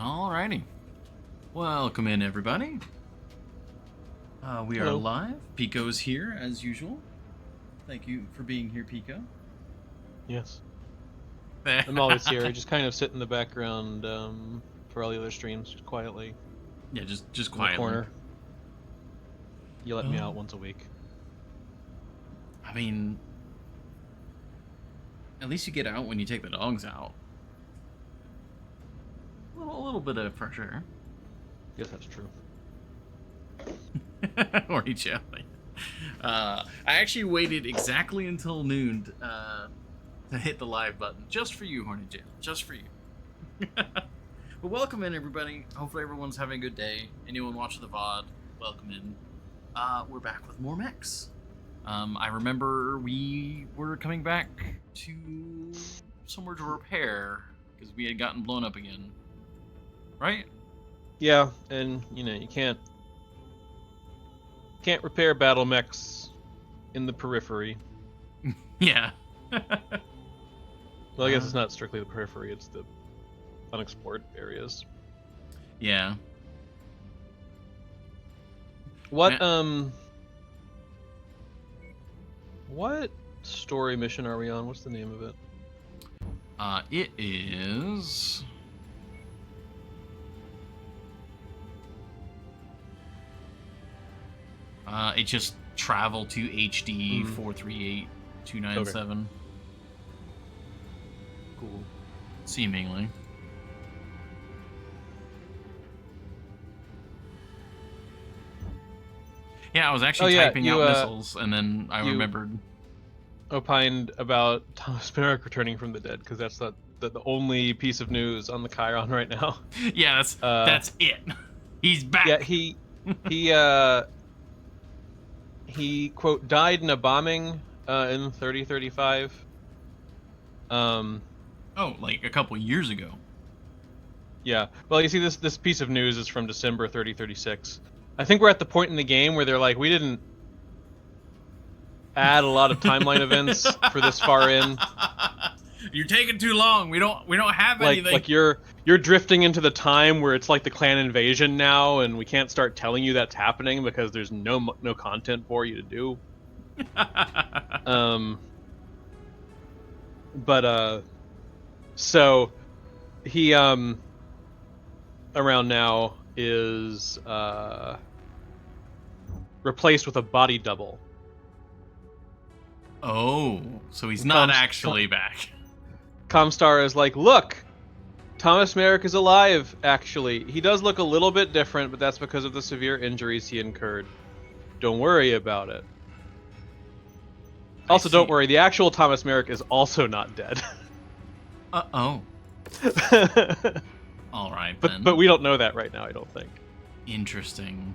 Alrighty. Welcome in, everybody. We are Hello. live. Pico's here, as usual. Thank you for being here, Pico. Yes. I'm always here. I just kind of sit in the background for all the other streams, just quietly Yeah, just in the quietly. corner. You let me Oh. out once a week. I mean, at least you get out when you take the dogs out. A little bit of fresh air. Yes, that's true. Horny Jelly. I actually waited exactly until noon to hit the live button, just for you, Horny Jelly. Just for you. But welcome in, everybody. Hopefully everyone's having a good day. Anyone watching the VOD, welcome in. We're back with more mechs. I remember we were coming back to somewhere to repair because we had gotten blown up again. Right? Yeah, and you can't repair battle mechs in the periphery. Yeah. Well, I guess it's not strictly the periphery; it's the unexplored areas. Yeah. What What story mission are we on? What's the name of it? It is. It just travel to HD 438297. Cool. Seemingly. Yeah, I was actually typing out missiles, and then I remembered. Opined about Thomas Merrick returning from the dead, because that's the only piece of news on the Chiron right now. Yeah, that's it. He's back. Yeah, he quote died in a bombing in 3035. Oh, like a couple years ago. Yeah. Well, you see, this piece of news is from December 3036. I think we're at the point in the game where they're like, we didn't add a lot of timeline events for this far in. You're taking too long. We don't have anything. Like you're drifting into the time where it's like the clan invasion now, and we can't start telling you that's happening because there's no content for you to do. So he around now is replaced with a body double. Oh, so he's not actually back. Comstar is like, look, Thomas Merrick is alive, actually. He does look a little bit different, but that's because of the severe injuries he incurred. Don't worry about it. Also, don't worry, the actual Thomas Merrick is also not dead. Uh-oh. All right, then. But we don't know that right now, I don't think. Interesting.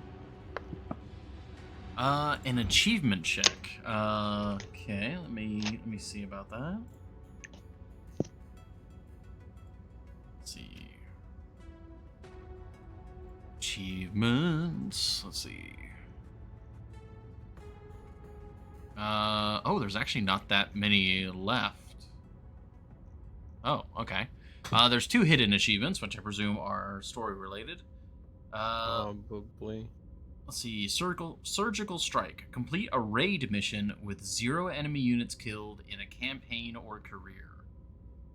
An achievement check. Okay, let me see about that. Let's see. Achievements. Let's see. Oh, there's actually not that many left. Oh, okay. There's 2 hidden achievements, which I presume are story related. Probably. Let's see. Surgical Strike. Complete a raid mission with 0 enemy units killed in a campaign or career.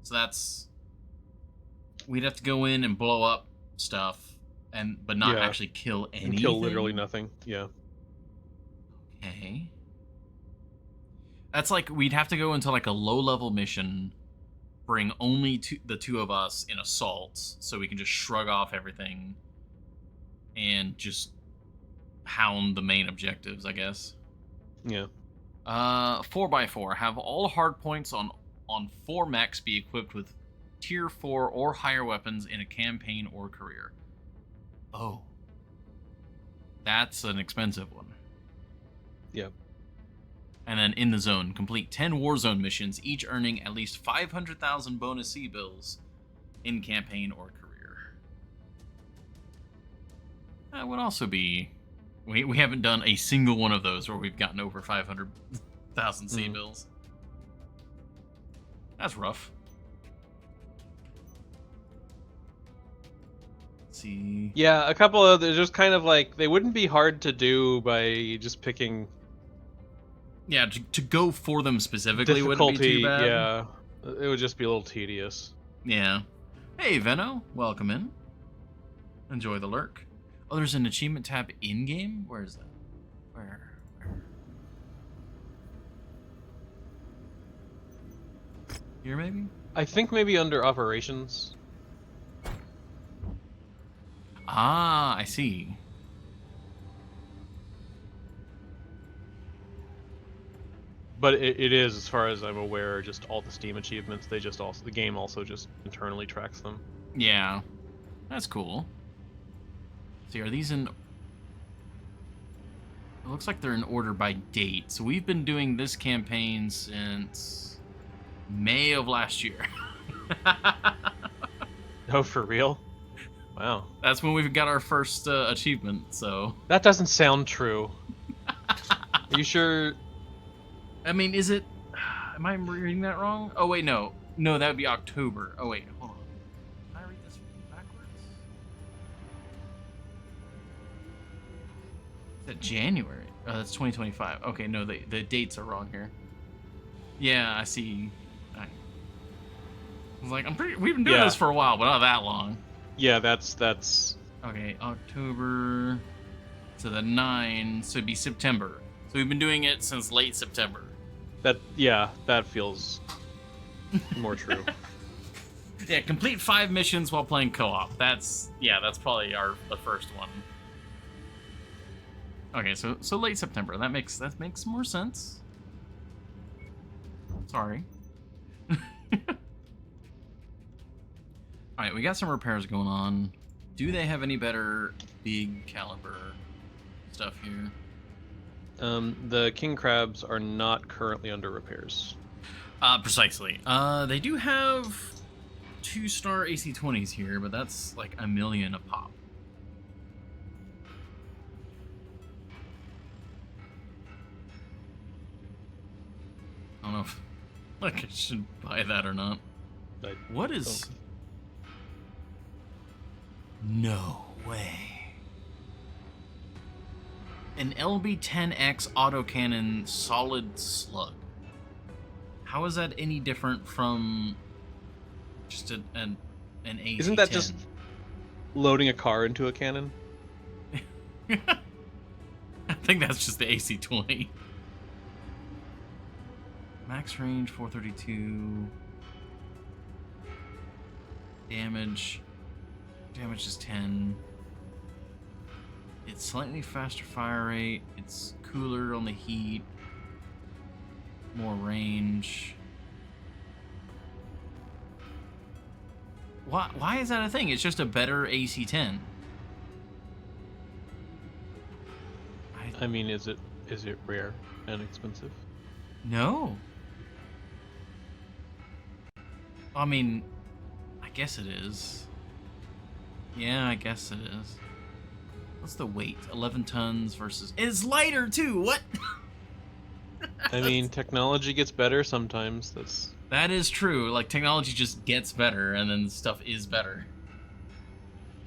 So that's... We'd have to go in and blow up stuff, but not actually kill anything. And kill literally nothing, yeah. Okay. That's like, we'd have to go into like a low-level mission, bring only the 2 of us in assaults, so we can just shrug off everything and just hound the main objectives, I guess. Yeah. 4x4. Have all hard points on 4 mechs be equipped with tier 4 or higher weapons in a campaign or career. Oh. That's an expensive one. Yeah. And then in the zone, complete 10 Warzone missions, each earning at least 500,000 bonus C-bills in campaign or career. That would also be... We haven't done a single one of those where we've gotten over 500,000 C-bills. That's rough. Let's see. Yeah, a couple of they're just kind of like they wouldn't be hard to do by just picking Yeah, to go for them specifically wouldn't be difficulty. too bad. Yeah, it would just be a little tedious. Yeah. Hey, Venno, welcome in. Enjoy the lurk. Oh, there's an achievement tab in game. Where is that? Where? Here, maybe. I think maybe under operations. Ah, I see. But it is, as far as I'm aware, just all the Steam achievements. They just also the game also just internally tracks them. Yeah, that's cool. See, are these in? It looks like they're in order by date. So we've been doing this campaign since May of last year. Oh, for real? Wow. That's when we got our first achievement. So That doesn't sound true. Are you sure? I mean, is it? Am I reading that wrong? Oh wait, no, that would be October. Oh wait, hold on. Can I read this backwards? Is that January? Oh, that's 2025. Okay, no, the dates are wrong here. Yeah, I see. I was like, we've been doing Yeah. this for a while, but not that long. Yeah, that's. Okay, October to the 9, so it'd be September. So we've been doing it since late September. That feels more true. Yeah, complete 5 missions while playing co-op. That's probably the first one. Okay, so late September. That makes more sense. Sorry. All right, we got some repairs going on. Do they have any better big caliber stuff here? The king crabs are not currently under repairs. Precisely. They do have 2-star AC-20s here, but that's like $1 million a pop. I don't know if I should buy that or not. What is? No way. An LB-10X autocannon solid slug. How is that any different from just an AC-10? Isn't that just loading a car into a cannon? I think that's just the AC-20. Max range 432. Damage is 10. It's slightly faster fire rate. It's cooler on the heat. More range. Why is that a thing? It's just a better AC-10. I mean, is it rare and expensive? No. I mean, I guess it is. Yeah, I guess it is. What's the weight? 11 tons versus... It's lighter, too! What? I mean, technology gets better sometimes. That is true. Like, technology just gets better, and then stuff is better.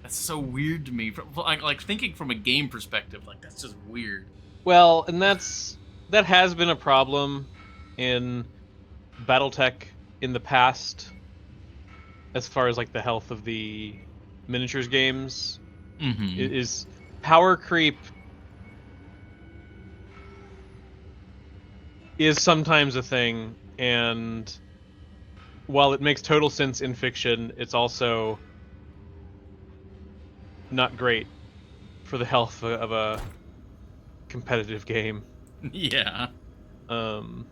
That's so weird to me. Like thinking from a game perspective, like, that's just weird. Well, and that has been a problem in BattleTech in the past, as far as like the health of the miniatures games. Mm-hmm. Is power creep is sometimes a thing, and while it makes total sense in fiction, it's also not great for the health of a competitive game. Yeah. Well,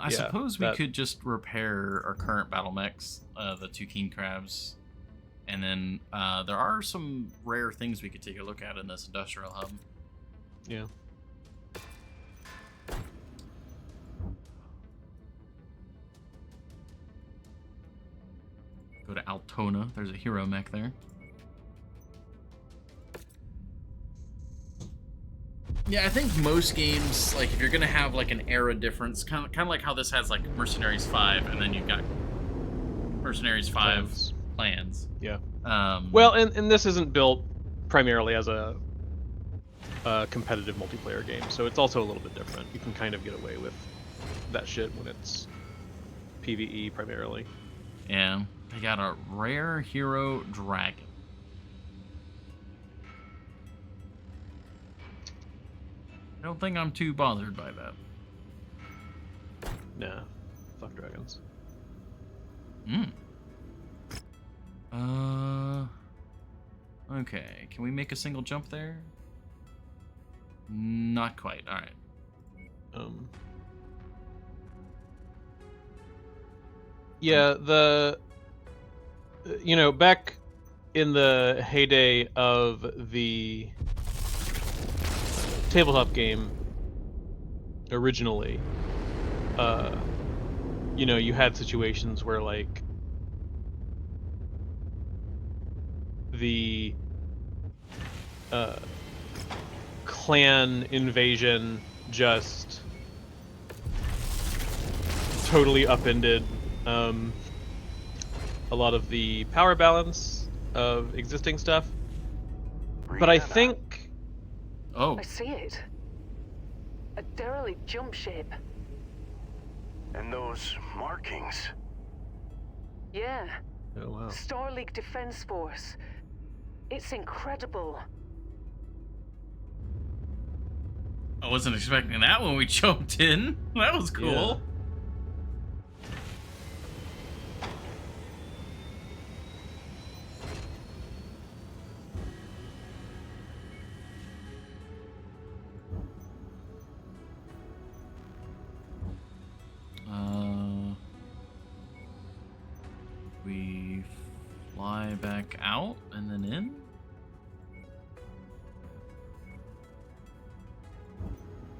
I suppose we could just repair our current battle mechs, the 2 king crabs, and then there are some rare things we could take a look at in this industrial hub. Yeah. Go to Altona. There's a hero mech there. Yeah, I think most games, like, if you're gonna have like an era difference, kind of like how this has like Mercenaries 5, and then you've got Mercenaries 5 clans. Yeah. Um, Well, and this isn't built primarily as a competitive multiplayer game, so it's also a little bit different. You can kind of get away with that shit when it's PvE primarily. yeah, they got a rare hero dragon. I don't think I'm too bothered by that. Nah, fuck dragons. Okay, can we make a single jump there? Not quite. All right. Yeah, back in the heyday of the tabletop game originally, you had situations where like the clan invasion just totally upended a lot of the power balance of existing stuff. But I think... Oh. I see it. A derelict jump ship. And those markings. Yeah. Oh, wow. Starleague Defense Force. It's incredible. I wasn't expecting that when we jumped in. That was cool. Yeah. We fly back out and then in?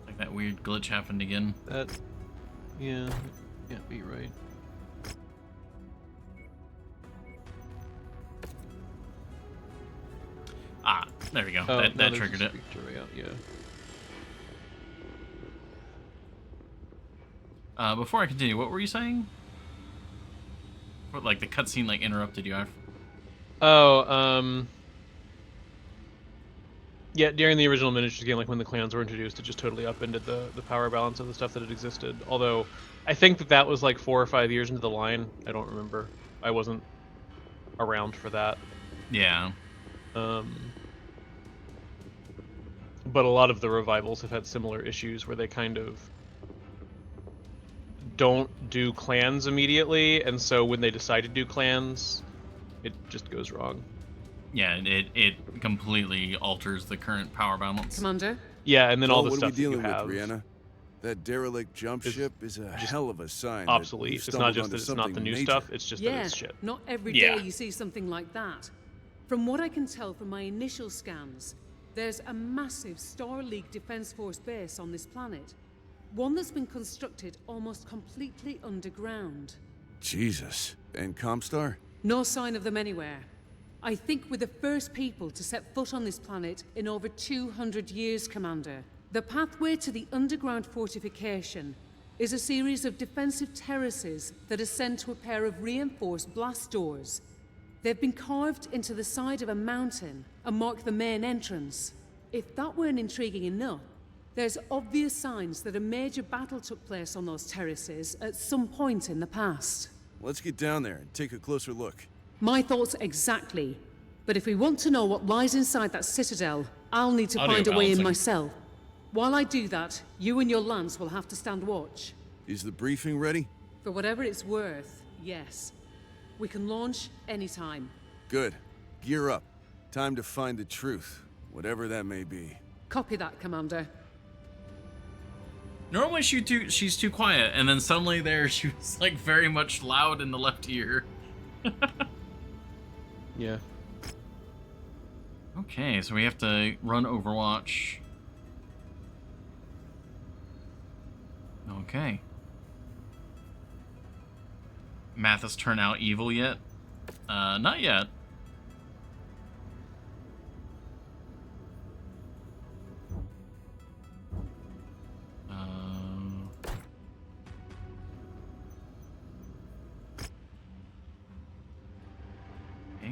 Like that weird glitch happened again. Yeah, can't be right. Ah, there we go. Oh, that no, there's triggered a it. speak to Ray out, yeah. Before I continue, what were you saying? What, like the cutscene like interrupted you? Yeah, during the original miniatures game, like when the clans were introduced, it just totally upended the power balance of the stuff that had existed. Although, I think that was like 4 or 5 years into the line. I don't remember. I wasn't around for that. Yeah. But a lot of the revivals have had similar issues where they kind of don't do clans immediately, and so when they decide to do clans, it just goes wrong. Yeah, it completely alters the current power balance. Commander? Yeah, and then all the what stuff are we dealing that you have with, Brianna? That derelict jump is ship is a hell of a sign. obsolete. It's not just that it's not the new stuff, it's just that Yeah, it's shit. not every Yeah. day you see something like that. From what I can tell from my initial scans, there's a massive Starleague Defense Force base on this planet. One that's been constructed almost completely underground. Jesus. And Comstar? No sign of them anywhere. I think we're the first people to set foot on this planet in over 200 years, Commander. The pathway to the underground fortification is a series of defensive terraces that ascend to a pair of reinforced blast doors. They've been carved into the side of a mountain and mark the main entrance. If that weren't intriguing enough, there's obvious signs that a major battle took place on those terraces at some point in the past. Let's get down there and take a closer look. My thoughts exactly. But if we want to know what lies inside that citadel, I'll need to Audio find a way in balancing. myself. While I do that, you and your lance will have to stand watch. Is the briefing ready? For whatever it's worth, yes. We can launch anytime. Good. Gear up. Time to find the truth, whatever that may be. Copy that, Commander. Normally she's too quiet, and then suddenly there she was like very much loud in the left ear. Yeah. Okay, so we have to run Overwatch. Okay. Mathis turn out evil yet? Not yet.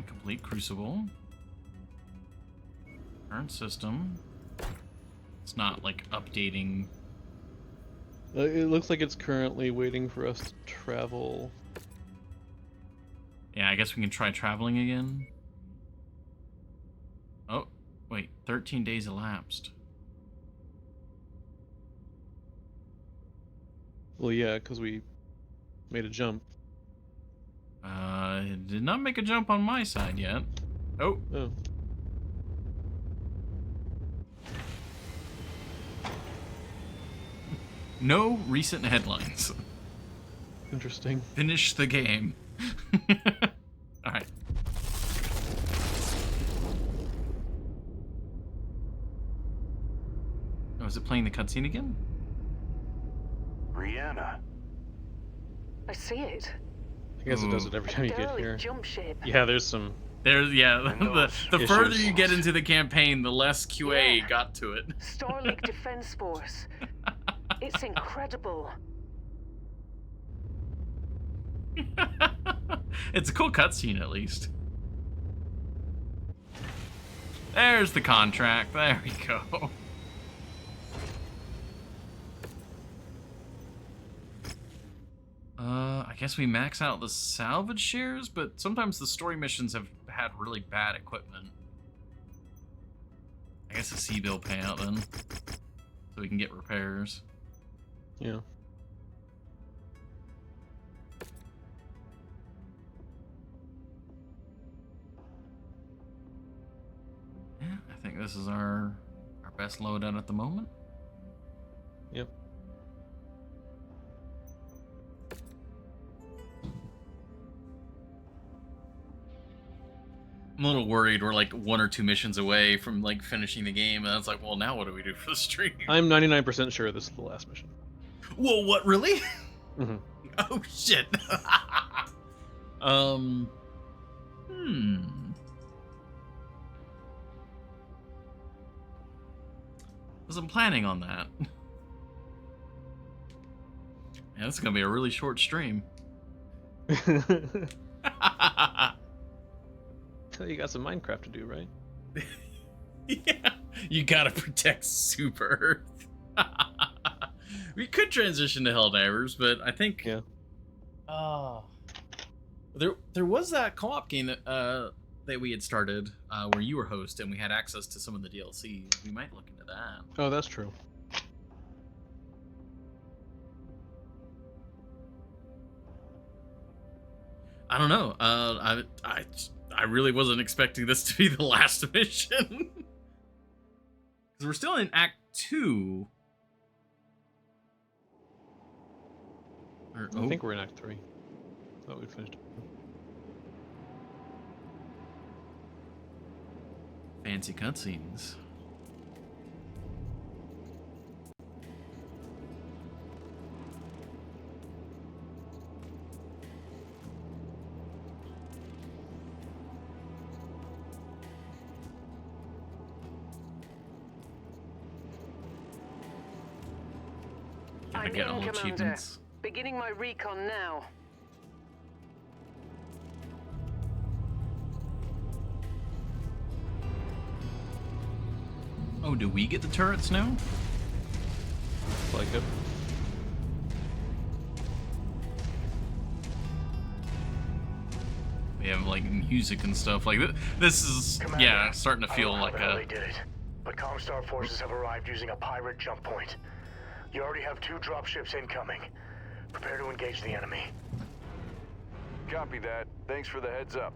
Okay, complete Crucible. Current system. It's not like updating. It looks like it's currently waiting for us to travel. Yeah, I guess we can try traveling again. Oh, wait, 13 days elapsed. Well, yeah, because we made a jump. It did not make a jump on my side yet. Oh, Oh. no recent headlines. Interesting. Finish the game. Alright. Oh, is it playing the cutscene again? Rihanna. I see it. I guess it does Ooh. it every time you get Derelict here. jump ship. Yeah, there's some. There's, yeah, And those the further issues. you get into the campaign, the less QA Yeah. got to it. Starlink Defense Force. It's incredible. It's a cool cutscene, at least. There's the contract. There we go. I guess we max out the salvage shares, but sometimes the story missions have had really bad equipment. I guess a C-bill payout then, so we can get repairs. Yeah. Yeah, I think this is our best loadout at the moment. Yep. I'm a little worried we're like 1 or 2 missions away from like finishing the game, and it's like, well, now what do we do for the stream? I'm 99% sure this is the last mission. Whoa, what, really? Mhm. Oh, shit. Hmm. Wasn't planning on that. Yeah, this is gonna be a really short stream. You got some Minecraft to do, right? Yeah, you gotta protect Super Earth. We could transition to Helldivers, but I think Yeah. There was that co-op game that we had started where you were host and we had access to some of the DLC. We might look into that. Oh, that's true. I don't know. I really wasn't expecting this to be the last mission. Because we're still in Act 2. I think we're in Act 3. Thought we finished. Fancy cutscenes. Gotta I'm get in, all Commander. achievements. Beginning my recon now. Oh, do we get the turrets now? Looks like it. We have like music and stuff like that. This is Commander, yeah, starting to I feel don't know like how the hell a they did it, but Comstar forces have arrived using a pirate jump point. You already have 2 dropships incoming. Prepare to engage the enemy. Copy that. Thanks for the heads up.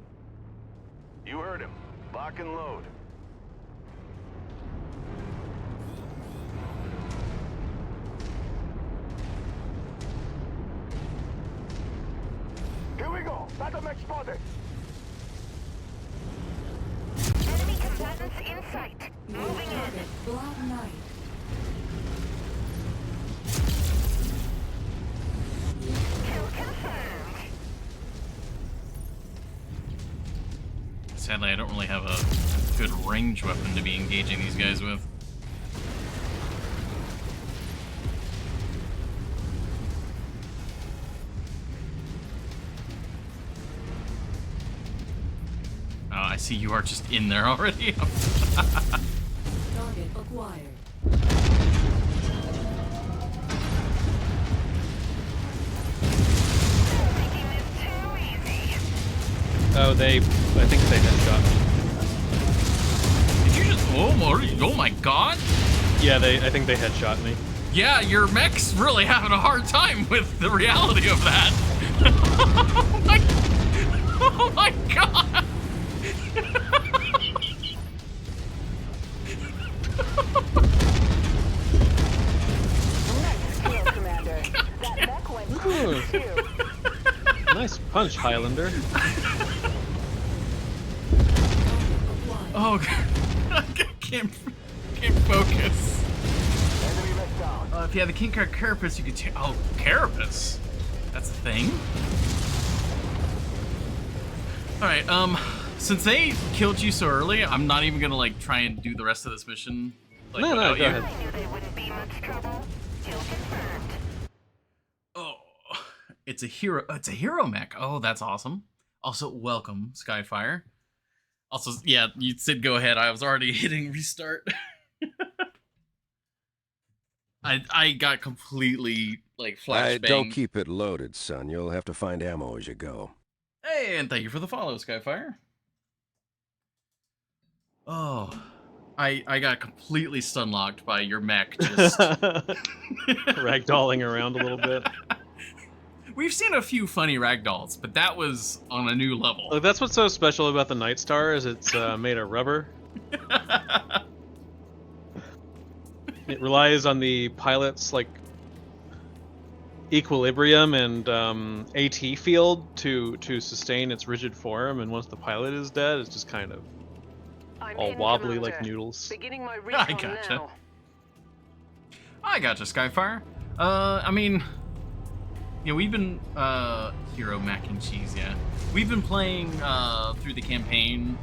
You heard him. Lock and load. Here we go. Battle mech spotted. Enemy combatants in sight. Moving in. Black Knight. Kill confirmed. Sadly, I don't really have a good range weapon to be engaging these guys with. see you are just in there already. Target acquired. Oh, I think they headshot me. Did you just? Oh my god! Yeah, I think they headshot me. Yeah, your mech's really having a hard time with the reality of that. Oh my god! Nice kill, Commander. That mech went Ooh. crazy too. Nice punch, Highlander. Oh, I can't focus. Enemy mech down. If you have the King Carapace, you could take. Oh, Carapace. That's a thing. All right. Since they killed you so early, I'm not even gonna like try and do the rest of this mission. Like, No, without go you. ahead. I knew there wouldn't be much trouble. Kill confirmed. Oh, it's a hero. It's a hero mech. Oh, that's awesome. Also, welcome, Skyfire. Also, yeah, you said go ahead. I was already hitting restart. I got completely like flashbang. Don't keep it loaded, son. You'll have to find ammo as you go. Hey, and thank you for the follow, Skyfire. Oh, I got completely stun locked by your mech. Just Ragdolling around a little bit. we've seen a few funny ragdolls, but that was on a new level. Look, that's what's so special about the Night Star is it's made of rubber. It relies on the pilot's like equilibrium and AT field to sustain its rigid form, and once the pilot is dead, it's just kind of I'm all in, wobbly like Commander. noodles. Beginning my recon gotcha. now. I gotcha, Skyfire. I mean, yeah, we've been hero mac and cheese. Yeah, we've been playing through the campaign,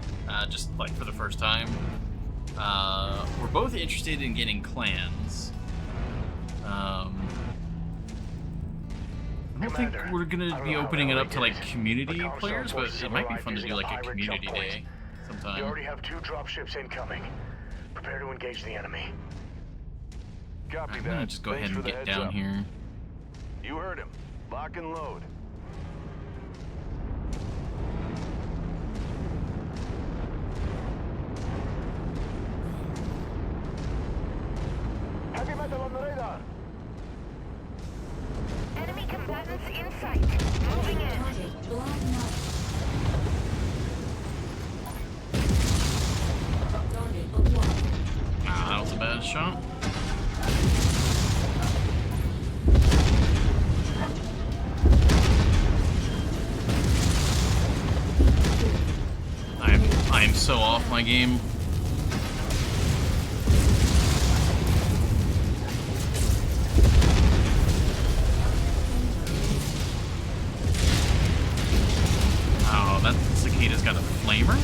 just like for the first time. We're both interested in getting clans. I don't think Commander, we're I gonna don't be know how opening it well up we to did like it, community but Comstock players, but forces it might be arrived fun to do using like a pirate community jump day You sometime. already have 2 dropships incoming. Prepare to engage the enemy. Copy I'm that. gonna just go Thanks ahead for and the get heads down up. here. You heard him. Lock and load. Heavy metal on the radar. Enemy combatants in sight. Moving in. Ah, that was a bad shot. I am so off my game. Oh, that cicada's got a flamer?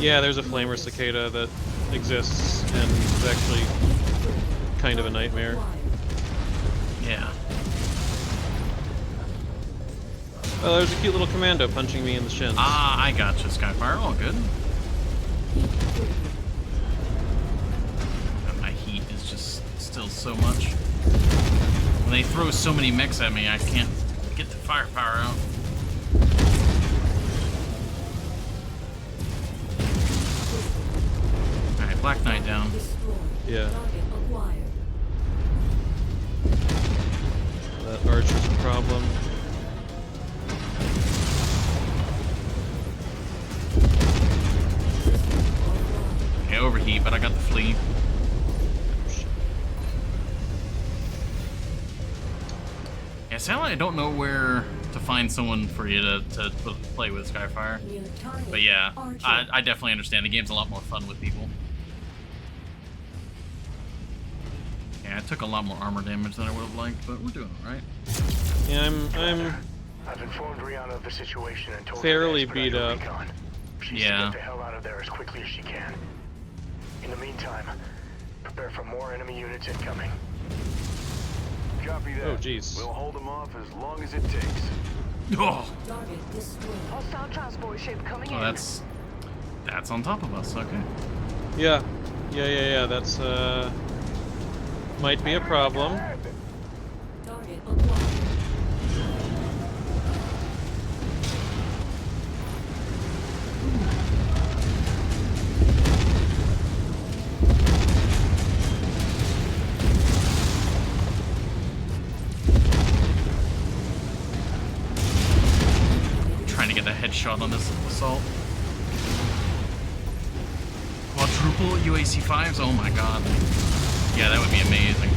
Yeah, there's a flamer cicada that exists and is actually kind of a nightmare. Yeah. Oh, there's a cute little commando punching me in the shins. Ah, I gotcha, Skyfire. All good. God, my heat is just still so much. When they throw so many mechs at me, I can't get the firepower out. Alright, Black Knight down. Yeah. That archer's a problem. Okay, overheat, but I got the fleet. Yeah, sadly I don't know where to find someone for you to play with, Skyfire. But yeah, I definitely understand. The game's a lot more fun with people. Yeah, I took a lot more armor damage than I would have liked, but we're doing alright. Yeah, I'm I've informed Rihanna of the situation and told fairly her to expedite beat her up. recon. She's Yeah. to get the hell out of there as quickly as she can. In the meantime, prepare for more enemy units incoming. Copy that. Oh, jeez. We'll hold them off as long as it takes. Oh, Hostile transport ship coming in. that's on top of us. Okay. Yeah. Yeah. That's might be a problem. Trying to get a headshot on this assault. Quadruple UAC 5s? Oh my god. Yeah, that would be amazing.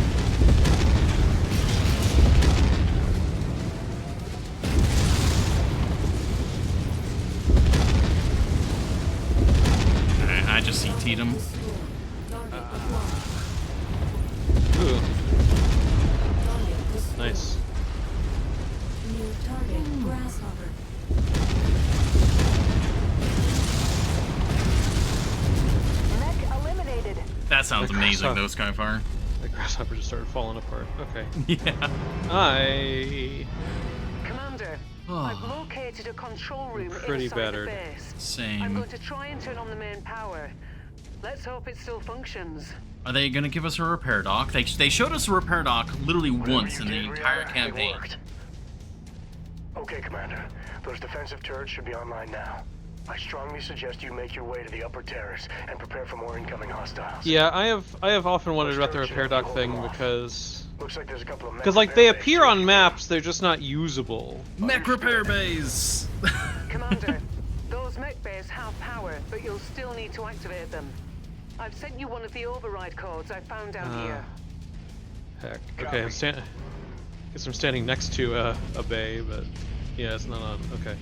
Alright, I just CT'd him. Ooh. Nice. Mech eliminated. That sounds The amazing grasshopper. though, Skyfire. The grasshopper just started falling apart. Okay. Yeah. Commander, I've located a control room Pretty inside battered. the base. I'm Same. going to try and turn on the main power. Let's hope it still functions. Are they gonna give us a repair dock? They showed us a repair dock literally Whatever once you in the did, entire Rihanna, it campaign. worked. Okay, Commander. Those defensive turrets should be online now. I strongly suggest you make your way to the upper terrace and prepare for more incoming hostiles. Yeah, I have often wondered about the repair dock thing Looks like there's a couple of because like they appear on maps, they're just not usable. Mech repair bays! Commander, those mech bays have power, but you'll still need to activate them. I've sent you one of the override codes I found down here. Heck. Okay, guess I'm standing next to a bay, but yeah, it's not on. Okay.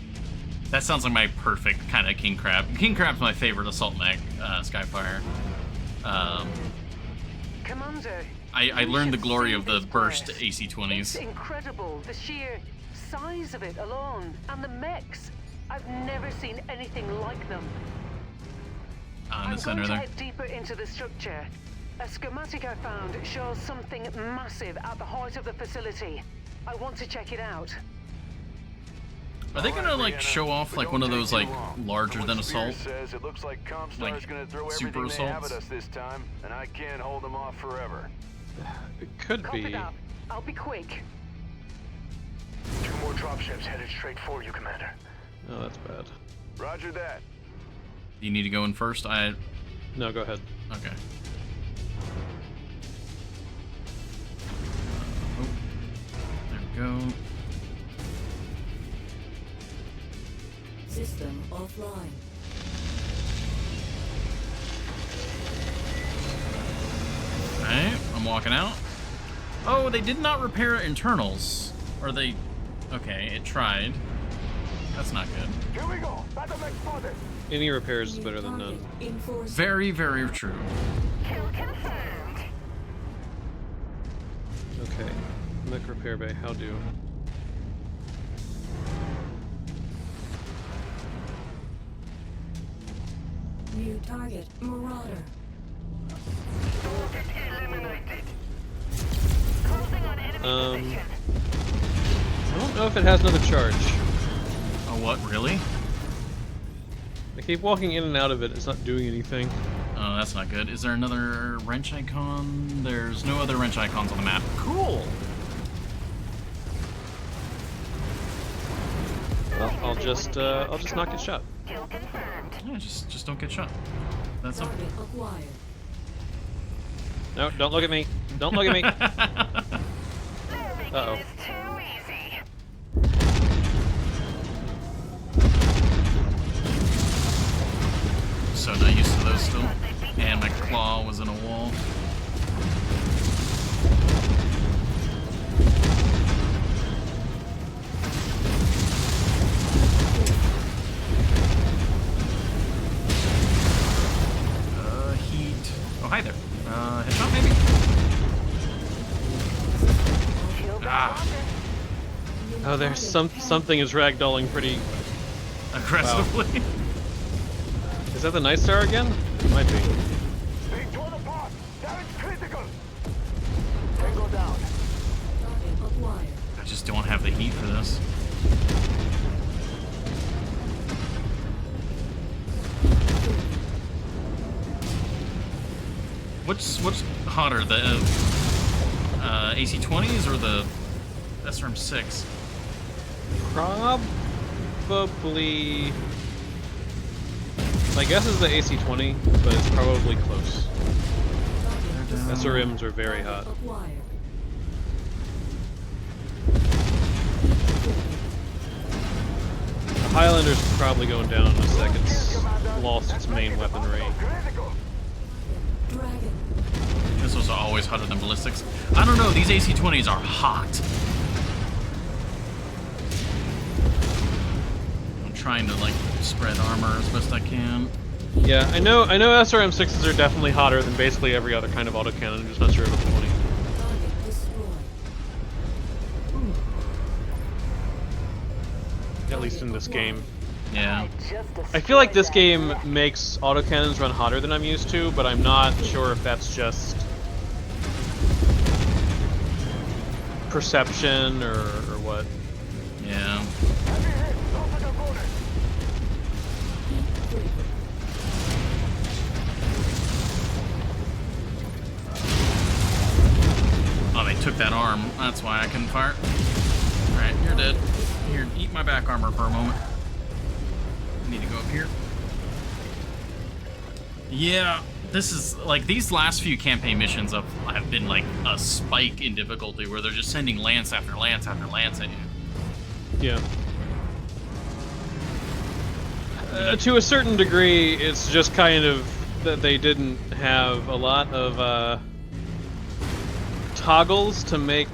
That sounds like my perfect kind of king crab. King crab's my favorite assault mech, Skyfire. Commander, I you learned the should glory see of the this burst place. AC-20s. It's incredible, the sheer size of it alone, and the mechs. I've never seen anything like them. In I'm the center going to there. head deeper into the structure. A schematic I found shows something massive at the heart of the facility. I want to check it out. Are they gonna like show off like one of those like larger than Spears assault? says it looks like Comstar's like, gonna throw super everything they have assaults? at us this time, and I can't hold them off forever. It could Copy be. that. I'll be quick. 2 more dropships headed straight for you, Commander. Oh, that's bad. Roger that. You need to go in first? No, go ahead. Okay. There we go. System offline. Alright, I'm walking out. Oh, they did not repair internals. Or they... Okay, it tried. That's not good. Here we go. Battle mech spotted. Any repairs is better than none. Very, very true. Kill confirmed. Okay. Mech repair bay, how do? New target, Marauder. Eliminated. Closing on enemy position. I don't know if it has another charge. Oh, what? Really? I keep walking in and out of it, it's not doing anything. Oh, that's not good. Is there another wrench icon? There's no other wrench icons on the map. Cool! Well, I'll just not get shot. Kill confirmed. Yeah, just don't get shot. That's all. Target acquired. No, don't look at me. Don't look at me. Uh-oh. It's too easy. So not used to those still. And my claw was in a wall. Heat. Oh, hi there. Headshot maybe? Ah, Oh, there's something is ragdolling pretty. aggressively. Is that the Night Star again? It might be. They torn apart. Damage critical. Tango down. Target acquired. I just don't have the heat for this. What's hotter, the AC-20s or the SRM-6? Probably. My guess is the AC-20, but it's probably close. SRMs are very hot. Acquired. The Highlander's probably going down in a second. It's lost its main weaponry. Dragon. Missiles are always hotter than ballistics. I don't know, these AC-20s are hot. I'm trying to, like, spread armor as best I can. Yeah, I know SRM-6s are definitely hotter than basically every other kind of autocannon. I'm just not sure about the 20. Target destroyed. At least in this game. Yeah. I feel like this game makes autocannons run hotter than I'm used to, but I'm not sure if that's just perception or what. Yeah. Oh, they took that arm. That's why I couldn't fire. Alright, you're dead. Here, eat my back armor for a moment. I need to go up here. Yeah, this is, like, these last few campaign missions have been, like, a spike in difficulty where they're just sending lance after lance after lance at you. Yeah. To a certain degree, it's just kind of that they didn't have a lot of toggles to make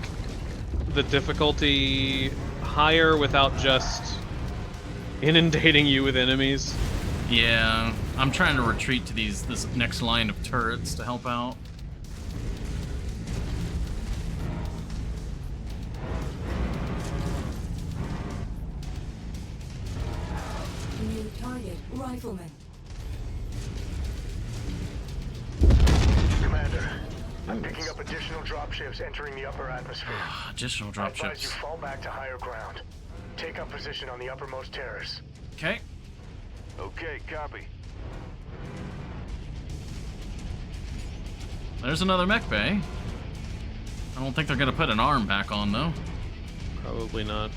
the difficulty higher without just inundating you with enemies. Yeah, I'm trying to retreat to this next line of turrets to help out. New target, rifleman. Commander, I'm picking up additional dropships entering the upper atmosphere. Additional I advise you dropships. fall back to higher ground. Take up position on the uppermost terrace. Okay. Okay, copy. There's another mech bay. I don't think they're gonna put an arm back on though. Probably not.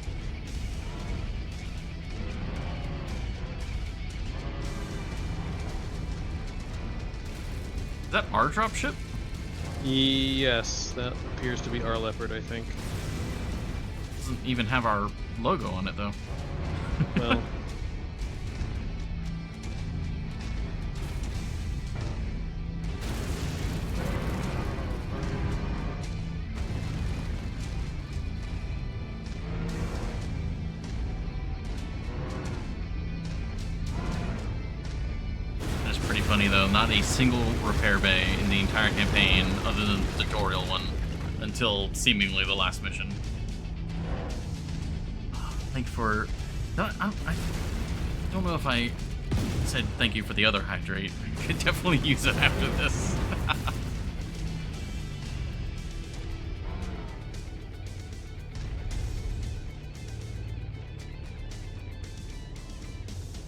Is that our dropship? Yes, that appears to be our Leopard, I think. Doesn't even have our logo on it though. Well, That's pretty funny though. Not a single repair bay in the entire campaign, other than the tutorial one, until seemingly the last mission. Thank you for. I don't know if I said thank you for the other hydrate. I could definitely use it after this.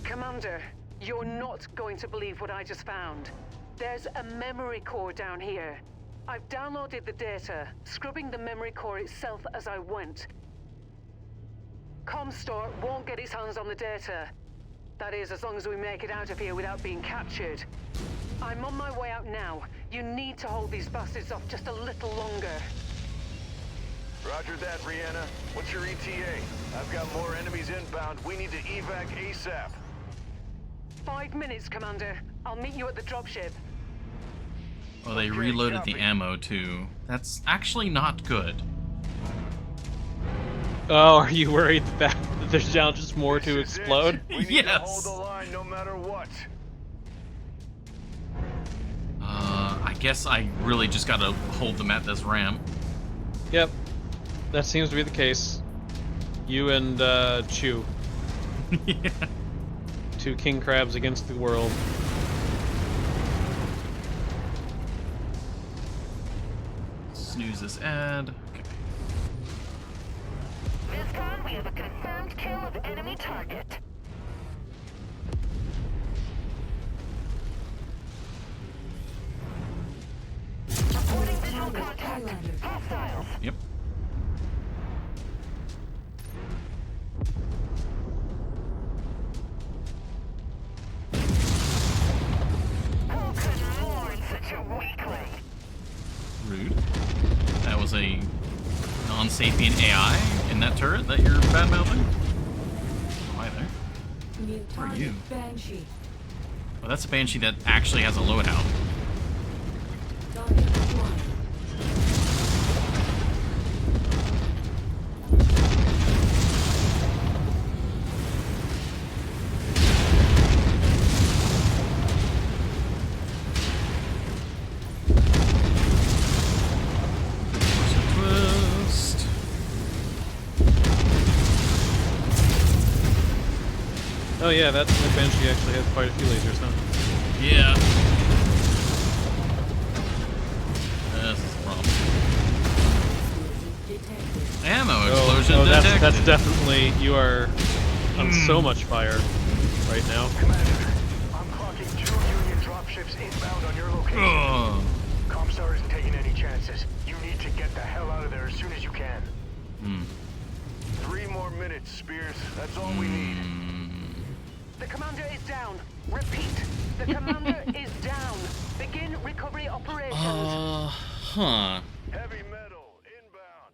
Commander, you're not going to believe what I just found. There's a memory core down here. I've downloaded the data, scrubbing the memory core itself as I went. Comstor won't get its hands on the data. That is, as long as we make it out of here without being captured. I'm on my way out now. You need to hold these bastards off just a little longer. Roger that, Rihanna. What's your ETA? I've got more enemies inbound. We need to evac ASAP. 5 minutes, Commander. I'll meet you at the dropship. Oh, they Okay, reloaded copy. the ammo too. That's actually not good. oh, are you worried that there's now just more to This is it. explode? We need to Yes. hold the line no matter what. I guess I really just gotta hold them at this ramp. Yep, that seems to be the case. You and Chew, Yeah. two king crabs against the world. Snooze this ad. Okay. Viscon, we have a confirmed kill of enemy target. was a non-sapient AI in that turret that you're bad-mouthing? Why there? New Who are target, you? Banshee. Oh, that's a Banshee that actually has a loadout. Target acquired. Twist. Oh yeah, that Banshee actually has quite a few lasers, huh? Yeah. This is a problem. Detected. Ammo explosion Oh, detected. that's definitely, you are on so much fire right now. Commander, I'm clocking 2 Union dropships inbound on your location. Ugh. Comstar isn't taking any chances. You need to get the hell out of there as soon as you can. 3 more minutes, Spears. That's all we need. The commander is down. Repeat, the commander is down. Begin recovery operations. Huh. Heavy metal inbound.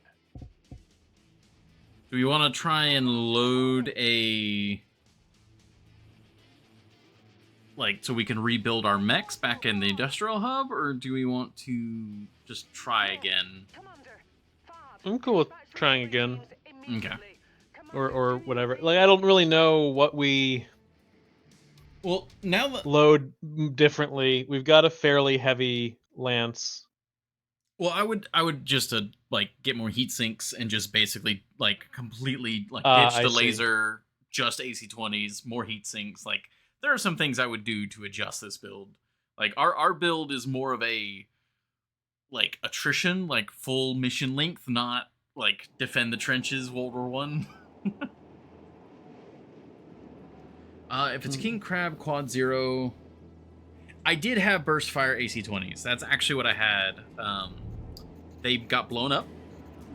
Do we want to try and load a... like, so we can rebuild our mechs back in the industrial hub, or do we want to just try again? Commander, Fab, I'm cool with dispatch trying again. recruiters immediately. Or Commander, whatever. Like, I don't really know what we Well, now that... load differently. We've got a fairly heavy lance. Well, I would just like get more heat sinks and just basically like completely like ditch I the see. laser, just AC-20s, more heat sinks. Like there are some things I would do to adjust this build. Like our build is more of a like attrition, like full mission length, not like defend the trenches World War One. If it's King Crab Quad Zero, I did have burst fire AC-20s. That's actually what I had. They got blown up.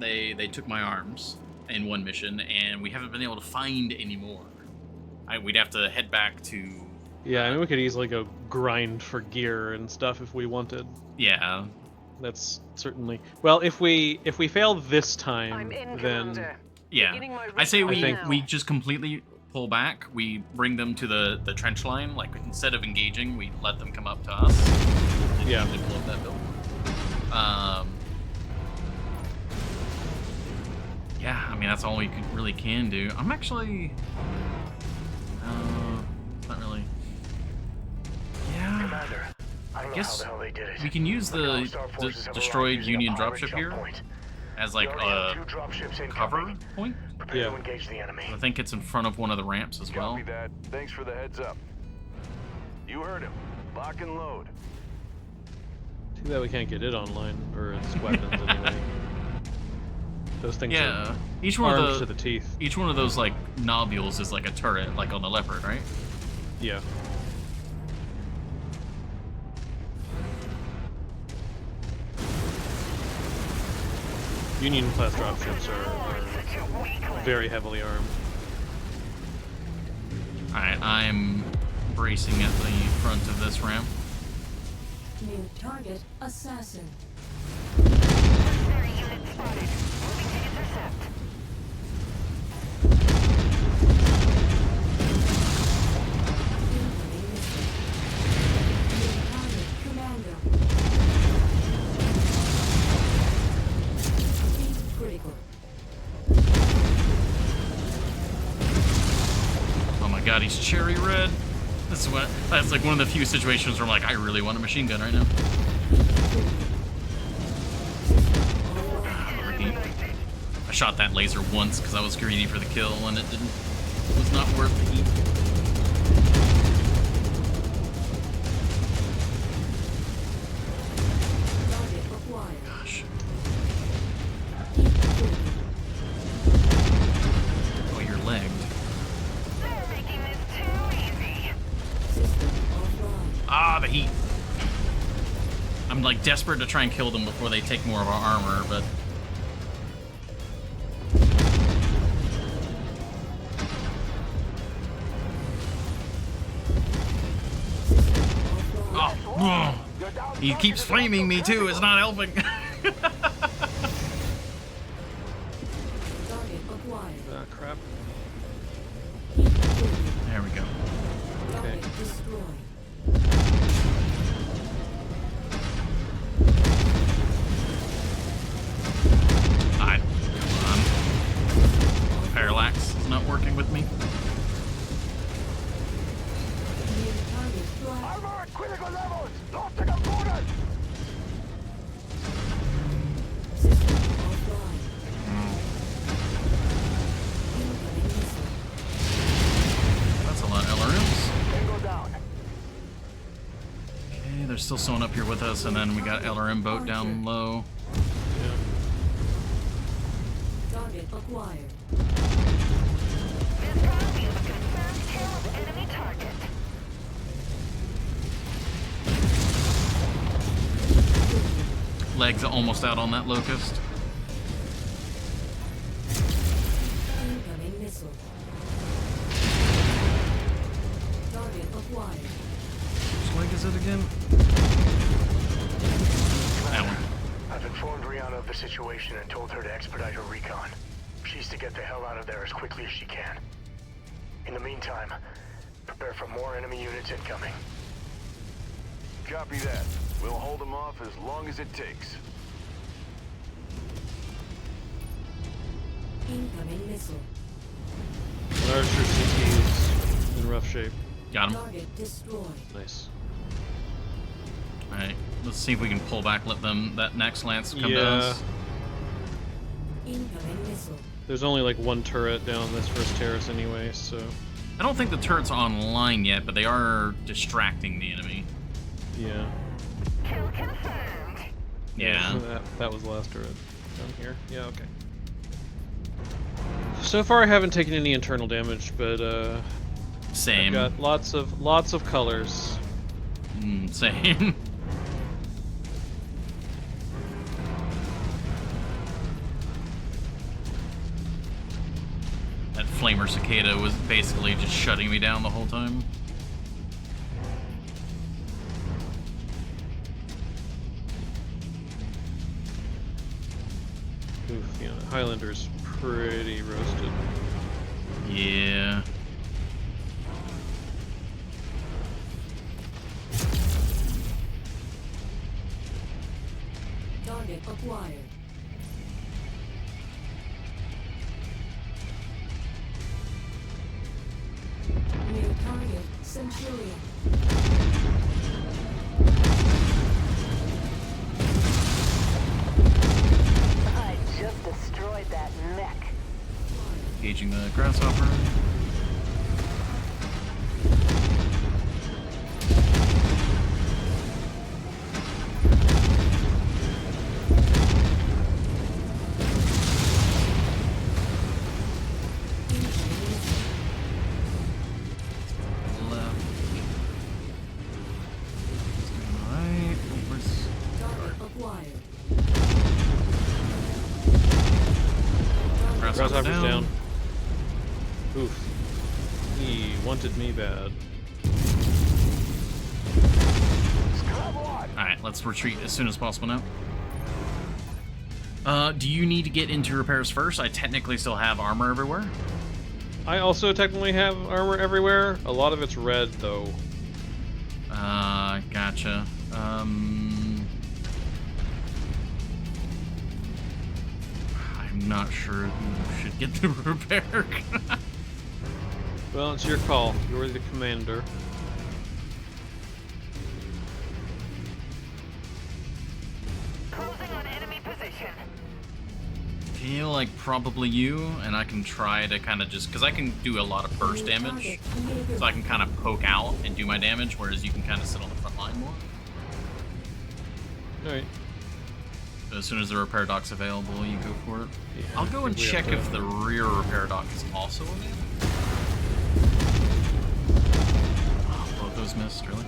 They took my arms in one mission, and we haven't been able to find any more. We'd have to head back to... Yeah, I mean, we could easily go grind for gear and stuff if we wanted. Yeah. That's certainly... Well, if we fail this I'm time, in, then... Commander. Yeah. Beginning my I say recovery we now. we just completely pull back. We bring them to the trench line. Like, instead of engaging, we let them come up to us. And Yeah. usually blow up that building. Yeah, I mean, that's all we really can do. I'm actually... not really... Yeah. Commander, I don't know Guess how the hell they did it. we can use But the Comstar forces have destroyed arrived using a Union pirate dropship choke here point. as We like already have a 2 dropships cover incoming. point. Prepare Yeah. to engage the enemy. I think it's in front of one of the ramps as well. Copy that. Thanks for the heads up. You heard him. Lock and load. Too bad we can't get it online, or its weapons anyway. Those things Yeah, are each one armed of to the the teeth. each one of those like nodules is like a turret, like on the Leopard, right? Yeah. Union class dropships are very heavily armed. Alright, I'm bracing at the front of this ramp. New target, Assassin. Secondary unit spotted. Moving to intercept. Incoming missile. New target, Commando. Speed critical. Oh my god, he's cherry red. This is what that's like one of the few situations where I'm like, I really want a machine gun right now. Overheat. I shot that laser once because I was greedy for the kill and it was not worth the heat. Target acquired. Gosh. Heat critical. Oh, you're legged. They're making this too easy. System offline. Ah, the heat. I'm like desperate to try and kill them before they take more of our armor, but oh, he keeps flaming me too. It's not helping. still sewing up here with us, and then we got LRM boat down low. Yeah. Target acquired. This round we have a confirmed kill of enemy target. Legs almost out on that Locust. Incoming missile. Target acquired. Which leg is it again? That one. I've informed Rihanna of the situation and told her to expedite her recon. She's to get the hell out of there as quickly as she can. In the meantime, prepare for more enemy units incoming. Copy that. We'll hold them off as long as it takes. Incoming missile. Larger CT is in rough shape. Got him. Target destroyed. Nice. Alright, let's see if we can pull back, let them, that next lance come to Yeah. us. Incoming missile. There's only like one turret down on this first terrace anyway, so I don't think the turret's online yet, but they are distracting the enemy. yeah. Kill confirmed. Yeah. That was the last turret down here. Yeah, okay. So far I haven't taken any internal damage, but Same. I've got lots of colors. Same. That Flamer Cicada was basically just shutting me down the whole time. Oof, you know, Highlander's pretty roasted. Yeah. Target acquired. New target Centurion. I just destroyed that mech. Engaging the Grasshopper. Left. Right. Where's... Target acquired. Grasshopper Grasshopper's down. Oof. He wanted me bad. Alright, let's retreat as soon as possible now. Do you need to get into repairs first? I technically still have armor everywhere. I also technically have armor everywhere. A lot of it's red though. Gotcha. I'm not sure who should get the repair. Well, it's your call. You're the commander. Closing on enemy position. Feel like probably you, and I can try to kind of just, because I can do a lot of burst damage, so I can kind of poke out and do my damage, whereas you can kind of sit on the front line more. Alright. So as soon as the repair dock's available, you go for it. Yeah, I'll go and we have check to- if the rear repair dock is also available. Oh, both those missed, really?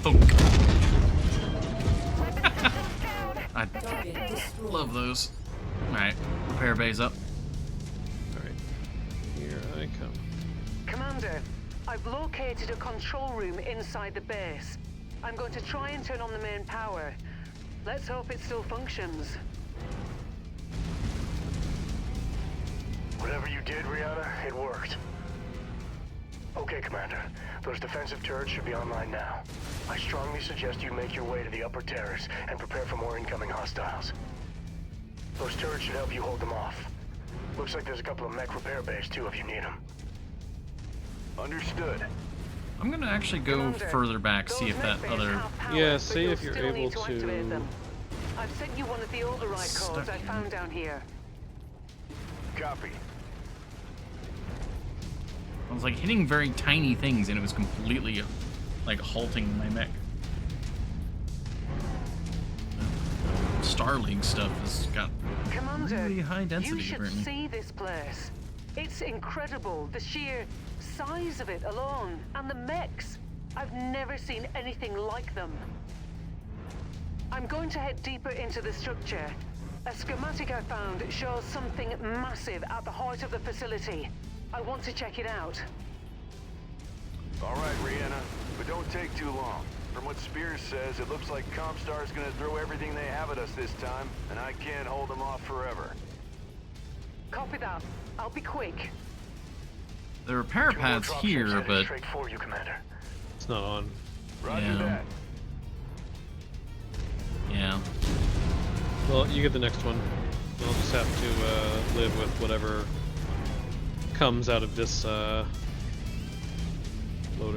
Thunk. I Target destroyed. love those. Alright, repair bay's up. Alright. Here I come. Commander, I've located a control room inside the base. I'm going to try and turn on the main power. Let's hope it still functions. Whatever you did, Rihanna, it worked. Okay, Commander. Those defensive turrets should be online now. I strongly suggest you make your way to the upper terrace and prepare for more incoming hostiles. Those turrets should help you hold them off. Looks like there's a couple of mech repair bays too if you need them. Understood. I'm gonna actually go Commander, further back, those see if that mech bays other... have power, Yeah, but see you'll if you're still able need to activate to- them. I've sent you one of the override Stuck codes I in. found down here. Copy. I was like hitting very tiny things, and it was completely like halting my mech. Starlink stuff has got Commander, really high density. you should Apparently. see this place. It's incredible, the sheer size of it alone, and the mechs. I've never seen anything like them. I'm going to head deeper into the structure. A schematic I found shows something massive at the heart of the facility. I want to check it out. All right, Rihanna, but don't take too long. From what Spears says, it looks like Comstar's gonna throw everything they have at us this time, and I can't hold them off forever. Copy that. I'll be quick. The repair Two more pad's dropships here, headed but straight for you, Commander. It's not on. Roger Yeah. that. yeah. Well, you get the next one. I'll just have to live with whatever comes out of this loader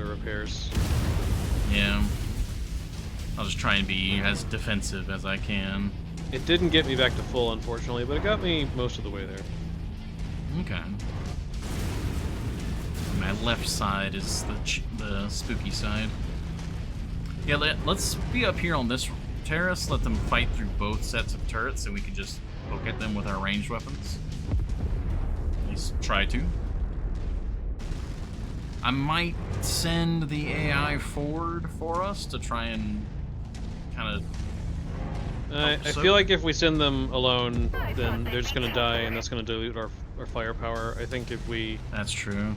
repairs. Yeah. I'll just try and be as defensive as I can. It didn't get me back to full, unfortunately, but it got me most of the way there. Okay. My left side is the spooky side. Yeah, let's be up here on this terrace, let them fight through both sets of turrets, and we can just poke at them with our ranged weapons. At least try to. I might send the AI forward for us to try and kind of... I feel like if we send them alone, then they're just gonna die, and that's gonna dilute our firepower. I think if we... That's true.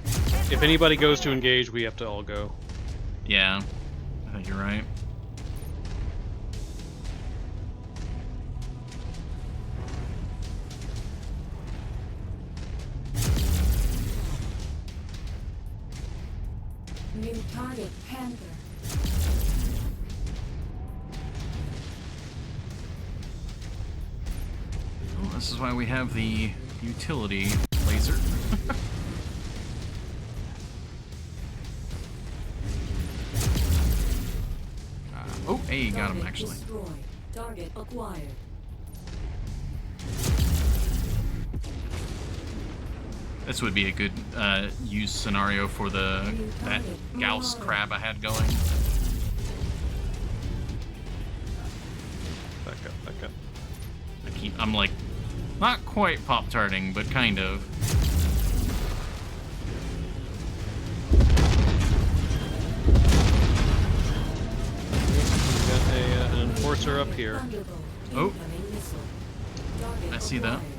If anybody goes to engage, we have to all go. Yeah, I think you're right. New target, Panther. Well, this is why we have the utility laser. Oh, hey, got him Target actually. destroyed. Target acquired. This would be a good use scenario for that Gauss crab I had going. Back up, back up. I'm like, not quite pop-tarting, but kind of. We got an enforcer up here. Thunderbolt. Oh. Incoming missile. Target I see that. acquired.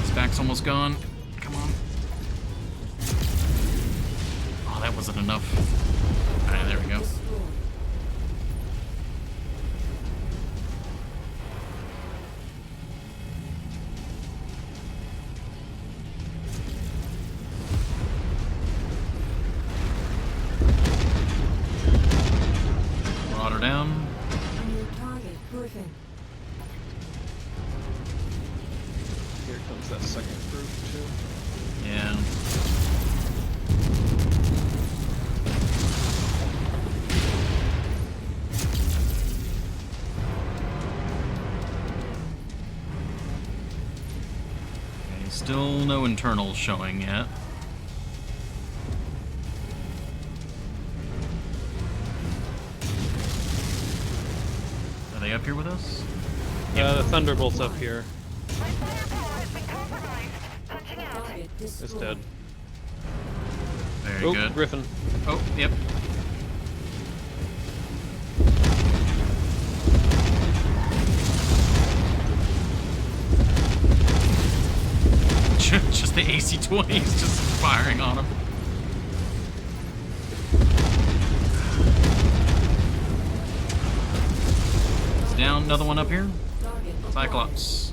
His back's almost gone. Come on. Oh, that wasn't enough. Alright, there we go. Destroyed. Brought her down. New target, Griffin. Here comes that second group, too. Yeah. Okay, still no internals showing yet. Are they up here with us? The Thunderbolt's up here. My firepower has been compromised. Punching out. Target It's destroyed. dead. Very Oh, good. Griffin. Oh, yep. Just the AC-20s just firing on him. It's down. Another one up here. Target acquired. Cyclops.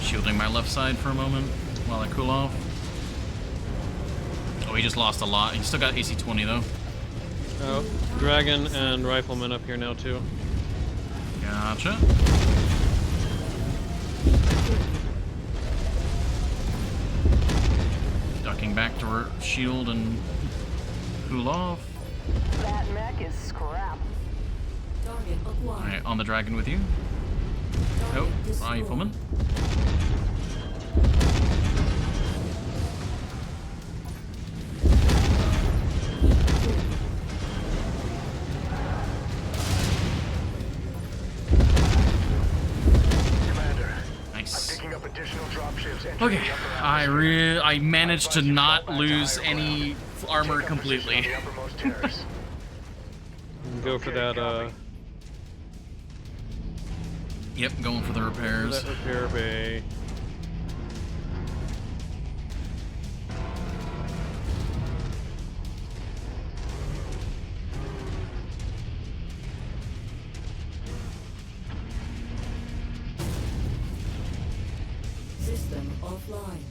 Shielding my left side for a moment while I cool off. Oh, he just lost a lot. He still got AC-20 though. Oh, Dragon and Rifleman up here now, too. Gotcha. Ducking back to shield and cool off. That mech is scrap. Target acquired. Alright, on the dragon with you. Target Oh, destroyed. rifleman. Commander, Nice. picking up additional dropships entering Okay, the upper I managed to not lose any armor Take up position on completely. the uppermost terrace. Go for Okay, that, copy. Yep, going for the repairs. that repair bay. System offline.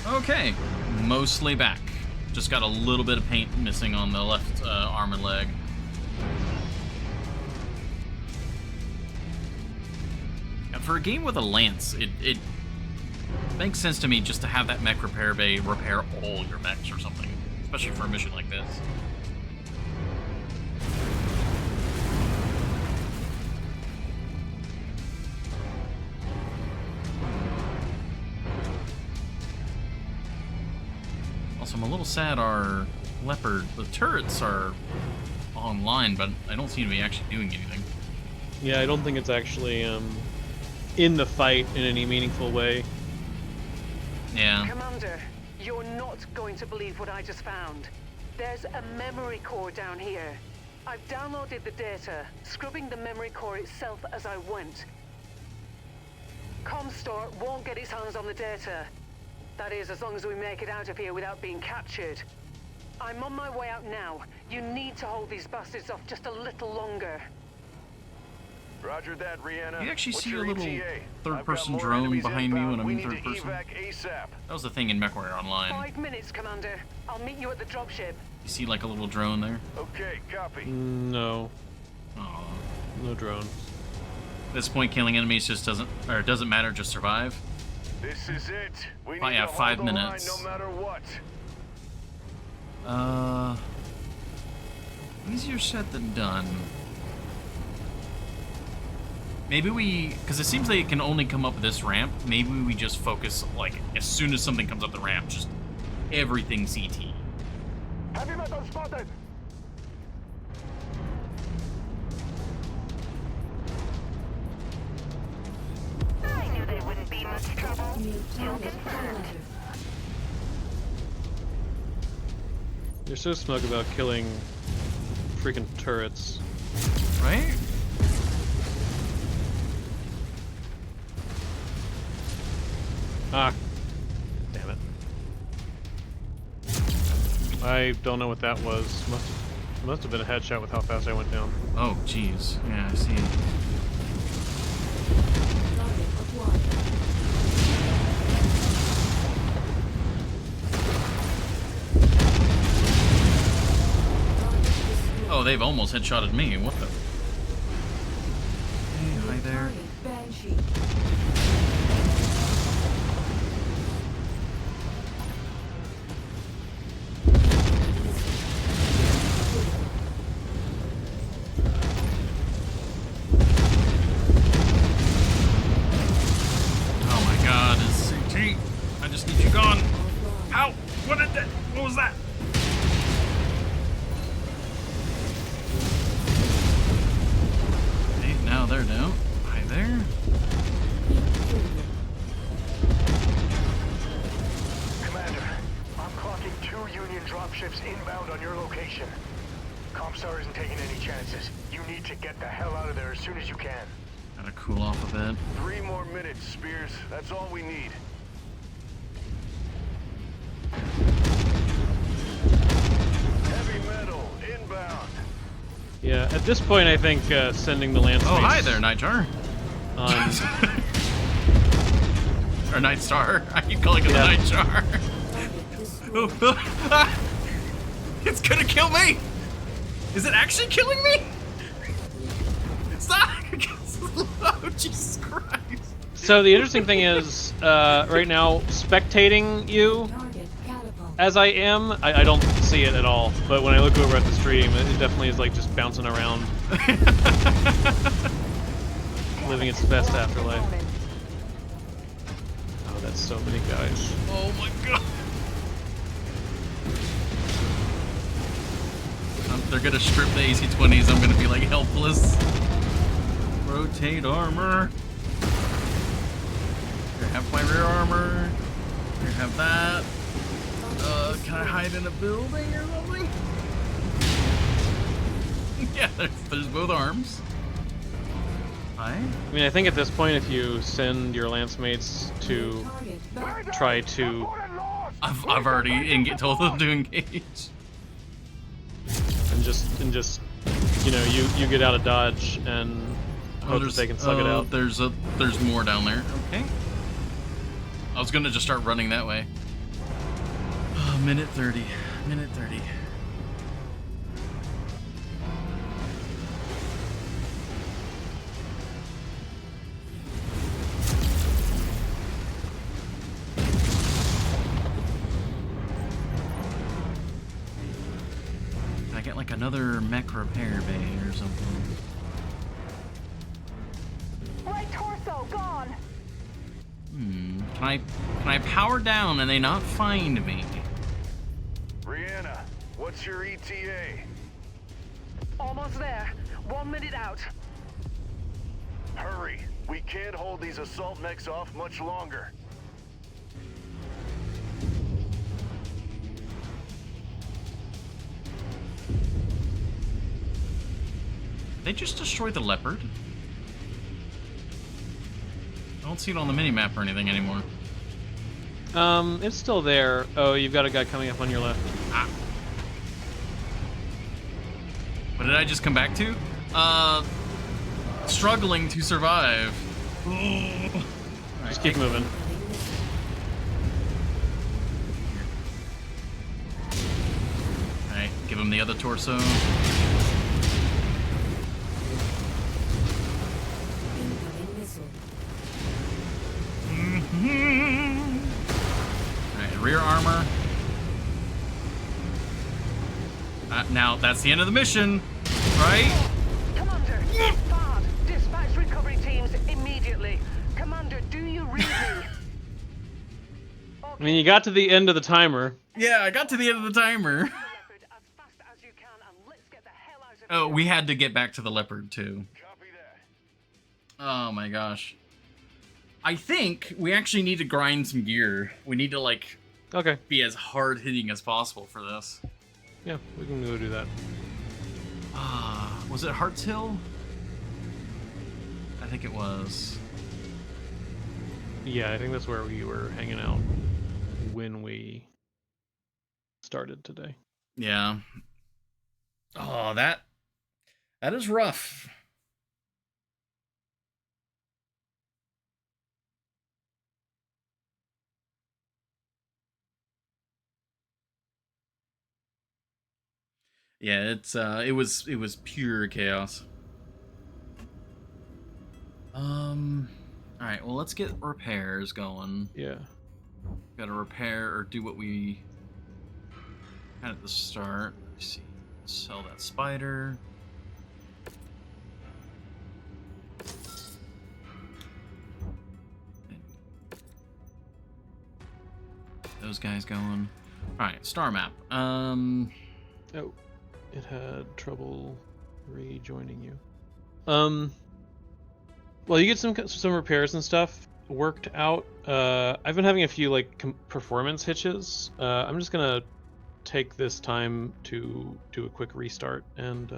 Go. Okay, mostly back. Just got a little bit of paint missing on the left arm and leg. And for a game with a lance, it makes sense to me just to have that mech repair bay repair all your mechs or something, especially for a mission like this. Also, I'm a little sad our Leopard, the turrets are online, but I don't seem to be actually doing anything. Yeah, I don't think it's actually in the fight in any meaningful way. Yeah. Commander, you're not going to believe what I just found. There's a memory core down here. I've downloaded the data, scrubbing the memory core itself as I went. Comstar won't get its hands on the data. That is, as long as we make it out of here without being captured. I'm on my way out now. You need to hold these bastards off just a little longer. Roger that, Rihanna. You actually What's see a your little ETA? third-person I've got more drone enemies behind me inbound. when I'm We in need to third person. evac ASAP. That was the thing in MechWarrior Online. 5 minutes, Commander. I'll meet you at the dropship. You see like a little drone there? Okay, copy. No, Aw. no drone. At this point, killing enemies just doesn't matter, just survive. This is it. We need Oh, yeah, to 5 hold the line minutes. no matter what. Easier said than done. Maybe because it seems like it can only come up this ramp, maybe we just focus, like, as soon as something comes up the ramp, just everything CT. Heavy metal spotted! I knew there wouldn't be much trouble. New Kill target confirmed. highlighter. You're so smug about killing freaking turrets. Right? Ah, damn it. I don't know what that was. Must have been a headshot with how fast I went down. Oh, jeez. Yeah, I see. Target acquired. Target destroyed. Oh, they've almost headshotted me. What the? Hey, hi there. Target Banshee. Oh my god, it's CT. I just need you gone. Offline. Ow! What was that? Okay, now they're down. Hi there. Commander, I'm clocking 2 Union dropships inbound on your location. Comstar isn't taking any chances. You need to get the hell out of there as soon as you can. Gotta cool off a bit. 3 more minutes, Spears. That's all we need. Heavy metal inbound. Yeah, at this point I think sending the lance Oh, mace hi there, Nightjar. on Or Night Star. I keep calling it Yeah. the Nightjar. Target destroyed. It's gonna kill me! Is it actually killing me? Stop! Oh, Jesus Christ. So the interesting thing is, right now, spectating you Target catapult. as I am, I don't see it at all. But when I look over at the stream, it definitely is like just bouncing around, living its best afterlife. Oh, that's so many guys. Oh my god. They're gonna strip the AC-20s. I'm gonna be like helpless. Rotate armor. Here, have my rear armor. Here, have that. Can I hide in a building or something? Yeah, there's both arms. Hi. I mean, I think at this point, if you send your lance mates to Target back. try to, I've already told them to engage. and just, you know, you get out of dodge and hope that they can slug it out. There's more down there. Okay. I was gonna just start running that way. Oh, minute 30. Minute 30. Can I get like another mech repair bay or something? Right torso, gone. Can I power down and they not find me? Rihanna, what's your ETA? Almost there. 1 minute out. Hurry. We can't hold these assault mechs off much longer. They just destroyed the leopard? I don't see it on the mini-map or anything anymore. It's still there. Oh, you've got a guy coming up on your left. Ah. What did I just come back to? Struggling to survive. Just keep moving. Alright, give him the other torso. Incoming missile. Alright, rear armor. Now, that's the end of the mission, right? Commander, FARD, dispatch recovery teams immediately. Commander, do you read me? I mean, you got to the end of the timer. Yeah, I got to the end of the timer. Leopard, as fast as you can, and let's get the hell out of Oh, here. we had to get back to the leopard, too. Copy that. Oh my gosh. I think we actually need to grind some gear. We need to, like, Okay. be as hard-hitting as possible for this. Yeah, we can go do that. Was it Hearts Hill? I think it was. Yeah, I think that's where we were hanging out when we started today. Yeah. Oh, that is rough. Yeah, it was pure chaos. All right, well, let's get repairs going. Yeah. Got to repair or do what we had at the start. Let's see. Sell that spider. Those guys going. All right, star map. Oh, it had trouble rejoining you. Well, you get some repairs and stuff worked out. I've been having a few like performance hitches. I'm just gonna take this time to do a quick restart and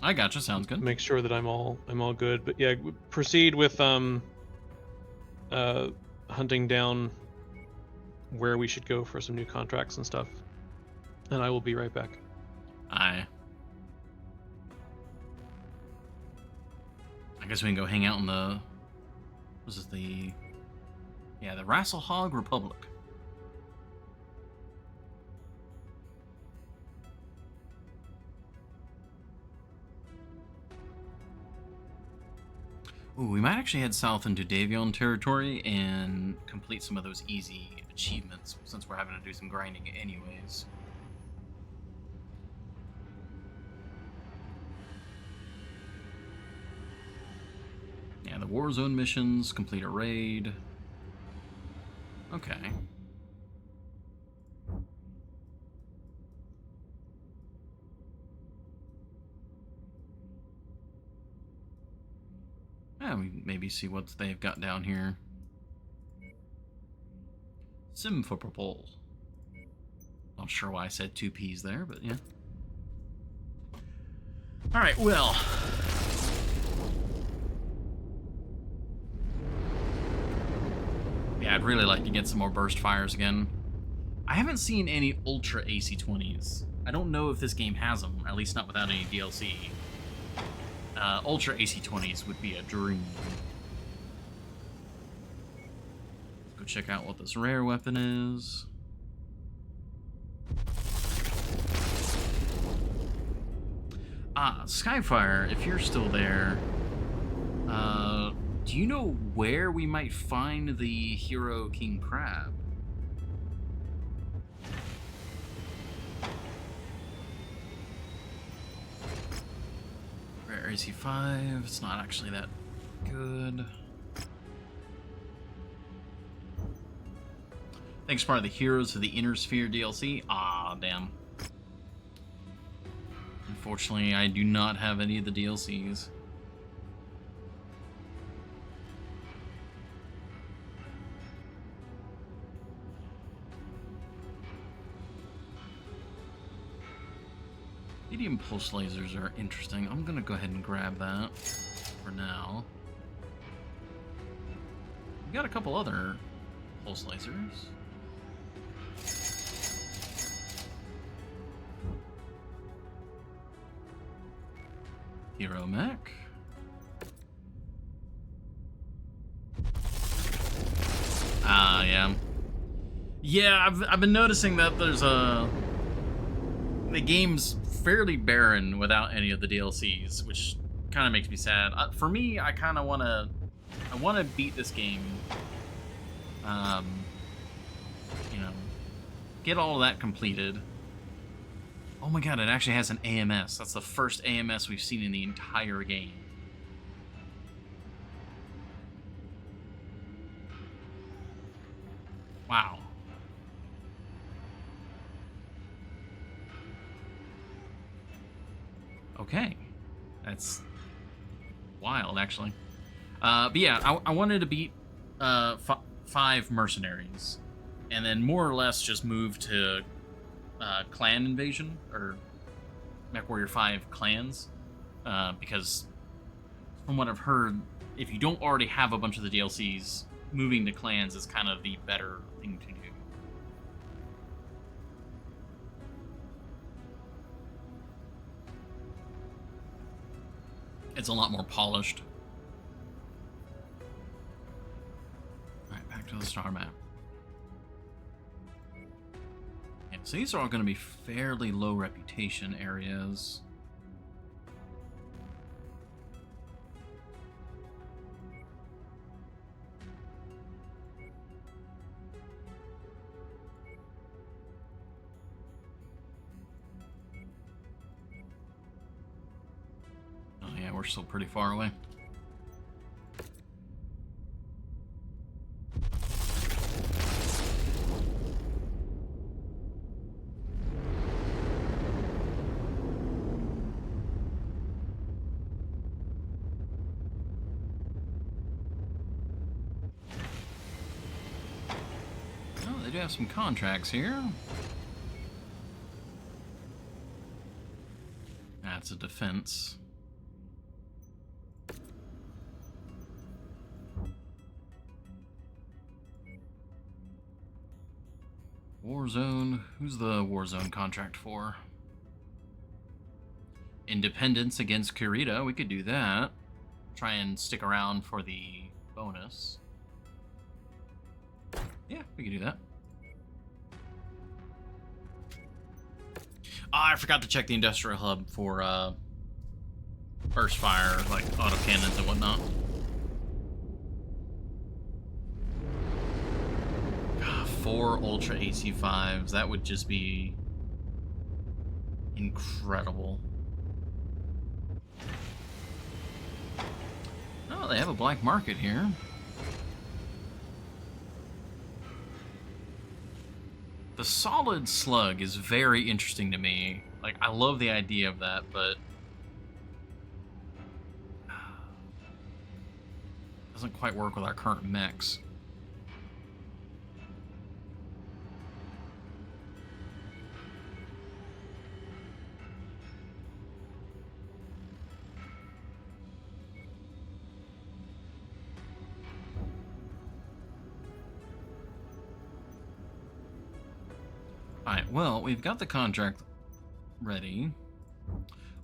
I gotcha. Sounds good. make sure that I'm all good. But yeah, proceed with hunting down where we should go for some new contracts and stuff. And I will be right back. I guess we can go hang out in the. This is the. Yeah, the Rasselhog Republic. Ooh, we might actually head south into Davion territory and complete some of those easy achievements, since we're having to do some grinding anyways. Yeah, the Warzone missions, complete a raid. Okay. Yeah, we maybe see what they've got down here. Simferopol. Not sure why I said 2 P's there, but yeah. Alright, well. Yeah, I'd really like to get some more burst fires again. I haven't seen any Ultra AC-20s. I don't know if this game has them, at least not without any DLC. Ultra AC-20s would be a dream. Let's go check out what this rare weapon is. Skyfire, if you're still there, do you know where we might find the hero King Crab? Rare AC5, it's not actually that good. Thanks part of the Heroes of the Inner Sphere DLC. Ah, damn. Unfortunately, I do not have any of the DLCs. Medium pulse lasers are interesting. I'm gonna go ahead and grab that for now. We got a couple other pulse lasers. Hero mech. Yeah. Yeah, I've been noticing that there's the game's fairly barren without any of the DLCs, which kind of makes me sad. For me, I kind of want to beat this game. You know, get all of that completed. Oh my god, it actually has an AMS. That's the first AMS we've seen in the entire game. Wow. Okay. That's wild, actually. But yeah, I wanted to beat 5 mercenaries. And then more or less just move to clan invasion, or MechWarrior 5 clans. Because from what I've heard, if you don't already have a bunch of the DLCs, moving to clans is kind of the better thing to do. It's a lot more polished. Alright, back to the star map. Yeah, so these are all going to be fairly low reputation areas. We're still pretty far away. Oh, they do have some contracts here. That's a defense. Warzone. Who's the Warzone contract for? Independence against Kurita. We could do that. Try and stick around for the bonus. Yeah, we could do that. I forgot to check the industrial hub for burst fire, like autocannons and whatnot. 4 Ultra AC5s. That would just be incredible. Oh, they have a black market here. The solid slug is very interesting to me. Like, I love the idea of that, but doesn't quite work with our current mechs. Alright, well, we've got the contract ready.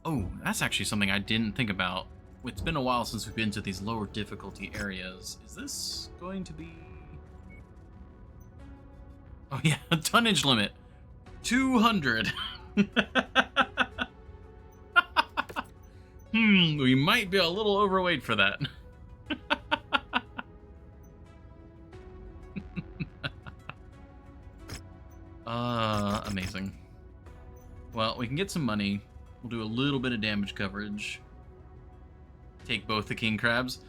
Oh, that's actually something I didn't think about. It's been a while since we've been to these lower difficulty areas. Is this going to be... Oh yeah, tonnage limit. 200. We might be a little overweight for that. Amazing. Well, we can get some money. We'll do a little bit of damage coverage. Take both the king crabs.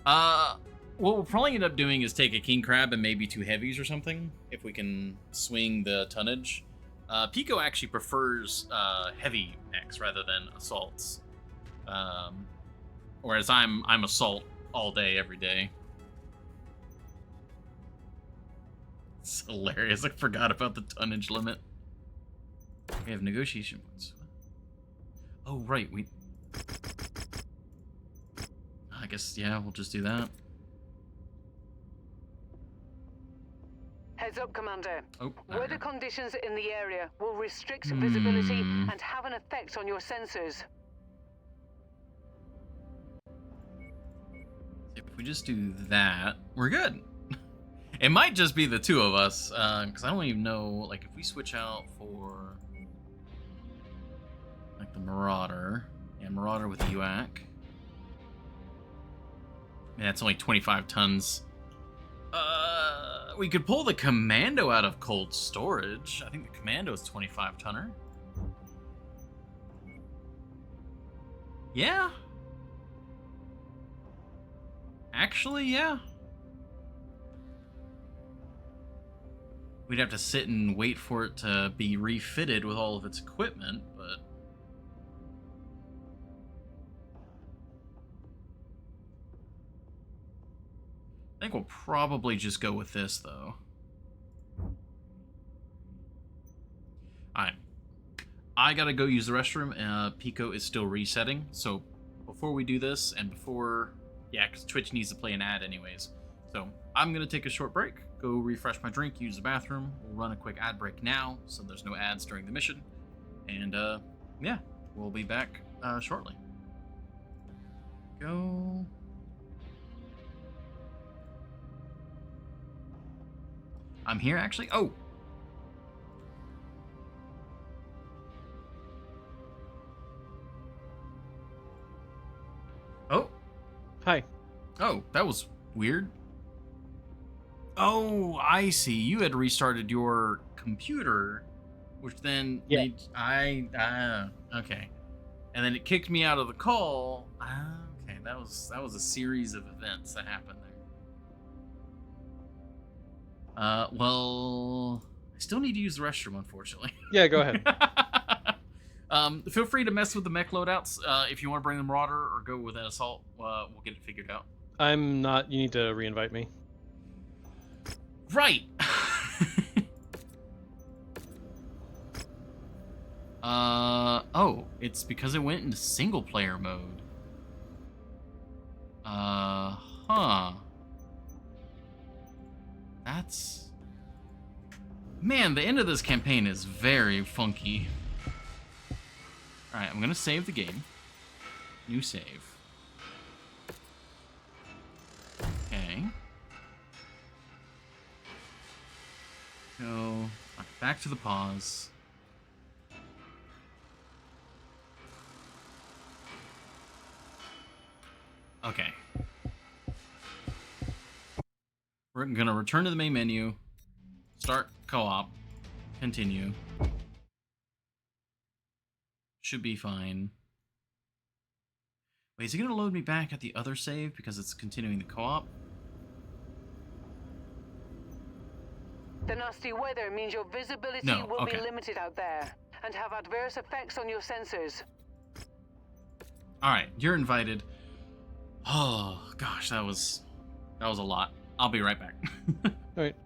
What we'll probably end up doing is take a king crab and maybe 2 heavies or something, if we can swing the tonnage. Pico actually prefers heavy mechs rather than assaults. Whereas I'm assault all day, every day. It's hilarious. I forgot about the tonnage limit. We have negotiation points. Oh, right. I guess, yeah, we'll just do that. Heads up, Commander. Oh, weather conditions in the area will restrict visibility and have an effect on your sensors. If we just do that, we're good. It might just be the 2 of us, because I don't even know, like, if we switch out for, like, the Marauder, and Marauder with the UAC. Man, that's only 25 tons. We could pull the Commando out of cold storage. I think the Commando is 25 tonner. Yeah. Actually, yeah. We'd have to sit and wait for it to be refitted with all of its equipment, but... I think we'll probably just go with this, though. Alright. I gotta go use the restroom. Pico is still resetting, so before we do this, and before... Yeah, because Twitch needs to play an ad anyways. So, I'm gonna take a short break, go refresh my drink, use the bathroom. We'll run a quick ad break now, so there's no ads during the mission. And, yeah, we'll be back shortly. Go... I'm here, actually? Oh! Oh! Hi. Oh, that was weird. Oh, I see. You had restarted your computer, which then made... okay. And then it kicked me out of the call. Okay, that was a series of events that happened there. Well, I still need to use the restroom, unfortunately. Yeah, go ahead. Feel free to mess with the mech loadouts. If you want to bring the Marauder or go with an assault, we'll get it figured out. I'm not. You need to reinvite me. Right. Oh, it's because it went into single player mode. Huh. That's... Man, the end of this campaign is very funky. Alright, I'm gonna save the game. New save. Okay. Go back to the pause. Okay. We're gonna return to the main menu. Start co-op. Continue. Should be fine. Wait, is it going to load me back at the other save because it's continuing the co-op? The nasty weather means your visibility will be limited out there and have adverse effects on your sensors. Alright, you're invited. Oh, gosh, that was a lot. I'll be right back. Alright.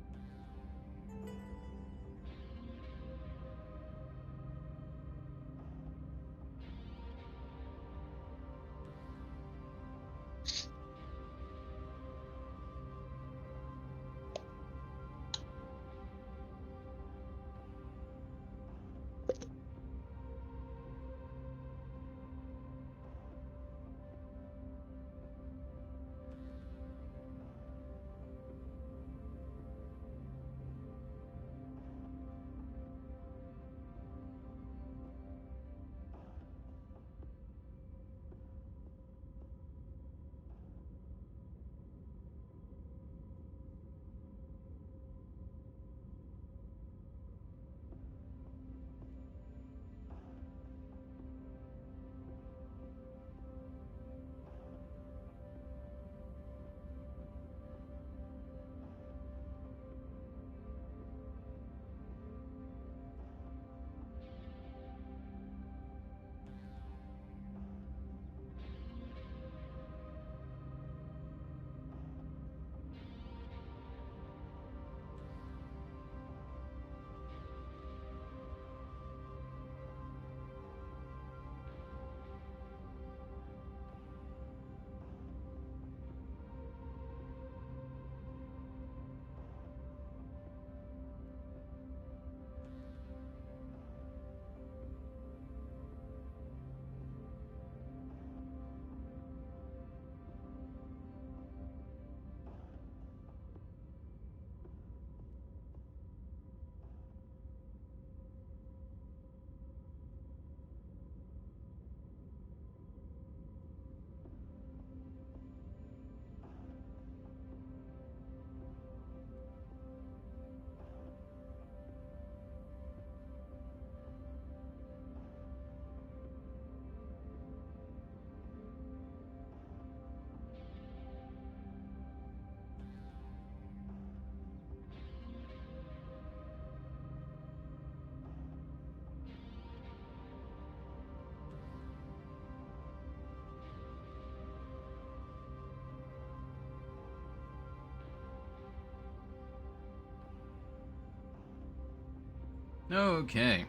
Okay.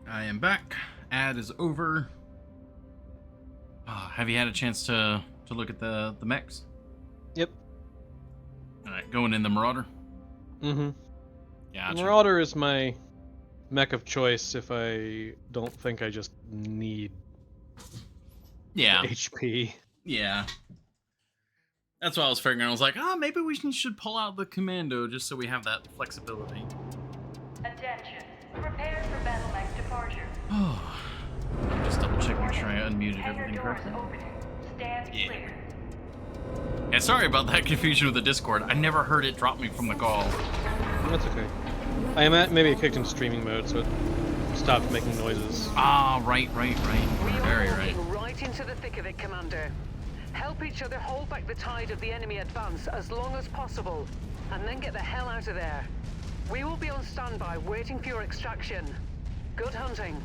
I am back. Ad is over. Have you had a chance to look at the mechs? Yep. Alright, going in the Marauder? Mm-hmm. Gotcha. Marauder is my mech of choice if I don't think I just need HP. Yeah. That's what I was figuring. I was like, maybe we should pull out the Commando just so we have that flexibility. Attention. Prepare for battle mech departure. Oh. Just double check, make sure I unmuted everything doors correctly. opening. Stand clear. Yeah, sorry about that confusion with the Discord. I never heard it drop me from the call. That's okay. I am at maybe it kicked in streaming mode, so it stopped making noises. Ah, right. We Very are right. moving right into the thick of it, Commander. Help each other hold back the tide of the enemy advance as long as possible, and then get the hell out of there. We will be on standby, waiting for your extraction. Good hunting.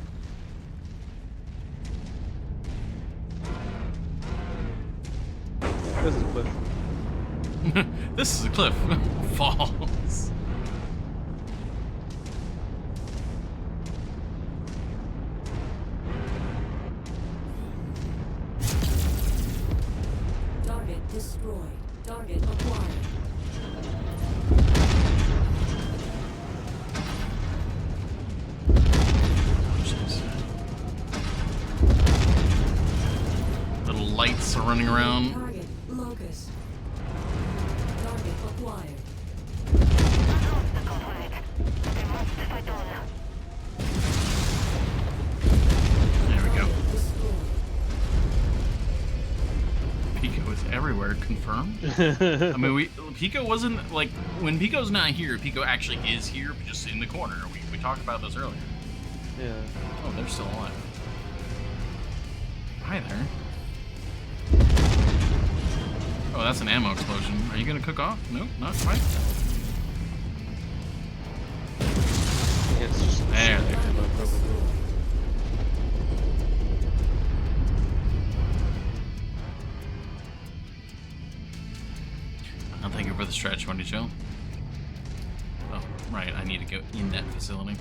This is a cliff. This is a cliff. Falls. Target destroyed. Target acquired. Little lights are running around. Target locus. Target acquired. There we go. Destroyed. Pico is everywhere. there confirmed. I mean, Pico wasn't like when Pico's not here. Pico actually is here, but just in the corner. We talked about this earlier. Yeah. Oh, they're still alive. Hi there. Oh, that's an ammo explosion. Are you gonna cook off? Nope, not quite. Yeah, it's just There they go. Thank you for the stretch, Wendy Joe. Oh, right, I need to go in that facility.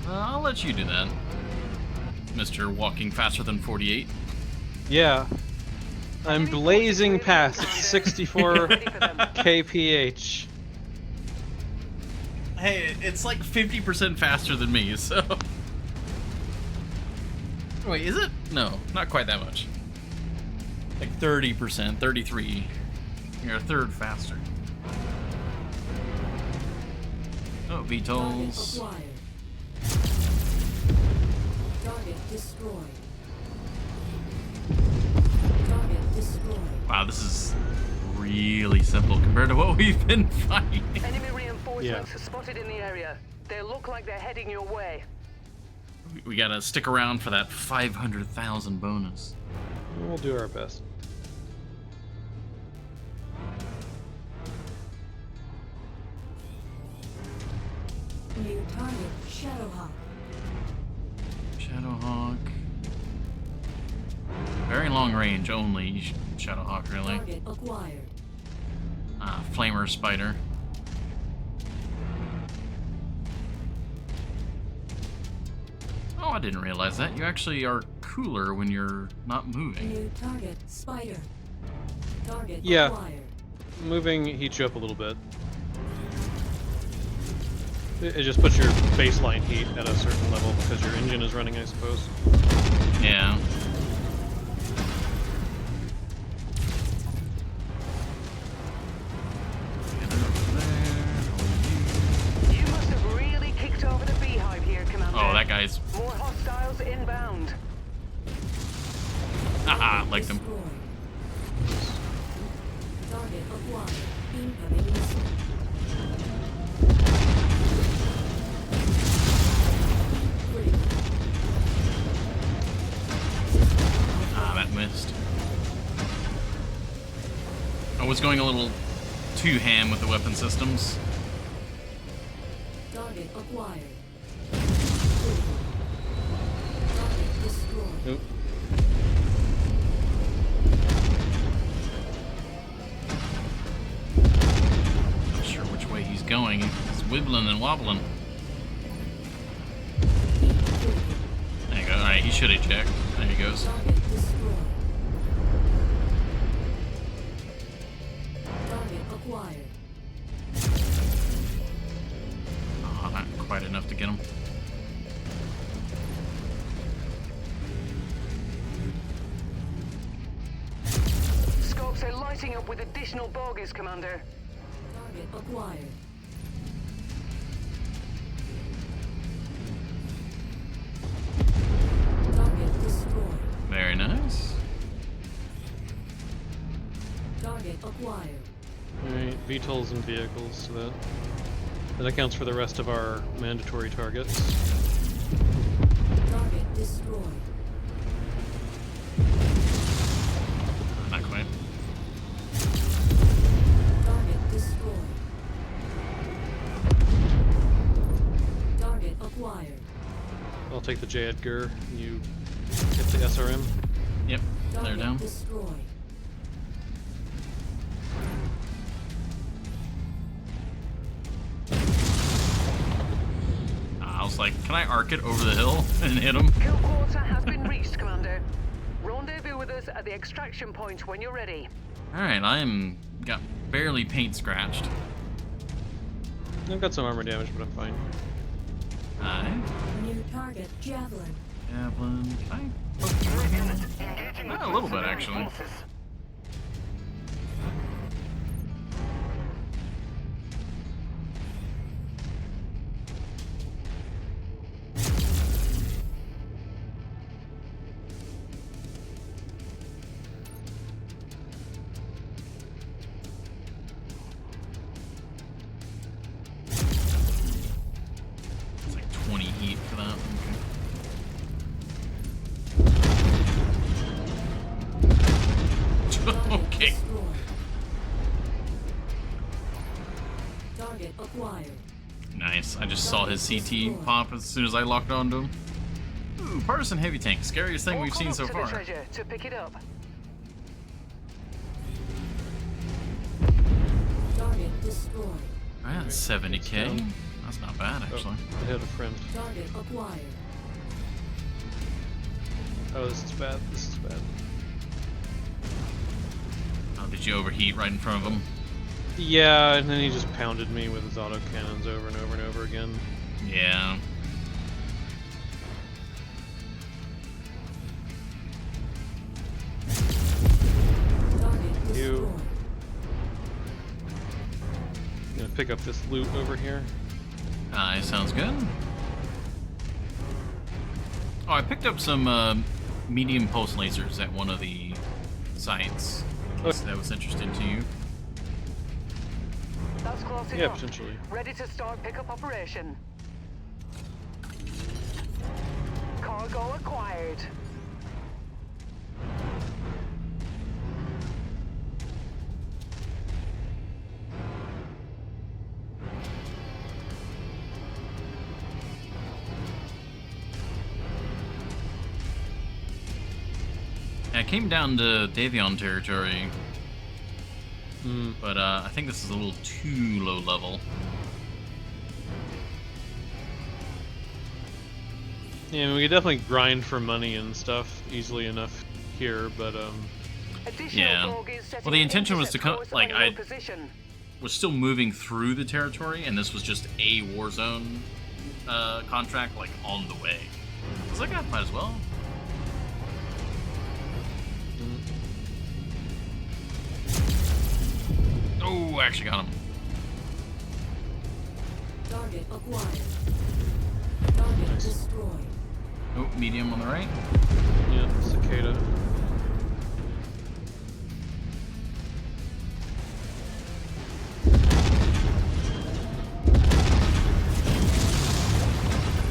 I'll let you do that, Mr. Walking Faster Than 48. Yeah. I'm blazing past at 64 kph. Hey, it's like 50% faster than me, so... Wait, is it? No, not quite that much. Like 30%, 33. You're a third faster. Oh, VTOLs. Target destroyed. Target destroyed. Wow, this is really simple compared to what we've been fighting. Enemy reinforcements are spotted in the area. They look like they're heading your way. We gotta stick around for that 500,000 bonus. We'll do our best. New target, Shadowhawk. Shadowhawk. Very long range only, Shadowhawk, really. Target acquired. Flamer Spider. Oh, I didn't realize that. You actually are cooler when you're not moving. New target, Spider. Target Yeah. acquired. Moving heats you up a little bit. It just puts your baseline heat at a certain level because your engine is running, I suppose. Yeah. You must have really kicked over the beehive here, Commander. Oh, that guy's... More hostiles inbound. Haha, liked him. Destroyed. Target acquired. Incoming missile. Critical. That missed. I was going a little too ham with the weapon systems. Target acquired. Critical. Target destroyed. Oop. Not sure which way he's going. He's wibbling and wobbling. There you go. Alright, he should eject. There he goes. Target destroyed. Target acquired. Oh, not quite enough to get him. Scopes are lighting up with additional bogies, Commander. Target acquired. Target destroyed. Very nice. Target acquired. Alright, VTOLs and vehicles, so that accounts for the rest of our mandatory targets. Target destroyed. Not quite. Target destroyed. Target acquired. I'll take the J. Edgar, you get the SRM. Yep, they're Target down. destroyed. I was like, can I arc it over the hill and hit him? Kill quota has been reached, Commander. Rendezvous with us at the extraction point when you're ready. Alright, got barely paint scratched. I've got some armor damage, but I'm fine. Alright. New target, Javelin. Javelin. Can I poke you right here? A little bit, actually. to that. Okay. Okay. Destroyed. Target acquired. Nice. I just saw his CT pop as soon as I locked onto him. Ooh, partisan heavy tank. Scariest thing All we've caught seen up so to far. the treasure to pick it up. Target destroyed. That's 70k. That's not bad, actually. Oh, I had a friend. Target acquired. Oh, this is bad. This is bad. Oh, did you overheat right in front of him? Yeah, and then he just pounded me with his autocannons over and over and over again. Yeah. Target destroyed. You. Gonna pick up this loot over here. Sounds good. Oh, I picked up some medium pulse lasers at one of the sites. In case that was interesting to you. That's close Yeah, enough. potentially. Ready to start pickup operation. Cargo acquired. I came down to Davion territory, but I think this is a little too low level. Yeah, I mean, we could definitely grind for money and stuff easily enough here, but Additional Yeah. bogies setting Well, the an intention was to intercept come, course like, on your I position. was still moving through the territory, and this was just a Warzone contract, like, on the way. I was like, I might as well. Oh, I actually got him. Target acquired. Target destroyed. Oh, medium on the right. yeah, cicada.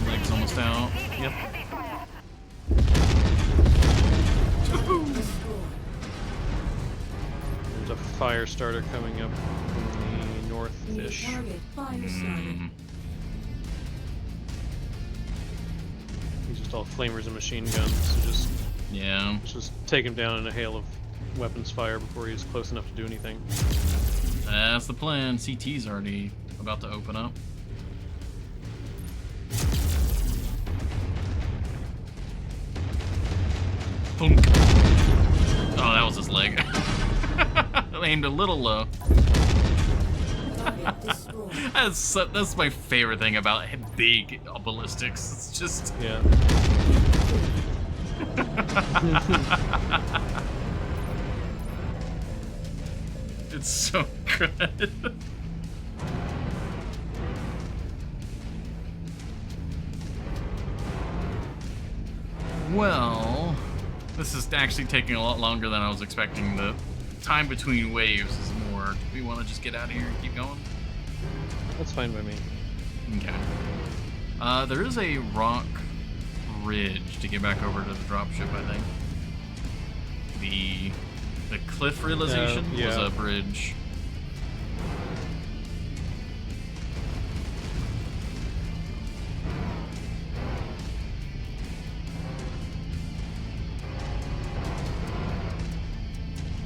Leg's almost out. Yep. There's a fire starter coming up from the north-ish. Target fire started. Mm. He's just all flamers and machine guns, so Yeah. just take him down in a hail of weapons fire before he's close enough to do anything. That's the plan. CT's already about to open up. Boom. Oh, that was his leg. Aimed a little low. Target destroyed. That's my favorite thing about big ballistics. It's just Yeah. it's so good. Well, this is actually taking a lot longer than I was expecting. The time between waves is more. Do we want to just get out of here and keep going? That's fine by me. Okay. There is a rock bridge to get back over to the dropship, I think. The cliff realization was yeah. a bridge.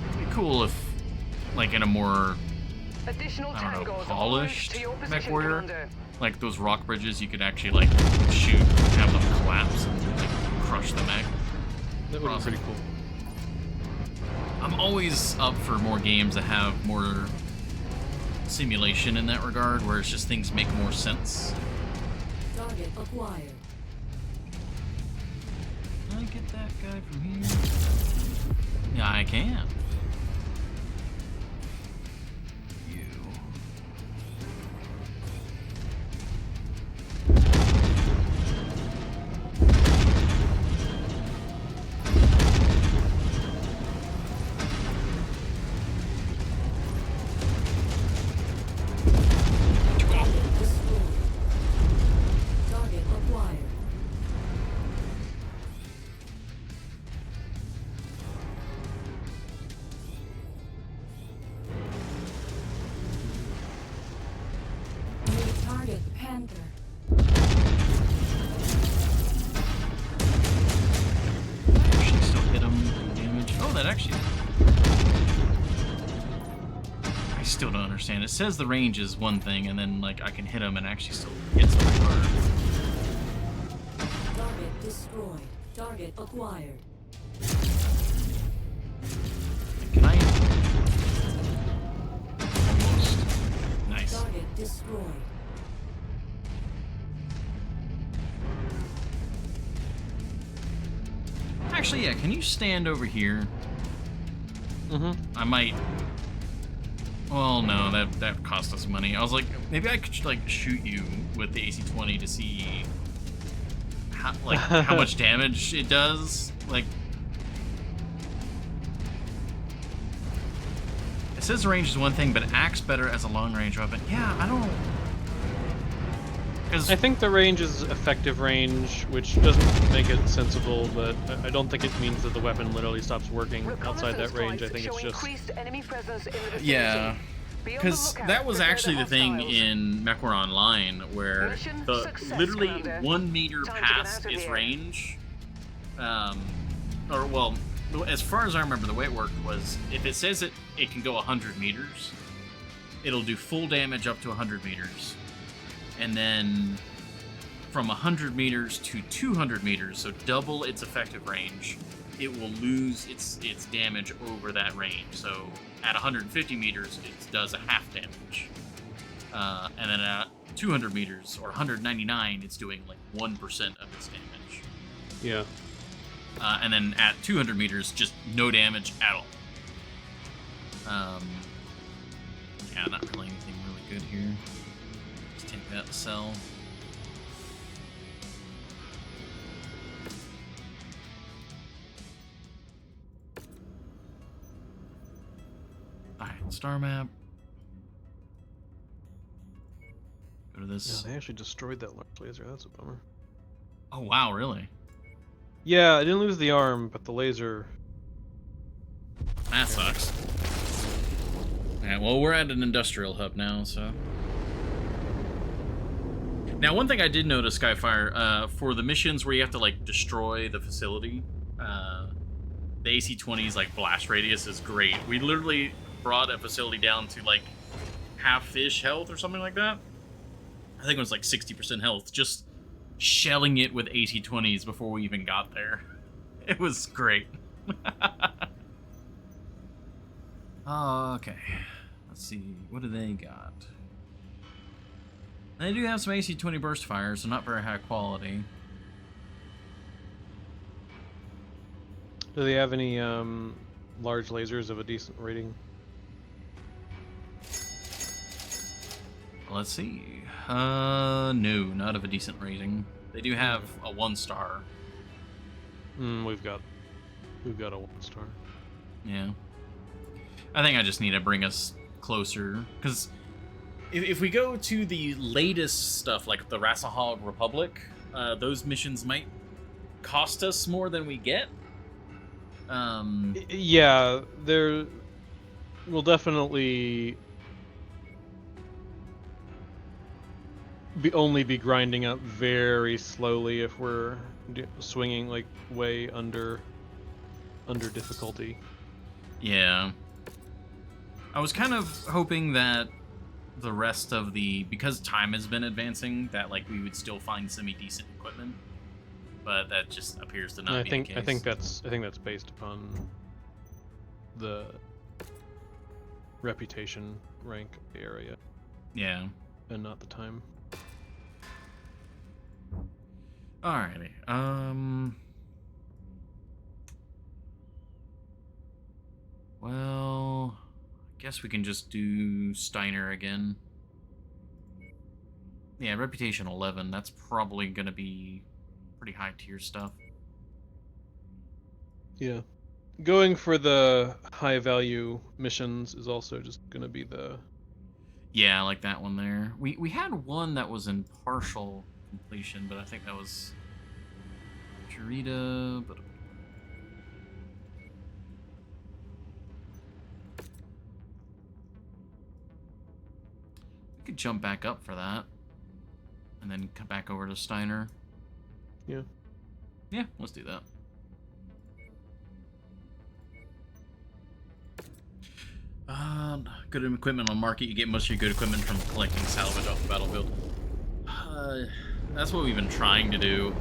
It'd be cool if, like, in a more, Additional I don't know, tangos polished to your mech position, warrior, Commander. like those rock bridges, you could actually like shoot, and have them collapse, and like crush the mech. That would be Awesome. pretty cool. I'm always up for more games that have more simulation in that regard, where it's just things make more sense. Target acquired. Can I get that guy from here? Yeah, I can. You. Destroyed. Target acquired. understand. It says the range is one thing, and then like I can hit them and actually still get some hard. Target destroyed. Target acquired. Can I? Almost. Nice. Target destroyed. Actually, yeah. Can you stand over here? Mm-hmm. I might. Well, no, that cost us money. I was like, maybe I could like shoot you with the AC-20 to see how much damage it does. Like, it says the range is one thing, but acts better as a long-range weapon. Yeah, I don't. I think the range is effective range, which doesn't make it sensible, but I don't think it means that the weapon literally stops working outside that range. I think it's just... Enemy presence in the vicinity. Yeah. Be on the Because lookout that was for actually the further thing hostiles. in MechWar Online, where Mission the success, literally Commander. 1 meter Time to get past out of its here. range, or well, as far as I remember, the way it worked was if it says it can go 100 meters, it'll do full damage up to 100 meters, and then from 100 meters to 200 meters, so double its effective range, it will lose its damage over that range. So at 150 meters, it does a half damage. And then at 200 meters, or 199, it's doing like 1% of its damage. Yeah. And then at 200 meters, just no damage at all. Yeah, not really anything really good here. Let's take that cell. Alright, star map. Go to this. Yeah, they actually destroyed that large laser. That's a bummer. Oh, wow, really? Yeah, I didn't lose the arm, but the laser... That sucks. Alright, well, we're at an industrial hub now, so... Now, one thing I did notice, Skyfire, for the missions where you have to, like, destroy the facility, the AC-20's, like, blast radius is great. We literally brought a facility down to, like, half-ish health or something like that. I think it was, like, 60% health, just shelling it with AC-20s before we even got there. It was great. Okay. Let's see. What do they got? They do have some AC-20 burst fires, so not very high quality. Do they have any large lasers of a decent rating? Let's see. No, not of a decent rating. They do have a 1-star. We've got a 1-star. Yeah. I think I just need to bring us closer, because if we go to the latest stuff, like the Rassahog Republic, those missions might cost us more than we get. Yeah, there will definitely only be grinding up very slowly if we're swinging like way under difficulty. Yeah. I was kind of hoping that the rest of because time has been advancing, that like we would still find semi-decent equipment, but that just appears to not be the case. I think that's based upon the reputation rank of the area. Yeah. And not the time. Alrighty. Well, I guess we can just do Steiner again. Yeah, reputation 11. That's probably gonna be pretty high tier stuff. Yeah. Going for the high value missions is also just gonna be the... Yeah, I like that one there. We had one that was in partial completion, but I think that was Chirita, but we could jump back up for that and then come back over to Steiner. Yeah. Yeah, let's do that. Good equipment on market. You get most of your good equipment from collecting salvage off the battlefield. That's what we've been trying to do.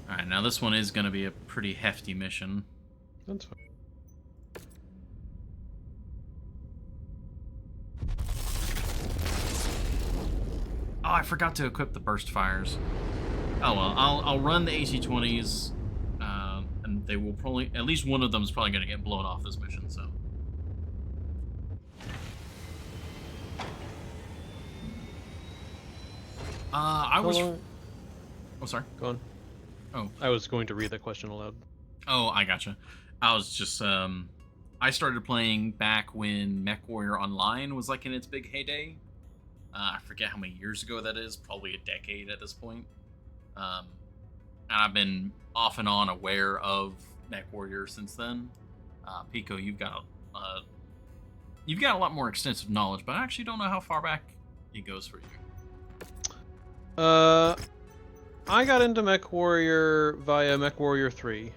Alright, now this one is going to be a pretty hefty mission. That's fine. Oh, I forgot to equip the burst fires. Oh well, I'll run the AC-20s, and they will probably, at least one of them is probably going to get blown off this mission, so. Oh, sorry. Go on. Oh. I was going to read that question aloud. Oh, I gotcha. I was just, I started playing back when MechWarrior Online was like in its big heyday. I forget how many years ago that is, probably a decade at this point. And I've been off and on aware of MechWarrior since then. Pico, you've got a lot more extensive knowledge, but I actually don't know how far back it goes for you. I got into MechWarrior via MechWarrior 3.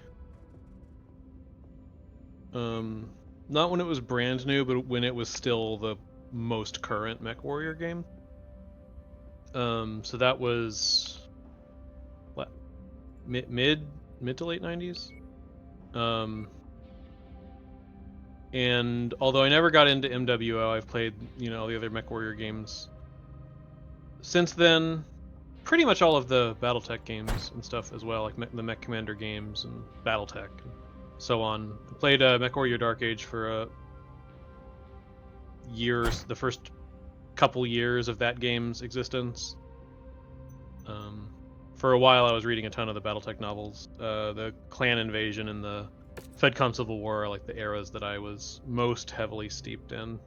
Not when it was brand new, but when it was still the most current MechWarrior game. So that was what, mid to late 90s. And although I never got into MWO, I've played, all the other MechWarrior games since then. Pretty much all of the BattleTech games and stuff as well, like the Mech Commander games and BattleTech and so on. I played MechWarrior Dark Age for years, the first couple years of that game's existence. For a while I was reading a ton of the BattleTech novels. The Clan Invasion and the FedCon Civil War are like the eras that I was most heavily steeped in.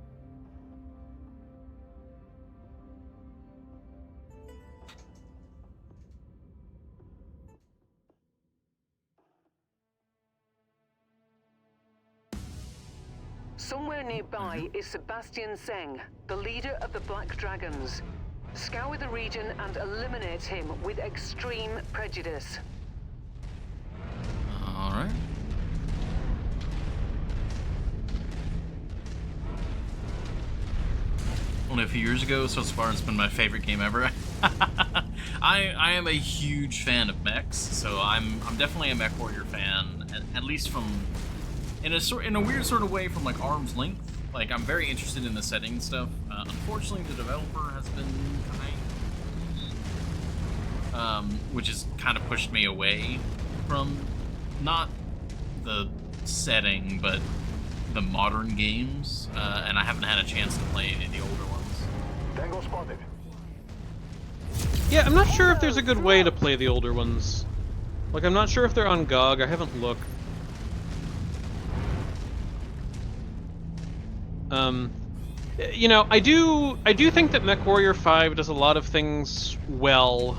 Somewhere nearby is Sebastian Seng, the leader of the Black Dragons. Scour the region and eliminate him with extreme prejudice. Alright. Only a few years ago, so far it's been my favorite game ever. I am a huge fan of mechs, so I'm definitely a MechWarrior fan, at least from in a weird sort of way from like arm's length. Like I'm very interested in the setting stuff. Unfortunately, the developer has been which has kind of pushed me away from not the setting, but the modern games, and I haven't had a chance to play any of the older ones. Tango spotted. Yeah, I'm not sure if there's a good way to play the older ones. Like, I'm not sure if they're on GOG. I haven't looked. I do think that MechWarrior 5 does a lot of things well.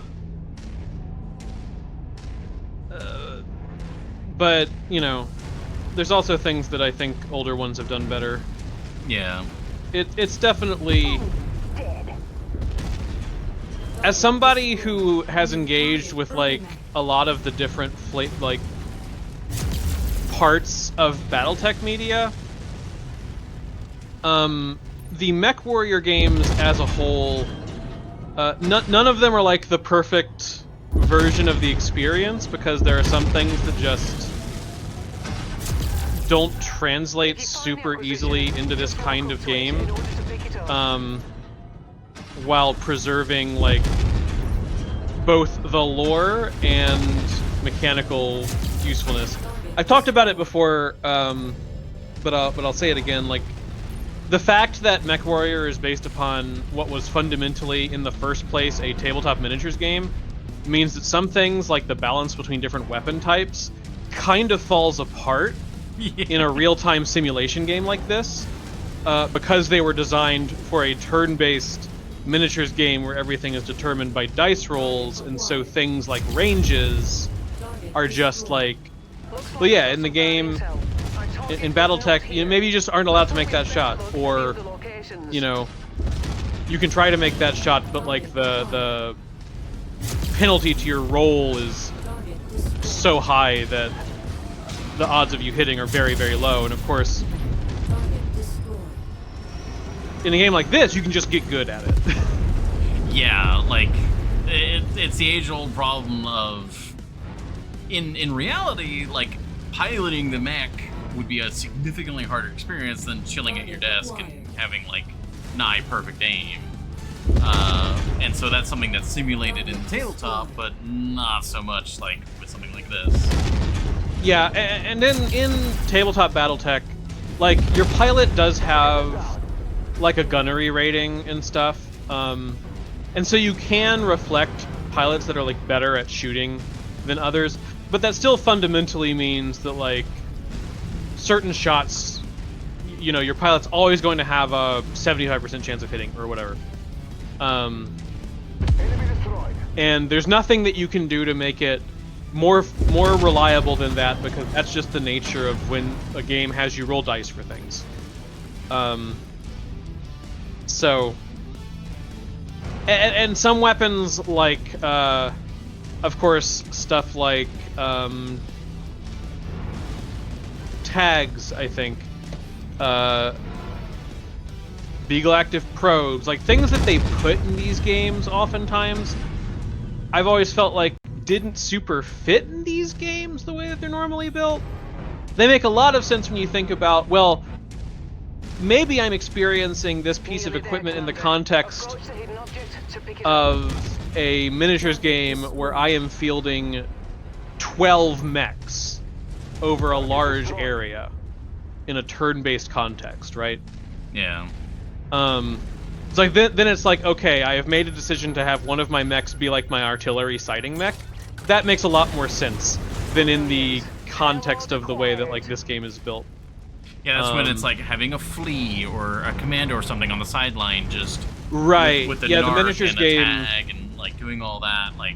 But, there's also things that I think older ones have done better. Yeah. It's definitely... As somebody who has engaged with, like, a lot of the different, parts of BattleTech media, the MechWarrior games as a whole, none of them are, like, the perfect version of the experience, because there are some things that just don't translate super easily into this kind of game, while preserving, like, both the lore and mechanical usefulness. I've talked about it before, but I'll say it again. Like, the fact that MechWarrior is based upon what was fundamentally, in the first place, a tabletop miniatures game, means that some things, like the balance between different weapon types, kind of falls apart in a real-time simulation game like this, because they were designed for a turn-based miniatures game where everything is determined by dice rolls, and so things like ranges are just like... Well, yeah, in the game, in BattleTech, maybe you just aren't allowed to make that shot, or, you can try to make that shot, but like the penalty to your roll is so high that the odds of you hitting are very, very low. And of course, in a game like this, you can just get good at it. Yeah, like it's the age-old problem of in reality, like piloting the mech would be a significantly harder experience than chilling at your desk and having like nigh perfect aim. And so that's something that's simulated in tabletop, but not so much like with something like this. Yeah, and in tabletop BattleTech, like your pilot does have like a gunnery rating and stuff, and so you can reflect pilots that are like better at shooting than others, but that still fundamentally means that like certain shots, you know, your pilot's always going to have a 75% chance of hitting or whatever. And there's nothing that you can do to make it more reliable than that, because that's just the nature of when a game has you roll dice for things. So, and some weapons like, of course, stuff like tags, I think, Beagle Active probes, like things that they put in these games oftentimes, I've always felt like didn't super fit in these games the way that they're normally built. They make a lot of sense when you think about, well, maybe I'm experiencing this piece of equipment in the context of a miniatures game where I am fielding 12 mechs over a large area in a turn-based context, right? Yeah. It's like then it's like, okay, I have made a decision to have one of my mechs be like my artillery sighting mech. That makes a lot more sense than in the context of the way that like this game is built. Yeah, that's when it's like having a flea or a commando or something on the sideline, just right. with the yeah, narc the miniatures and game, a tag and like doing all that, like.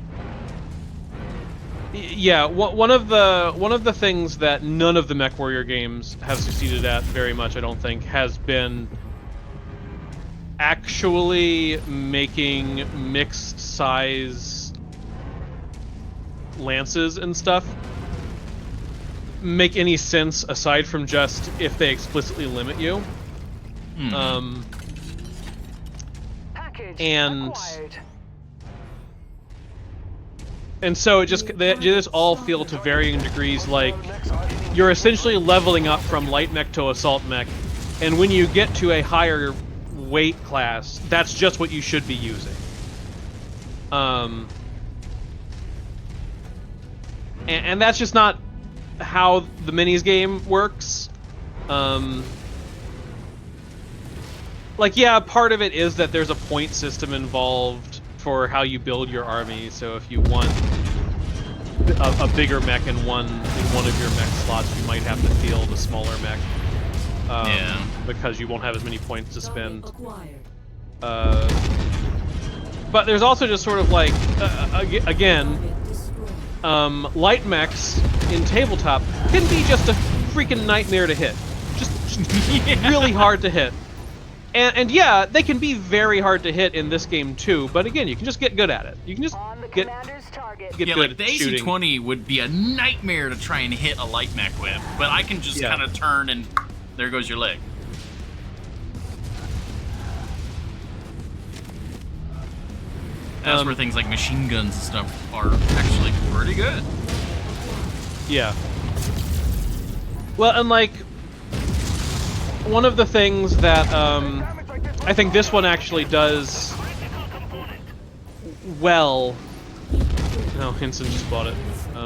Yeah, one of the things that none of the MechWarrior games have succeeded at very much, I don't think, has been actually making mixed size lances and stuff make any sense aside from just if they explicitly limit you. And so it just, they just all feel to varying degrees like you're essentially leveling up from light mech to assault mech, and when you get to a higher weight class, that's just what you should be using. And that's just not how the minis game works. Like, yeah, part of it is that there's a point system involved for how you build your army. So if you want a bigger mech in one of your mech slots, you might have to field a smaller mech. Because you won't have as many points to spend. But there's also just sort of like, again, light mechs in tabletop can be just a freaking nightmare to hit. Just really hard to hit. And yeah, they can be very hard to hit in this game too, but again, you can just get good at it. You can just get good like at the shooting. AC-20 would be a nightmare to try and hit a light mech with, but I can just kind of turn and there goes your leg. That's where things like machine guns and stuff are actually pretty good. Yeah. Well, and like, one of the things that I think this one actually does well. No, Hinson just bought it.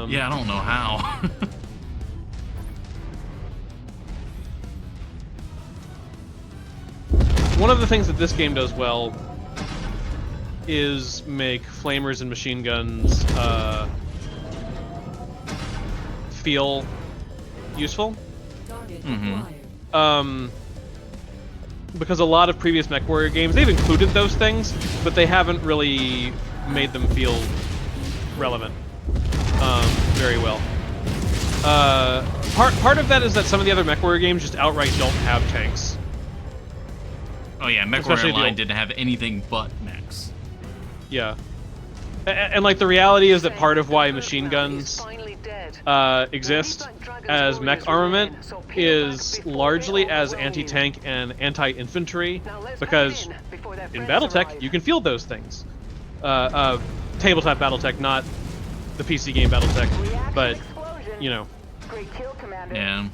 Yeah, I don't know how. One of the things that this game does well is make flamers and machine guns feel useful. Because a lot of previous MechWarrior games, they've included those things, but they haven't really made them feel relevant very well. Part of that is that some of the other MechWarrior games just outright don't have tanks. Oh yeah, Especially MechWarrior the Online old- didn't have anything but mechs. Yeah. And like the reality is that part of why machine guns exist as mech armament is largely as anti-tank and anti-infantry, because in BattleTech you can field those things. Tabletop BattleTech, not the PC game BattleTech, but you know. Great kill, Commander. Yeah.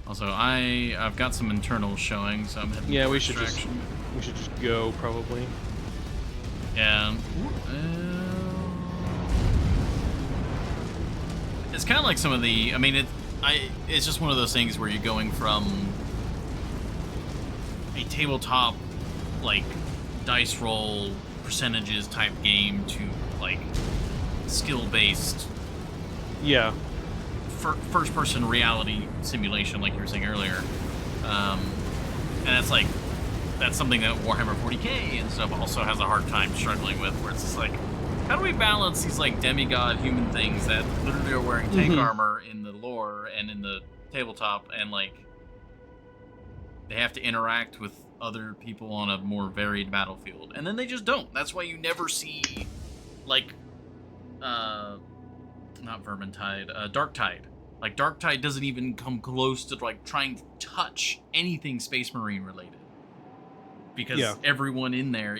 Also, I've got some internals showing, so I'm heading. Yeah, for we should just extraction. go probably. Yeah. It's kind of like some of the. I mean, it's just one of those things where you're going from a tabletop, like, dice roll percentages type game to like skill-based. Yeah. First-person reality simulation, like you were saying earlier, and that's something that Warhammer 40k and stuff also has a hard time struggling with, where it's just like, how do we balance these like demigod human things that literally are wearing tank armor in the lore and in the tabletop, and like they have to interact with other people on a more varied battlefield, and then they just don't. That's why you never see like not Vermintide, Darktide. Like, Darktide doesn't even come close to, like, trying to touch anything Space Marine related. Because everyone in there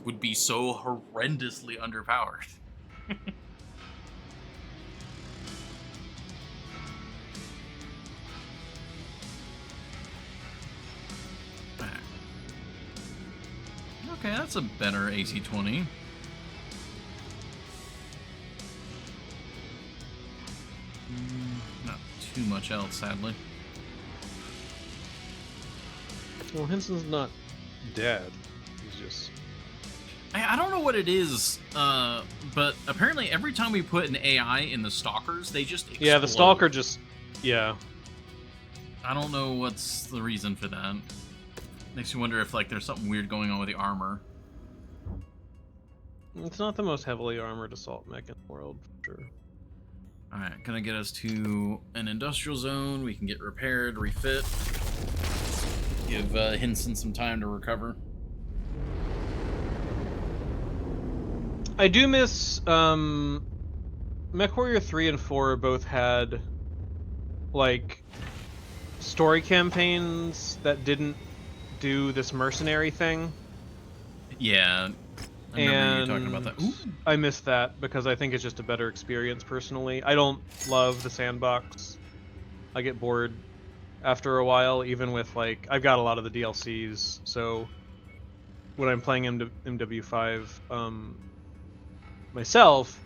would be so horrendously underpowered. Okay, that's a better AC-20. Not too much else, sadly. Well, Henson's not dead. He's just... I don't know what it is, but apparently every time we put an AI in the Stalkers, they just explode. Yeah, the Stalker just... Yeah. I don't know what's the reason for that. Makes you wonder if, like, there's something weird going on with the armor. It's not the most heavily armored assault mech in the world, for sure. Alright, gonna get us to an industrial zone. We can get repaired, refit. Give Hinson some time to recover. I do miss... MechWarrior 3 and 4 both had, like, story campaigns that didn't do this mercenary thing. Yeah, I remember you talking about that. Ooh. I miss that because I think it's just a better experience personally. I don't love the sandbox. I get bored after a while, even with, like, I've got a lot of the DLCs, so when I'm playing MW5 myself,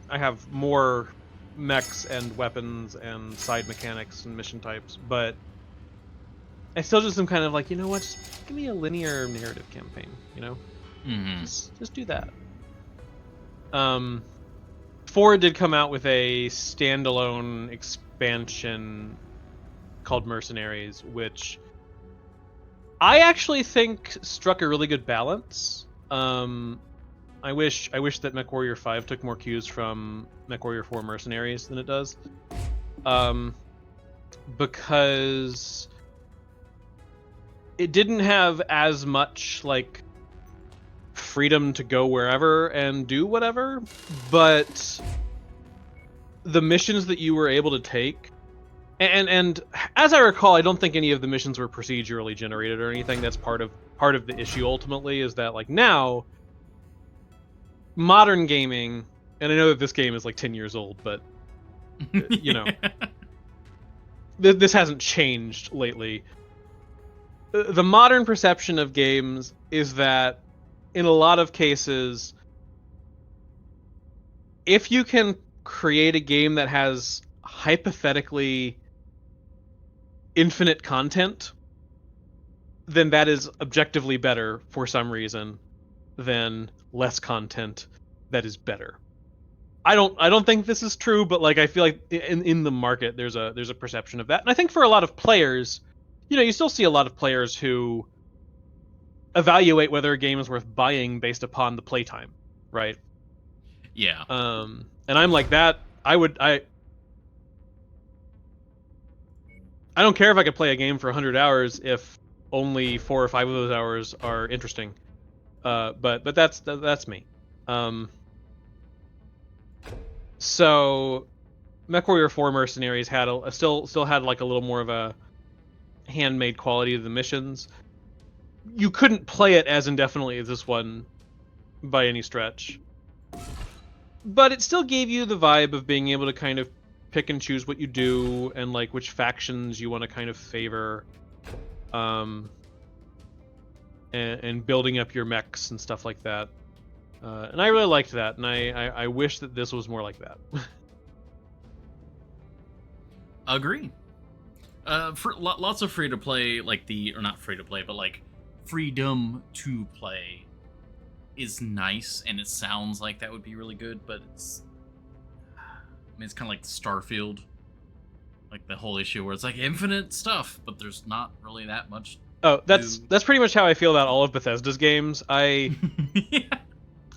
I have more mechs and weapons and side mechanics and mission types, but I still just am kind of like, you know what, just give me a linear narrative campaign, you know? Mm-hmm. Just do that. 4 did come out with a standalone expansion called Mercenaries, which I actually think struck a really good balance. I wish that MechWarrior 5 took more cues from MechWarrior 4 Mercenaries than it does. Because it didn't have as much, like, freedom to go wherever and do whatever, but the missions that you were able to take, and as I recall, I don't think any of the missions were procedurally generated or anything. That's part of the issue ultimately, is that, like, now modern gaming, and I know that this game is like 10 years old, but you know, this hasn't changed lately. The modern perception of games is that in a lot of cases, if you can create a game that has hypothetically infinite content, then that is objectively better for some reason than less content that is better. I don't think this is true, but, like, I feel like in the market there's a perception of that. And I think for a lot of players, you know, you still see a lot of players who evaluate whether a game is worth buying based upon the playtime, right? Yeah. And I'm like that. I don't care if I could play a game for 100 hours if only 4 or 5 of those hours are interesting. But that's me. So MechWarrior 4 Mercenaries had still had like a little more of a handmade quality to the missions. You couldn't play it as indefinitely as this one by any stretch. But it still gave you the vibe of being able to kind of pick and choose what you do and like which factions you want to kind of favor. And building up your mechs and stuff like that. And I really liked that, and I wish that this was more like that. Agree. Lots of free to play, or not free to play, but like freedom to play is nice, and it sounds like that would be really good, but it's kind of like Starfield, like the whole issue where it's like infinite stuff, but there's not really that much. Oh, that's pretty much how I feel about all of Bethesda's games. I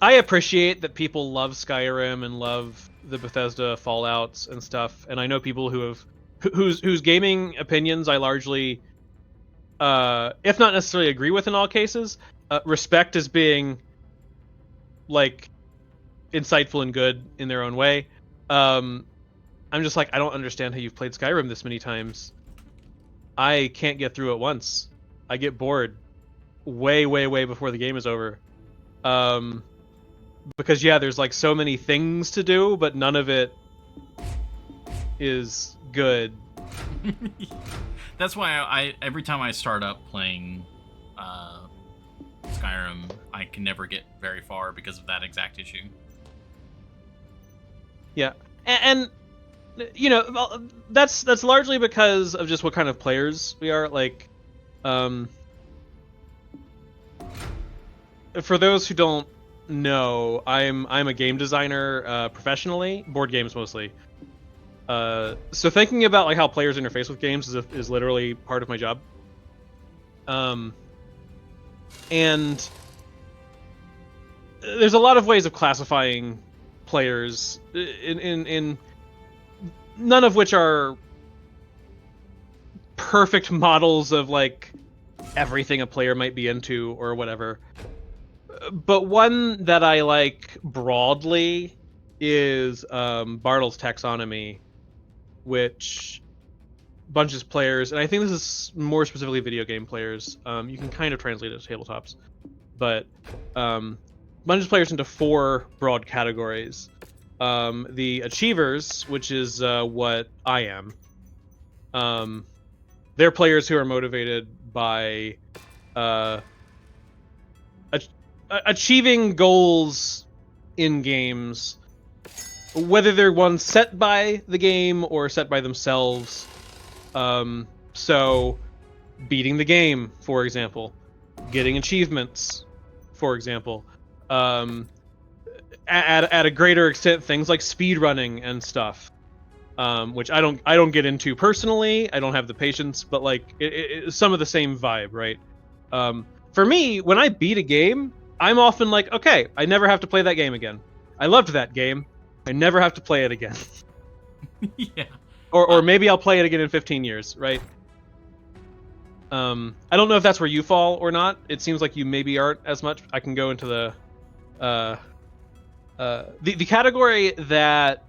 appreciate that people love Skyrim and love the Bethesda Fallouts and stuff, and I know people whose gaming opinions I largely, if not necessarily agree with in all cases, respect as being like insightful and good in their own way. I'm just like, I don't understand how you've played Skyrim this many times. I can't get through it once. I get bored way before the game is over. Because yeah, there's like so many things to do, but none of it is good. That's why I every time I start up playing Skyrim, I can never get very far because of that exact issue. Yeah, and you know, that's largely because of just what kind of players we are. Like, for those who don't know, I'm a game designer professionally, board games mostly. So thinking about like how players interface with games is literally part of my job. And there's a lot of ways of classifying players in none of which are perfect models of like everything a player might be into or whatever. But one that I like broadly is Bartle's taxonomy, which bunches players, and I think this is more specifically video game players. You can kind of translate it to tabletops, but bunches players into 4 broad categories. The achievers, which is what I am. They're players who are motivated by achieving goals in games, whether they're ones set by the game or set by themselves. So, beating the game, for example, getting achievements, for example, at a greater extent, things like speedrunning and stuff, which I don't get into personally. I don't have the patience, but like it's some of the same vibe, right? For me, when I beat a game, I'm often like, okay, I never have to play that game again. I loved that game. I never have to play it again. Yeah. Or maybe I'll play it again in 15 years, right? I don't know if that's where you fall or not. It seems like you maybe aren't as much. I can go into the category that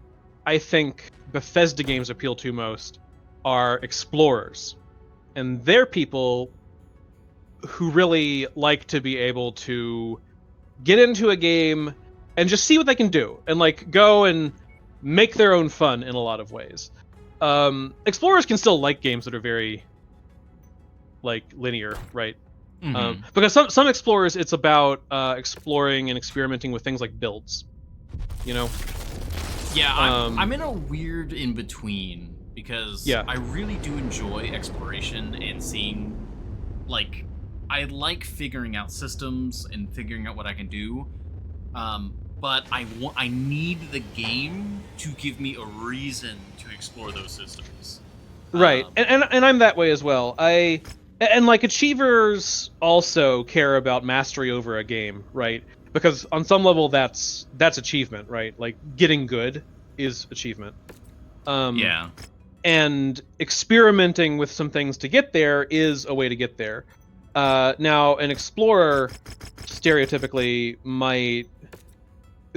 I think Bethesda games appeal to most are explorers. And they're people who really like to be able to get into a game and just see what they can do and like go and make their own fun in a lot of ways. Explorers can still like games that are very like linear, right? Mm-hmm. Because some explorers, it's about exploring and experimenting with things like builds, you know? Yeah, I'm in a weird in between because I really do enjoy exploration and seeing, like, I like figuring out systems and figuring out what I can do, but I need the game to give me a reason to explore those systems. Right, and I'm that way as well. And like achievers also care about mastery over a game, right? Because on some level that's achievement, right? Like getting good is achievement. And experimenting with some things to get there is a way to get there. Now, an explorer stereotypically might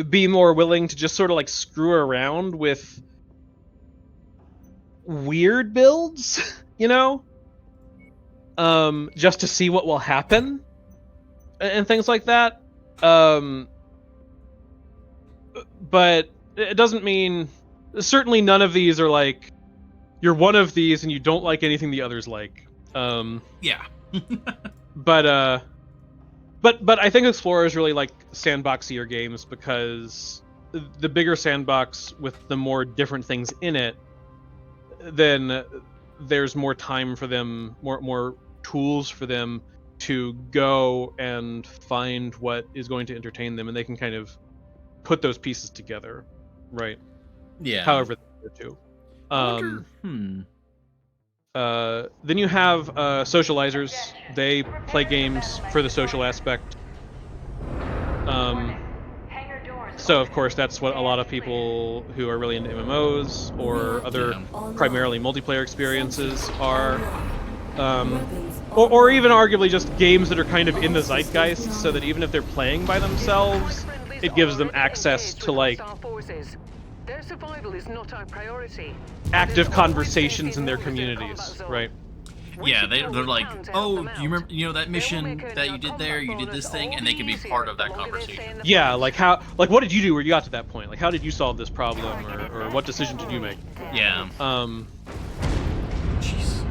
be more willing to just sort of like screw around with weird builds, you know? Just to see what will happen and things like that. But it doesn't mean, certainly none of these are like, you're one of these and you don't like anything the others like. Yeah. But I think explorers really like sandboxier games because the bigger sandbox with the more different things in it, then there's more time for them, more tools for them to go and find what is going to entertain them, and they can kind of put those pieces together, right? Yeah. However they do. Then you have socializers. They play games for the social aspect. So of course that's what a lot of people who are really into MMOs or other primarily multiplayer experiences are. Or even arguably just games that are kind of in the zeitgeist, so that even if they're playing by themselves, it gives them access to like Their survival is not our priority. active conversations in their communities, right? Yeah, they're like, oh, you remember, that mission that you did there, you did this thing, and they can be part of that conversation. Yeah, like what did you do where you got to that point? Like, how did you solve this problem, or what decision did you make? Yeah. Jeez.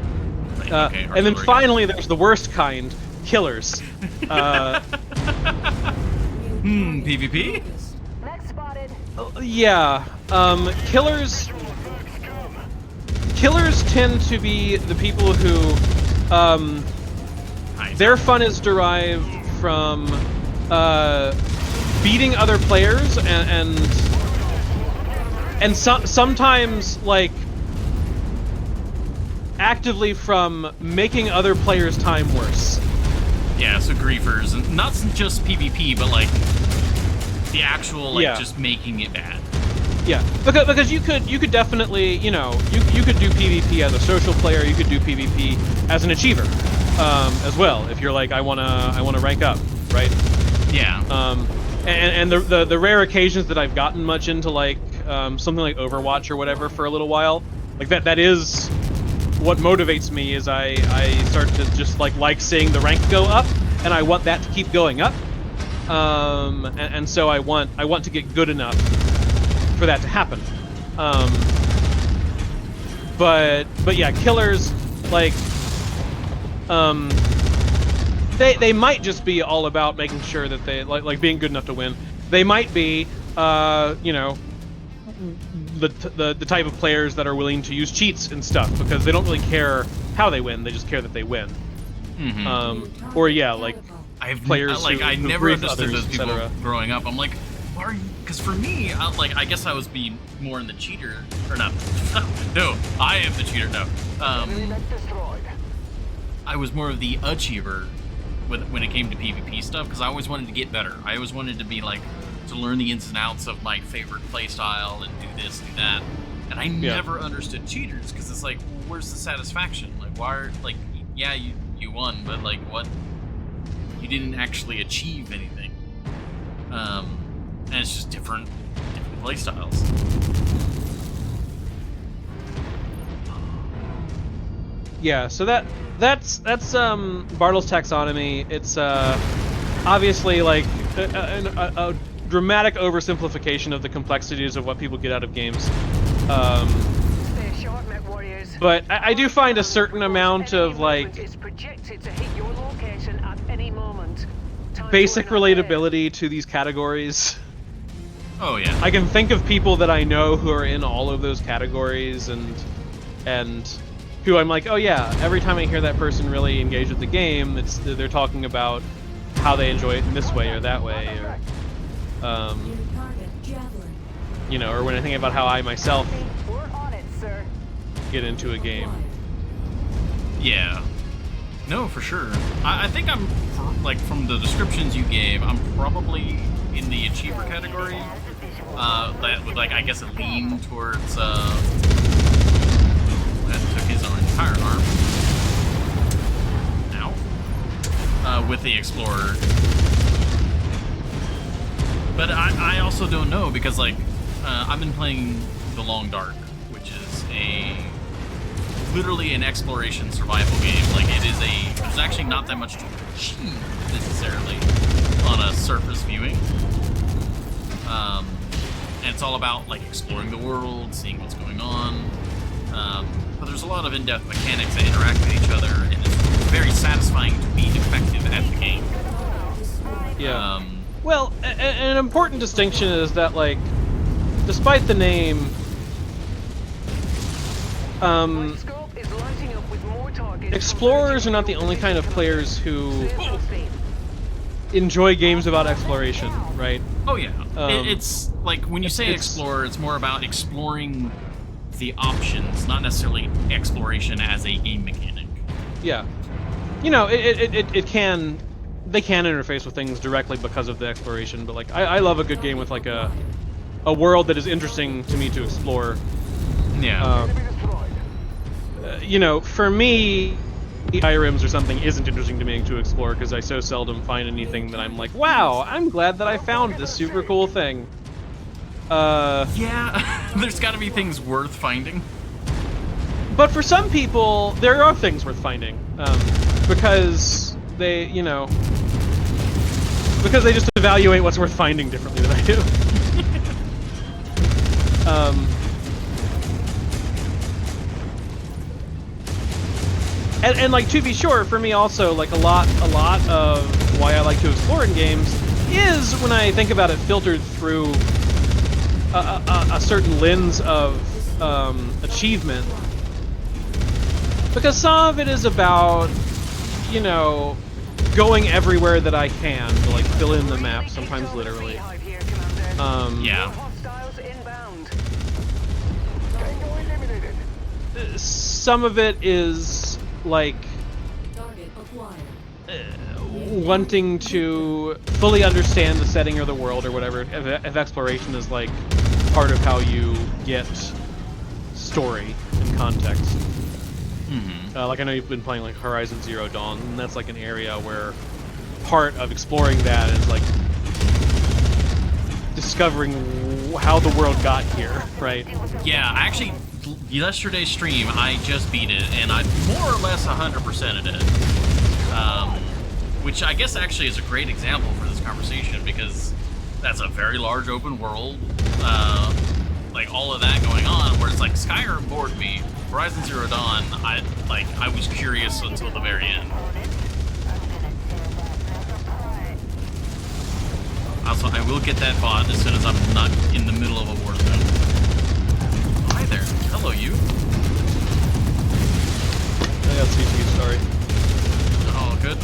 Okay, and then finally, there's the worst kind, killers. PvP? Next spotted. Yeah, Killers tend to be the people who, their fun is derived from beating other players and sometimes like actively from making other players' time worse. Yeah, so griefers, and not just PvP, but like the actual just making it bad. Yeah, because you could definitely, you could do PvP as a social player, you could do PvP as an achiever, as well. If you're like, I wanna rank up, right? Yeah. And the rare occasions that I've gotten much into like something like Overwatch or whatever for a little while, like that is what motivates me. Is I start to just like seeing the rank go up, and I want that to keep going up. And so I want to get good enough for that to happen. But yeah, killers, like, they might just be all about making sure that they like being good enough to win. They might be, the type of players that are willing to use cheats and stuff because they don't really care how they win. They just care that they win. Mm-hmm. Or yeah, like players I who never grief understood others, those people etc. growing up. I'm like, why are you? Because for me, I guess I was being more in the cheater, or not. No, I am the cheater. No, I was more of the achiever when it came to PvP stuff because I always wanted to get better. I always wanted to be like to learn the ins and outs of my favorite playstyle and do this, do that. And I never understood cheaters because it's like, where's the satisfaction? Like, why are you won, but like what? You didn't actually achieve anything. And it's just different playstyles. Yeah, so that's Bartle's taxonomy. It's obviously like a dramatic oversimplification of the complexities of what people get out of games. But I do find a certain amount of like basic relatability to these categories. Oh yeah. I can think of people that I know who are in all of those categories and who I'm like, oh yeah, every time I hear that person really engage with the game, they're talking about how they enjoy it in this way or that way, or or when I think about how I myself get into a game. Yeah. No, for sure. I think I'm, like, from the descriptions you gave, I'm probably in the achiever category. That would, like, I guess, a lean towards, that took his entire arm. Ow. with the Explorer. But I also don't know because like I've been playing The Long Dark, which is literally an exploration survival game. Like there's actually not that much to achieve necessarily on a surface viewing. And it's all about like exploring the world, seeing what's going on. But there's a lot of in-depth mechanics that interact with each other, and it's very satisfying to be effective at the game. Yeah. Well, an important distinction is that, like, despite the name, explorers are not the only kind of players who enjoy games about exploration, right? Oh yeah. It's like when you say explorer, it's more about exploring the options, not necessarily exploration as a game mechanic. Yeah. You know, they can interface with things directly because of the exploration, but like I love a good game with like a world that is interesting to me to explore. Yeah. You know, for me, Skyrims or something isn't interesting to me to explore because I so seldom find anything that I'm like, wow, I'm glad that I found this super cool thing. Yeah, there's got to be things worth finding. But for some people, there are things worth finding because they, you know, because they just evaluate what's worth finding differently than I do. And like, to be sure, for me also, like a lot of why I like to explore in games is when I think about it filtered through a certain lens of achievement. Because some of it is about, you know, going everywhere that I can to like fill in the map, sometimes literally. Yeah. Some of it is like wanting to fully understand the setting or the world or whatever. If exploration is like part of how you get story and context. Mm-hmm. Like I know you've been playing like Horizon Zero Dawn, and that's like an area where part of exploring that is like discovering how the world got here, right? Yeah, actually, yesterday's stream, I just beat it, and I more or less 100%ed it. Which I guess actually is a great example for this conversation, because that's a very large open world, like all of that going on, where it's like Skyrim bored me, Horizon Zero Dawn, I was curious until the very end. Also, I will get that bot as soon as I'm not in the middle of a war zone. Hi there. Hello, you. I got CT, sorry. All good.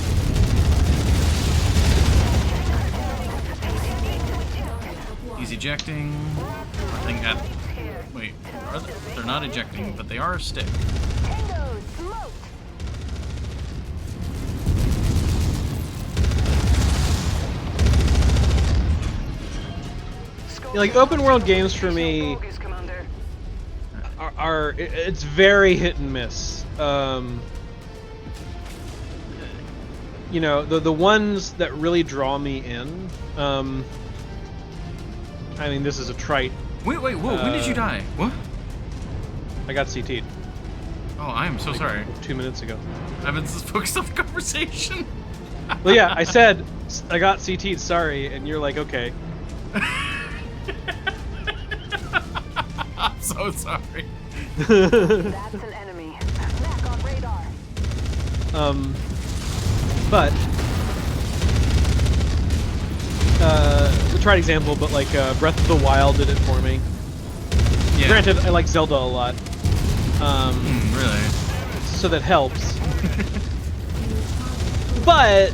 He's ejecting. I think that. Wait, they're not ejecting, but they are a stick. Yeah, like open world games for me are it's very hit and miss. You know, the ones that really draw me in. I mean, this is a trite. Wait, whoa! When did you die? What? I got CT'd. Oh, I am so sorry. 2 minutes ago. I've been focused on the conversation. Well, yeah, I said I got CT'd. Sorry, and you're like, okay. I'm so sorry. That's an enemy. Back on radar. But a trite example, but like Breath of the Wild did it for me. Yeah. Granted, I like Zelda a lot. Really? So that helps. But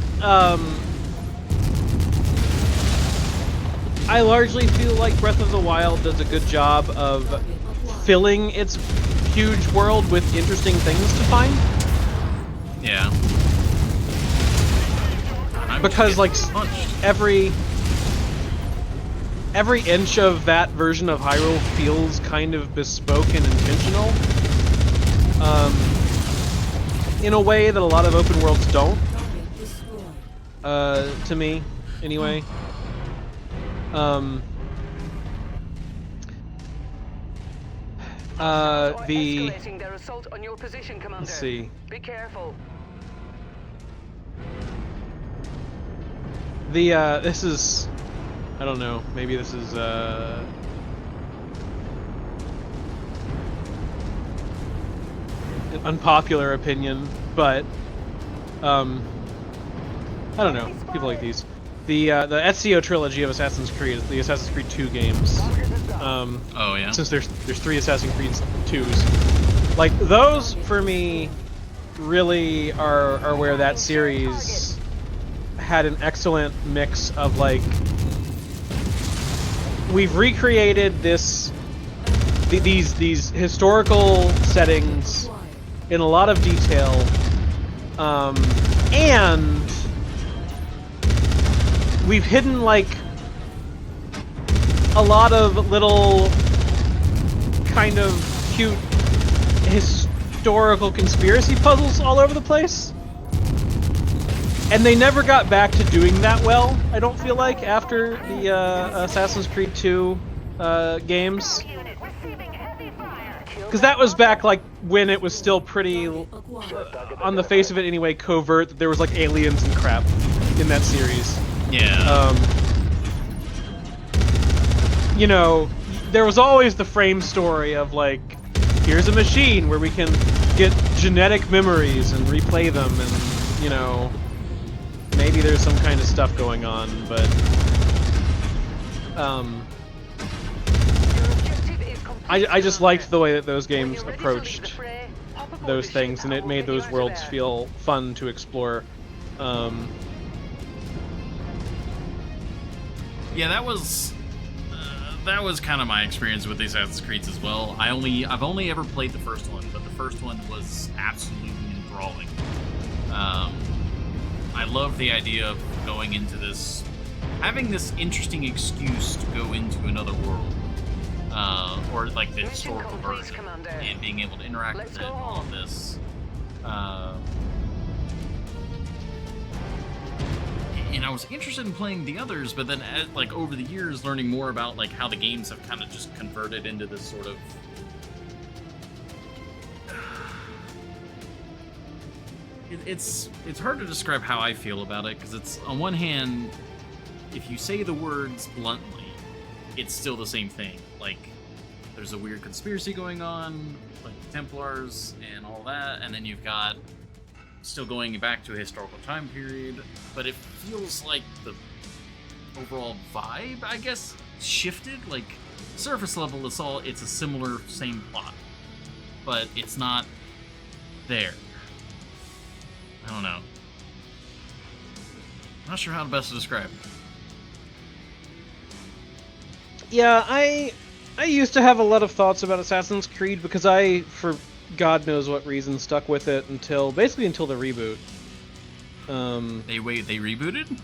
I largely feel like Breath of the Wild does a good job of filling its huge world with interesting things to find. Yeah. Because like every inch of that version of Hyrule feels kind of bespoke and intentional, in a way that a lot of open worlds don't. to me, anyway. The Escalating their assault on your position, Commander. let's see. Be careful. The this is, I don't know. Maybe this is an unpopular opinion, but I don't know. People like these. The Ezio trilogy of Assassin's Creed, the Assassin's Creed 2 games. Oh yeah. Since there's 3 Assassin's Creed 2s, like those for me really are where that series had an excellent mix of like, we've recreated these historical settings in a lot of detail, and we've hidden like a lot of little kind of cute historical conspiracy puzzles all over the place. And they never got back to doing that well, I don't feel like, after the Assassin's Creed 2 games. Because that was back like when it was still pretty, on the face of it anyway, covert that there was like aliens and crap in that series. Yeah. You know, there was always the frame story of like, here's a machine where we can get genetic memories and replay them, and you know, maybe there's some kind of stuff going on, but I just liked the way that those games approached those things, and it made those worlds feel fun to explore. Yeah, that was kind of my experience with the Assassin's Creeds as well. I've only ever played the first one, but the first one was absolutely enthralling. I love the idea of going into this, having this interesting excuse to go into another world, or like the historical version, and being able to interact with it and all of this. And I was interested in playing the others, but then like over the years learning more about like how the games have kind of just converted into this sort of it's hard to describe how I feel about it, because it's, on one hand, if you say the words bluntly, it's still the same thing. Like, there's a weird conspiracy going on, like the Templars and all that, and then you've got still going back to a historical time period, but it feels like the overall vibe, I guess, shifted. Like, surface level, it's a similar, same plot, but it's not there. I don't know. I'm not sure how to best to describe it. Yeah, I used to have a lot of thoughts about Assassin's Creed because I, for God knows what reason, stuck with it until the reboot. They rebooted?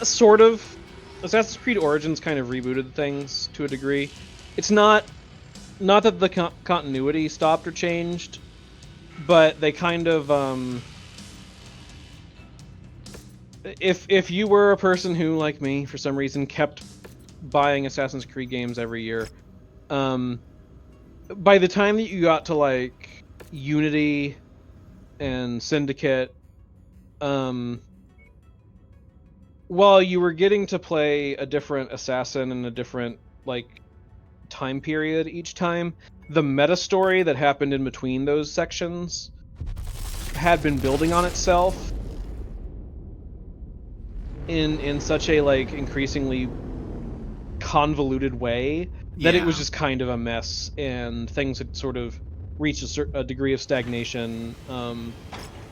Sort of. Assassin's Creed Origins kind of rebooted things to a degree. It's not that the continuity stopped or changed, but they kind of if you were a person who, like me, for some reason kept buying Assassin's Creed games every year, by the time that you got to like Unity and Syndicate, while you were getting to play a different assassin in a different like time period each time, the meta story that happened in between those sections had been building on itself in such a like increasingly convoluted way that it was just kind of a mess, and things had sort of reached a degree of stagnation.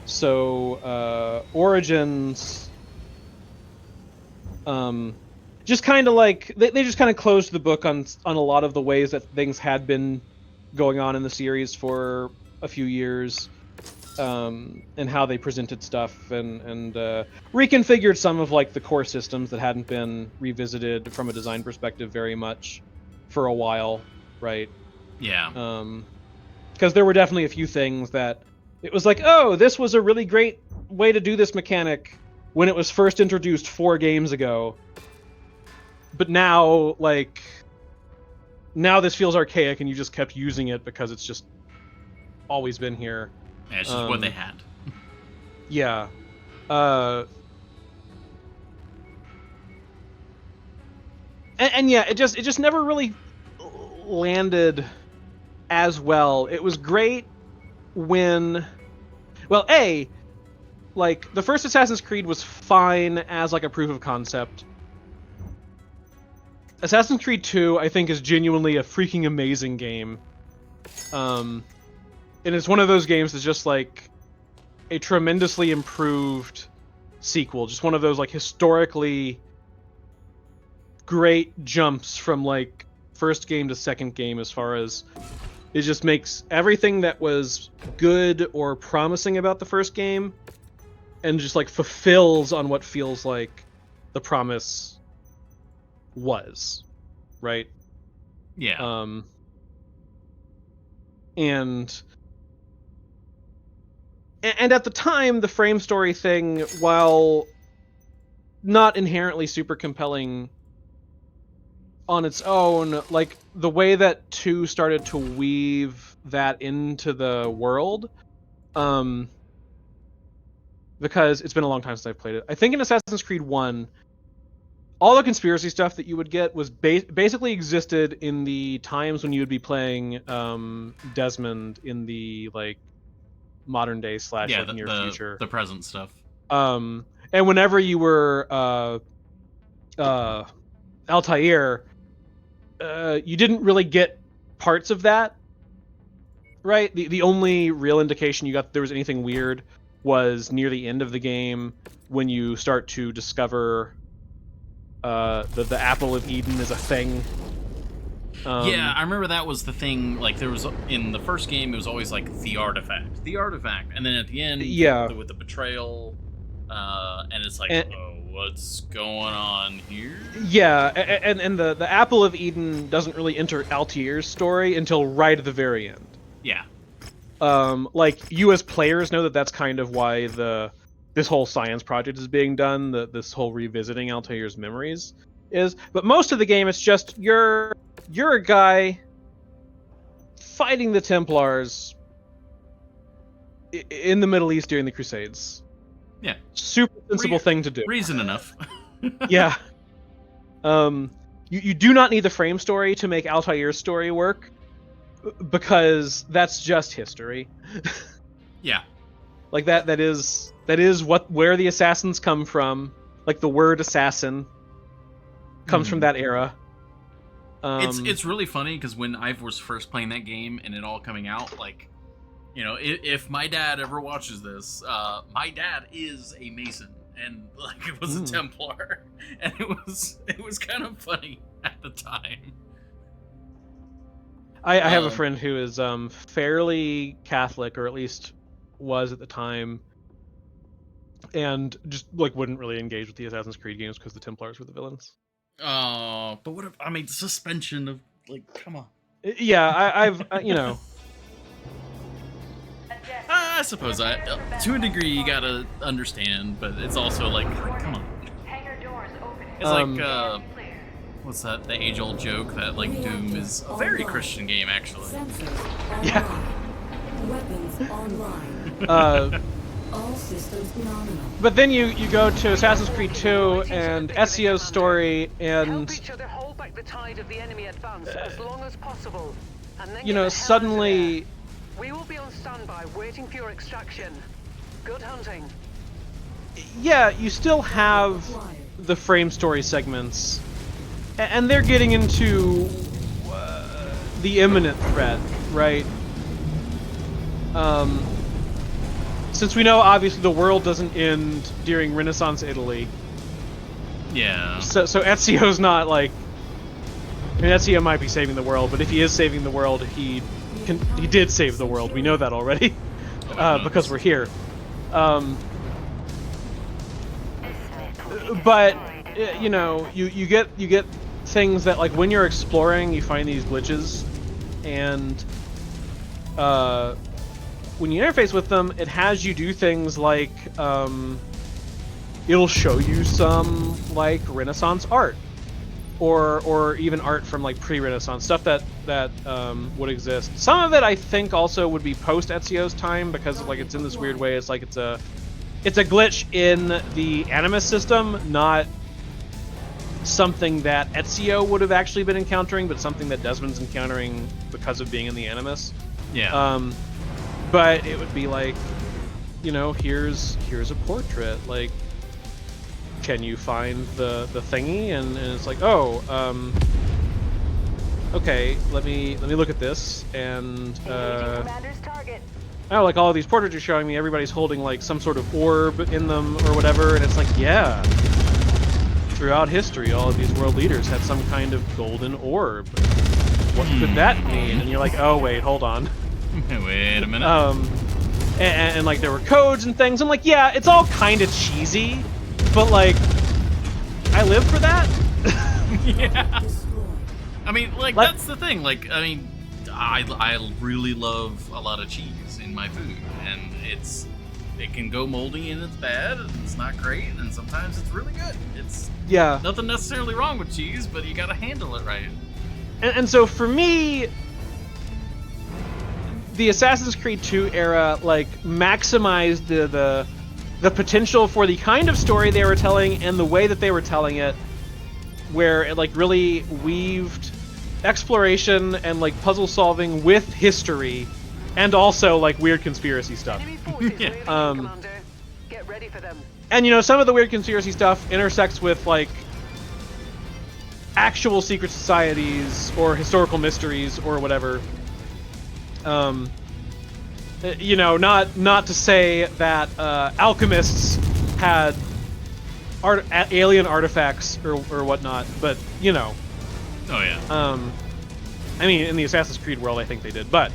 So Origins just kind of like they just kind of closed the book on a lot of the ways that things had been going on in the series for a few years, and how they presented stuff, and reconfigured some of like the core systems that hadn't been revisited from a design perspective very much for a while, right? Yeah. Because there were definitely a few things that it was like, oh, this was a really great way to do this mechanic when it was first introduced 4 games ago. But now, like, now this feels archaic, and you just kept using it because it's just always been here. Yeah, it's just what they had. Yeah. And yeah, it just never really landed as well. It was great when, well, like, the first Assassin's Creed was fine as, like, a proof of concept. Assassin's Creed 2, I think, is genuinely a freaking amazing game. And it's one of those games that's just, like, a tremendously improved sequel. Just one of those, like, historically great jumps from, like, first game to second game, as far as it just makes everything that was good or promising about the first game and just, like, fulfills on what feels like the promise was, right? Yeah. And at the time, the frame story thing, while not inherently super compelling on its own, like, the way that 2 started to weave that into the world, because it's been a long time since I've played it. I think in Assassin's Creed 1, all the conspiracy stuff that you would get was basically existed in the times when you would be playing Desmond in the, like, modern day / like, near future. The present stuff. And whenever you were Altair, you didn't really get parts of that, right? The only real indication you got that there was anything weird was near the end of the game, when you start to discover the Apple of Eden is a thing. Yeah, I remember that was the thing. Like, there was, in the first game, it was always like the artifact, and then at the end, yeah, with the betrayal, and it's like, oh, what's going on here? Yeah, and the Apple of Eden doesn't really enter Altair's story until right at the very end. Yeah. Like, you as players know that that's kind of why this whole science project is being done, this whole revisiting Altair's memories is. But most of the game, it's just you're a guy fighting the Templars in the Middle East during the Crusades. Yeah. Super sensible thing to do. Reason enough. Yeah. You do not need the frame story to make Altair's story work, because that's just history. Yeah. Like, that is where the assassins come from. Like, the word assassin comes from that era. It's really funny, because when I was first playing that game and it all coming out, like, you know, if my dad ever watches this, my dad is a Mason, and, like, it was a Templar, and it was kind of funny at the time. I have a friend who is fairly Catholic, or at least was at the time, and just, like, wouldn't really engage with the Assassin's Creed games because the Templars were the villains. Oh, but what if, I mean, suspension of, like, come on. Yeah, I've you know. I suppose to a degree you gotta understand, but it's also like, come on. It's like, what's that? The age-old joke that, like, Doom is a very Christian game, actually. Yeah. Weapons online. All systems nominal. But then you go to Assassin's Creed 2 and Ezio's story, and help each other hold back the tide of the enemy advance as long as possible, and then you know, suddenly we will be on standby waiting for your extraction. Good hunting. Yeah, you still have the frame story segments, and they're getting into the imminent threat, right? Since we know, obviously, the world doesn't end during Renaissance Italy. Yeah. So Ezio's not, like... I mean, Ezio might be saving the world, but if he is saving the world, he did save the world. We know that already, because we're here. But, you know, you get things that, like, when you're exploring, you find these glitches, and when you interface with them, it has you do things like it'll show you some like Renaissance art, or even art from like pre-Renaissance stuff that would exist. Some of it I think also would be post Ezio's time, because like it's in this weird way. It's like it's a glitch in the Animus system, not something that Ezio would have actually been encountering, but something that Desmond's encountering because of being in the Animus. Yeah. But it would be like, you know, here's a portrait. Like, can you find the thingy? And it's like, oh, okay, let me look at this. And Commander's target. oh, like all of these portraits are showing me, everybody's holding like some sort of orb in them or whatever, and it's like, yeah. Throughout history, all of these world leaders had some kind of golden orb. What could that mean? And you're like, oh wait, hold on. Wait a minute. And like there were codes and things. I'm like, yeah, it's all kind of cheesy, but like, I live for that. Yeah. Destroyed. I mean, like, that's the thing. Like, I mean, I really love a lot of cheese in my food, and it can go moldy and it's bad and it's not great, and sometimes it's really good. It's nothing necessarily wrong with cheese, but you gotta handle it right. And so for me, the Assassin's Creed 2 era like maximized the potential for the kind of story they were telling and the way that they were telling it, where it like really weaved exploration and like puzzle solving with history, and also like weird conspiracy stuff. Enemy forces moving in, Commander. Get ready for them. And you know, some of the weird conspiracy stuff intersects with like actual secret societies or historical mysteries or whatever. You know, not to say that alchemists had alien artifacts or whatnot, but you know. Oh yeah. I mean, in the Assassin's Creed world, I think they did, but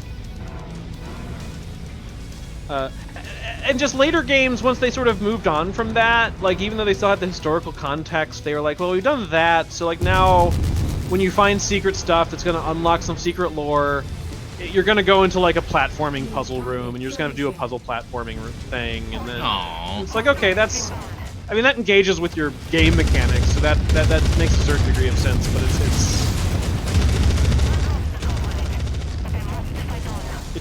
and just later games, once they sort of moved on from that, like even though they still had the historical context, they were like, well, we've done that, so like now when you find secret stuff that's going to unlock some secret lore, you're going to go into like a platforming puzzle room, and you're just going to do a puzzle platforming thing, and then it's like, okay, that's, I mean, that engages with your game mechanics, so that makes a certain degree of sense, but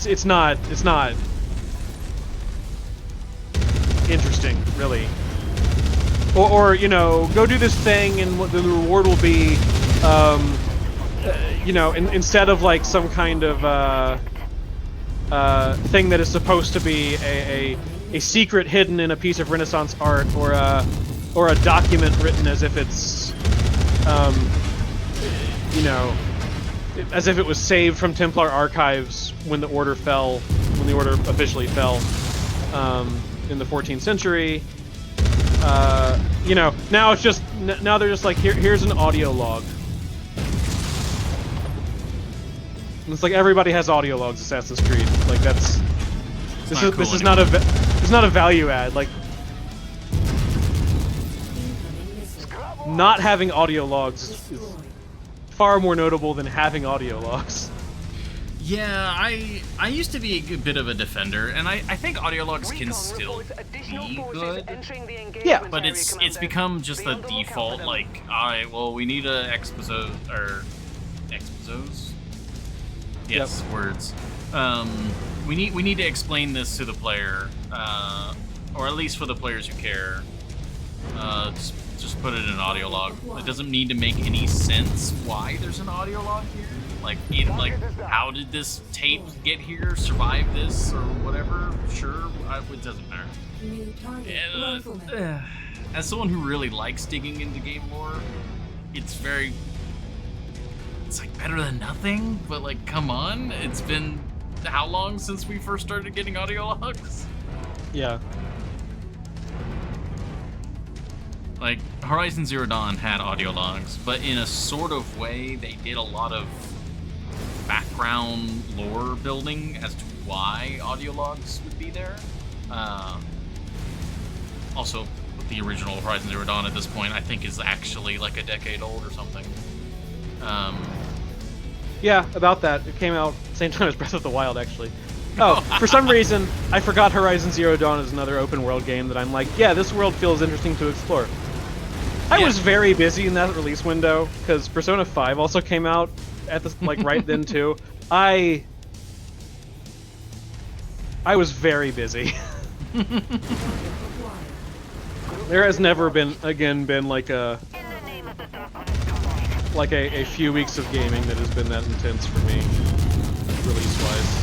it's not interesting, really. Or you know, go do this thing, and what the reward will be, you know, instead of like some kind of thing that is supposed to be a secret hidden in a piece of Renaissance art, or a document written as if it's you know, as if it was saved from Templar archives when the Order fell, when the Order officially fell in the 14th century. You know, now it's just, now they're just like, here's an audio log. And it's like everybody has audio logs. Assassin's Creed, like that's this is not a value add. Like, not having audio logs is far more notable than having audio logs. Yeah, I used to be a bit of a defender, and I think audio logs can still be good. Yeah, but it's become just the default, like, alright, well, we need a exposos, or exposos? Yes, yep. Words. We need to explain this to the player, or at least for the players who care. Just put it in an audio log. It doesn't need to make any sense why there's an audio log here. Like, how did this tape get here, survive this, or whatever? Sure, it doesn't matter. As someone who really likes digging into game lore, it's like better than nothing, but like, come on, it's been how long since we first started getting audio logs? Yeah. Like, Horizon Zero Dawn had audio logs, but in a sort of way, they did a lot of background lore building as to why audio logs would be there. Also, the original Horizon Zero Dawn at this point, I think, is actually like a decade old or something. Yeah, about that. It came out same time as Breath of the Wild, actually. Oh, for some reason, I forgot Horizon Zero Dawn is another open world game that I'm like, yeah, this world feels interesting to explore. I was very busy in that release window because Persona 5 also came out at the right then too. I was very busy. There has never been like a few weeks of gaming that has been that intense for me, release-wise.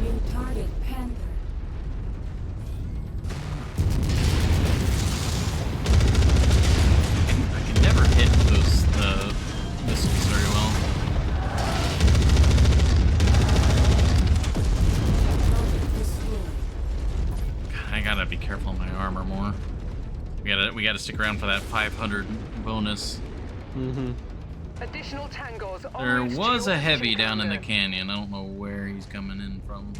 New target, Panther. I can never hit those missiles very well. God, I gotta be careful of my armor more. We gotta stick around for that 500 bonus. Mm-hmm. Additional tangos. There en route to was your a heavy position, down in the Commander. canyon. I don't know where he's coming in from.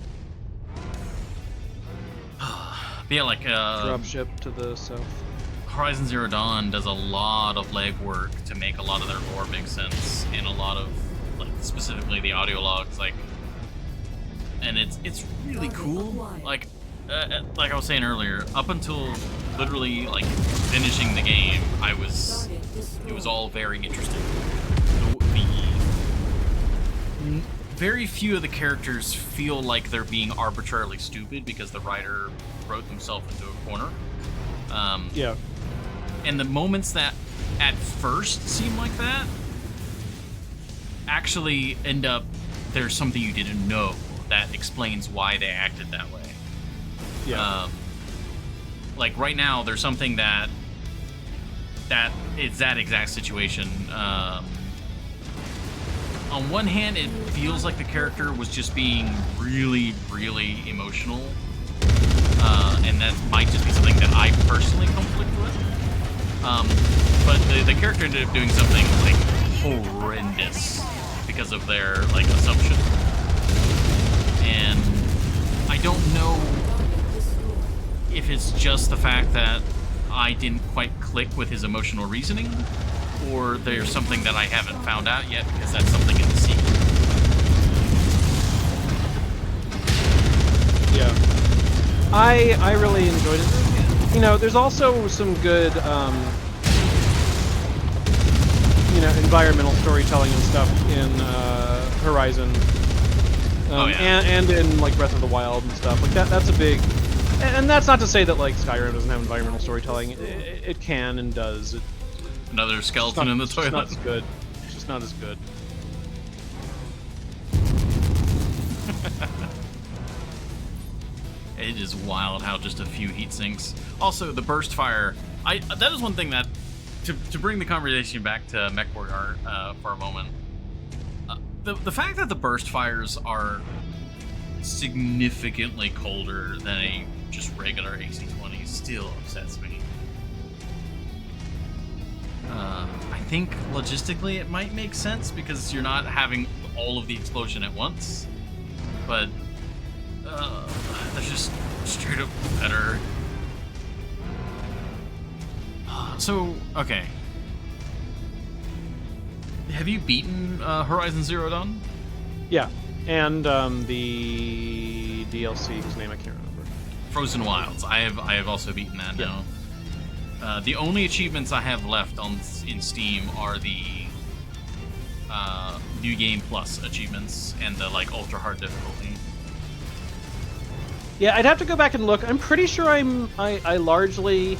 But yeah, like Dropship to the south. Horizon Zero Dawn does a lot of legwork to make a lot of their lore make sense, and a lot of, like, specifically the audio logs, like, and it's really cool. Like I was saying earlier, up until literally like finishing the game, it was all very interesting. Very few of the characters feel like they're being arbitrarily stupid because the writer wrote themselves into a corner. Yeah. And the moments that at first seem like that actually end up, there's something you didn't know that explains why they acted that way. Yeah. Like right now, there's something that is that exact situation. On one hand, it feels like the character was just being really, really emotional. And that might just be something that I personally conflict with. But the character ended up doing something like horrendous because of their like assumption. And I don't know if it's just the fact that I didn't quite click with his emotional reasoning, or there's something that I haven't found out yet because that's something in the sequel. Yeah. I really enjoyed it. You know, there's also some good, environmental storytelling and stuff in Horizon. Oh, yeah. And in like Breath of the Wild and stuff like that. That's a big, and that's not to say that like Skyrim doesn't have environmental storytelling. It can and does. Another skeleton in the toilet. It's not as good. It's just not as good. It is wild how just a few heat sinks. Also, the burst fire. That is one thing that, to bring the conversation back to MechWarrior for a moment. The fact that the burst fires are significantly colder than a just regular AC-20 still upsets me. I think logistically it might make sense because you're not having all of the explosion at once, but that's just straight up better. So, okay. Have you beaten Horizon Zero Dawn? Yeah, and the DLC whose name I can't remember. Frozen Wilds. I have also beaten that now. The only achievements I have left in Steam are the New Game Plus achievements and the like ultra hard difficulty. Yeah, I'd have to go back and look. I'm pretty sure I largely.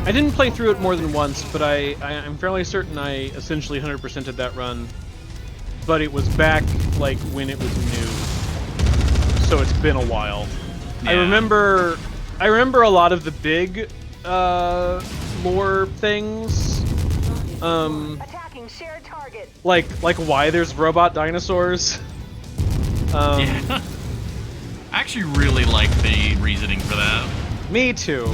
I didn't play through it more than once, but I'm fairly certain I essentially 100%ed that run. But it was back like when it was new, so it's been a while. Yeah. I remember a lot of the big lore things. Attacking shared target. Like why there's robot dinosaurs. Yeah. I actually really like the reasoning for that. Me too.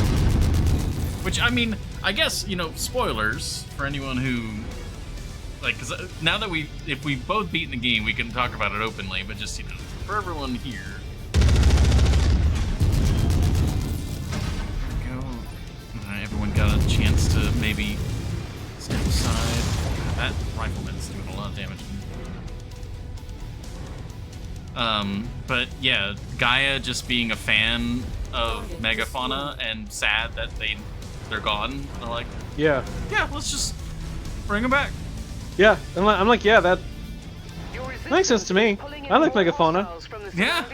Which, I mean, I guess, spoilers for anyone who, like, because now that if we've both beaten the game, we can talk about it openly, but just, for everyone here. haven't got a chance to maybe step aside. That rifleman's doing a lot of damage. But yeah, Gaia just being a fan of megafauna and sad that they're gone. They're like, Yeah. yeah, let's just bring them back. Yeah. I'm like, yeah, that makes sense to me. I like megafauna. Yeah.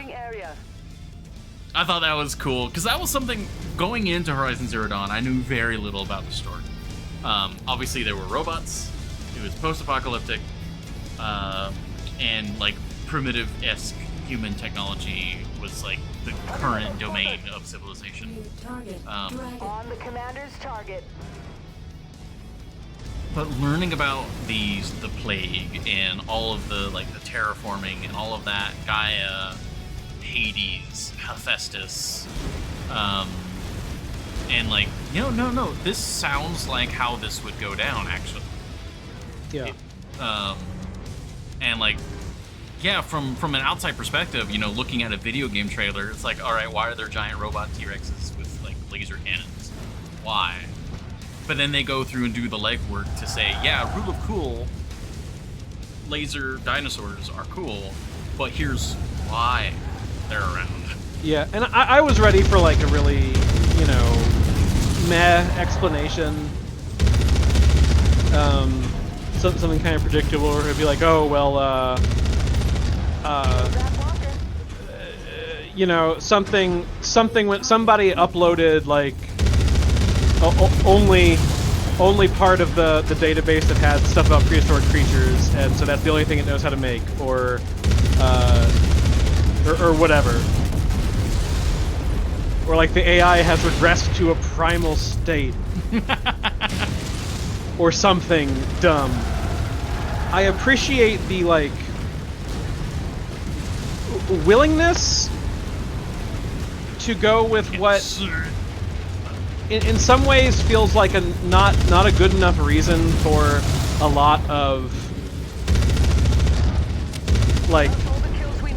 I thought that was cool because that was something going into Horizon Zero Dawn. I knew very little about the story. Obviously, there were robots. It was post-apocalyptic, and like primitive-esque human technology was like the current domain of civilization. New target. Dragon. On the commander's target. But learning about the plague and all of the like the terraforming and all of that, Gaia, Hades, Hephaestus, and like, no, this sounds like how this would go down actually. Yeah. And like, yeah, from an outside perspective, looking at a video game trailer, it's like, all right, why are there giant robot T-Rexes with like laser cannons? Why? But then they go through and do the legwork to say, yeah, rule of cool, laser dinosaurs are cool, but here's why they're around. Yeah, and I was ready for like a really, meh explanation. Something kind of predictable, or it'd be like, oh well, something when somebody uploaded like only part of the database that had stuff about prehistoric creatures, and so that's the only thing it knows how to make, or whatever. Or like the AI has regressed to a primal state. Or something dumb. I appreciate the like willingness to go with what in some ways feels like a not a good enough reason for a lot of like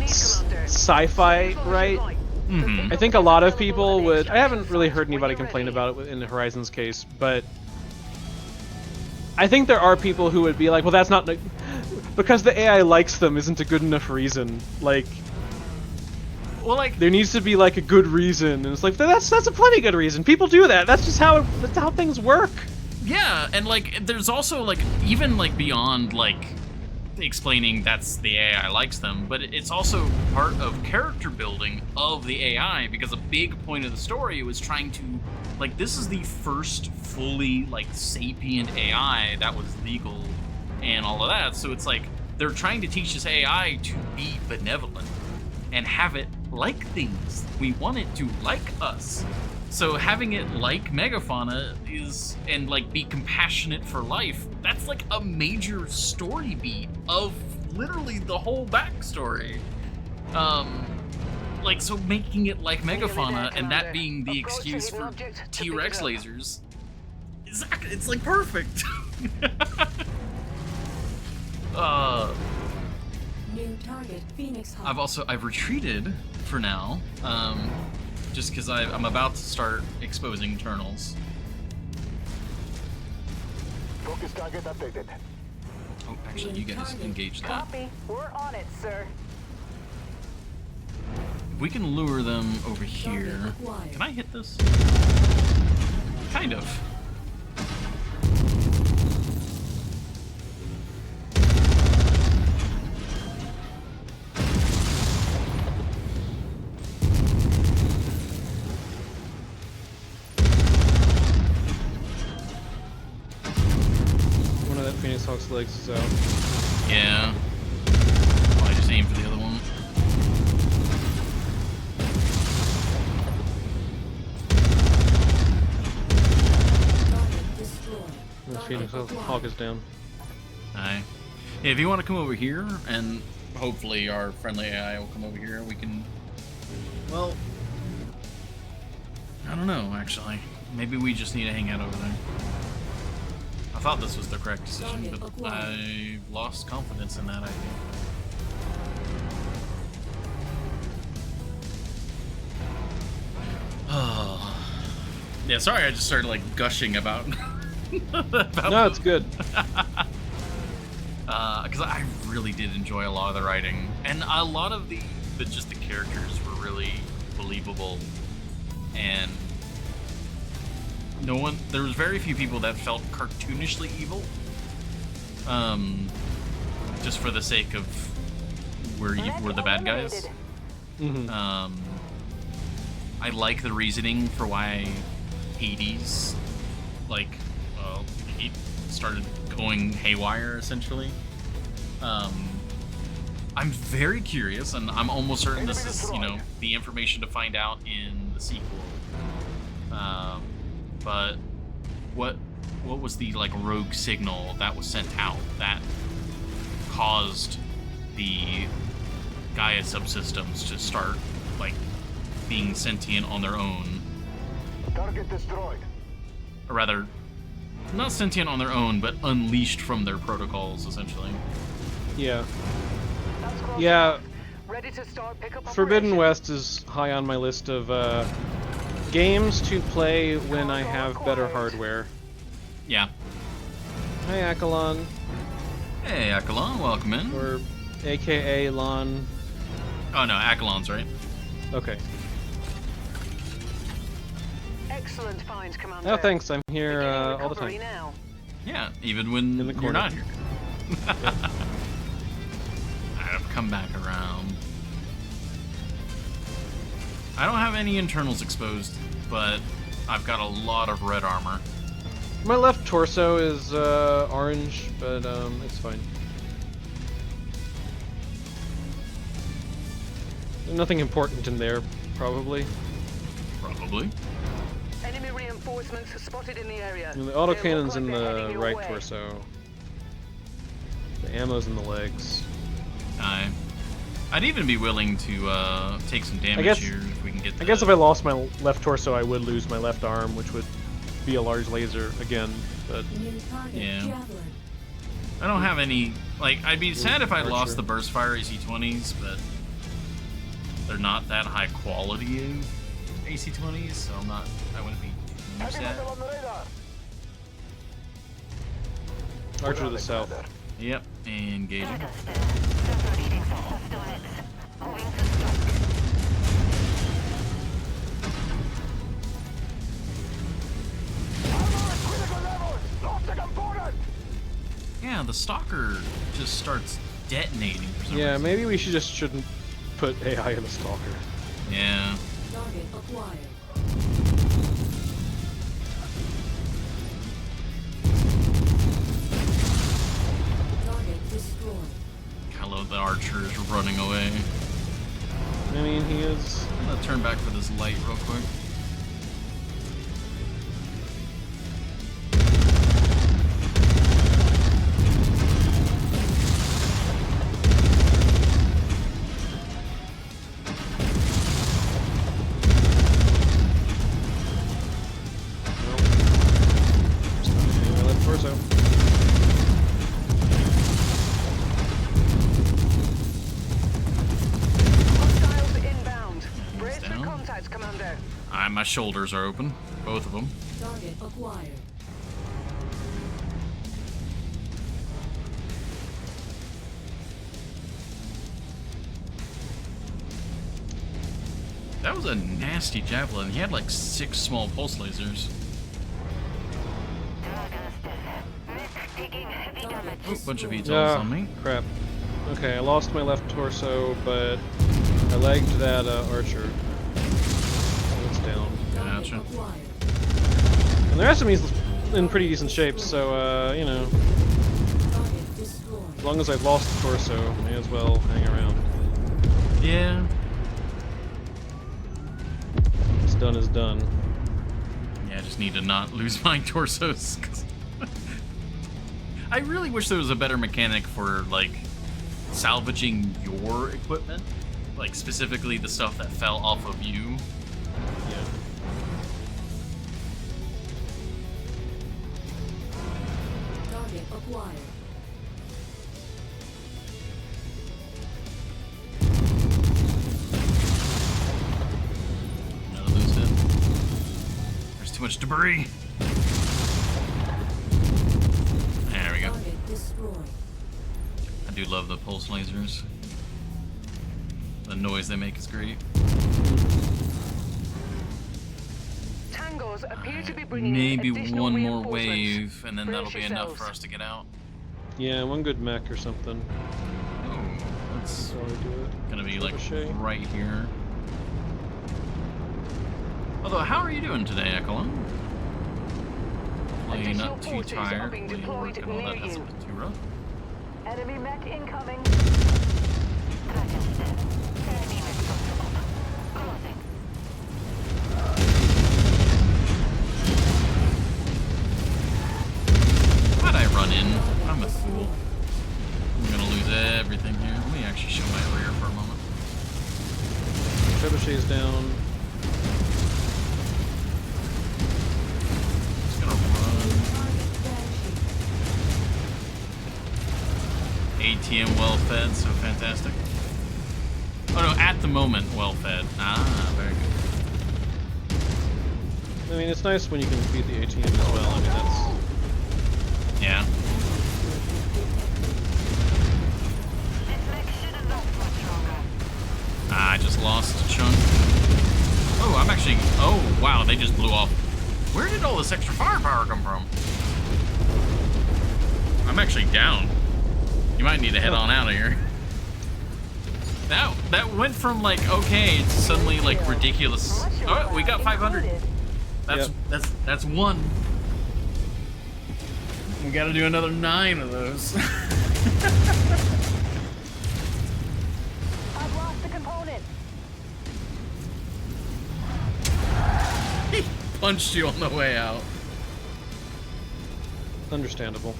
sci-fi, right? Mm-hmm. I think a lot of people would. I haven't really heard anybody complain about it in the Horizon's case, but I think there are people who would be like, well, that's not because the AI likes them isn't a good enough reason. Like, well, like there needs to be like a good reason, and it's like that's a plenty good reason. People do that. That's just how things work. Yeah, and like there's also like even like beyond like explaining that's the AI likes them, but it's also part of character building of the AI, because a big point of the story was trying to like, this is the first fully like sapient AI that was legal and all of that, so it's like they're trying to teach this AI to be benevolent and have it like things. We want it to like us. So having it like megafauna is, and like be compassionate for life, that's like a major story beat of literally the whole backstory. Like, so making it like megafauna and that being the excuse for T-Rex lasers, it's like perfect. New target, Phoenix Hawk. I've retreated for now. Just because I'm about to start exposing internals. Focus target updated. Oh, actually, you guys engage that. Copy. We're on it, sir. We can lure them over here. Target acquired. Can I hit this? Kind of. Phoenix Hawk's legs is out. Yeah. Well, I just aim for the other one. Target destroyed. Phoenix Hawk is down. Aye. Yeah, if you want to come over here, and hopefully our friendly AI will come over here, we can. Well, I don't know, actually. Maybe we just need to hang out over there. I thought this was the correct decision, but I lost confidence in that idea. Yeah, sorry, I just started like gushing about. No, it's good. Because I really did enjoy a lot of the writing, and a lot of the just the characters were really believable, and there was very few people that felt cartoonishly evil. Just for the sake of we're the bad guys. Mm-hmm. I like the reasoning for why Hades, he started going haywire, essentially. I'm very curious, and I'm almost certain this is, the information to find out in the sequel. But what was the, rogue signal that was sent out that caused the Gaia subsystems to start, being sentient on their own? Target destroyed. Or rather, not sentient on their own, but unleashed from their protocols, essentially. Yeah. That's close Yeah. enough. Ready to start pickup Forbidden operation. West is high on my list of games to play when I have better hardware. Yeah. Hi, Akalon. Hey, Akalon, welcome in. Or AKA Lon. Oh no, Akalon's right. Okay. Excellent find, Commander. Oh, thanks. I'm here Beginning all the recovery time. now. Yeah, even when In the you're corner. not here. I've come back around. I don't have any internals exposed, but I've got a lot of red armor. My left torso is orange, but it's fine. There's nothing important in there, probably. Probably. Enemy reinforcements spotted in the area. And the They look autocannon's like in they're the heading your right way. torso. The ammo's in the legs. I'd even be willing to take some damage guess- here if we can get. I guess if I lost my left torso, I would lose my left arm, which would be a large laser again. But New target, Yeah. Javelin. I don't have any. I'd be sad if I Archer. lost the burst fire AC-20s, but they're not that high quality AC-20s, so I wouldn't be too sad. on the radar. Archer to the south. Yep, engaging. Yeah, the stalker just starts detonating for some Yeah, reason. maybe we shouldn't put AI in the stalker. Yeah. Target acquired. Target destroyed. Hello, the archer is running away. I mean, he is. I'm gonna turn back for this light real quick. My left torso. Hostiles inbound. Brace for down. contact, Commander. My shoulders are open, both of them. Target acquired. That was a nasty javelin. He had like 6 small pulse lasers. Oh, bunch of VTOLs on me. Crap. Okay, I lost my left torso, but I legged that archer. So it's down. Gotcha. Acquired. And the rest of me is in pretty decent shape, so, you know, Target destroyed. as long as I've lost the torso, may as well hang around. Yeah. What's done is done. Yeah, I just need to not lose my torsos. 'Cause I really wish there was a better mechanic for, salvaging your equipment. Specifically the stuff that fell off of you. Yeah. Target acquired. None of those did. There's too much debris. There we go. Target destroyed. I do love the pulse lasers. The noise they make is great. Tangos appear to be bringing Maybe in additional one more reinforcements. wave, and then Brace that'll be enough yourselves. for us to get out. Yeah, one good mech or something. Oh, that's That's why we do it. gonna be like Ricochet. right here. Although, how are you doing today, Ekelin? Hopefully Additional not too forces are tired. being Hopefully deployed work and all that. near That's a you. bit too rough. Enemy mech incoming. Enemy missile up. Closing. Why'd I run in? I'm a fool. I'm gonna lose everything here. Let me actually show my rear for a moment. Trebuchet's down. Just gonna run. ATM well fed, so fantastic. Oh no, at the moment well fed. Ah, very good. I mean, it's nice when you can feed the ATM as well. I mean, that's... Yeah. This mech shouldn't last much longer. I just lost a chunk. Oh, I'm actually... Oh, wow, they just blew off. Where did all this extra firepower come from? I'm actually down. You might need to head on out of here. That went from like, okay, it's suddenly like ridiculous. Oh, we got 500. That's one. We gotta do another 9 of those. I've lost the component. He punched you on the way out. Understandable.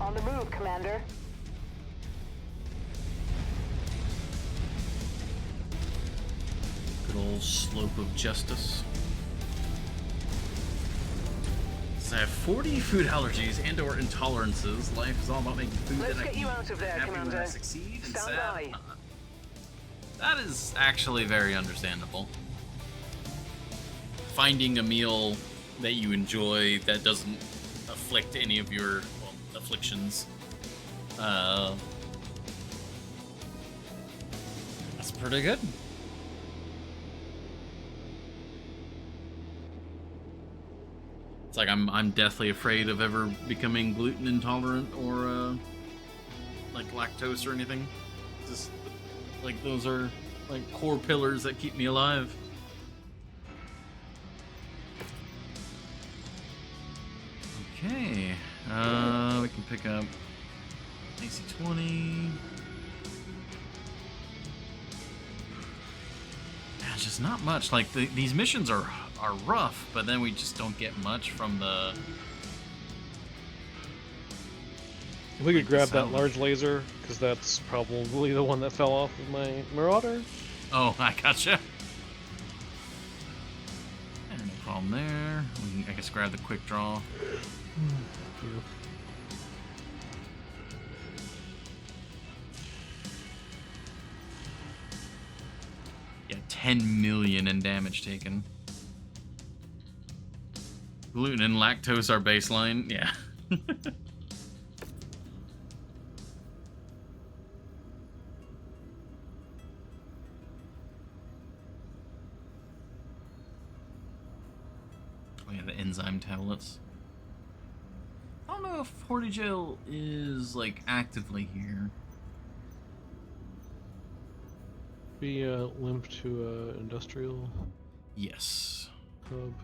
On the move, Commander. Good old slope of justice. So I have 40 food allergies and/or intolerances. Life is all about making food Let's that I get can you eat. out of there, Happy when I Commander. succeed and Stand sad by. when not. That is actually very understandable. Finding a meal that you enjoy that doesn't afflict any of your afflictions. That's pretty good. It's like I'm deathly afraid of ever becoming gluten intolerant or like lactose or anything. Just like those are like core pillars that keep me alive. Okay, we can pick up AC-20. Yeah, just not much. Like these missions are rough, but then we just don't get much from the. If we could grab that Salvage. large laser, because that's probably the one that fell off of my Marauder. Oh, I gotcha. And no problem there. We can, I guess, grab the quick draw. Yeah, 10 million in damage taken. Gluten and lactose are baseline. Yeah. We have the enzyme tablets. I don't know if Hortigel is like actively here. Be limp to industrial Yes. hub.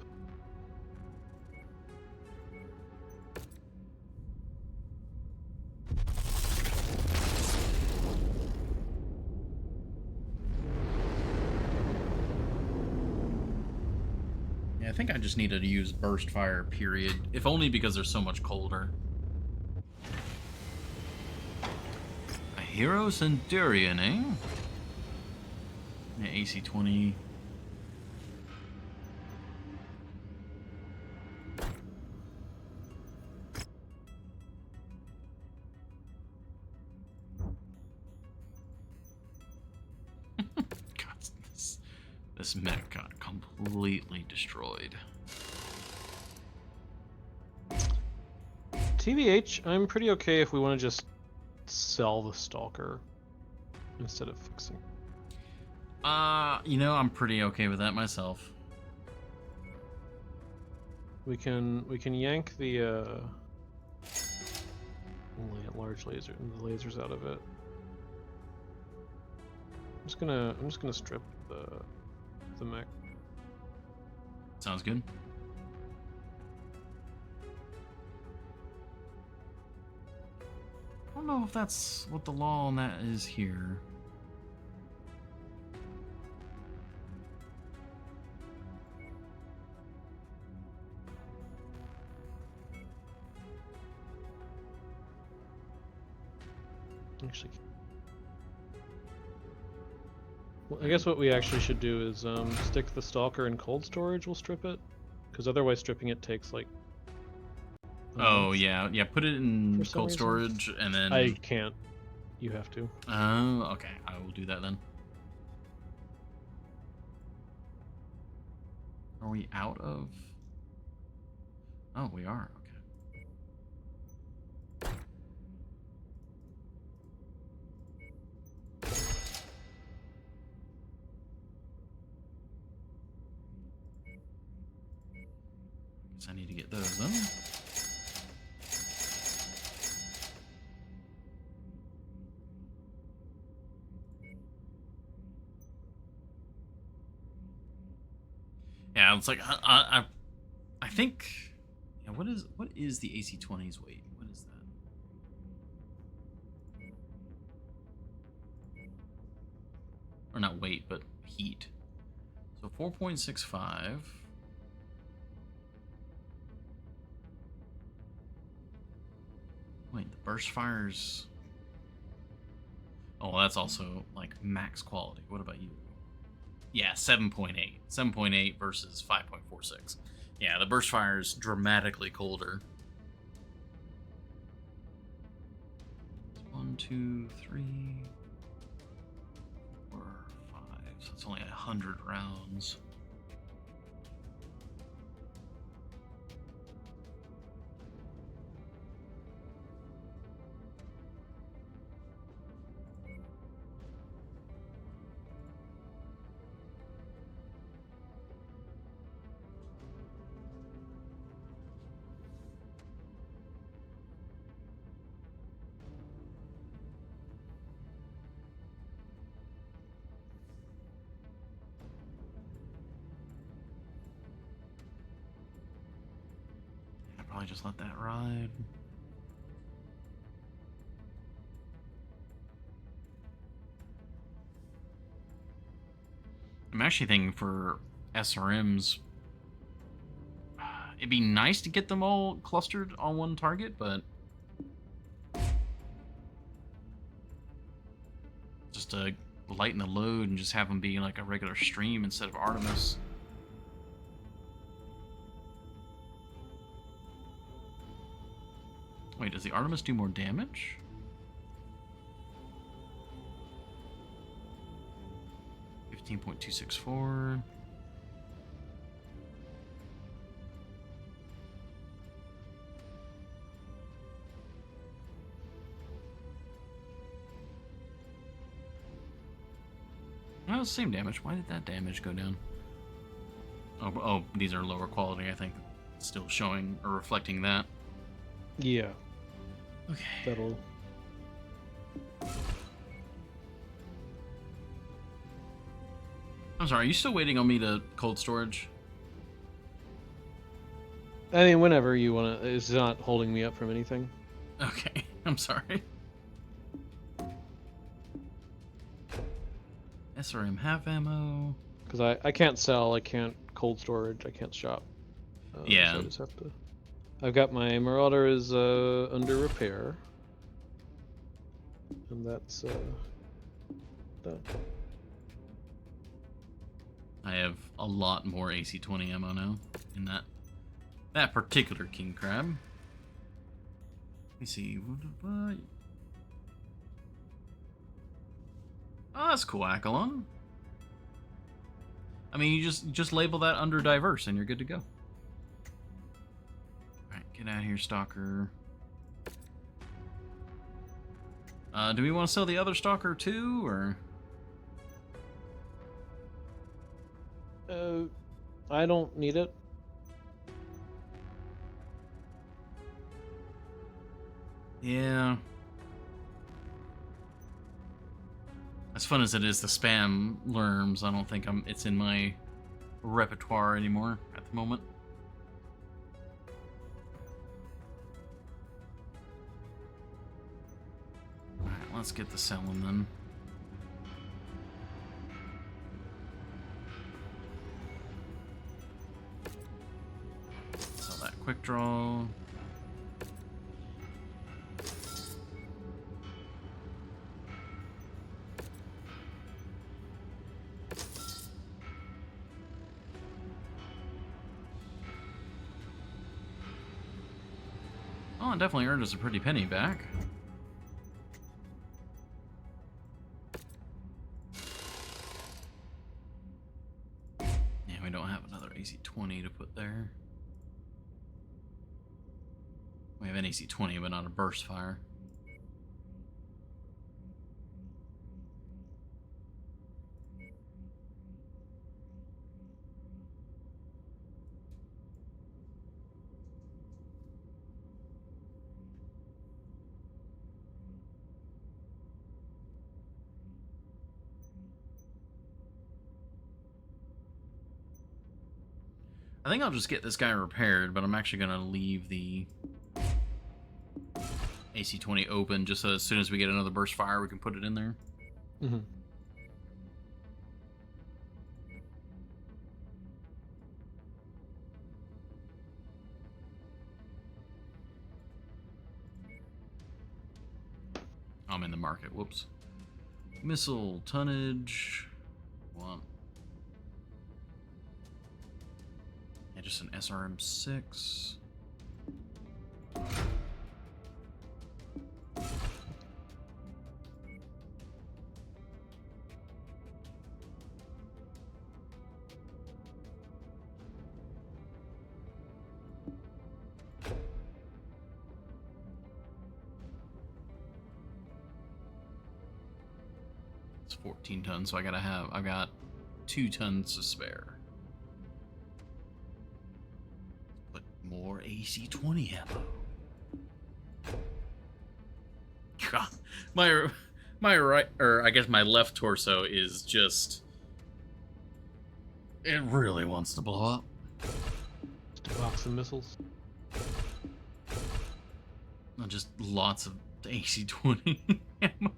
Yeah, think I just needed to use burst fire, period. If only because they're so much colder. A Hero Centurion, eh? Yeah, AC-20. This mech got completely destroyed. TBH, I'm pretty okay if we want to just sell the Stalker instead of fixing. You know, I'm pretty okay with that myself. We can yank the large laser and the lasers out of it. I'm just gonna strip the mech. Sounds good. I don't know if that's what the law on that is here. Actually, well, I guess what we actually should do is stick the Stalker in cold storage. We'll strip it, because otherwise stripping it takes like. Oh yeah, put it in cold reason. storage and then. I can't. You have to. Oh, okay. I will do that then. Are we out of? Oh, we are. Okay. Guess I need to get those then. Yeah, it's like I think. Yeah, what is the AC-20's weight? What is that? Or not weight, but heat. So 4.65. Wait, the burst fires. Oh, that's also like max quality. What about you? Yeah, 7.8. 7.8 versus 5.46. Yeah, the burst fire is dramatically colder. 1, 2, 3, 4, 5. So it's only 100 rounds. Probably just let that ride. I'm actually thinking for SRMs, it'd be nice to get them all clustered on one target, but just to lighten the load and just have them be like a regular stream instead of Artemis. Wait, does the Artemis do more damage? $15.264. Oh, same damage. Why did that damage go down? Oh, these are lower quality, I think. Still showing or reflecting that. Yeah. Okay. That'll. I'm sorry, are you still waiting on me to cold storage? I mean, whenever you want to. It's not holding me up from anything. Okay, I'm sorry. SRM half ammo. Because I can't sell, I can't cold storage. I can't shop. Yeah. So I just have to. I've got my Marauder is under repair, and that's done. I have a lot more AC-20 ammo now in that particular king crab. Let me see. Oh, that's cool, Akalon. I mean, you just label that under diverse, and you're good to go. All right, get out of here, Stalker. Do we want to sell the other Stalker too, or? I don't need it. Yeah. As fun as it is to spam Lerms, I don't think it's in my repertoire anymore at the moment. Alright, let's get the selling then. Sell that quick draw. Oh, it definitely earned us a pretty penny back. Yeah, we don't have another AC-20 to put there. We have an AC-20, but not a burst fire. I think I'll just get this guy repaired, but I'm actually going to leave the AC-20 open just so as soon as we get another burst fire, we can put it in there. Mm-hmm. I'm in the market. Whoops. Missile tonnage. One. Yeah, just an SRM-6. It's 14 tons, so I've got 2 tons to spare. Put more AC-20 ammo. God, my right, or I guess my left torso is just, it really wants to blow up. Just a box of missiles. Just lots of AC-20 ammo.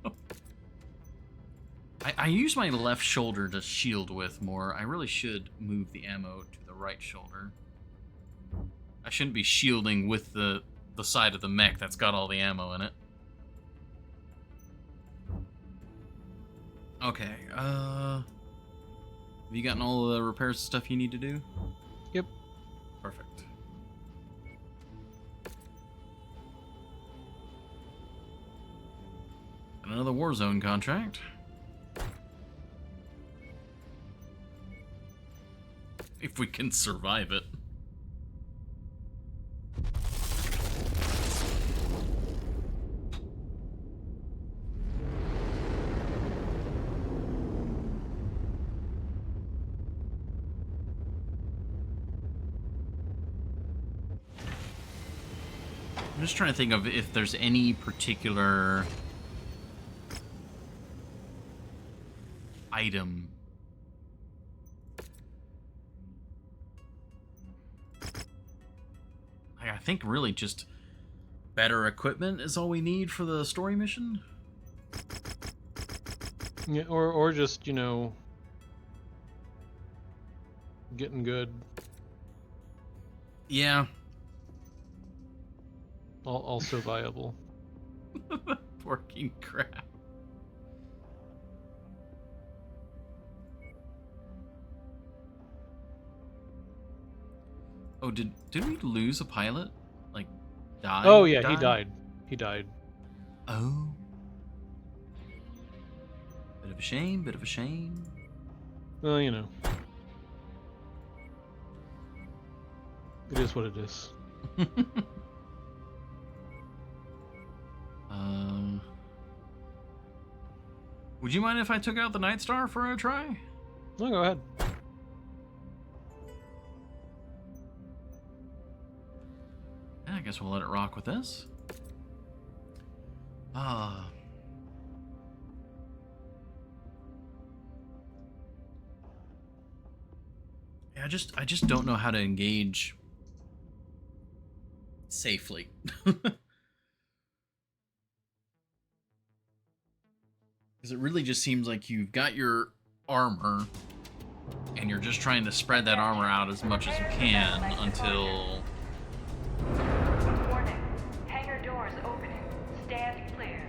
I use my left shoulder to shield with more. I really should move the ammo to the right shoulder. I shouldn't be shielding with the side of the mech that's got all the ammo in it. Okay, have you gotten all the repairs stuff you need to do? Yep. Perfect. Another Warzone contract. If we can survive it. I'm just trying to think of if there's any particular item. I think really just better equipment is all we need for the story mission. Yeah, or just, you know, getting good. Yeah. Also viable. Porking crap. Oh, did we lose a pilot? Like, die? Oh yeah, he died. He died. Oh. Bit of a shame, bit of a shame. Well, you know. It is what it is. Would you mind if I took out the Night Star for a try? No, go ahead. Yeah, I guess we'll let it rock with this. Yeah, I just don't know how to engage safely. Because it really just seems like you've got your armor and you're just trying to spread that armor out as much as you can until... Warning. Hangar doors opening. Stand clear.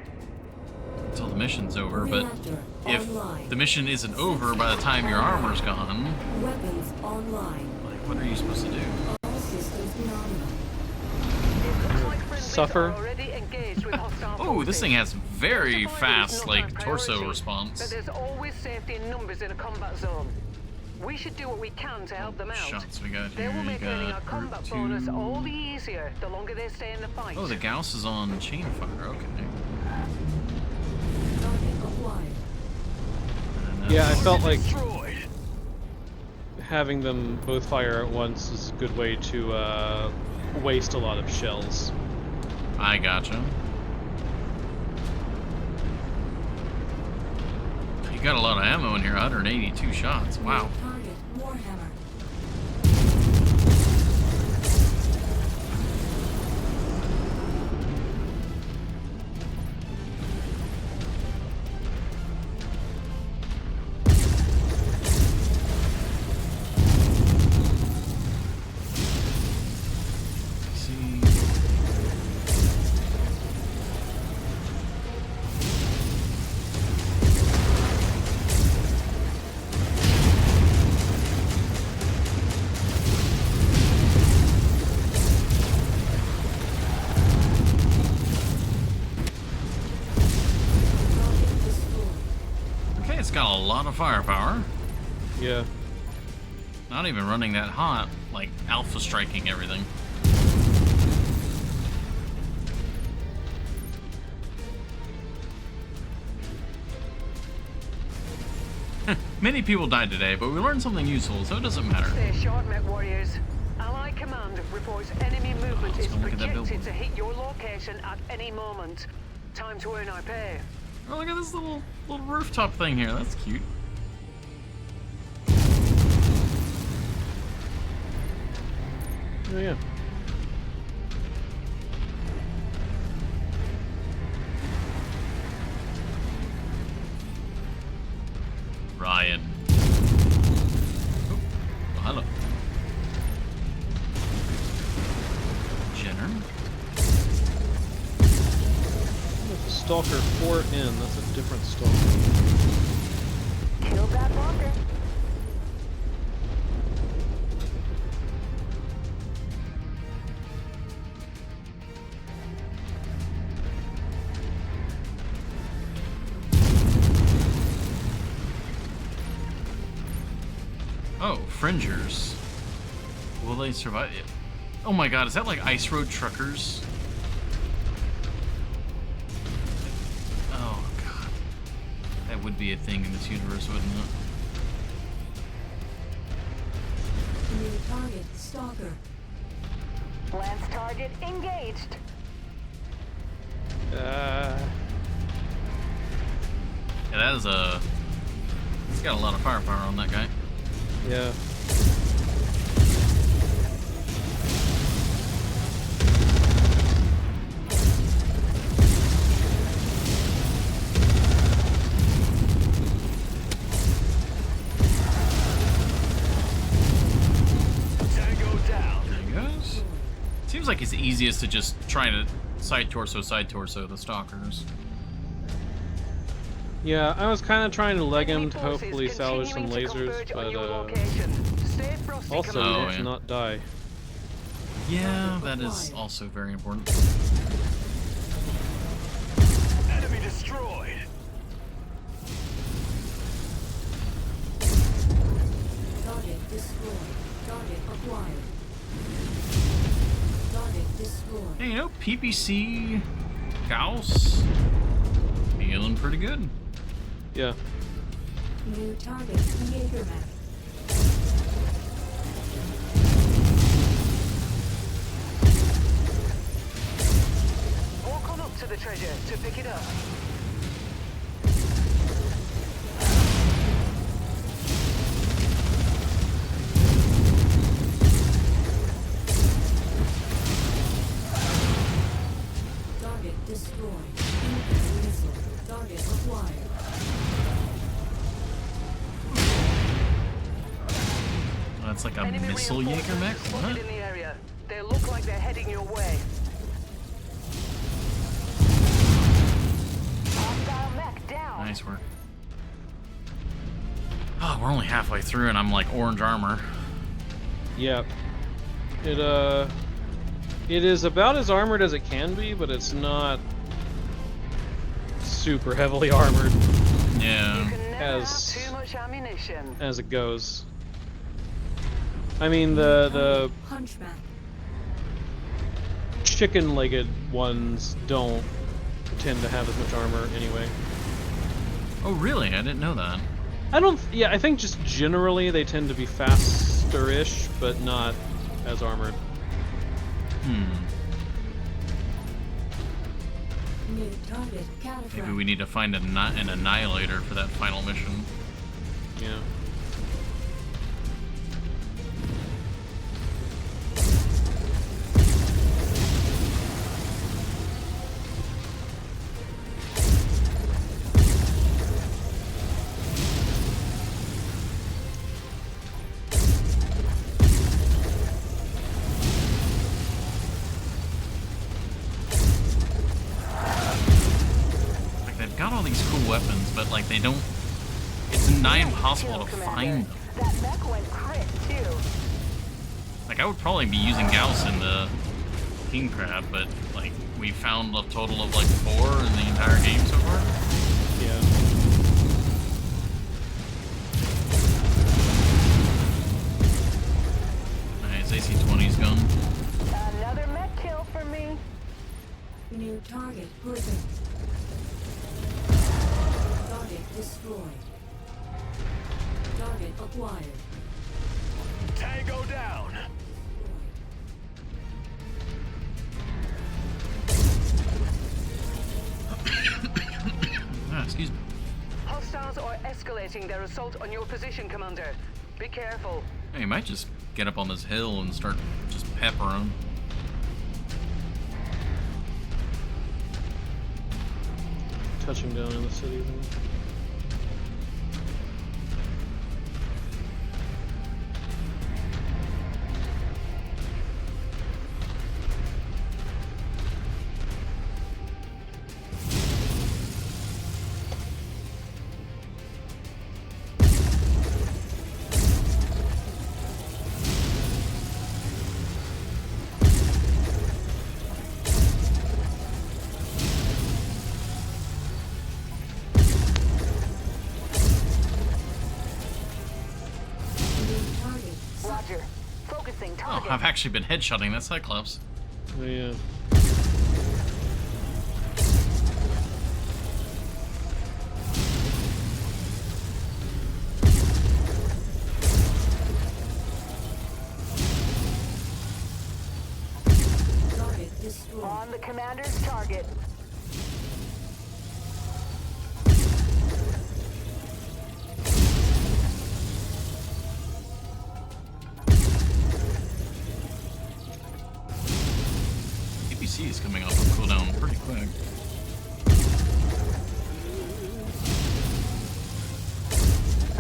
Until the mission's over, but Reactor if online. the mission isn't over by the time your armor's gone, Weapons online. like, what are you supposed to do? All systems nominal. Suffer. Oh, this thing has very fast, like, torso But response. there's always safety in numbers in a combat zone. We should do what we can to help them out. Shots we got They here. will You make earning our got combat group bonus 2. all the easier the longer they stay in the fight. Oh, the Gauss is on chain fire. Okay. Target acquired. And Yeah, I felt like Destroyed. having them both fire at once is a good way to waste a lot of shells. I gotcha. You got a lot of ammo in here. 182 shots. Wow. Target Warhammer. See. Target destroyed. Okay, it's got a lot of firepower. Yeah. Not even running that hot, like alpha striking everything. Many people died today, but we learned something useful, so it doesn't matter. Stay short, Mech Warriors. Allied command reports enemy movement let's is go look at that projected billboard. to hit your location at any moment. Time to earn our pay. Oh, look at this little rooftop thing here. That's cute. Oh yeah. Ryan. Oh, well, hello. Jenner. The Stalker 4N, that's a different Stalker. Kill that walker. Oh, Fringers. Will they survive? Oh my god, is that like Ice Road Truckers? Oh god. That would be a thing in this universe, wouldn't it? New target Stalker. Lance target engaged. Yeah, that is a... It's got a lot of firepower on that guy. Yeah. easiest to just try to side torso the stalkers. Yeah, I was kind of trying to leg him to Forces hopefully salvage some continuing to lasers, converge on but your location. Stay frosty, also Commander. let's yeah. not die. Yeah, that is also very important. Enemy destroyed. Target destroyed. Target acquired. Target destroyed. Hey, you know, PPC Gauss feeling pretty good. Yeah. New target, Jägermech. Walk on up to the treasure to pick it up. Target destroyed. Incoming missile. Target acquired. That's like a Enemy missile reinforcements Jägermech? spotted What? in the area. They look like they're heading your way. Hostile mech down. Nice work. Oh, we're only halfway through and I'm like orange armor. Yep. It is about as armored as it can be, but it's not super heavily armored Yeah. You can never have As- too much ammunition. as it goes. I mean, the Hunchback. chicken-legged ones don't tend to have as much armor anyway. Oh, really? I didn't know that. I think just generally they tend to be faster-ish, but not as armored. New target, Caliphate. Maybe we need to find an annihilator for that final mission. Yeah. Like, they've got all these cool weapons, but like they don't... It's nigh impossible to find them. That mech went crit, too. Like, I would probably be using Gauss in the King Crab, but like, we found a total of like 4 in the entire game so far. Yeah. Nice, AC-20's gone. Another mech kill for me. New target, Griffin. Target destroyed. Target acquired. Tango down. Ah, excuse me. Hostiles are escalating their assault on your position, Commander. Be careful. Hey, you might just get up on this hill and start just peppering. Touching down in the city then. New target. Roger. Focusing Oh, target. I've actually been headshotting that Cyclops. Oh, yeah. Target destroyed. On the commander's target. APC is coming off of cooldown pretty quick.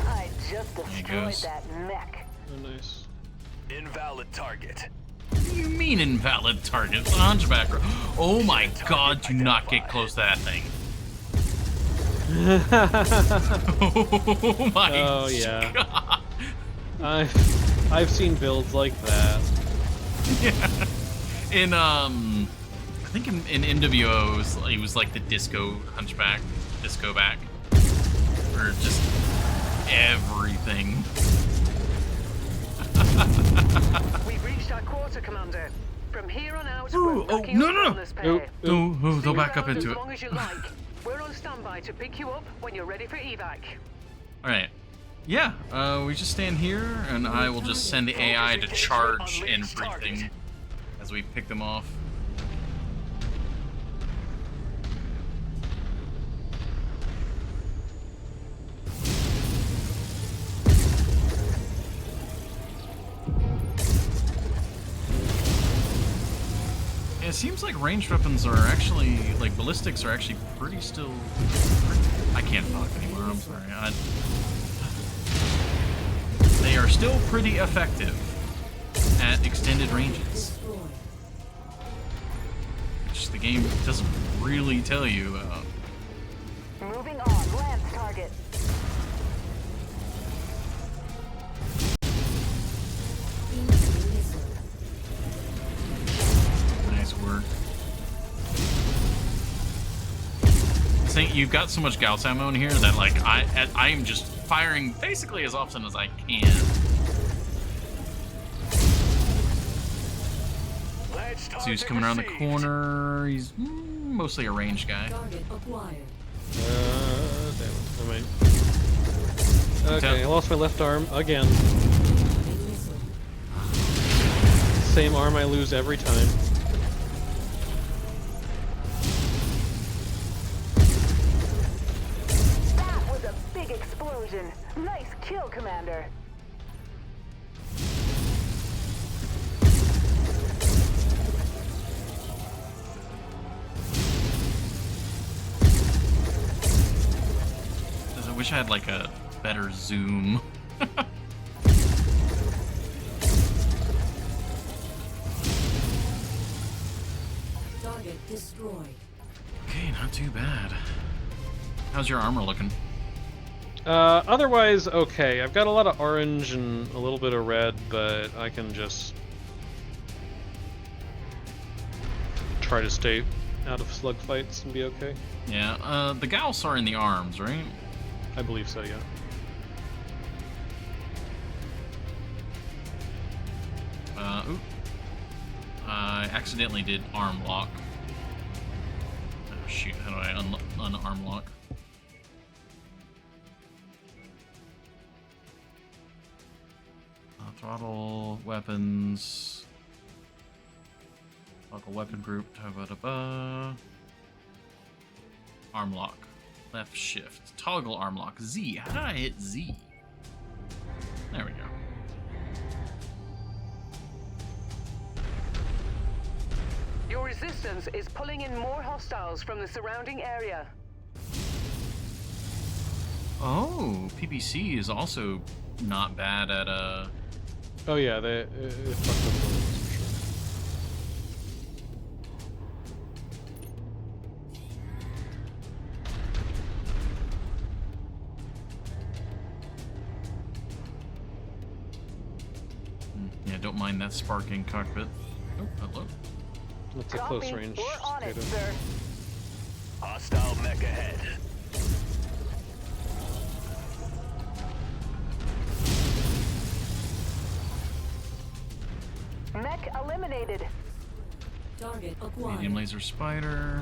I just There he destroyed goes. that mech. Oh, nice. Invalid target. do you mean invalid targets? Hunchback. Oh my god, do not get close to that thing. Oh my Oh yeah. god. I've seen builds like that. Yeah. In I think in MWO it was like the disco hunchback, disco back. Or just everything. We've reached our quarter, Commander. From here on out, Ooh, we're oh, working no, on no, no. wellness pay. Go back up Stick into around it. as long as you like. We're on standby to pick you up when you're ready for evac. Alright. Yeah, we just stand here, and I will just send the AI to charge everything as we pick them off. It seems like ranged weapons are actually, like ballistics are actually pretty still... I can't talk anymore, I'm sorry. They are still pretty effective at extended ranges. Which the game doesn't really tell you about. Moving on. Lance target. Nice work. Saying you've got so much Gauss ammo in here that like I am just firing basically as often as I can. So he's coming around the corner. He's mostly a ranged guy. Target acquired. Damn it. I might. Okay, I lost my left arm again. Same arm I lose every time. That was a big explosion. Nice kill, Commander. I wish I had like a better zoom. Target destroyed. Okay, not too bad. How's your armor looking? Otherwise, okay. I've got a lot of orange and a little bit of red, but I can just try to stay out of slug fights and be okay. Yeah, the Gauss are in the arms, right? I believe so, yeah. Oop. I accidentally did arm lock. Oh shoot, how do I unarm lock? Throttle, weapons. Toggle weapon group, arm lock. Left shift. Toggle arm lock. Z. How did I hit Z? There we go. Your resistance is pulling in more hostiles from the surrounding area. Oh, PPC is also not bad at Oh yeah, they fucked up buildings for sure. Yeah, don't mind that sparking cockpit. Oh, hello. That's a close range. We're on it, potato. sir. Hostile mech ahead. Mech eliminated. Target acquired. Medium laser spider.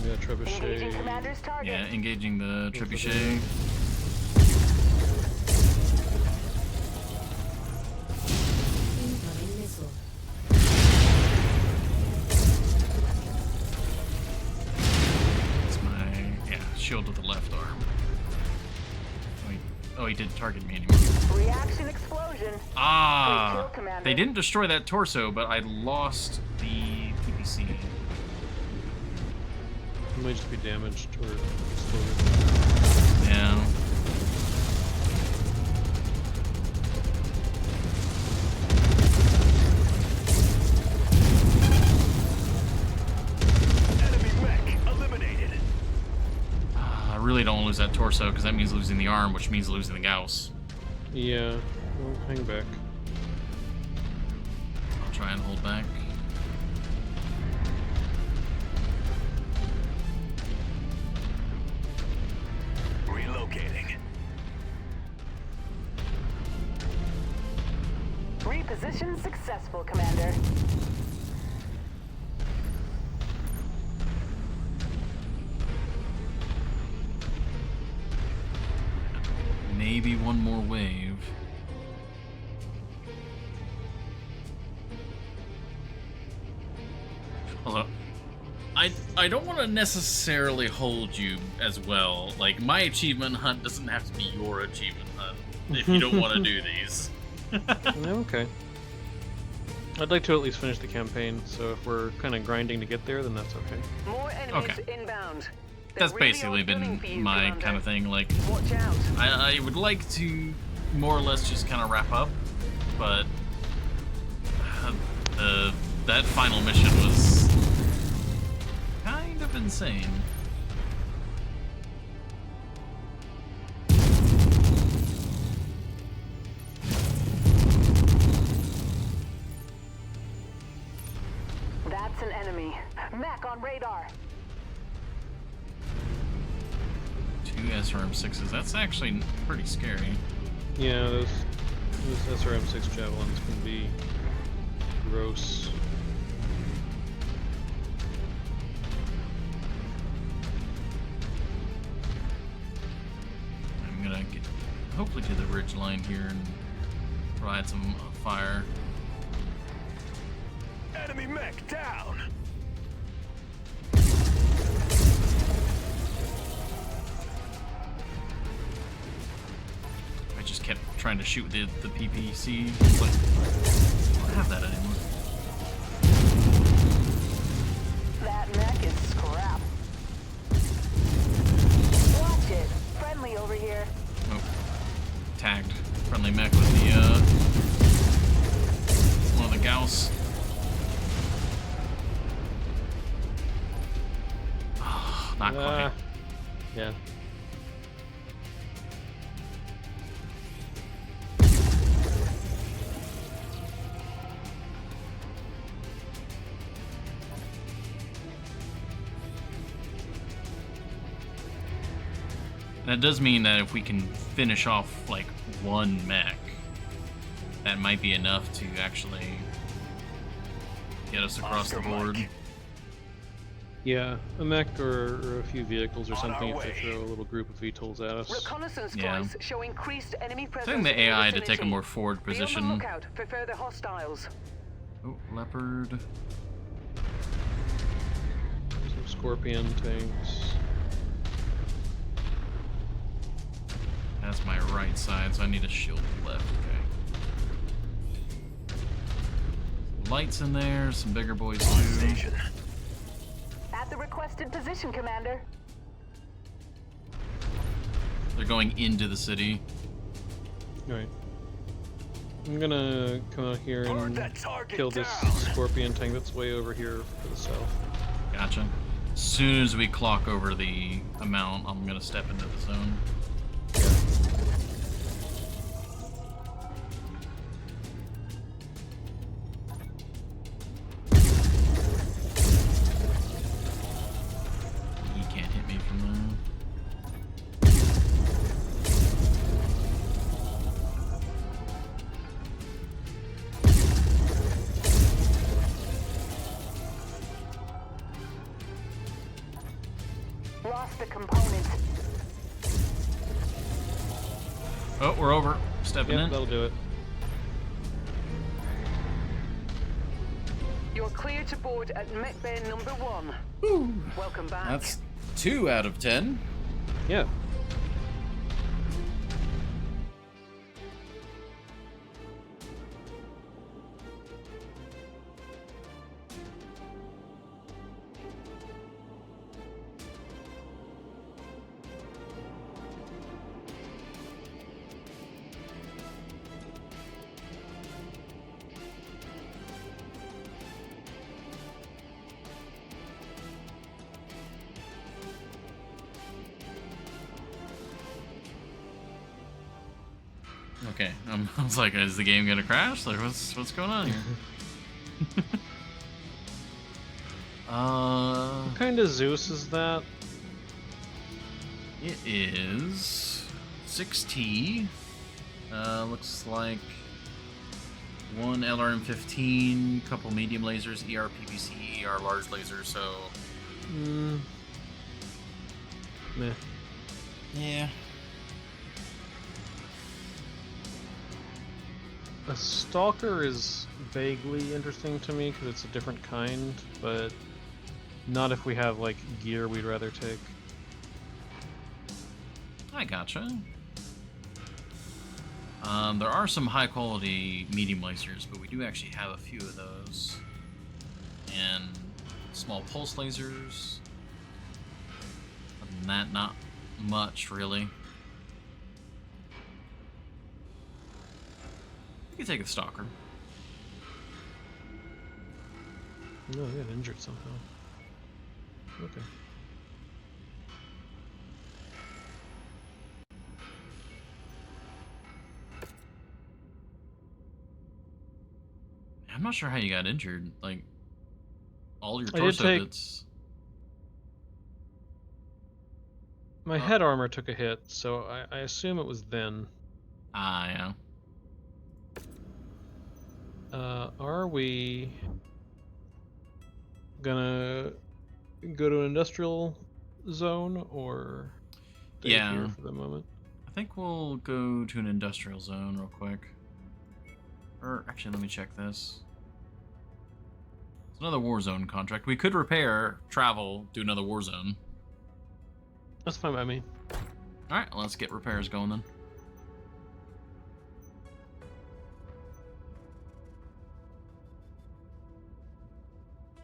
Yeah, Engaging trebuchet. Commander's target. Yeah, engaging the trebuchet. Incoming missile. That's my shield with the left arm. Oh, he didn't target me anymore. Reaction explosion. Ah, Great kill, Commander. they didn't destroy that torso, but I lost the PPC. It might just be damaged or exploded. Yeah. really don't want to lose that torso, because that means losing the arm, which means losing the Gauss. Yeah, well, hang back. I'll try and hold back. Relocating. Reposition successful, Commander. Maybe one more wave. Although, I don't want to necessarily hold you as well. Like, my achievement hunt doesn't have to be your achievement hunt if you don't want to do these. Okay. I'd like to at least finish the campaign, so if we're kind of grinding to get there, then that's okay. More enemies Okay. inbound. That's They're really basically all been coming for you, my Commander. kind of thing. Like, Watch out. I would like to more or less just kind of wrap up, but that final mission was kind of insane. That's an enemy. Mech on radar. 2 SRM-6s. That's actually pretty scary. Yeah, those SRM-6 javelins can be gross. I'm gonna get hopefully to the ridge line here and provide some fire. Enemy mech down. I just kept trying to shoot the PPC. It's like, I don't have that anymore. That mech is scrap. Watch it. Friendly over here. Oh, tagged friendly mech with the one of the Gauss. Oh, not quite. Yeah. That does mean that if we can finish off like one mech, that might be enough to actually get us across the board. Yeah, a mech or a few vehicles or On something our if they way. throw a little group of VTOLs at us. Reconnaissance Yeah. flights show increased enemy presence. Setting the in the AI to take a vicinity. more forward Be on position. the lookout for further hostiles. Oh, Leopard. Some Scorpion tanks. That's my right side, so I need a shield left. Okay. Lights in there, some bigger boys On too. station. At the requested position, Commander. They're going into the city. Alright. I'm gonna come out here Burn and that target kill this down. Scorpion tank that's way over here to the south. Gotcha. As soon as we clock over the amount, I'm gonna step into the zone. He can't hit me from there. Lost the component. Oh, we're over. Stepping Yep, in. that'll do it. You're clear to board at Mech Bay number 1. Welcome back. That's 2 out of 10. Yeah. Okay, I was like, is the game gonna crash? Like, what's going on here? What kind of Zeus is that? It is 6T. Looks like one LRM-15, couple medium lasers, ER PVC, ER large laser. So, Meh. yeah. A Stalker is vaguely interesting to me because it's a different kind, but not if we have like gear we'd rather take. I gotcha. There are some high quality medium lasers, but we do actually have a few of those. And small pulse lasers. Other than that, not much really. You can take a Stalker. No, I got injured somehow. Okay. I'm not sure how you got injured. Like, all your I did torso take- bits. My head armor took a hit, so I assume it was then. Ah, yeah. Are we gonna go to an industrial zone or stay Yeah. here for the moment? I think we'll go to an industrial zone real quick. Or, actually, let me check this. It's another war zone contract. We could repair, travel, do another war zone. That's fine by me. Alright, let's get repairs going then.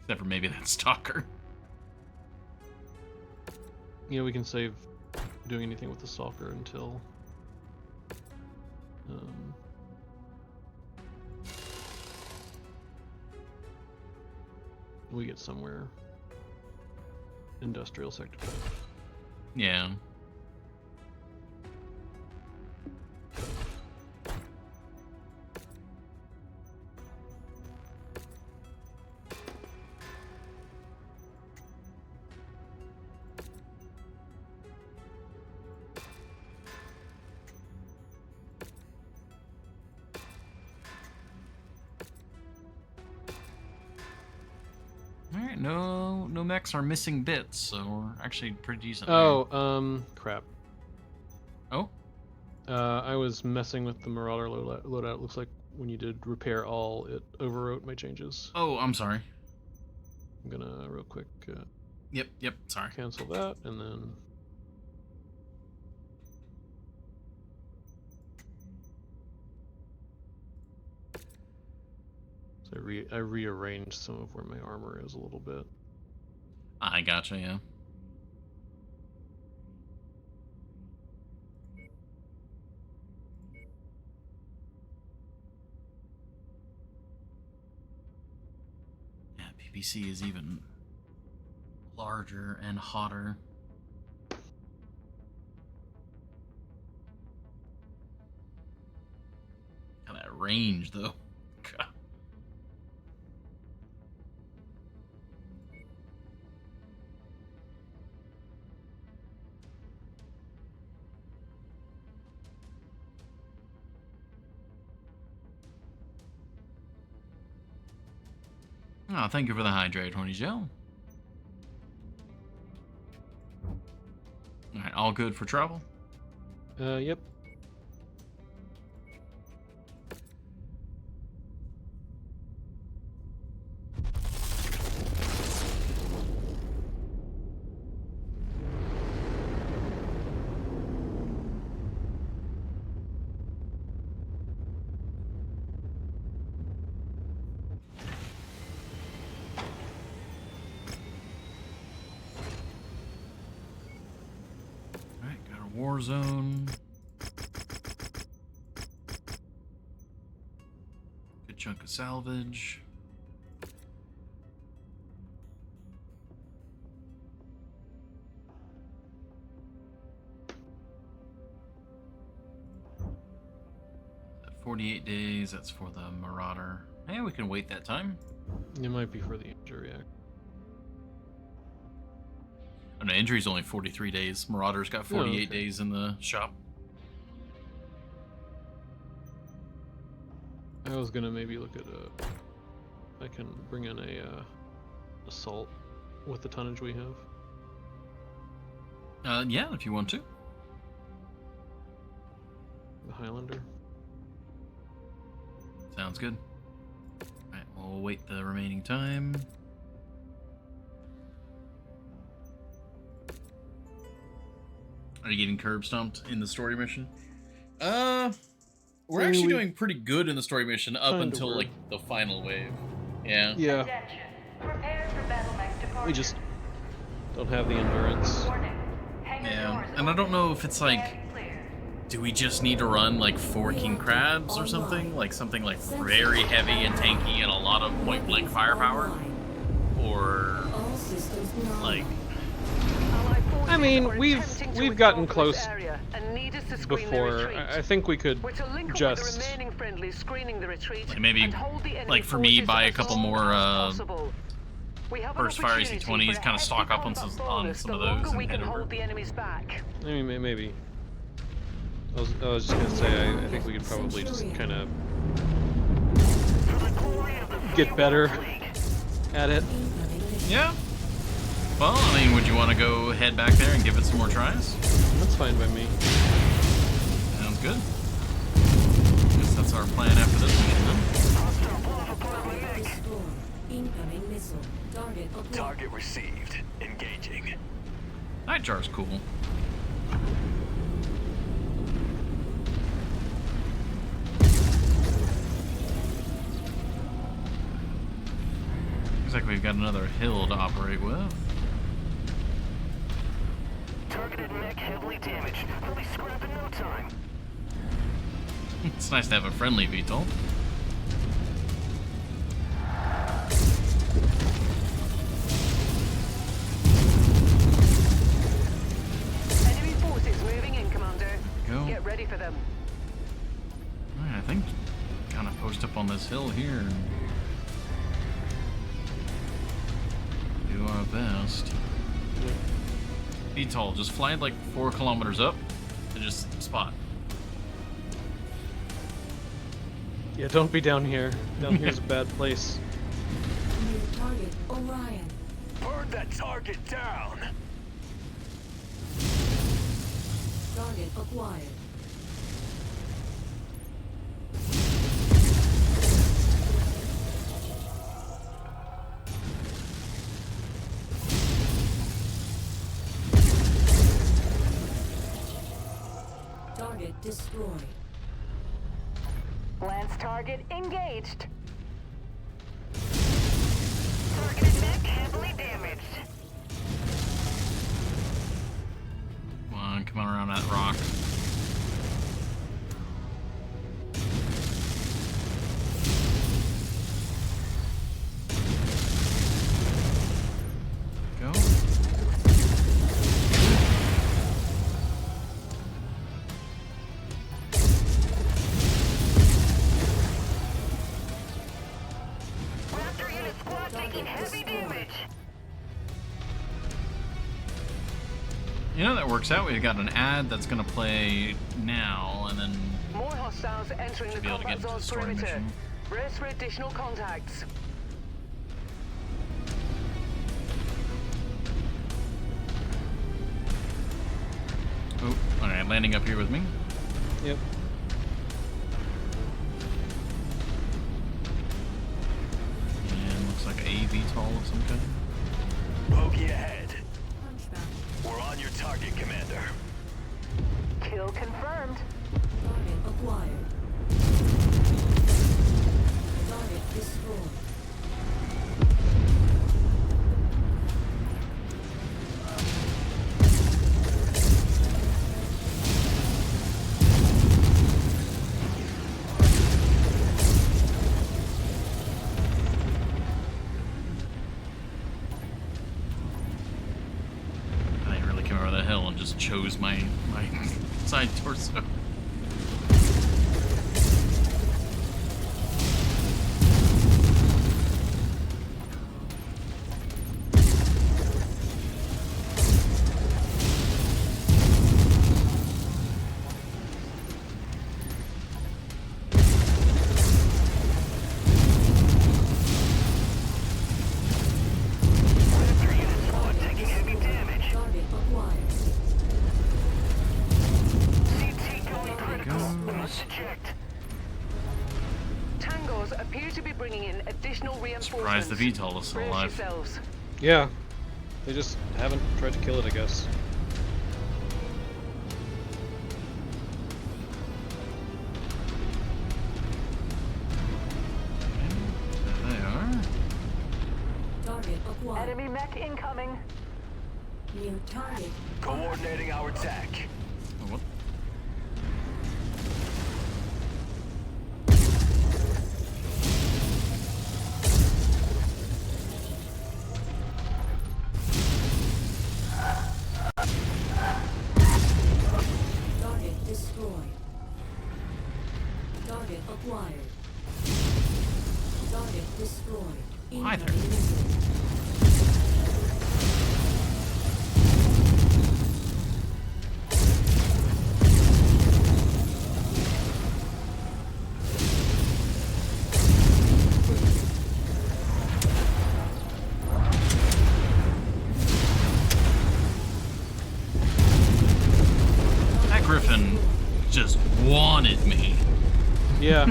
Except for maybe that Stalker. You know, we can save doing anything with the Stalker until we get somewhere industrial sector 5. Yeah. Alright, no mechs are missing bits, so we're actually pretty decent there. Oh, crap. Oh? I was messing with the Marauder loadout. Looks like when you did repair all, it overwrote my changes. Oh, I'm sorry. I'm gonna real quick Yep, sorry. cancel that, and then so I rearranged some of where my armor is a little bit. I gotcha, yeah. Yeah, PPC is even larger and hotter. Got that range, though. God. Oh, thank you for the hydrate, Horny Gel. Alright, all good for travel? Yep. Alright, got a war zone. Good chunk of salvage. 48 days, that's for the Marauder. Yeah, we can wait that time. It might be for the injury act. Oh, no, injury's only 43 days. Marauder's got 48 days in the shop. I was gonna maybe look at I can bring in a assault with the tonnage we have. Yeah, if you want to. The Highlander. Sounds good. Alright, we'll wait the remaining time. Are you getting curb stomped in the story mission? We're actually doing pretty good in the story mission up until like the final wave. Yeah. Yeah. Attention. Prepare for battle mech departure. We just don't have the endurance. Warning. Hangar Yeah. doors And I don't know if it's like, Stand clear. do we just need to run like 4 King Crabs or something? Like something like very heavy and tanky and a lot of point blank firepower? Or All systems online. like, Allied forces I mean, are we've attempting to gotten withdraw from this close area and need us to screen their before. retreat. I think we could We're to link up with just. the remaining friendlies screening the retreat Like maybe, and hold the enemy like for me, forces buy a as couple long more as possible. We have an Burst Fire opportunity AC-20s, for a kinda stock hefty up on combat some bonus of the those longer and we can head over. hold the enemies back. I mean, maybe. I was just gonna say, I think we could probably just kind of get better at it. Incoming mission. yeah. Well, I mean, would you want to go head back there and give it some more tries? That's fine by me. Sounds good. Guess that's our plan after this mission then. Target destroyed. Incoming missile. Target acquired. Target received. Engaging. Nightjar's cool. Looks like we've got another hill to operate with. Targeted mech heavily damaged. They'll be scrapped in no time. It's nice to have a friendly VTOL. Enemy forces moving in, Commander. Go. Get ready for them. Alright, I think kind of post up on this hill here and do our best. VTOL, just fly like 4 kilometers up and just spot. Yeah, don't be down here. Down here's a bad place. New target Orion. Burn that target down. Target acquired. Target destroyed. Lance target engaged. Targeted mech heavily damaged. Come on around that rock. Go. Raptor unit squad taking heavy damage. You know, that works out. We've got an ad that's going to play now, and then More hostiles entering the be able to combat get into the zone's story perimeter. mission. Brace for additional contacts. Oh, alright, landing up here with me. Yep. And looks like a VTOL of some kind. Bogey ahead. Hunchback. We're on your target, Commander. Kill confirmed. Target acquired. Target destroyed. I really came over that hill and just chose my side torso. additional Surprised reinforcements. the VTOL is still Brace alive. yourselves. Yeah. They just haven't tried to kill it, I guess. There they are. Target acquired. Enemy mech incoming. New target. Coordinating our attack. Oh, what? Target destroyed. Target acquired. Target destroyed. Why there? Incoming missile. That Griffin just wanted me. Yeah.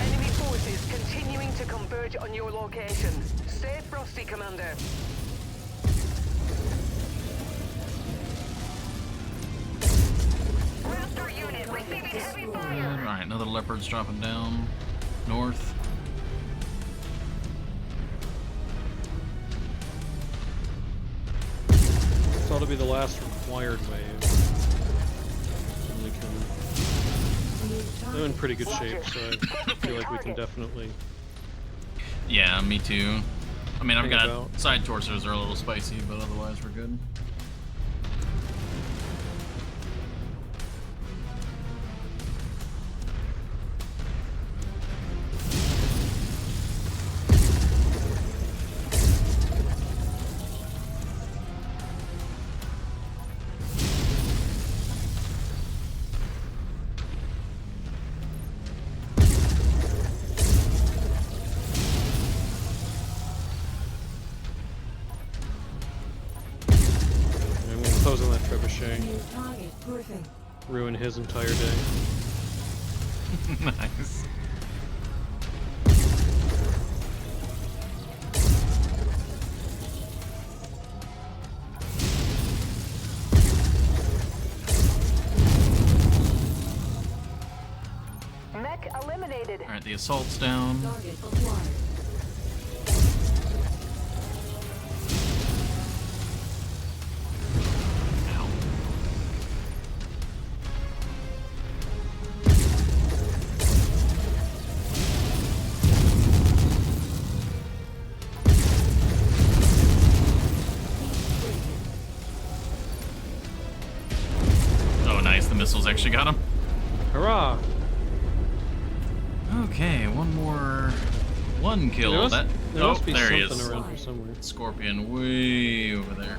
Enemy forces continuing to converge on your location. Stay frosty, Commander. Raptor unit receiving heavy fire. Alright, another leopard's dropping down north. This ought to be the last required wave. And we can... New They're in target. pretty good shape, so I feel like we can definitely... Yeah, me too. I mean, I've Hang got about. side torsos are a little spicy, but otherwise we're good. And I'm gonna close on that trebuchet. New target. Perfect. Ruin his entire day. Nice. Mech eliminated. Alright, the assault's down. Target acquired. Ow. Oh, nice. The missiles actually got him. Hurrah! Okay, one kill. There must, That. there Oh, must be there he something is. around here somewhere. Scorpion way over there.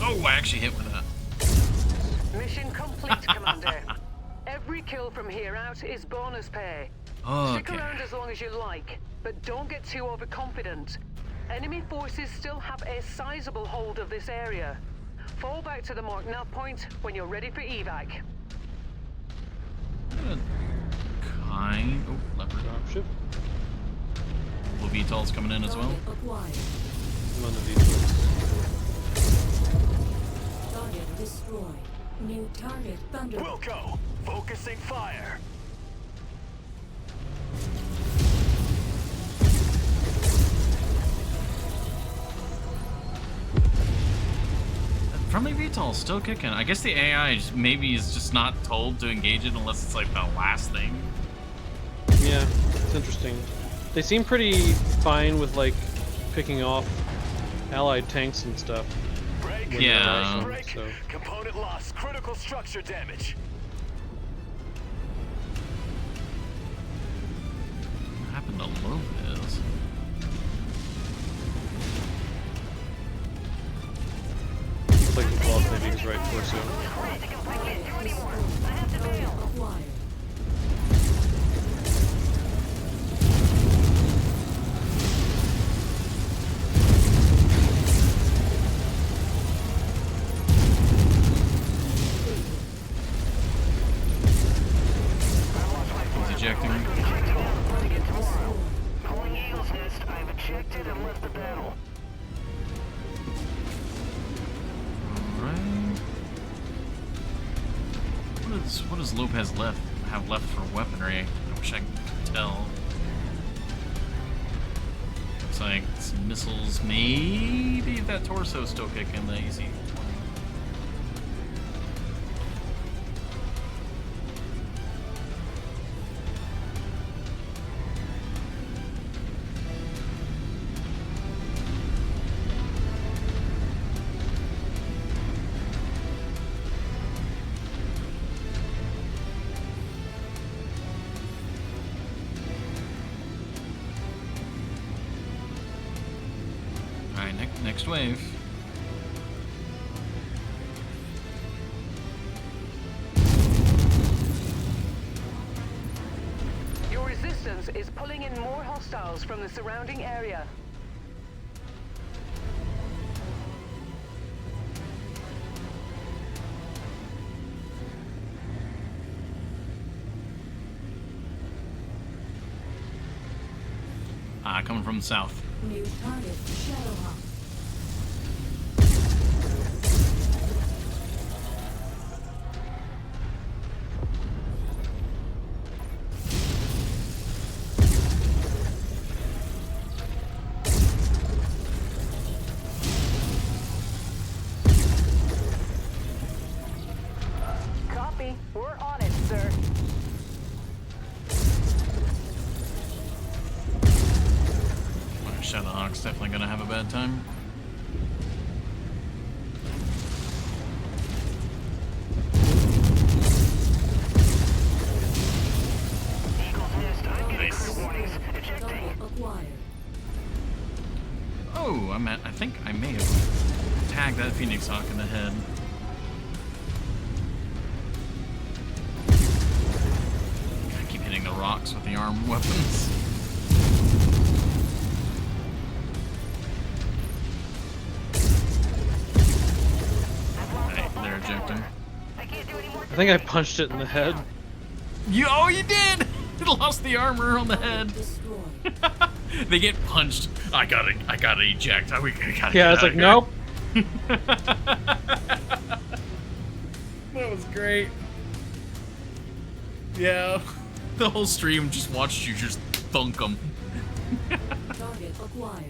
Oh, I actually hit with that. Mission complete, Commander. Every kill from here out is bonus pay. Stick Okay. around as long as you like, but don't get too overconfident. Enemy forces still have a sizable hold of this area. Fall back to the mark nav point when you're ready for evac. Oh, leopard. Dropship. Blue VTOL's coming in as well. Target acquired. I'm on the V-Tools. Target destroyed. New target. Thunder. Wilco, focusing fire. Friendly VTOL's still kicking. I guess the AI maybe is just not told to engage it unless it's like the last thing. Yeah, it's interesting. They seem pretty fine with like picking off allied tanks and stuff. Break. when they're Yeah. rushing, Break. so. Component loss. Critical structure damage. What happened to Lopez? Looks like he's lost maybe his right torso. Acquired. What does Lopez have left for weaponry? I wish I could tell. Looks like some missiles. Maybe that torso still kicking the AC. Next wave. Your resistance is pulling in more hostiles from the surrounding area. Coming from the south. New target, Shadowhawk. Copy. We're on it, sir. Shadowhawk's definitely gonna have a bad time. Nice. Target acquired. Oh, I think I may have tagged that Phoenix Hawk in the head. I keep hitting the rocks with the armed weapons. They're ejecting. I think I punched it in the head. Oh, you did! It lost the armor on the head. Destroyed. They get punched. I gotta eject. I gotta Yeah, it's like, nope. That was great. Yeah, the whole stream just watched you just thunk them. Target acquired.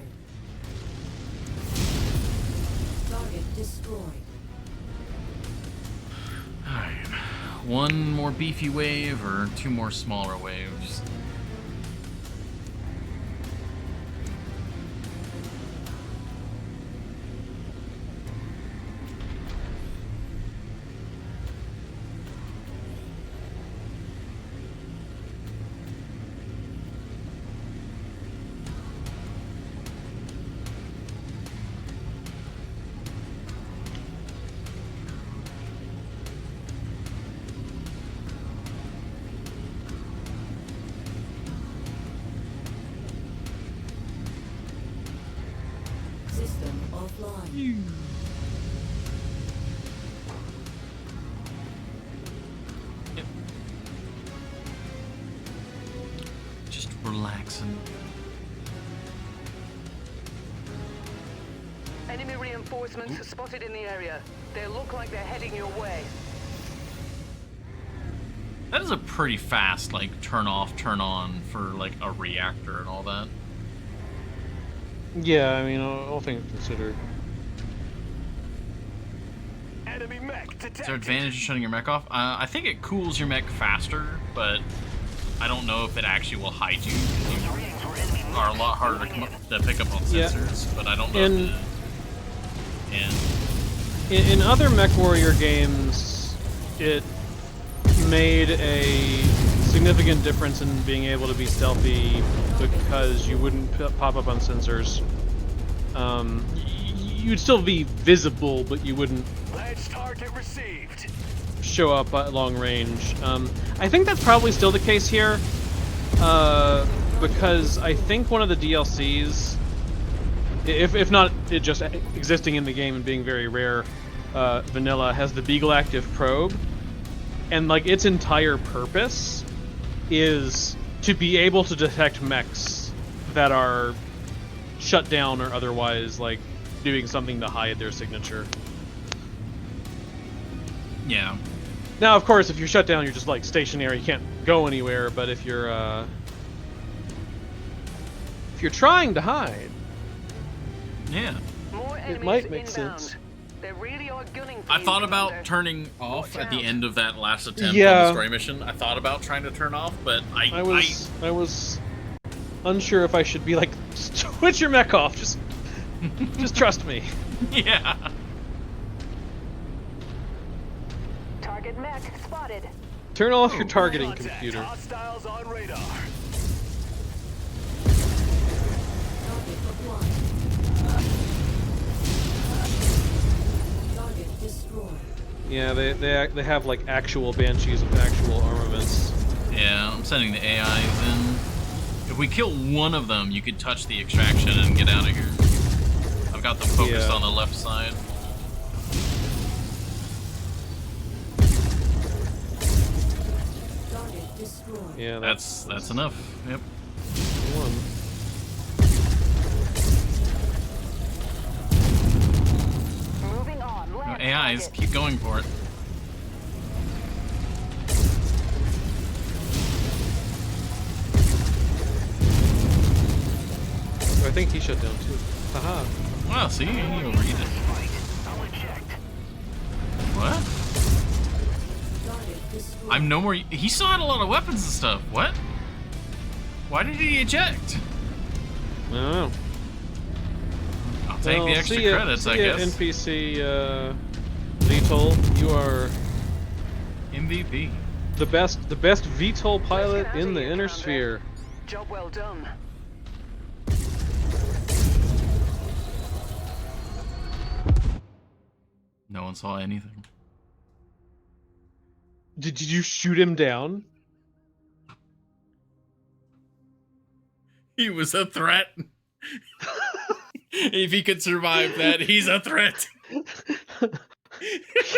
Target destroyed. Alright. One more beefy wave or two more smaller waves? System offline. Yep. Just relaxing. Enemy reinforcements spotted in the area. They look like they're heading your way. That is a pretty fast, like, turn off, turn on for, like, a reactor and all that. Yeah, I mean, all things considered. Enemy mech detected. Is there advantage to shutting your mech off? I think it cools your mech faster, but I don't know if it actually will hide you. You are a lot harder to pick up on Yeah. sensors, but I don't know In- if In other MechWarrior games, it made a significant difference in being able to be stealthy because you wouldn't pop up on sensors. You'd still be visible, but you wouldn't Ledge target received. show up at long range. I think that's probably still the case here, because I think one of the DLCs, if not it just existing in the game and being very rare, vanilla has the Beagle Active Probe, and like its entire purpose is to be able to detect mechs that are shut down or otherwise like doing something to hide their signature. yeah. Now, of course, if you're shut down, you're just like stationary. You can't go anywhere. But if you're trying to hide, Yeah. More enemies might make inbound. sense. They really are gunning for I you, thought about Commander. turning off Watch at the out. end of that last attempt on Yeah. the story mission. I thought about trying to turn off, but I was unsure if I should be like, switch your mech off. Just trust me. yeah. Target mech spotted. Turn off your targeting Contact. computer. Hostiles on radar. Target acquired. Target destroyed. Yeah, they have like actual banshees with actual armaments. Yeah, I'm sending the AIs in. If we kill one of them, you could touch the extraction and get out of here. I've got them focused Yeah. on the left side. Target destroyed. Yeah, That's enough. Yep. one. Moving on. No, Land AIs, target. keep going for it. Oh, I think he shut down too. Haha. Wow, see, you read it. I'll eject. What? Target destroyed. I'm no more. He still had a lot of weapons and stuff. What? Why did he eject? I don't know. I'll take the extra see ya, credits, see I ya, guess. NPC VTOL, you are MVP. the best VTOL pilot out of in the here, inner Commander. sphere. Job well done. No one saw anything. Did you shoot him down? He was a threat. If he could survive that, he's a threat.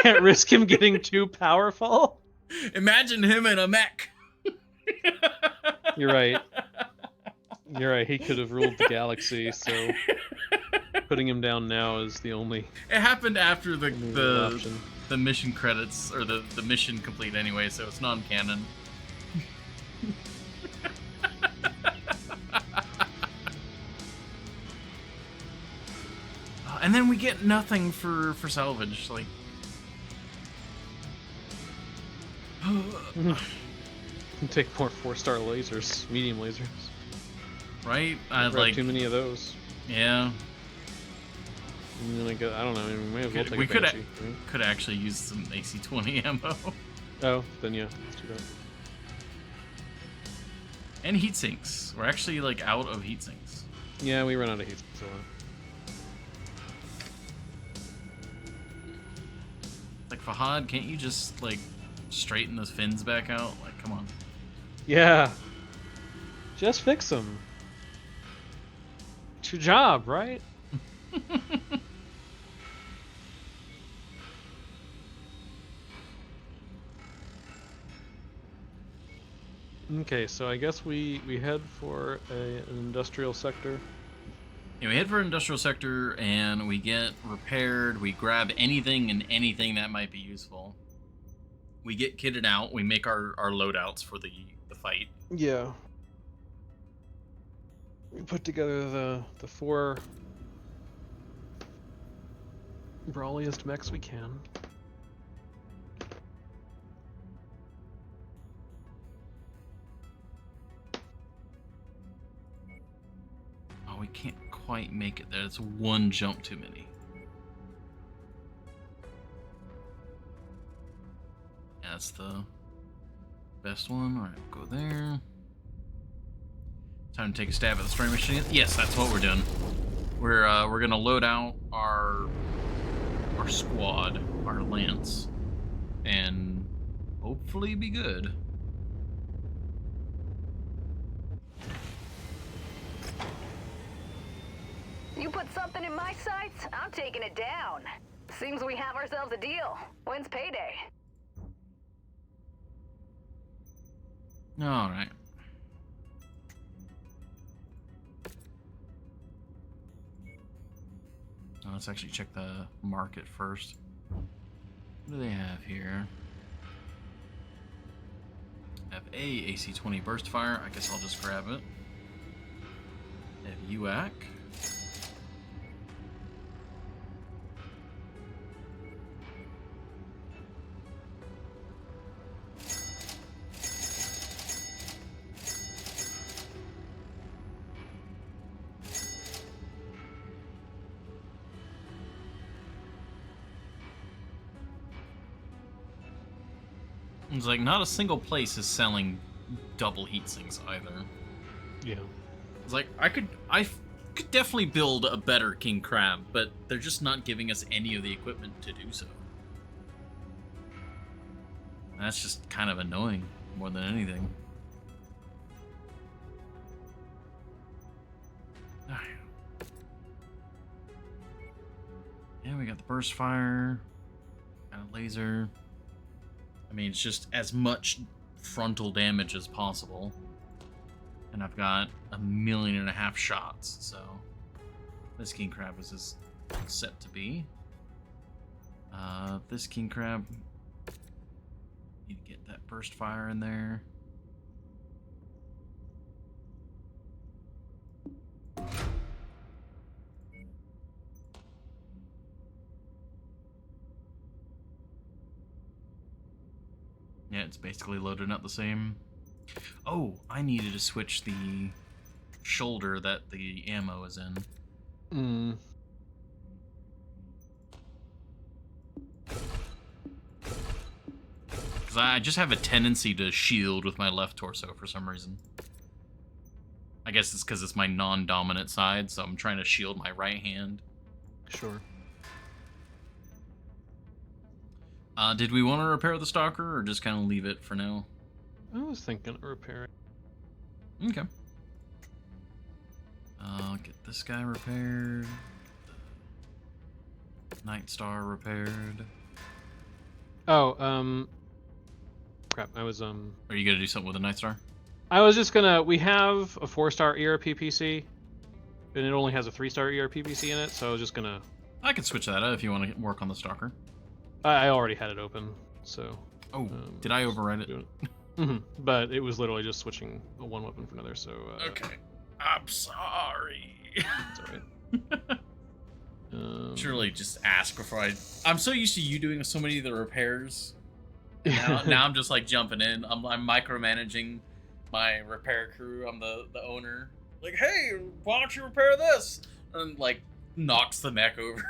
Can't risk him getting too powerful. Imagine him in a mech. You're right. You're right. He could have ruled the galaxy, so putting him down now is the only It happened after real option. the mission credits, or the mission complete anyway, so it's non-canon. And then we get nothing for salvage, like. Take more 4-star lasers, medium lasers. Right? Never have too many of those. Yeah. And then I don't know. We may as well take We a could Banshee, right? could actually use some AC-20 ammo. Oh, then yeah, let's do that. And heat sinks. We're actually like out of heat sinks. Yeah, we ran out of heat. So, Like Fahad, can't you just like straighten those fins back out? Like, come on. yeah. Just fix them. It's your job, right? Okay, so I guess we head for an industrial sector. Yeah, we head for industrial sector and we get repaired. We grab anything and anything that might be useful. We get kitted out. We make our loadouts for the fight. Yeah. We put together the 4 brawliest mechs we can. Oh, we can't quite make it there. It's one jump too many. Yeah, that's the best one. All right, go there. Time to take a stab at the story machine. Yes, that's what we're doing. We're gonna load out our squad, our lance, and hopefully be good. You put something in my sights, I'm taking it down. Seems we have ourselves a deal. When's payday? All right. Let's actually check the market first. What do they have here? I have a AC-20 burst fire. I guess I'll just grab it. I have UAC. It's like not a single place is selling double heat sinks either. Yeah. It's like I could definitely build a better king crab, but they're just not giving us any of the equipment to do so. That's just kind of annoying more than anything. Alright. Yeah, we got the burst fire, got a laser. I mean, it's just as much frontal damage as possible. And I've got 1.5 million shots, so this king crab is as set to be. This king crab, need to get that burst fire in there. Yeah, it's basically loaded up the same. Oh, I needed to switch the shoulder that the ammo is in. Mm. Because I just have a tendency to shield with my left torso for some reason. I guess it's because it's my non-dominant side, so I'm trying to shield my right hand. Sure. Did we want to repair the stalker, or just kind of leave it for now? I was thinking of repairing. Okay. I'll get this guy repaired. Night Star repaired. Oh, crap, I was, Are you gonna do something with the Night Star? I was just gonna, we have a 4-star ERP PC, and it only has a 3-star ERP PC in it, so I was just gonna... I could switch that out if you want to work on the stalker. I already had it open, so... Oh, did I override it? But it was literally just switching one weapon for another, so... Okay. I'm sorry. It's alright. Surely just ask before I'm so used to you doing so many of the repairs. Now I'm just like jumping in. I'm micromanaging my repair crew. I'm the owner. Like, hey, why don't you repair this? And like knocks the mech over.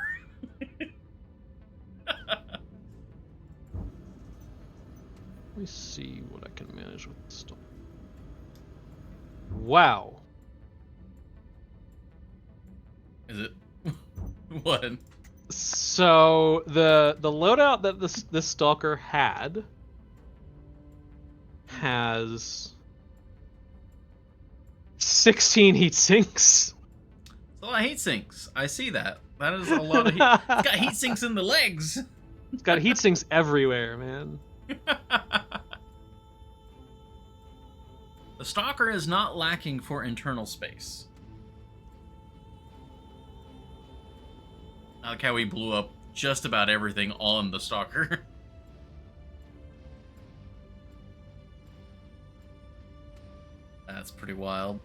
Let me see what I can manage with this stuff. Wow. Is it? What? So the loadout that this stalker has 16 heat sinks. It's a lot of heat sinks. I see that. That is a lot of heat. It's got heat sinks in the legs. It's got heat sinks everywhere, man. The stalker is not lacking for internal space. I like how we blew up just about everything on the stalker. That's pretty wild.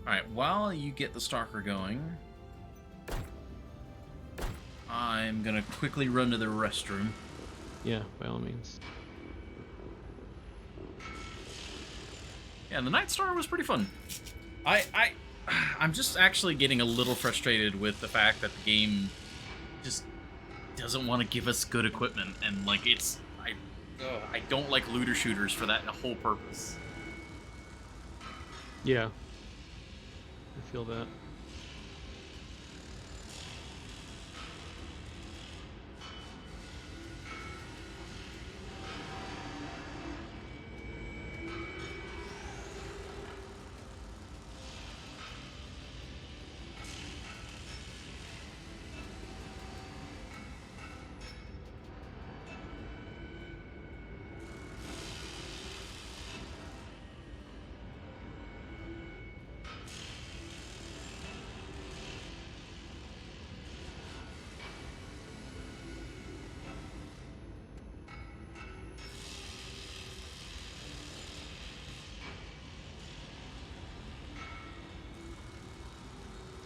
Alright, while you get the stalker going, I'm gonna quickly run to the restroom. Yeah, by all means. Yeah, the Night Star was pretty fun. I'm just actually getting a little frustrated with the fact that the game just doesn't want to give us good equipment, and like I don't like looter shooters for that whole purpose. Yeah. I feel that.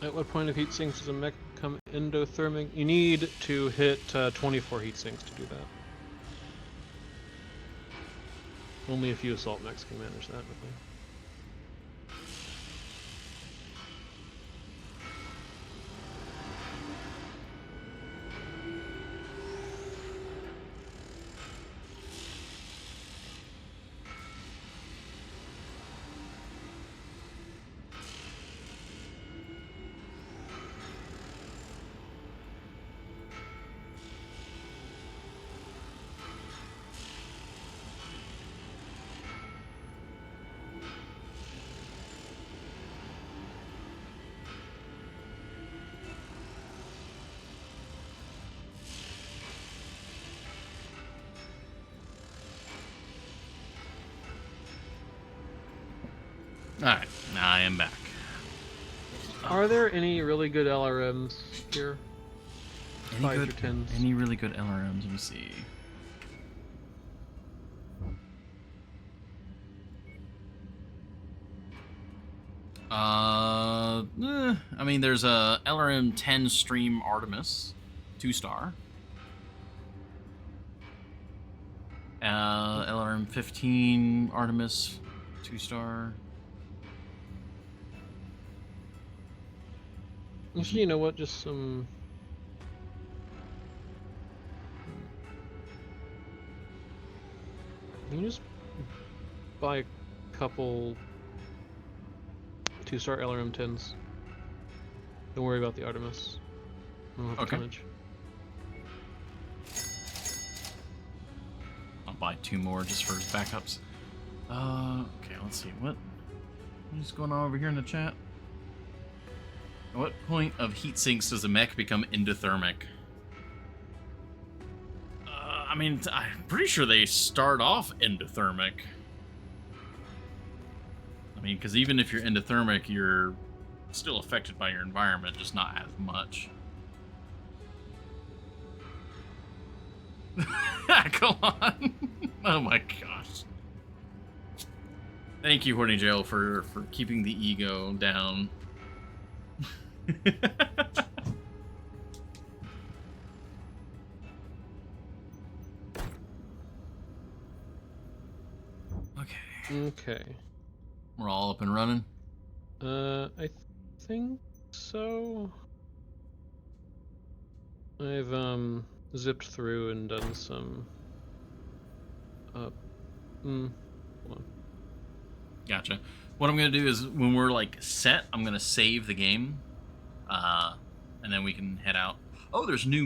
At what point of heat sinks does a mech become endothermic? You need to hit 24 heat sinks to do that. Only a few assault mechs can manage that, I think. Alright, now I am back. Are there any really good LRMs here? Any 5s good, or 10s? any really good LRMs? Let me see. I mean, there's a LRM 10 Stream Artemis, 2-star. LRM 15 Artemis, 2-star. Actually, you know what? Just some. You can just buy a couple 2-star LRM 10s. Don't worry about the Artemis. I don't have Okay. tonnage. I'll buy 2 more just for backups. Okay, let's see. What is going on over here in the chat? At what point of heat sinks does a mech become endothermic? I mean, I'm pretty sure they start off endothermic. I mean, because even if you're endothermic, you're still affected by your environment, just not as much. Come on. Oh my gosh. Thank you, Horny Jail, for keeping the ego down. Okay. We're all up and running. I think so. I've zipped through and done some. Hold on. Gotcha. What I'm gonna do is when we're like set, I'm gonna save the game, and then we can head out. Oh, there's new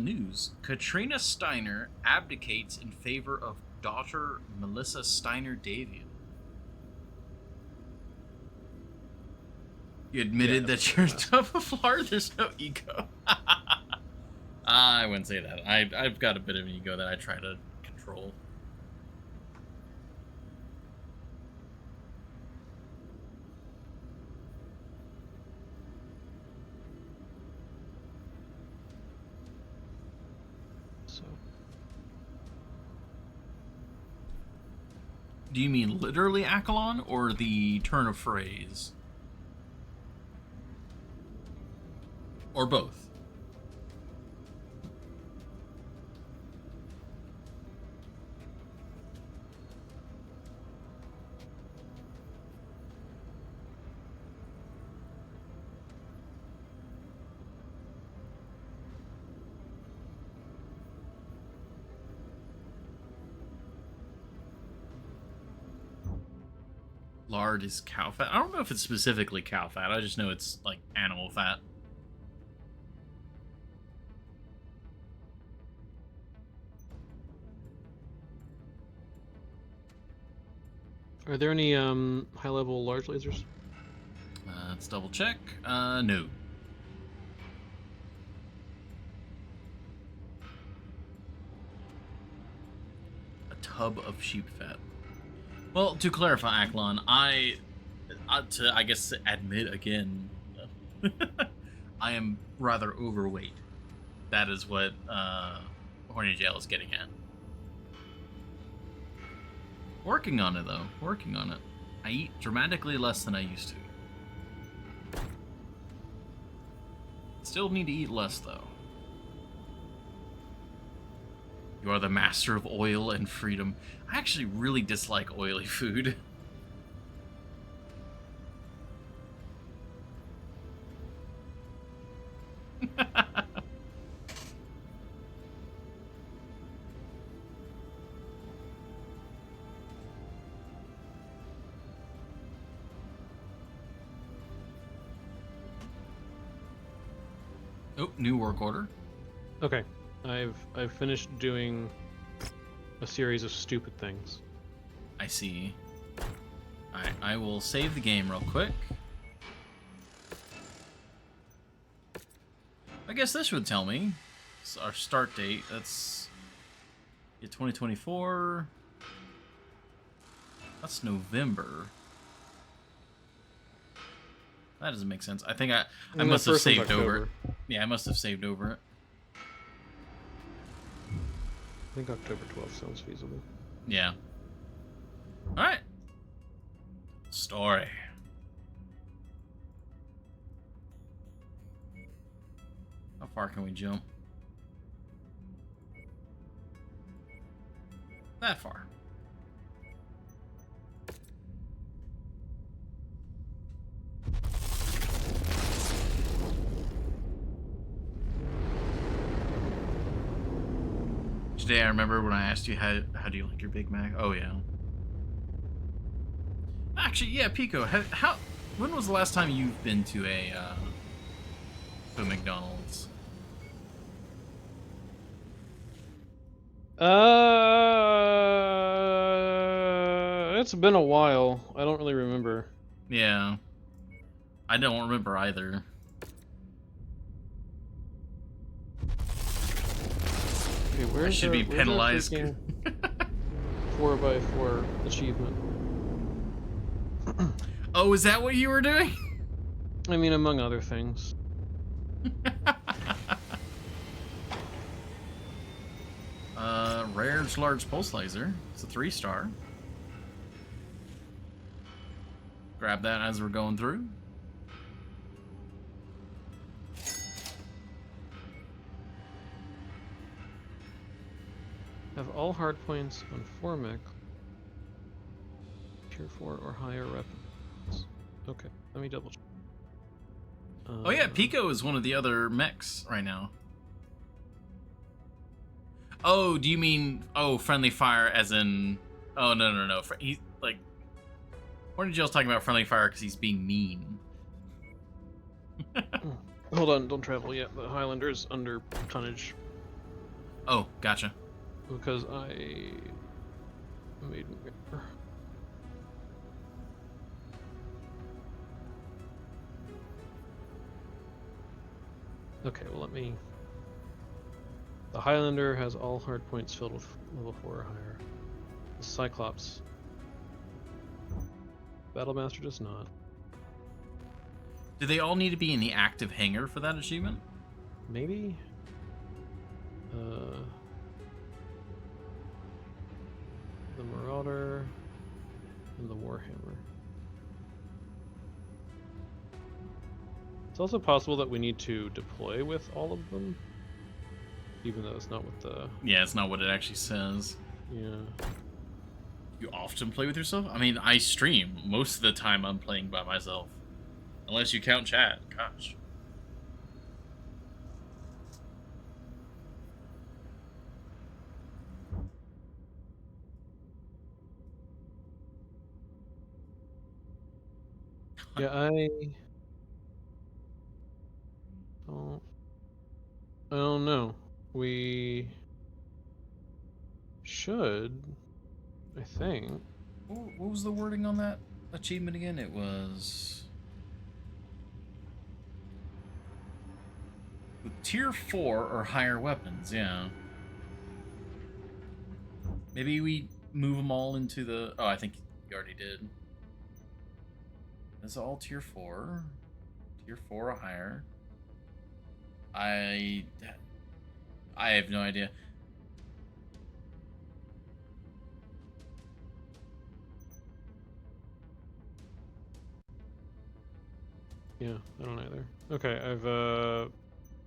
news. Katrina Steiner abdicates in favor of daughter Melissa Steiner Davian. You admitted that you're tough of heart. There's no ego. I wouldn't say that. I've got a bit of an ego that I try to control. So. Do you mean literally Akalon or the turn of phrase? Or both? Lard is cow fat. I don't know if it's specifically cow fat. I just know it's like animal fat. Are there any high-level large lasers? Let's double check. No. A tub of sheep fat. Well, to clarify, Aklon, I guess admit again, I am rather overweight. That is what Horny Jail is getting at. Working on it, though. Working on it. I eat dramatically less than I used to. Still need to eat less, though. You are the master of oil and freedom. I actually really dislike oily food. Oh, new work order. Okay, I've finished doing a series of stupid things. I see. Alright, I will save the game real quick. I guess this would tell me. It's our start date. That's 2024. That's November. That doesn't make sense. I think I And must the have first one's saved over it. October. Yeah, I must have saved over it. I think October 12th sounds feasible. Yeah. Alright. Story. How far can we jump? That far. Today I remember when I asked you how do you like your Big Mac? Oh yeah. Actually, yeah, Pico. When was the last time you've been to a McDonald's? It's been a while. I don't really remember. Yeah. I don't remember either. Okay, where's should be where's penalized. 4x4 achievement. Oh, is that what you were doing? I mean, among other things. Rare large pulse laser. It's a 3-star. Grab that as we're going through. Have all hard points on 4 mech. Tier 4 or higher weapons. Okay, let me double check. Oh yeah, Pico is one of the other mechs right now. Oh, do you mean friendly fire as in? Oh no. He's like, Horny Jail's talking about friendly fire because he's being mean. Hold on, don't travel yet. The Highlander's under tonnage Oh, gotcha. because I made an error. Okay, well let me... The Highlander has all hard points filled with level 4 or higher. The Cyclops. Battlemaster does not. Do they all need to be in the active hangar for that achievement? Maybe? The Marauder and the Warhammer. It's also possible that we need to deploy with all of them, even though it's not what the... Yeah, it's not what it actually says. Yeah. You often play with yourself? I mean, I stream. Most of the time I'm playing by myself. Unless you count chat. Gosh. Yeah, I don't know. We should, I think. What was the wording on that achievement again? It was... Tier 4 or higher weapons, yeah. Maybe we move them all into the... Oh, I think you already did. It's all tier 4. Tier 4 or higher. I have no idea. Yeah, I don't either. Okay, I've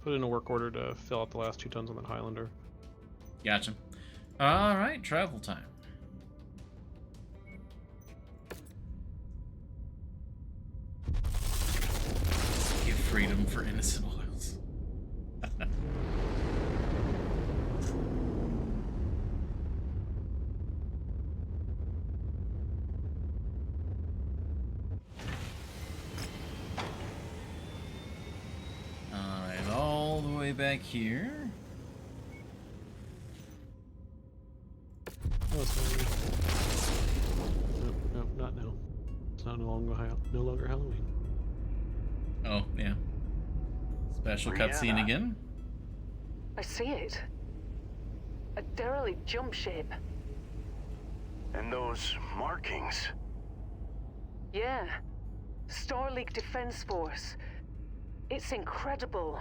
Put in a work order to fill out the last 2 tons on that Highlander. Gotcha. All right, travel time. Give freedom for innocent oils. All right, all the way back here. Oh, it's not. Nope, not now. It's no longer Halloween. Oh, yeah. Special Brianna. cutscene again. I see it. A derelict jump ship. And those markings. Yeah. Starleague Defense Force. It's incredible.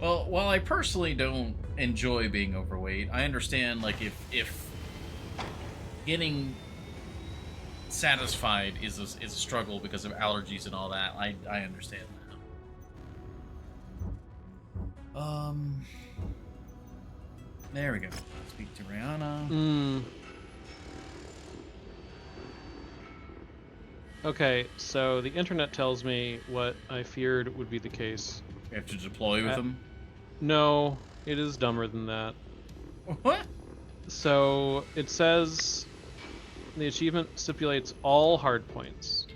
Well, while I personally don't enjoy being overweight, I understand, like, if getting satisfied is a struggle because of allergies and all that, I understand that. There we go. Speak to Rihanna. Okay, so the internet tells me what I feared would be the case. We have to deploy with them. No, it is dumber than that. What? So it says the achievement stipulates all hard points.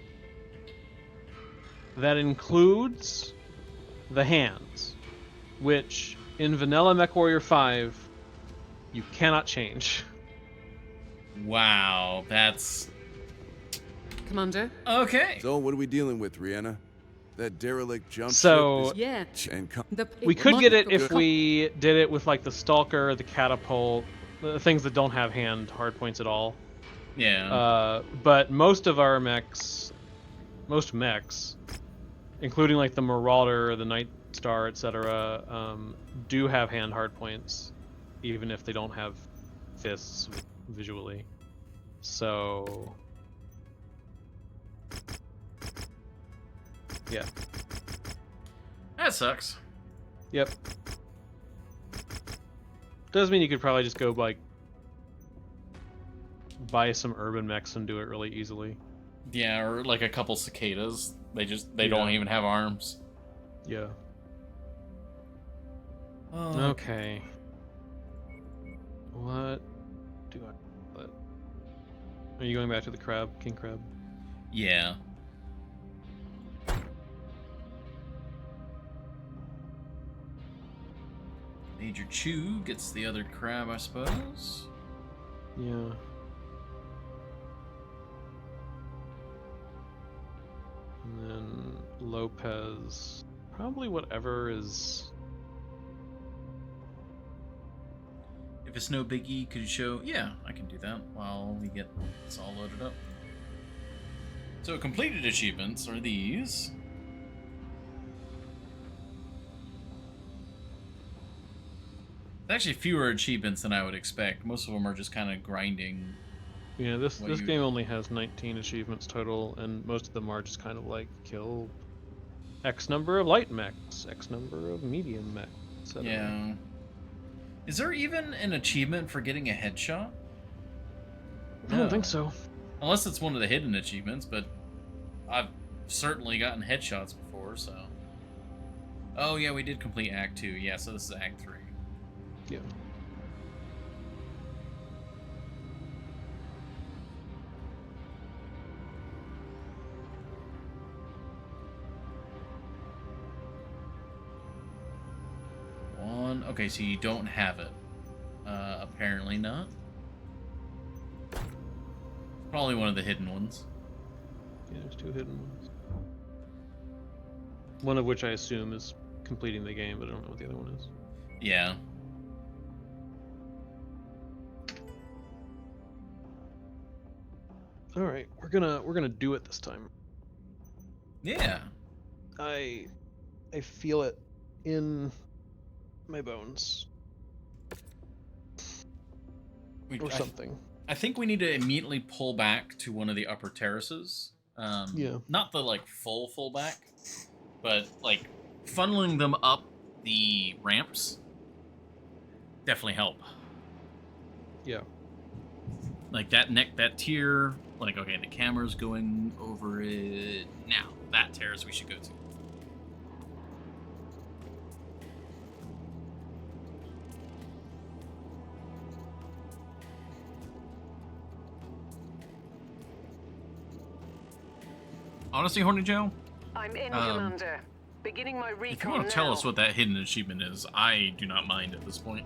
That includes the hands, which in vanilla MechWarrior 5 you cannot change. Wow, that's Commander? okay. So what are we dealing with, Rihanna? That derelict jump So- ship Yeah. and We could get it if Come- we did it with like the Stalker, the Catapult, the things that don't have hand hard points at all. Yeah. But most of our mechs, including like the Marauder, the Night Star, etc., do have hand hard points, even if they don't have fists visually. So, yeah. That sucks. Yep. Does mean you could probably just go like buy some urban mechs and do it really easily. Yeah, or like a couple cicadas. They don't even have arms. Yeah. Oh. Okay. What do I put? Are you going back to the crab, King Crab? Yeah. Major Chew gets the other crab, I suppose. Yeah. And then Lopez, probably whatever is. If it's no biggie, could you show? Yeah, I can do that while we get this all loaded up. So completed achievements are these. There's actually fewer achievements than I would expect. Most of them are just kind of grinding. Yeah, this What you- game only has 19 achievements total, and most of them are just kind of like kill X number of light mechs, X number of medium mechs, etc. Yeah. Is there even an achievement for getting a headshot? I don't think so. Unless it's one of the hidden achievements, but I've certainly gotten headshots before, so. Oh yeah, we did complete Act 2. Yeah, so this is Act 3. Yeah. One. Okay, so you don't have it. Apparently not. Probably one of the hidden ones. Yeah, there's 2 hidden ones. One of which I assume is completing the game, but I don't know what the other one is. Yeah. All right, we're gonna do it this time. Yeah. I feel it in my bones We, or something. I think we need to immediately pull back to one of the upper terraces Yeah. Not the like full back, but like funneling them up the ramps definitely help. Yeah. Like that tier, like, okay, the camera's going over it now. That terrace we should go to. Honestly, Horny Joe, I'm in, Commander. Beginning my recon if you want now. to tell us what that hidden achievement is, I do not mind at this point.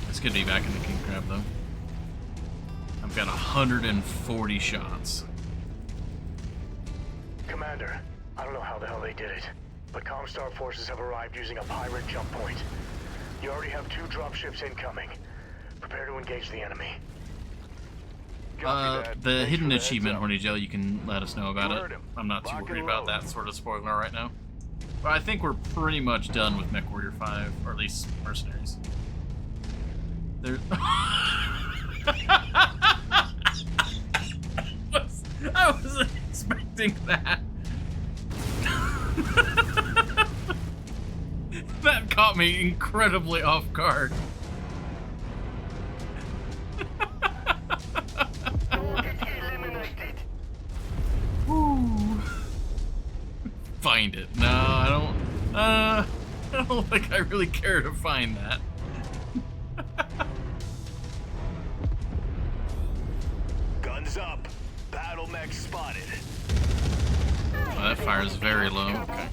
It's good to be back in the King Crab, though. I've got 140 shots. Commander, I don't know how the hell they did it, but Comstar forces have arrived using a pirate jump point. You already have 2 dropships incoming. Prepare to engage the enemy. Copy that. The Thanks hidden for the heads achievement, up. Horny Joe, you can let us know about You it. heard him. I'm not too Lock worried and about load. that sort of spoiler right now. But I think we're pretty much done with MechWarrior 5, or at least Mercenaries. There. I wasn't expecting that. That caught me incredibly off guard. Woo. Find it. No, I don't. I don't think I really care to find that. Guns up. Battle mech spotted. Oh, that fires very low. Okay.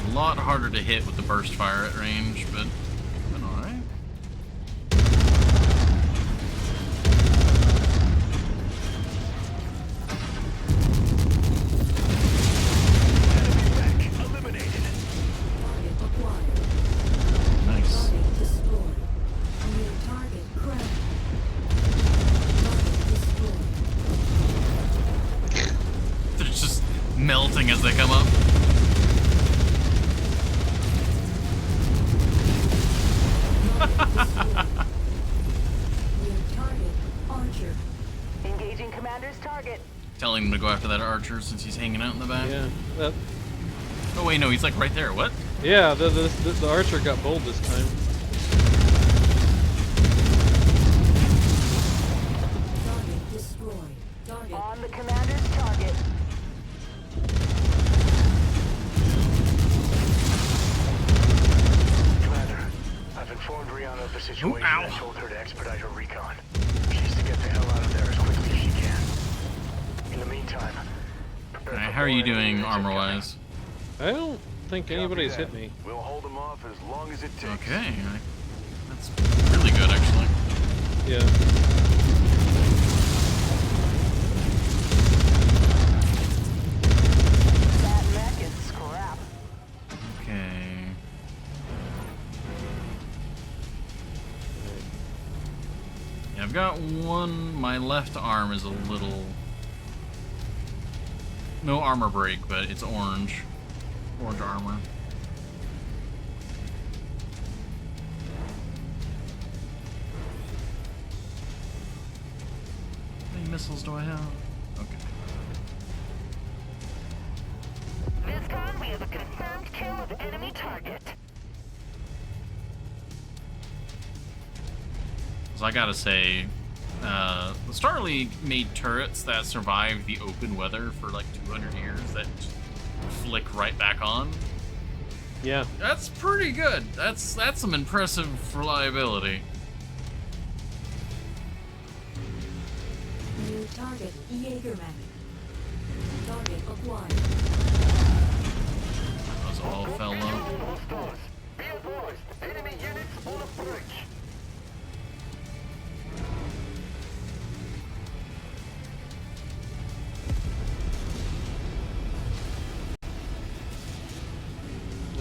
A lot harder to hit with the burst fire at range, but alright. Eliminated. Target acquired. Nice. Target destroyed. New target cracked. Target destroyed. They're just melting as they come up. New target Archer. Engaging Commander's target. Telling him to go after that archer since he's hanging out in the back. Yeah. That, Oh wait, no, he's like right there. What? yeah. The archer got bold this time. Target destroyed. Target On the Commander's target. Commander, I've informed Rihanna of the situation ow. and told her to expedite her recon. She's to get the hell out of there as quickly as she can. In the meantime, prepare Alright, for how are you more enemy doing units armor incoming. wise? I don't think Copy anybody's that. hit me. We'll hold them off as long as it takes. Okay, that's really good actually. Yeah. That mech is scrap. Okay. Yeah, I've got one. My left arm is a little. No armor break, but it's orange. Orange armor. How many missiles do I have? Okay. Viscon, we have a confirmed kill of enemy target. So I gotta say, the Star League made turrets that survive the open weather for like 200 years that flick right back on. Yeah. That's pretty good. That's some impressive reliability. New target Jägermech. Target acquired. Those all fell low. Hostiles. Be advised. Enemy units on approach.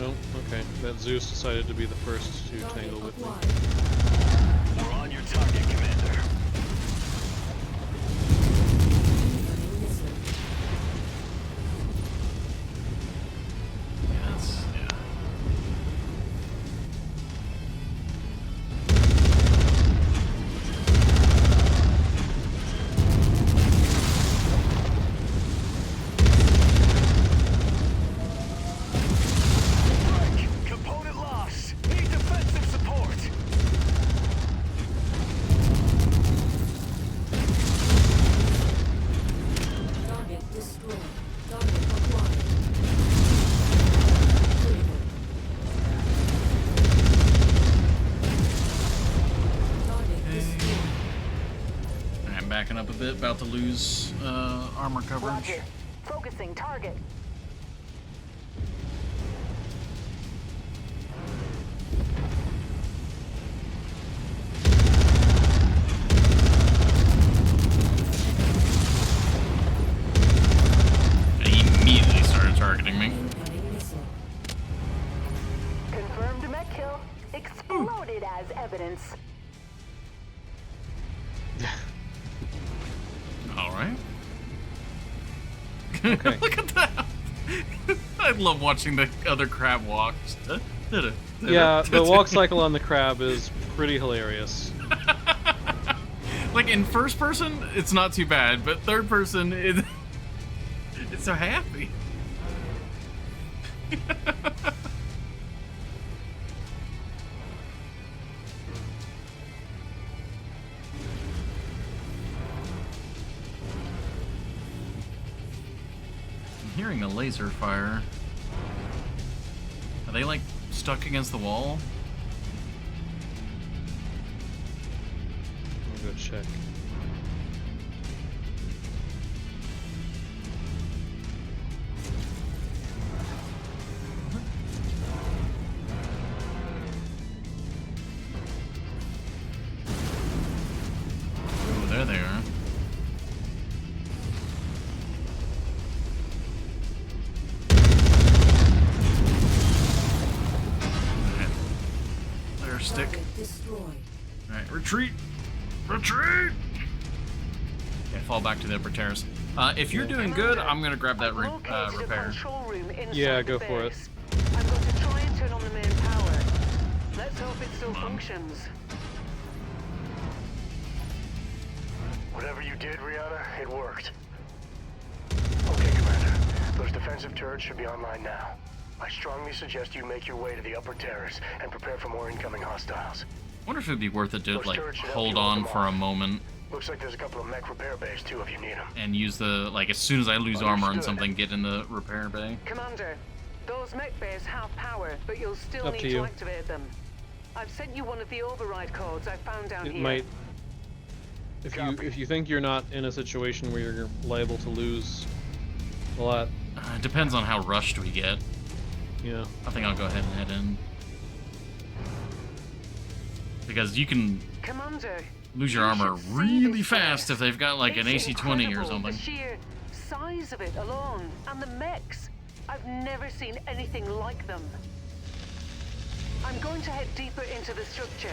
No, okay. That Zeus decided to be the first to Target tangle with me. acquired. We're on your target, Commander. Incoming missile. Yes, yeah. Strike! Component lost! Need defensive support! Target destroyed. Target acquired. Critical. Target destroyed. Alright, backing up a bit, about to lose armor coverage. Roger. Focusing target. And he immediately started targeting me. Incoming missile. Confirmed mech kill. Exploded as evidence. Alright. Okay. Look at that! I love watching the other crab walk. Yeah, the walk cycle on the crab is pretty hilarious. Like in first person, it's not too bad, but third person, it's so happy. I'm hearing a laser fire. Are they like stuck against the wall? I'll go check. Oh, there they are. Alright. Flare stick. Target destroyed. Alright, retreat! Retreat! Okay, fall back to the upper terrace. If you're doing good, I'm gonna grab that I've located a repair. control room inside Yeah, the go for it. base. I'm going to try and turn on the main power. Let's hope it still functions. Whatever you did, Rihanna, it worked. Okay, Commander. Those defensive turrets should be online now. I strongly suggest you make your way to the upper terrace and prepare for more incoming hostiles. Wonder if it'd be worth it to Those like turrets should help hold you hold on them for a off. moment Looks like there's a couple of mech repair bays too if you need them. and use the like as soon as I lose armor on Understood. something, get in the repair bay. Commander, those mech bays have power, but you'll still Up need to to you. activate them. I've sent you one of the override codes I found down It here. might. If you think you're not in a situation where you're liable to lose a lot, Depends on how rushed we get. yeah. I think I'll go ahead and head in. Because you can Commander, lose your you armor should see really this fast place. if they've got like an It's AC-20 or incredible, something. The sheer size of it alone, and the mechs. I've never seen anything like them. I'm going to head deeper into the structure.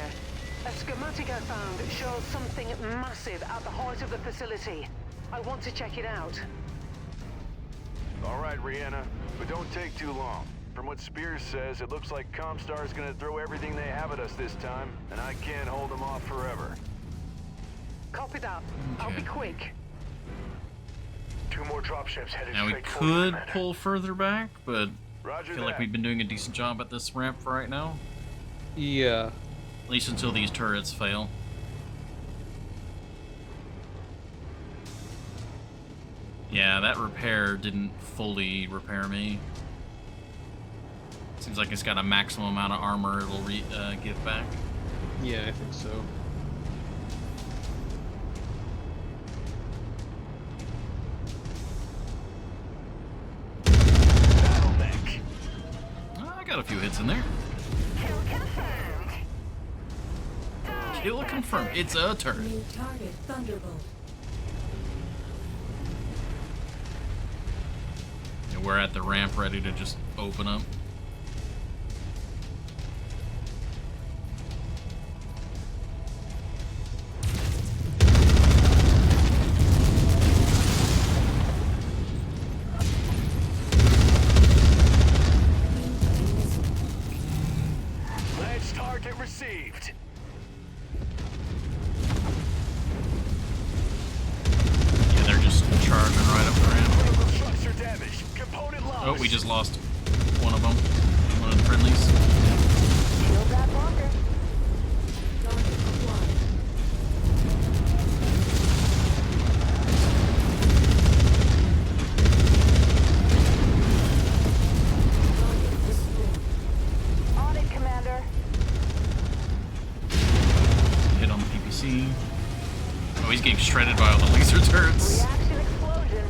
A schematic I found shows something massive at the heart of the facility. I want to check it out. All right, Rihanna, but don't take too long. From what Spears says, it looks like Comstar's gonna throw everything they have at us this time, and I can't hold them off forever. Copy that. I'll be Okay. quick. 2 more dropships headed Now we straight for you, could Commander. pull further back, but I Roger feel like that. we've been doing a decent job at this ramp for right now. Yeah. At least until these turrets fail. Yeah, that repair didn't fully repair me. Seems like it's got a maximum amount of armor it'll give back. Yeah, I think so. Battle mech. I got a few hits in there. Kill confirmed. Kill confirmed. It's a turret. New target Thunderbolt. And we're at the ramp ready to just open up. received. Yeah, they're just charging right up the ramp. Critical structure damage. Component lost. Oh, we just lost one of them. One of the friendlies. Kill that walker. Target acquired. Target destroyed. On it, Commander. Hit on the PPC. Oh, he's getting shredded by all the laser turrets. Reaction explosion.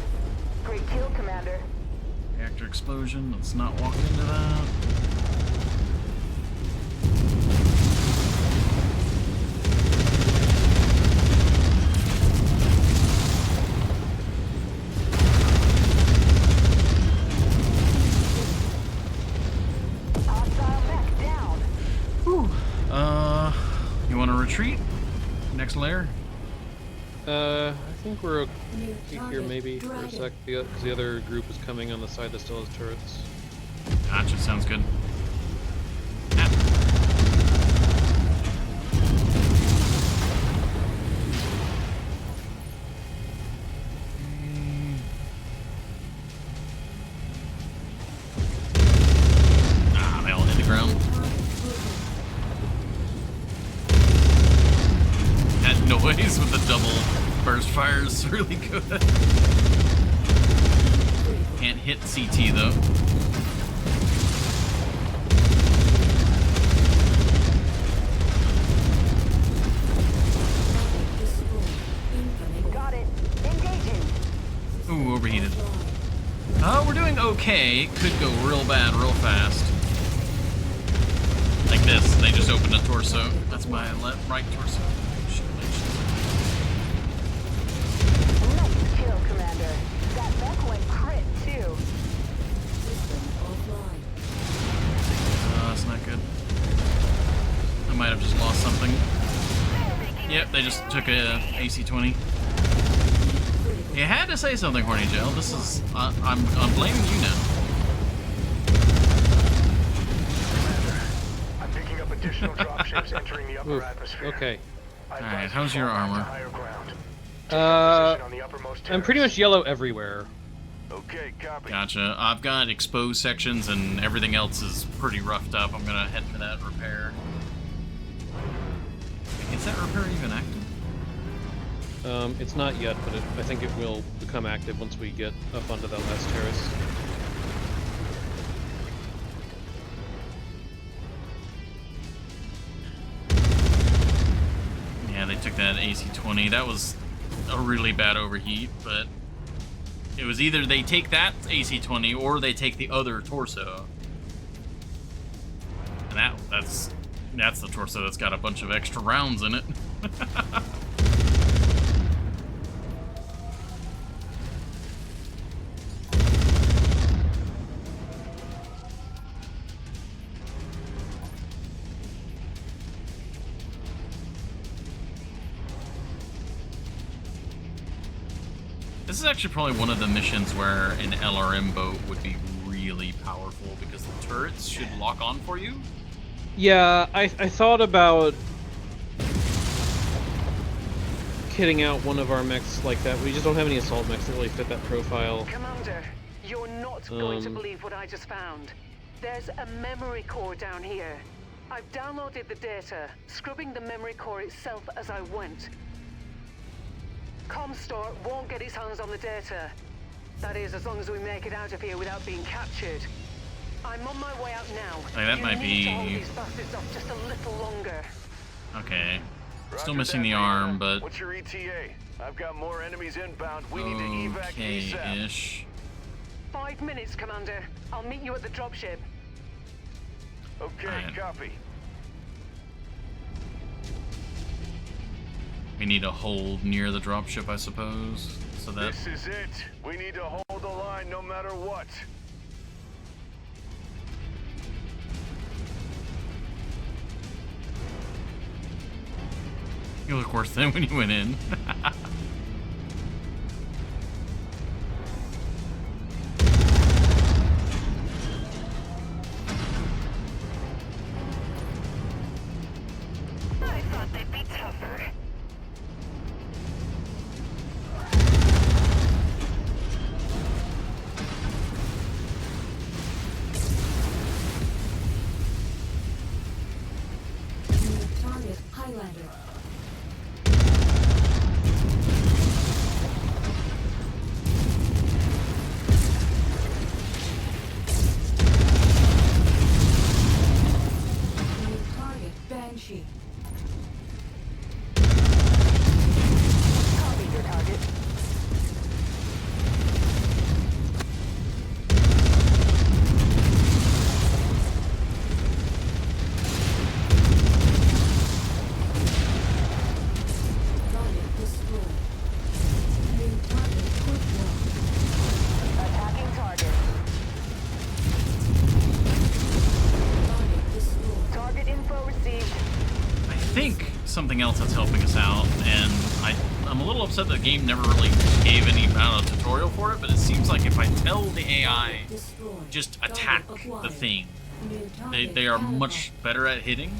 Great kill, Commander. Reactor explosion. Let's not walk into that. Hostile mech down. You want to retreat? Next layer? I think we're New okay here target, maybe for a dragon. sec, because the other group is coming on the side that still has turrets. Gotcha, sounds good. Ah. Ah, they all hit the ground. That noise with the double burst fire is really good. Can't hit CT though. Destroyed. Incoming. Got it. Engaging. Ooh, overheated. We're doing okay. Could go real bad real fast. Like this. They just opened a torso. That's my right torso. Shit, Nice kill, Commander. That mech went crit, too. System offline. that's not good. I might have just lost something. Yep, they just took a AC-20. You had to say something, Horny Gel. This is... I'm blaming you now. I'm picking up additional dropships entering the upper Oof, atmosphere. okay. I Alright, advise how's you your fall back to armor? higher ground. Take your position on the uppermost I'm pretty terrace. much yellow everywhere. Okay, copy. Gotcha. I've got exposed sections and everything else is pretty roughed up. I'm gonna head for that repair. Is that repair even active? It's not yet, but I think it will become active once we get up onto that last terrace. Yeah, they took that AC-20. That was a really bad overheat, but it was either they take that AC-20 or they take the other torso. And that's the torso that's got a bunch of extra rounds in it. This is actually probably one of the missions where an LRM boat would be really powerful because the turrets should lock on for you. Yeah, I thought about kitting out one of our mechs like that. We just don't have any assault mechs that really fit that profile. Commander, you're not going to Um. believe what I just found. There's a memory core down here. I've downloaded the data, scrubbing the memory core itself as I went. Comstar won't get its hands on the data. That is, as long as we make it out of here without being captured. I'm on my way out now. Hey, that You might need to be- hold these bastards off just a little longer. Okay. Still Roger missing that, the Raina. arm, but What's your ETA? I've got more enemies inbound. We need to evac ASAP. okay-ish. 5 minutes, Commander. I'll meet you at the dropship. Okay, Alright. copy. We need to hold near the dropship, I suppose, so that This is it. We need to hold the line no matter what. you look worse than when you went in. Highlander. New target, Banshee. Copy your target. Target destroyed. New target, Quick Draw. Attacking target. Target destroyed. Target info received. I think something else that's helping us out, and I'm a little upset the game never really gave any tutorial for it, but it seems like if I tell the AI Destroyed. just Target attack the acquired. thing, New target, they are Caliban. much better at hitting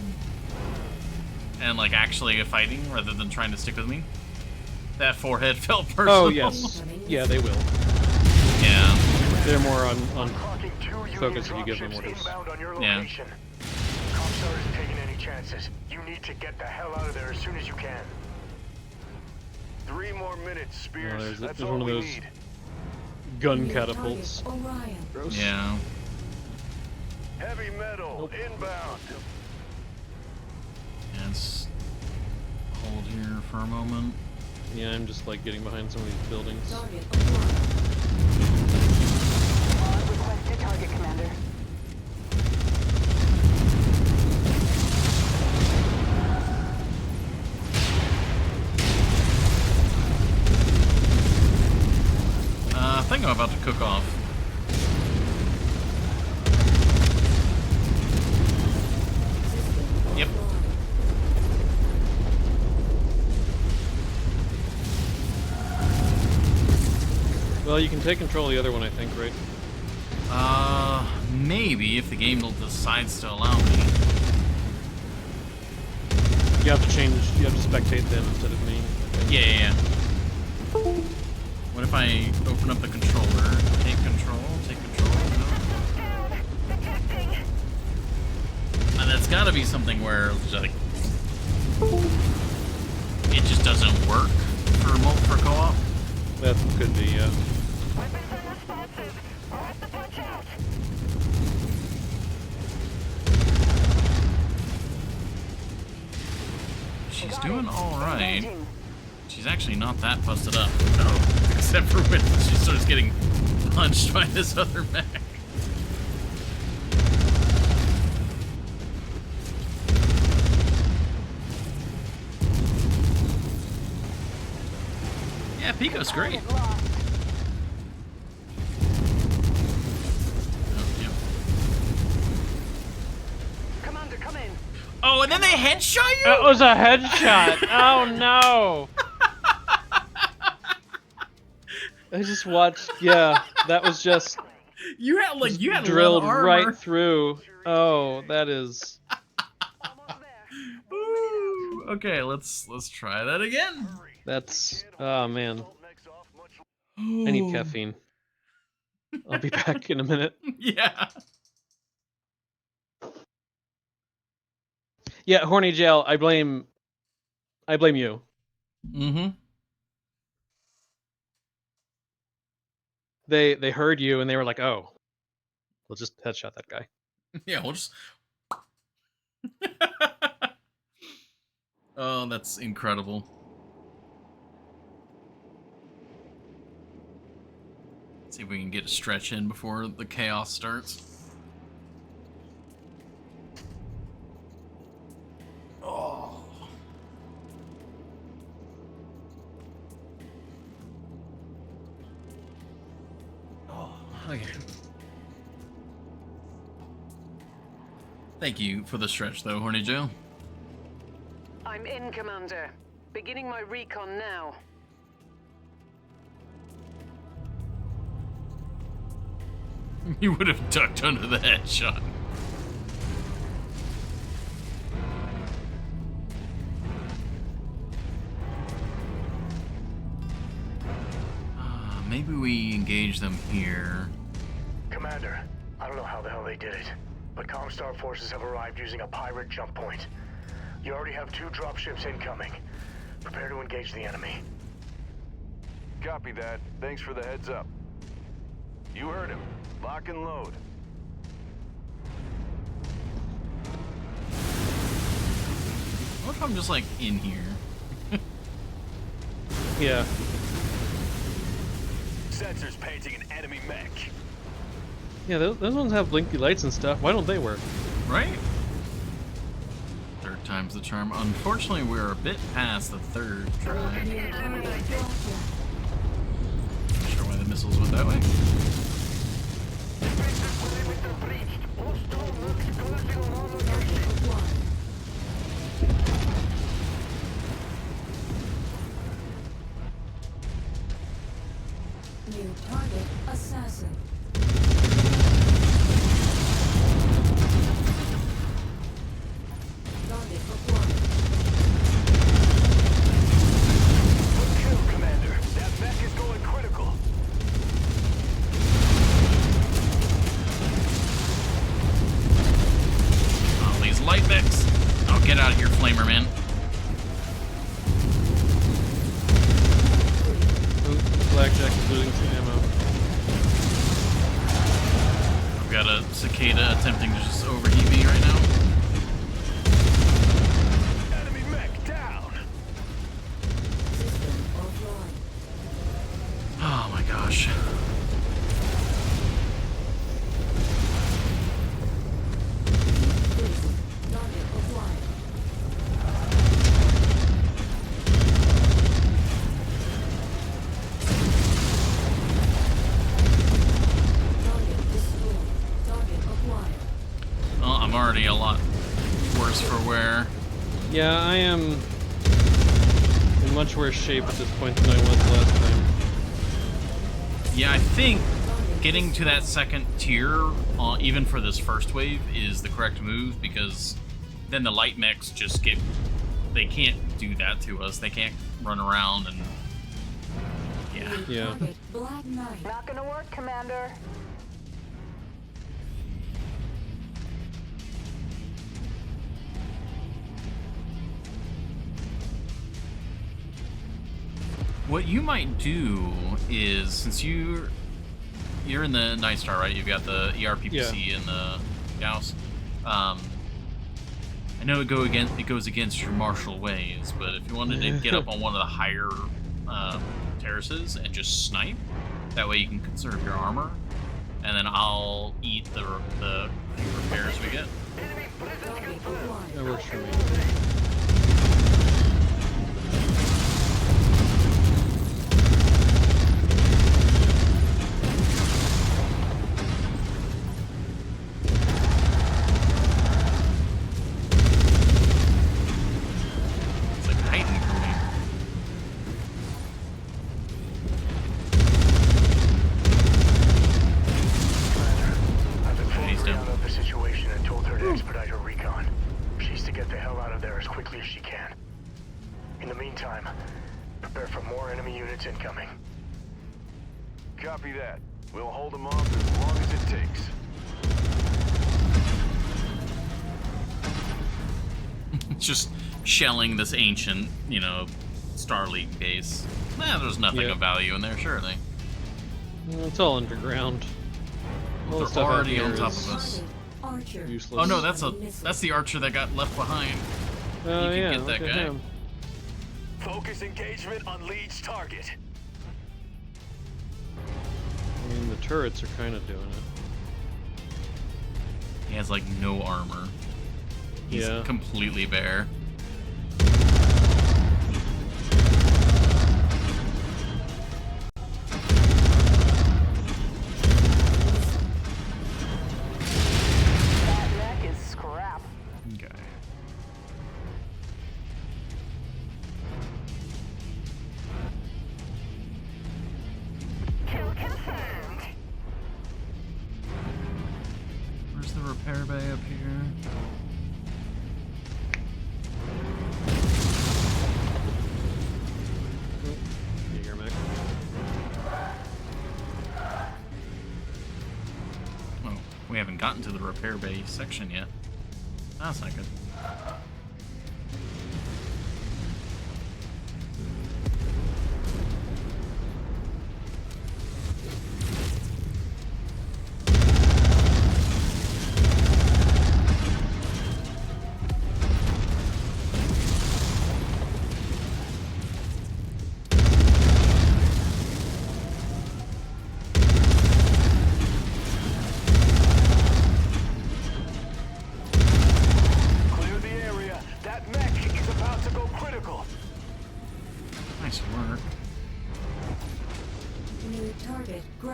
and like actually fighting rather than trying to stick with me. That forehead felt personal. Oh yes, yeah, they will. Yeah. They're more on Clocking 2 Union focus if you give them dropships orders. inbound on your Yeah. location. Comstar isn't taking any chances. You need to get the hell out of there as soon as you can. 3 more minutes, Spears. there's That's one all of we those need. gun New catapults. target, Orion. Gross. Yeah. Heavy metal inbound. Let's hold here for a moment. Yeah, I'm just like getting behind some of these buildings. Target acquired. Request to target, Commander. I think I'm about to cook off. Yep. Well, you can take control of the other one, I think, right? Maybe if the game decides to allow me. You have to change. You have to spectate them instead of me. I think. Yeah. What if I open up the controller? Take control. No. That's got to be something where it's like it just doesn't work for co-op. That could be, yeah. She's doing all right. She's actually not that busted up. No, except for when she starts getting punched by this other mech. Yeah, Pico's great. Oh, yep. Commander, come in. Oh, and then they headshot you? That was a headshot. Oh no! I just watched. Yeah, that was just You had drilled armor. right through. Oh, that is. Ooh, okay, let's try that again. That's. Oh man, I need caffeine. I'll be back in a minute. Yeah. Yeah, Horny Jail. I blame you. Mm-hmm. They heard you and they were like, "Oh, we'll just headshot that guy." Yeah, we'll just. Oh, that's incredible. Let's see if we can get a stretch in before the chaos starts. Oh. Oh, okay. Thank you for the stretch, though, Horny Joe. I'm in, Commander. Beginning my recon now. You would have ducked under the headshot. Maybe we engage them here. Commander, I don't know how the hell they did it, but Comstar forces have arrived using a pirate jump point. You already have 2 dropships incoming. Prepare to engage the enemy. Copy that. Thanks for the heads up. You heard him. Lock and load. What if I'm just like in here? Yeah. Sensors painting an enemy mech. Yeah, those ones have blinky lights and stuff. Why don't they work? Right? Third time's the charm. Unfortunately, we're a bit past the third try. New target blocked. Not sure why the missiles went that way. Target acquired. New target assassin. Target acquired. Good kill, Commander. That mech is going critical. Oh, these light mechs. Oh, get out of here, Flamer Man. Blackjack is losing some ammo. I've got a cicada attempting to just overheat me right now. Enemy mech down. System offline. Oh my gosh. Freezing. Target acquired. Target destroyed. Target acquired. Well, I'm already a lot worse for wear. Yeah, I am in much worse shape at this point than I was last time. Yeah, I think getting to that second tier, even for this first wave, is the correct move, because then the light mechs just get... They can't do that to us. They can't run around and... Yeah. Yeah. Target Black Knight. Not gonna work, Commander. What you might do is, since you're in the Night Star, right? You've got the ERPPC and the Gauss. I know it goes against your martial ways, but if you wanted to get up on one of the higher terraces and just snipe, that way you can conserve your armor, and then I'll eat the few repairs we get. Target acquired. That works for me. It's like hiding from me. I've informed He's down. Rihanna of the situation and told her to expedite her recon. She's to get the hell out of there as quickly as she can. In the meantime, prepare for more enemy units incoming. Copy that. We'll hold them off as long as it takes. Just shelling this ancient, Starleague base. There's nothing Yeah. of value in there, surely. Well, it's all underground. All the They're stuff out already here on top is of us. Target Archer. useless. Oh no, that's the archer that got left behind. Oh, you can yeah, get that look at guy. him. Focus engagement on Leech target. I mean, the turrets are kind of doing it. He has like no armor. He's Yeah. completely bare. That mech is scrap. Okay. Kill confirmed. Where's the repair bay up here? Jaeger mech. Oh, we haven't gotten to the repair bay section yet. That's not good.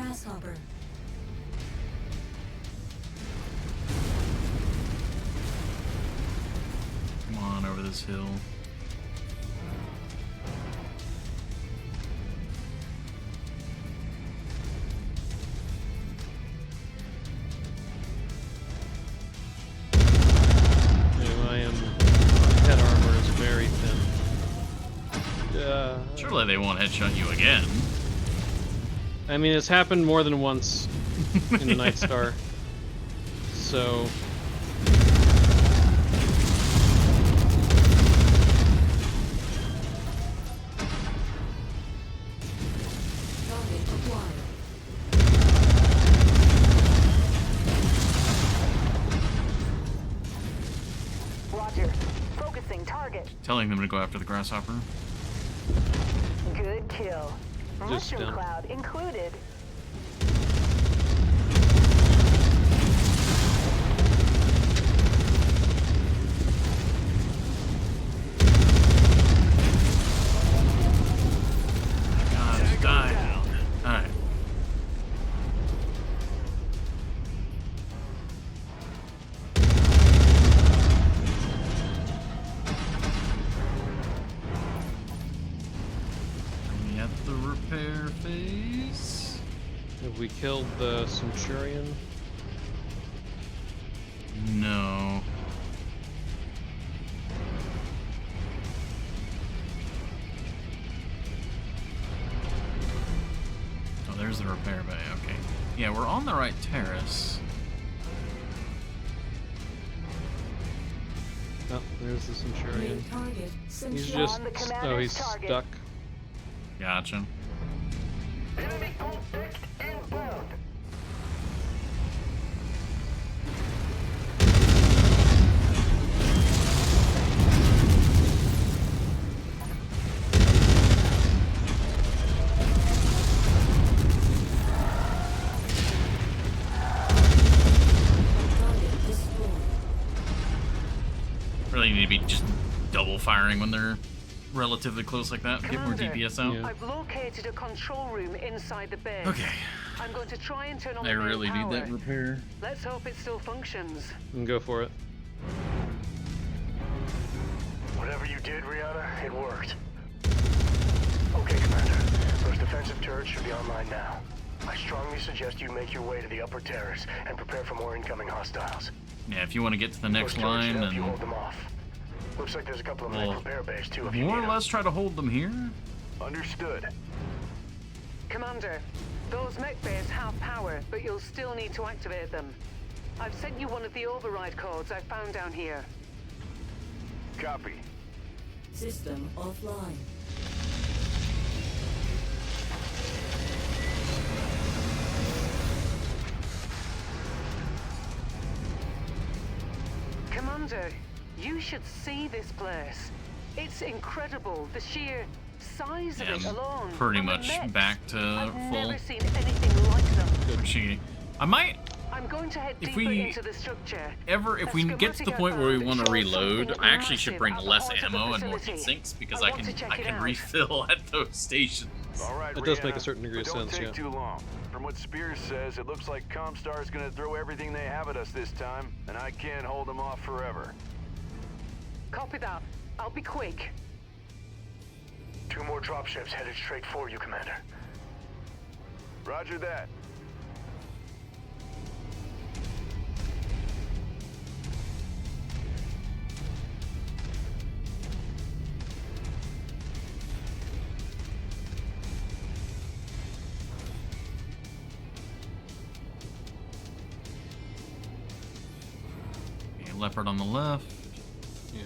Grasshopper. Come on over this hill. Head armor is very thin. Surely they won't headshot you again. I mean, it's happened more than once in the Night Star. So. Target acquired. Roger. Focusing target. Telling them to go after the grasshopper. Good kill. Just Mushroom down. cloud included. God, just die. Alright. Are we at the repair phase? Have we killed the Centurion? No. Oh, there's the repair bay. Okay. Yeah, we're on the right terrace. Oh, there's the Centurion. New target. He's Centurion. just. On the Oh, commander's he's target. stuck. Gotcha. Enemy contact inbound. Target destroyed. Really need to be just double firing when they're relatively close like that. Get more Commander. DPS out. Yeah. I've located a control room inside the base. Okay. I'm going to try and turn on I the main really need that power. repair. Let's hope it still functions. And go for it. Whatever you did, Rihanna, it worked. Okay, Commander. Those defensive turrets should be online now. I strongly suggest you make your way to the upper terrace and prepare for more incoming hostiles. Yeah, if you want to get to the next Those turrets should line help you hold and them off. Looks like there's a couple of Well, mech repair bays too if you more need or 'em. less try to hold them here. Understood. Commander, those mech bays have power, but you'll still need to activate them. I've sent you one of the override codes I found down here. Copy. System offline. Commander, you should see this place. It's incredible, the sheer size of Yeah, it alone. pretty And the much mechs. back to I've full. never seen anything like them. Actually, I might I'm going to head If deeper we into the structure. if we get to the point where we want to reload, I actually should bring less ammo and more heat sinks because I can refill at those stations. All right, It does make a Rihanna, certain degree but of don't sense, take yeah. too long. From what Spears says, it looks like Comstar is going to throw everything they have at us this time, and I can't hold them off forever. Copy that. I'll be quick. 2 more dropships headed straight for you, Commander. Roger that. Okay, Leopard on the left. Yeah.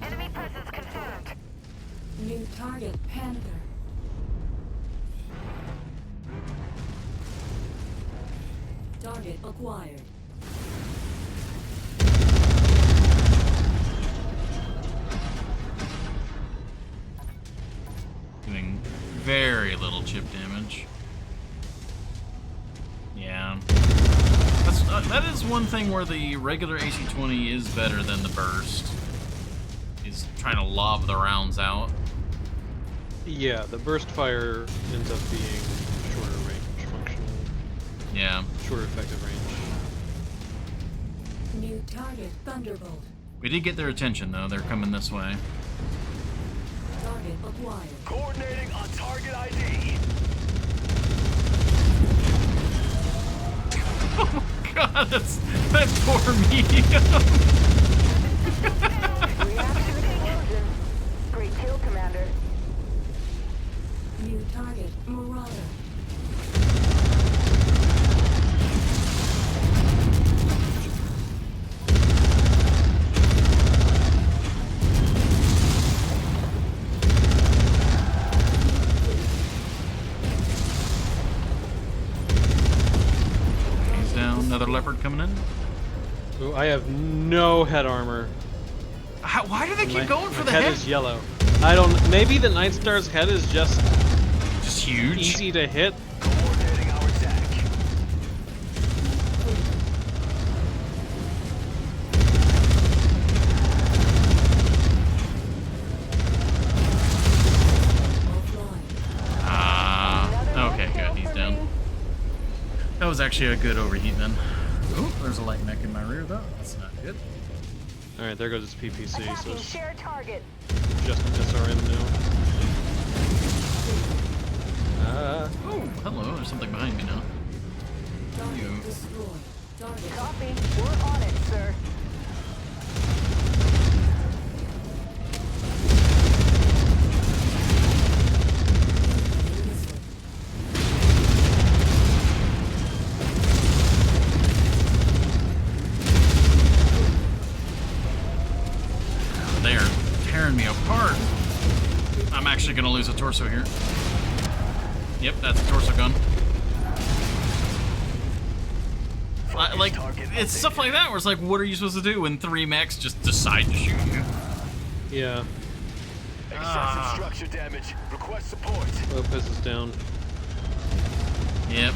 Enemy presence confirmed. New target Panther. Target acquired. Doing very little chip damage. Yeah. That's that is one thing where the regular AC-20 is better than the burst. Is trying to lob the rounds out. Yeah, the burst fire ends up being shorter range, functional, Yeah. shorter effective range. New target, Thunderbolt. We did get their attention though. They're coming this way. Target acquired. Coordinating on target ID. Oh my god, that poor medium. React to the explosion. Great kill, Commander. New target, Marauder. He's down. Another leopard coming in. Ooh, I have no head armor. Why do they keep going for the head head? is yellow. I don't. Maybe the Night Star's head is just huge. easy to hit. Coordinating our attack. Okay, good. He's down. That was actually a good overheat then. Oh, there's a light mech in my rear though. That's not good. All right, there goes its PPC. So Attacking it's shared target. just an SRM now. Oh, hello. There's something behind me now. You. Target destroyed. Target Copy. We're on it, sir. They are tearing me apart. I'm actually gonna lose a torso here. Yep, that's a torso gun. Like, it's stuff like that where it's like, what are you supposed to do when 3 mechs just decide to shoot you? Yeah. Excessive structure damage. Request support. Lopez is down. Yep.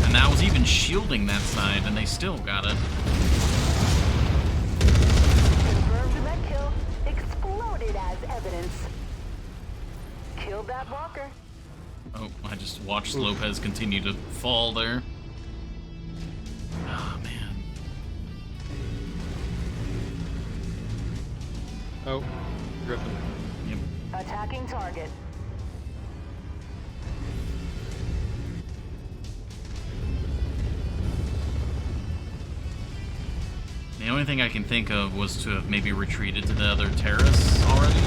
And that was even shielding that side, and they still got it. Confirmed that kill. Exploded as evidence. Killed that walker. Oh, I just watched Lopez continue to fall there. Oh, man. Oh, Griffin. Yep. Attacking target. The only thing I can think of was to have maybe retreated to the other terrace already.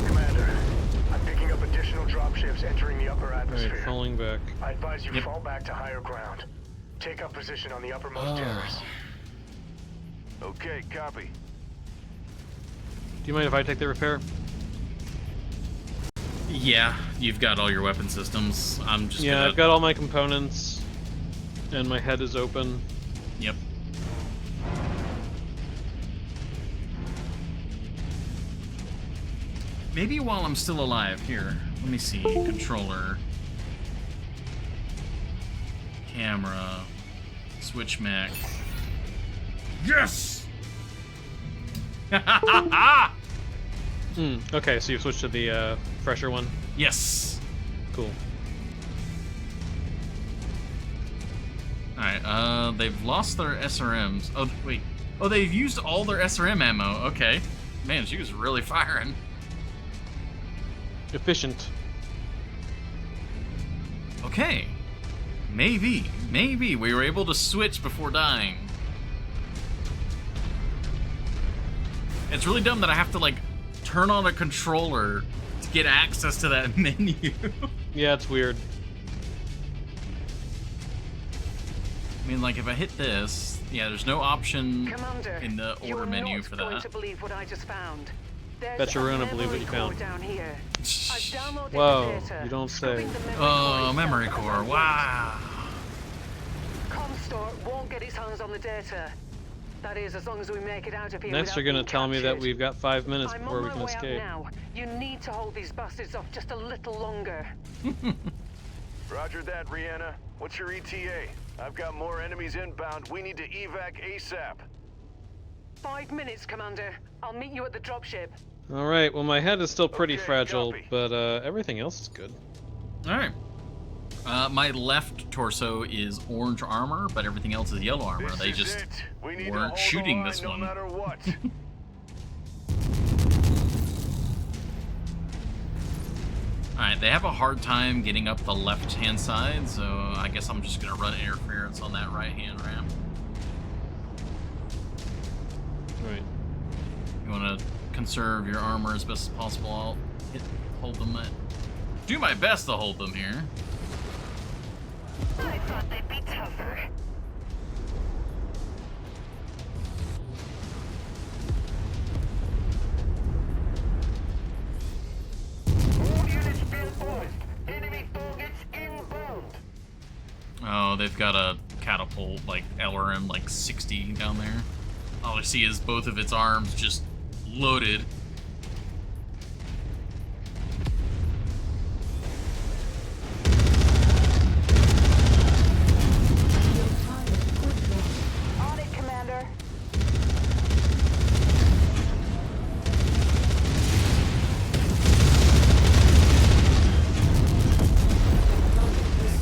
Commander, I'm picking up additional dropships entering the upper All atmosphere. right, falling back. I advise you Yep. fall back to higher ground. Take up position on the uppermost terrace. Okay, copy. Do you mind if I take the repair? Yeah, you've got all your weapon systems. I'm just Yeah, gonna... I've got all my components, and my head is open. Yep. Maybe while I'm still alive, here, let me see. Controller. Camera. Switch mech. Yes! Okay, so you've switched to the fresher one? Yes! Cool. Alright, they've lost their SRMs. Oh, wait. Oh, they've used all their SRM ammo. Okay. Man, she was really firing. Efficient. Okay. Maybe we were able to switch before dying. It's really dumb that I have to, like, turn on a controller to get access to that menu. Yeah, it's weird. I mean, like, if I hit this, yeah, there's no option Commander, in the order you're menu not for going that. to believe what I just found. There's Bet you a Runa believe what memory you core found. down here. I've downloaded Whoa, the data. you don't say. Scrubbing the Oh, is memory set core. as I Wow. Comstor won't get his hands on the data. That is, as long as we make it out of here. Next, you're without gonna being tell me that captured. we've got 5 minutes I'm before on we my can way escape. out now. You need to hold these bastards off just a little longer. Roger that, Rihanna. What's your ETA? I've got more enemies inbound. We need to evac ASAP. 5 minutes, Commander. I'll meet you at the dropship. All right. Well, my head is still pretty Okay, fragile, copy. but everything else is good. All right. My left torso is orange armor, but everything else is yellow armor. This They is just it. We need to weren't hold the shooting line this no one. matter what. Alright, they have a hard time getting up the left-hand side, so I guess I'm just going to run interference on that right-hand ramp. Right. You want to conserve your armor as best as possible. I'll hold them. Do my best to hold them here. I thought they'd be tougher. All units be advised. Enemy targets inbound. Oh, they've got a catapult, like LRM, like 60 down there. All I see is both of its arms just loaded. Your target quick lock. On it, Commander.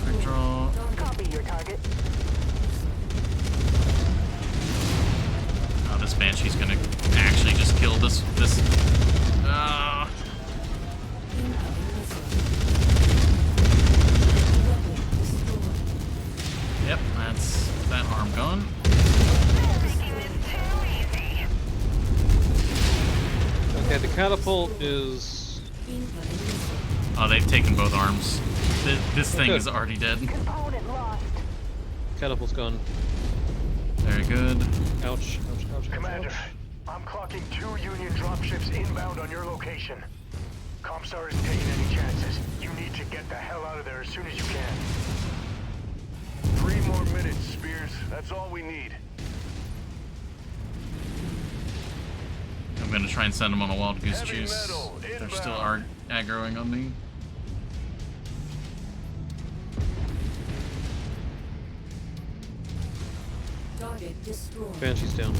Quick draw. Copy your target. Oh, this Banshee's gonna actually just kill this. Incoming missile. Weapon destroyed. Yep, that's that arm gone. Making this too easy. Okay, the catapult is. Incoming missile. Oh, they've taken both arms. This thing good. is already dead. Component lost. Catapult's gone. Very good. Ouch. Ouch. Ouch. Ouch. Commander, ouch. I'm clocking 2 Union dropships inbound on your location. Comstar isn't taking any chances. You need to get the hell out of there as soon as you can. 3 more minutes, Spears. That's all we need. I'm gonna try and send them on a wild goose Heavy chase. metal, They're still inbound. aggroing on me. Target destroyed. Banshee's down.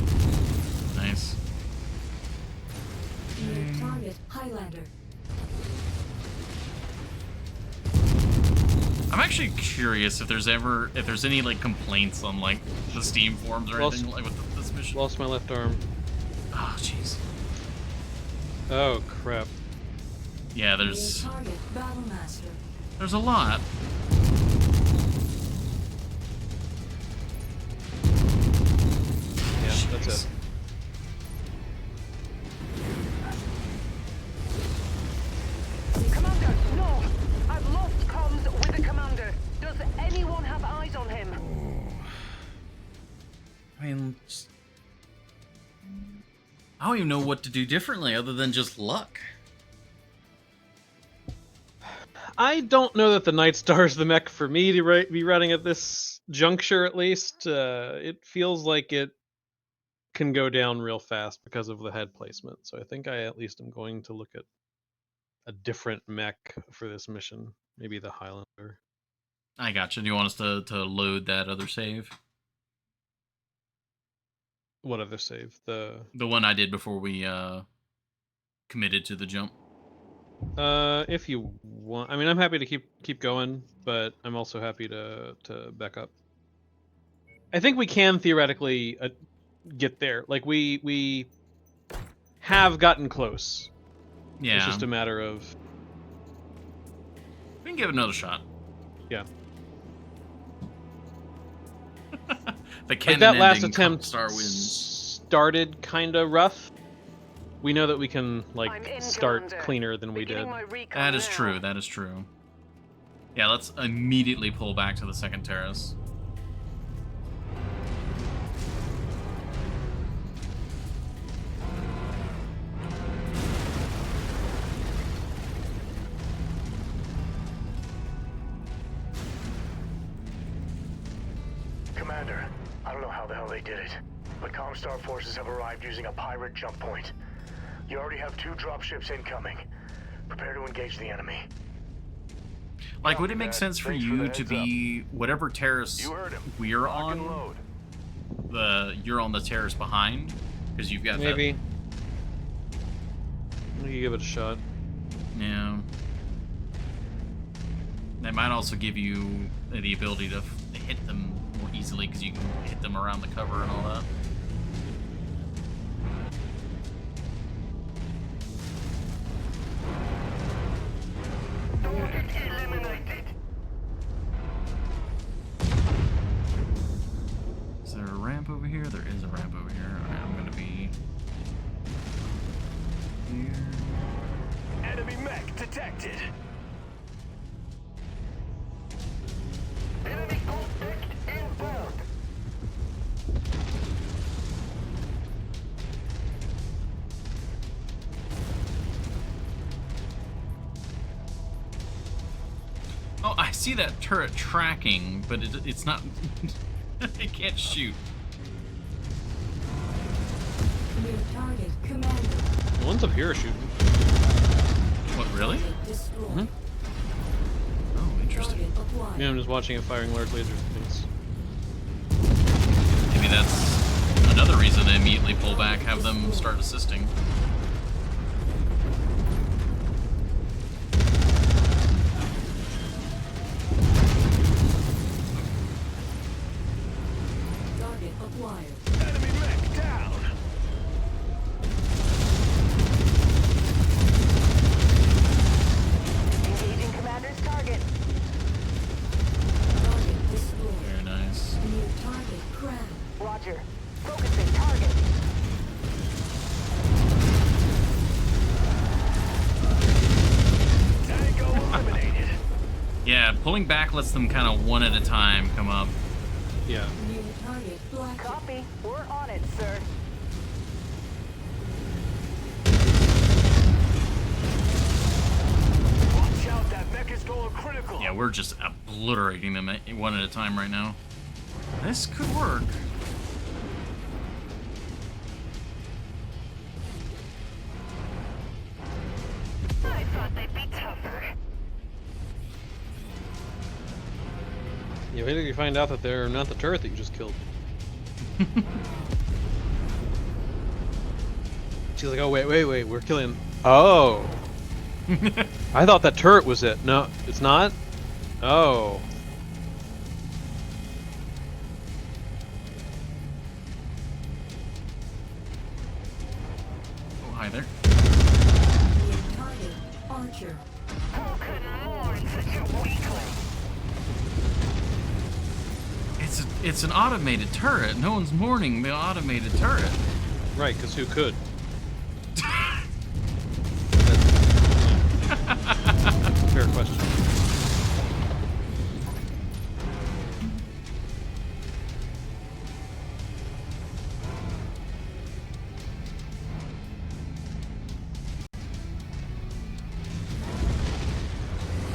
Nice. Near target Highlander. I'm actually curious if there's any like complaints on like the Steam forums or Lost- anything like with this mission. Lost my left arm. Oh jeez. Oh crap. Yeah, Near there's target Battlemaster. a lot. Yeah, that's it. Commander, no! I've lost comms with the commander. Does anyone have eyes on him? I mean, I don't even know what to do differently other than just luck. I don't know that the Night Star is the mech for me to be running at this juncture, at least. It feels like it can go down real fast because of the head placement. So I think I at least am going to look at a different mech for this mission. Maybe the Highlander. I gotcha. Do you want us to load that other save? What other save? The one I did before we committed to the jump. if you want, I mean, I'm happy to keep going, but I'm also happy to back up. I think we can theoretically get there. Like we have gotten close. Yeah. It's just a matter of We can give it another shot. yeah. The Like canon that last ending attempt Star wins. started kind of rough. We know that we can I'm like in, start Commander. cleaner than we Beginning did. my recon That is now. true. That is true. Yeah, let's immediately pull back to the second terrace. they did it. But Comstar forces have arrived using a pirate jump point. You already have 2 dropships incoming. Prepare to engage the enemy. Like, would it make sense for Thanks for you the to heads be whatever terrace You heard him. we're Lock and on? load. You're on the terrace behind, because you've got Maybe. We can give it a shot. that. Yeah. They might also give you the ability to hit them more easily because you can hit them around the cover and all that. Is there a ramp over here? There is a ramp over here. Alright, I'm gonna be here. Enemy mech detected. Enemy contact inbound. Oh, I see that turret tracking, but it's not. It can't shoot. New target commander. The one's up here shooting. What, really? Destroyed. Oh, interesting. Target acquired. Yeah, I'm just watching it firing large laser things. Maybe that's another reason to immediately pull back, have them start assisting. Target acquired. Enemy mech down. Engaging commander's target. Target destroyed. Very nice. New target crown. Roger. Focusing target. Tango eliminated. Yeah, pulling back lets them kind of one at a time come up. Yeah. New target black. Copy. We're on it, sir. Watch out, that mech is going critical. Yeah, we're just obliterating them one at a time right now. This could work. I thought they'd be tougher. Yeah, wait till you find out that they're not the turret that you just killed. She's like, oh, wait, we're killing... Oh! I thought that turret was it. No, it's not? Oh. Oh, hi there. New target archer. Who could mourn such a weakling? It's an automated turret. No one's mourning the automated turret. Right, because who could? Fair question.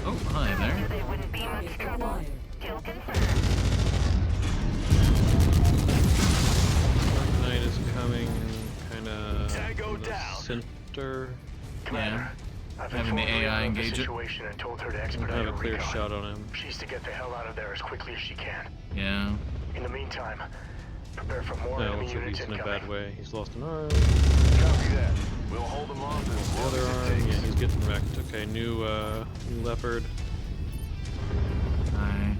Oh, hi there. They wouldn't be much Target trouble. acquired. Kill confirmed. Dark Knight is coming kind of Tango down. center. Commander, I've Having the informed AI Rihanna of the engage it. situation and told her to I expedite have a her clear recon. shot on him. She's to get the hell out of there as quickly as she can. Yeah. In the meantime, prepare for more No, enemy looks like units he's in a incoming. bad way. He's lost an arm. Copy that. We'll hold them off as The long other as it arm, takes. yeah, he's getting wrecked. Okay, new leopard. Hi.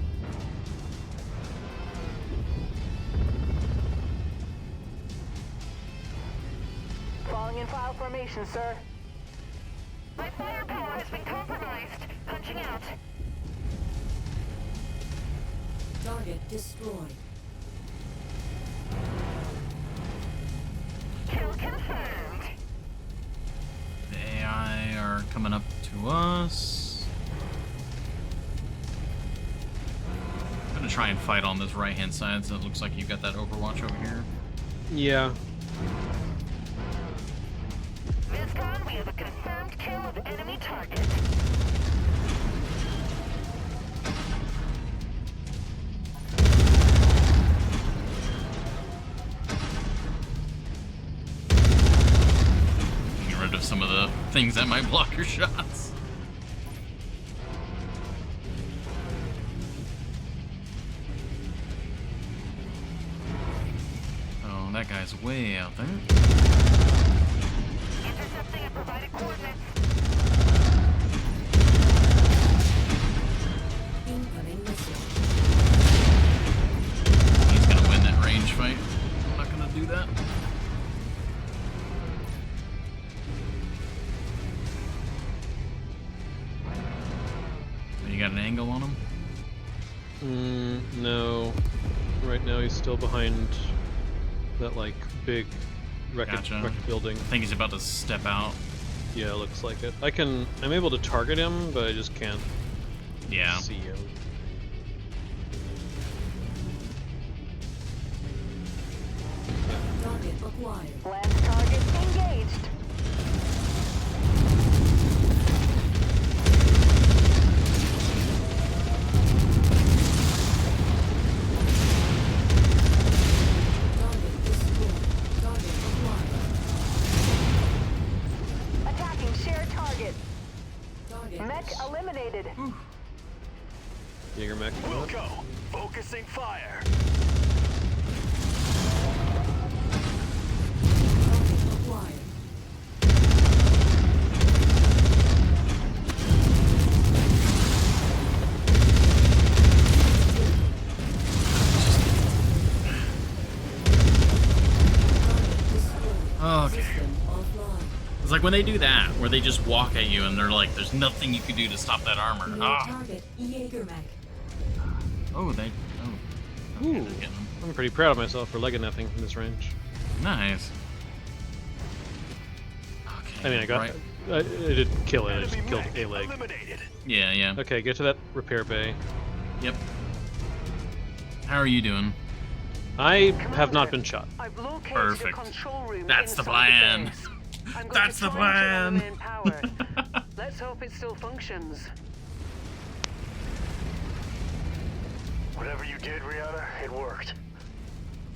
Falling in file formation, sir. My firepower has been compromised. Punching out. Target destroyed. Kill confirmed. The AI are coming up to us. I'm gonna try and fight on this right-hand side, so it looks like you've got that Overwatch over here. Yeah. Vizcon, we have a confirmed kill of enemy target. some of the things that might block your shots. Oh, that guy's way out there. Intercepting and provided coordinates. Incoming missile. He's gonna win that range fight. I'm not gonna do that. You got an angle on him? No. Right now he's still behind that like big wreckage building. I think he's about to step out. Yeah, it looks like it. I'm able to target him, but I just can't see him. Target acquired. Lance target engaged. Target destroyed. Target acquired. Attacking shared target. Target Mech eliminated. Jaeger mech. We'll go. Focusing fire. target acquired. Okay. System offline. It's like when they do that, where they just walk at you and they're like, there's nothing you can do to stop that armor. New Ah. target Jaeger mech. Oh, they. Oh. Okay, Ooh. they're getting them. I'm pretty proud of myself for legging that thing from this range. Nice. Okay. I mean, I didn't kill it, I just Enemy killed mech a leg. eliminated. Yeah, yeah. Okay, get to that repair bay. Yep. How are you doing? I have not been shot. I've located Perfect. a control room That's the inside plan. base. I'm going That's to the try and plan. turn on the main power. Let's hope it still functions. Whatever you did, Rihanna, it worked.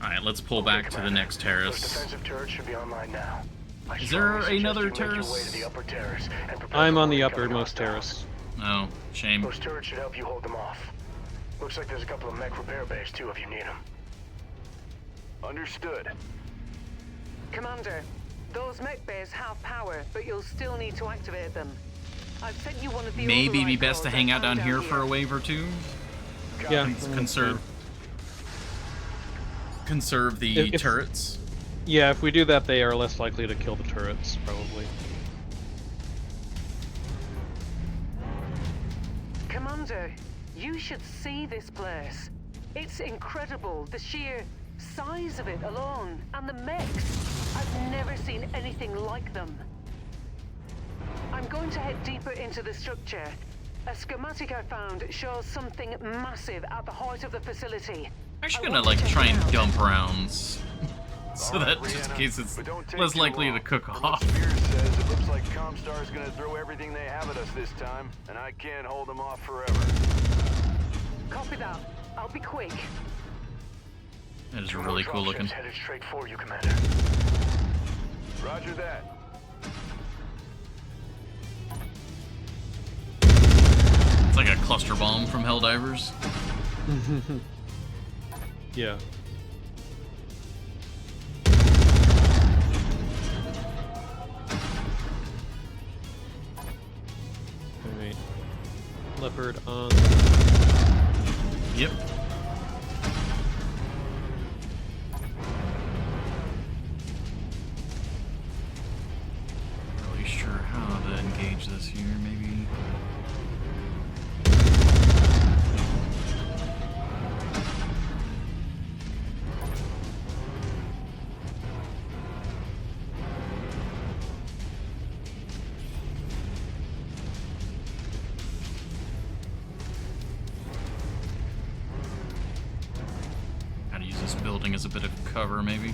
Alright, let's pull Okay, back to the Commander. next Those terrace. defensive turrets should be online now. I Is there strongly suggest another you make your terrace? way to the upper terrace and prepare I'm for on the incoming uppermost hostiles. terrace. Oh, shame. Those turrets should help you hold them off. Looks like there's a couple of mech repair bays too if you need them. Understood. Commander, those mech bays have power, but you'll still need to activate them. I've sent you one of the Maybe override be best to codes hang I out down found here for a wave or two. Yeah. Conserve the If- turrets. Yeah, if we do that, they are less likely to kill the turrets, probably. Commander, you should see this place. It's incredible, the sheer size of it alone, and the mechs. I've never seen anything like them. I'm going to head deeper into the structure. A schematic I found shows something massive at the heart of the facility. I'm actually I gonna want to like check try it and out. dump rounds. So All that right, just in Rihanna, case it's but don't take less too likely to long. cook From what off. Spears says, it looks like Comstar's gonna throw everything they have at us this time, and I can't hold them off forever. Copy that. I'll be quick. That is Two really more cool dropships looking. headed straight for you, Commander. Roger that. It's like a cluster bomb from Helldivers. Yeah. Alright. Leopard on. Yep. Not really sure how to engage this here. Maybe. How to use this building as a bit of cover, maybe.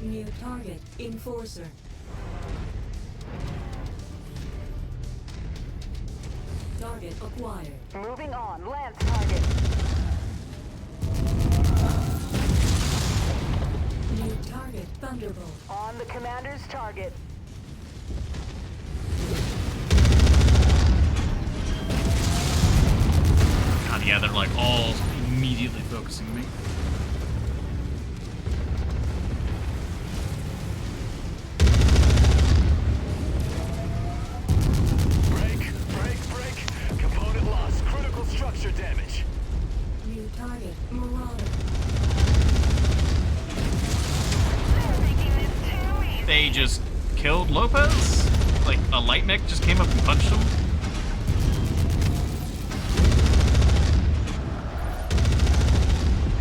New target Enforcer. Target acquired. Moving on. Lance target. Thunderbolt. On the commander's target. God, yeah, they're like all immediately focusing me. Break. Component loss. Critical structure damage. New target. Marauder. They just killed Lopez? Like, a light mech just came up and punched him?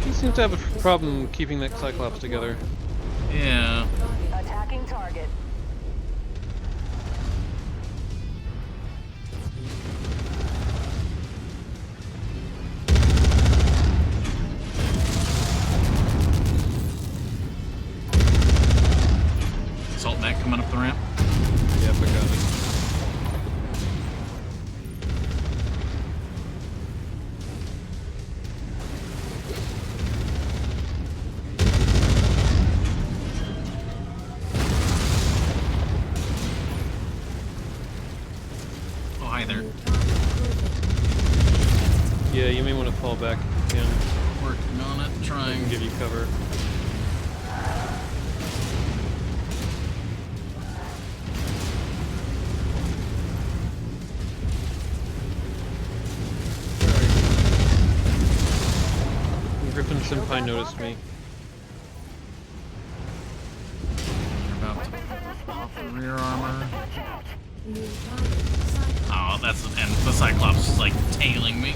He seems to have a problem keeping that Cyclops together. Yeah. Attacking target. Assault mech coming up the ramp. Yep, I got it. Oh, hi there. New target. Perfect. Yeah, you may want to fall back if you can. Working on it, I trying. can give you cover. Griffin Senpai noticed me. You're about to off the rear armor. New target. Cyclops. Oh, that's and the Cyclops is like tailing me.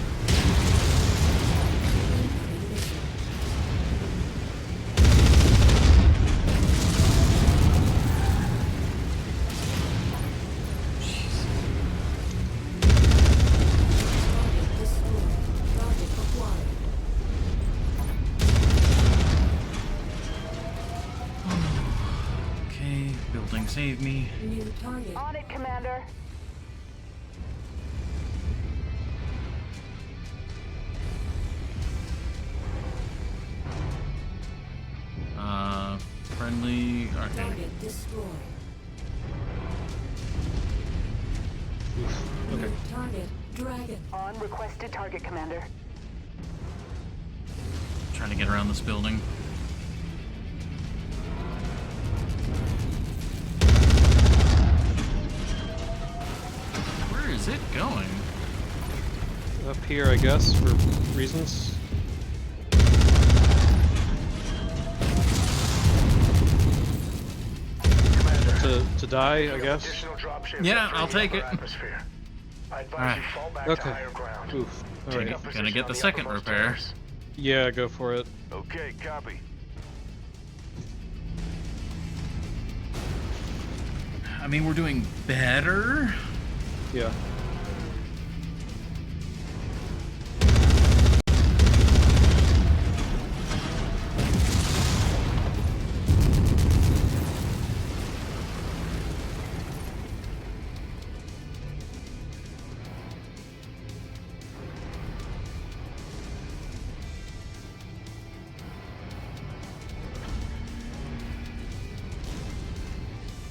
Target destroyed. Target acquired. Okay, building save me. New target. On it, Commander. Friendly. Okay. Target destroyed. Okay. New target. Dragon. On requested target, Commander. Trying to get around this building. Where is it going? Up here, I guess, for reasons. To die, I guess. Additional dropship Yeah, I'll entering take the it. upper atmosphere. I advise Alright. you fall back to Okay. higher ground. Oof. Take Alright. up Gonna position get on the the second uppermost repair. terrace. Yeah, go for it. Okay, copy. I mean, we're doing better. Yeah.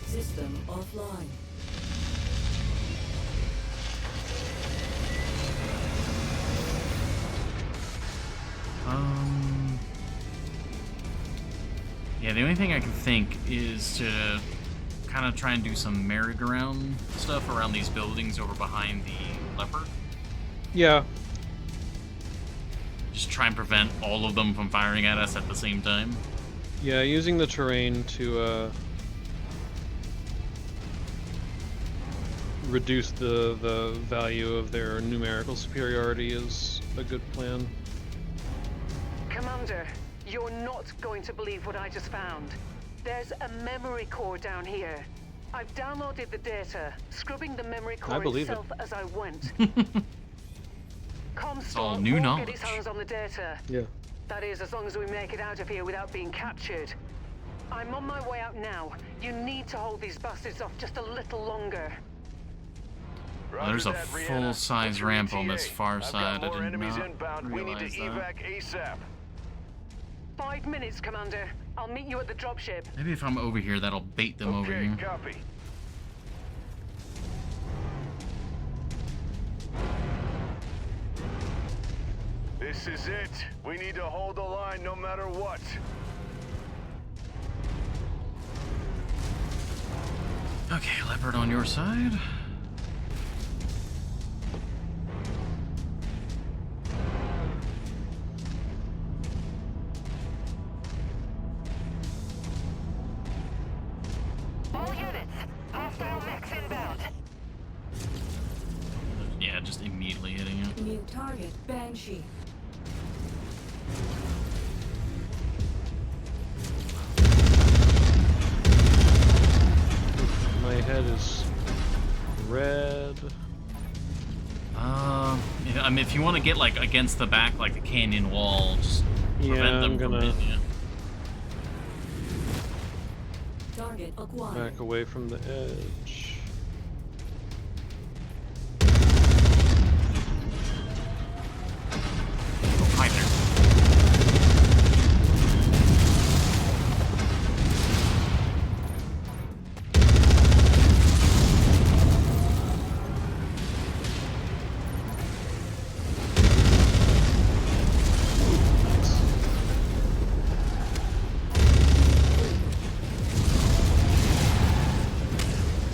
System offline. Yeah, the only thing I can think is to kind of try and do some merry-go-round stuff around these buildings over behind the leopard. Yeah. Just try and prevent all of them from firing at us at the same time. Yeah, using the terrain to reduce the value of their numerical superiority is a good plan. Commander, you're not going to believe what I just found. There's a memory core down here. I've downloaded the data, scrubbing the memory core believe it. itself as I went. all Comstar new won't knowledge. get its hands on the data. Yeah. That is, as long as we make it out of here without being captured. I'm on my way out now. You need to hold these bastards off just a little longer. Well, there's a Roger that, Rihanna. full-size What's your ramp on ETA? this far I've got side. I more did enemies not inbound. We need to realize that. evac ASAP. 5 minutes, Commander. I'll meet you at the dropship. Maybe if I'm over here, that'll bait them over Okay, here. copy. This is it. We need to hold the line no matter what. Okay, Leopard on your side. All units, hostile mechs inbound. Yeah, just immediately hitting it. New target, Banshee. My head is red. Yeah, I mean, if you want to get like against the back, like the canyon wall, just prevent Yeah, them I'm from gonna hitting you. Target acquired. back away from the edge. Oh, hi there.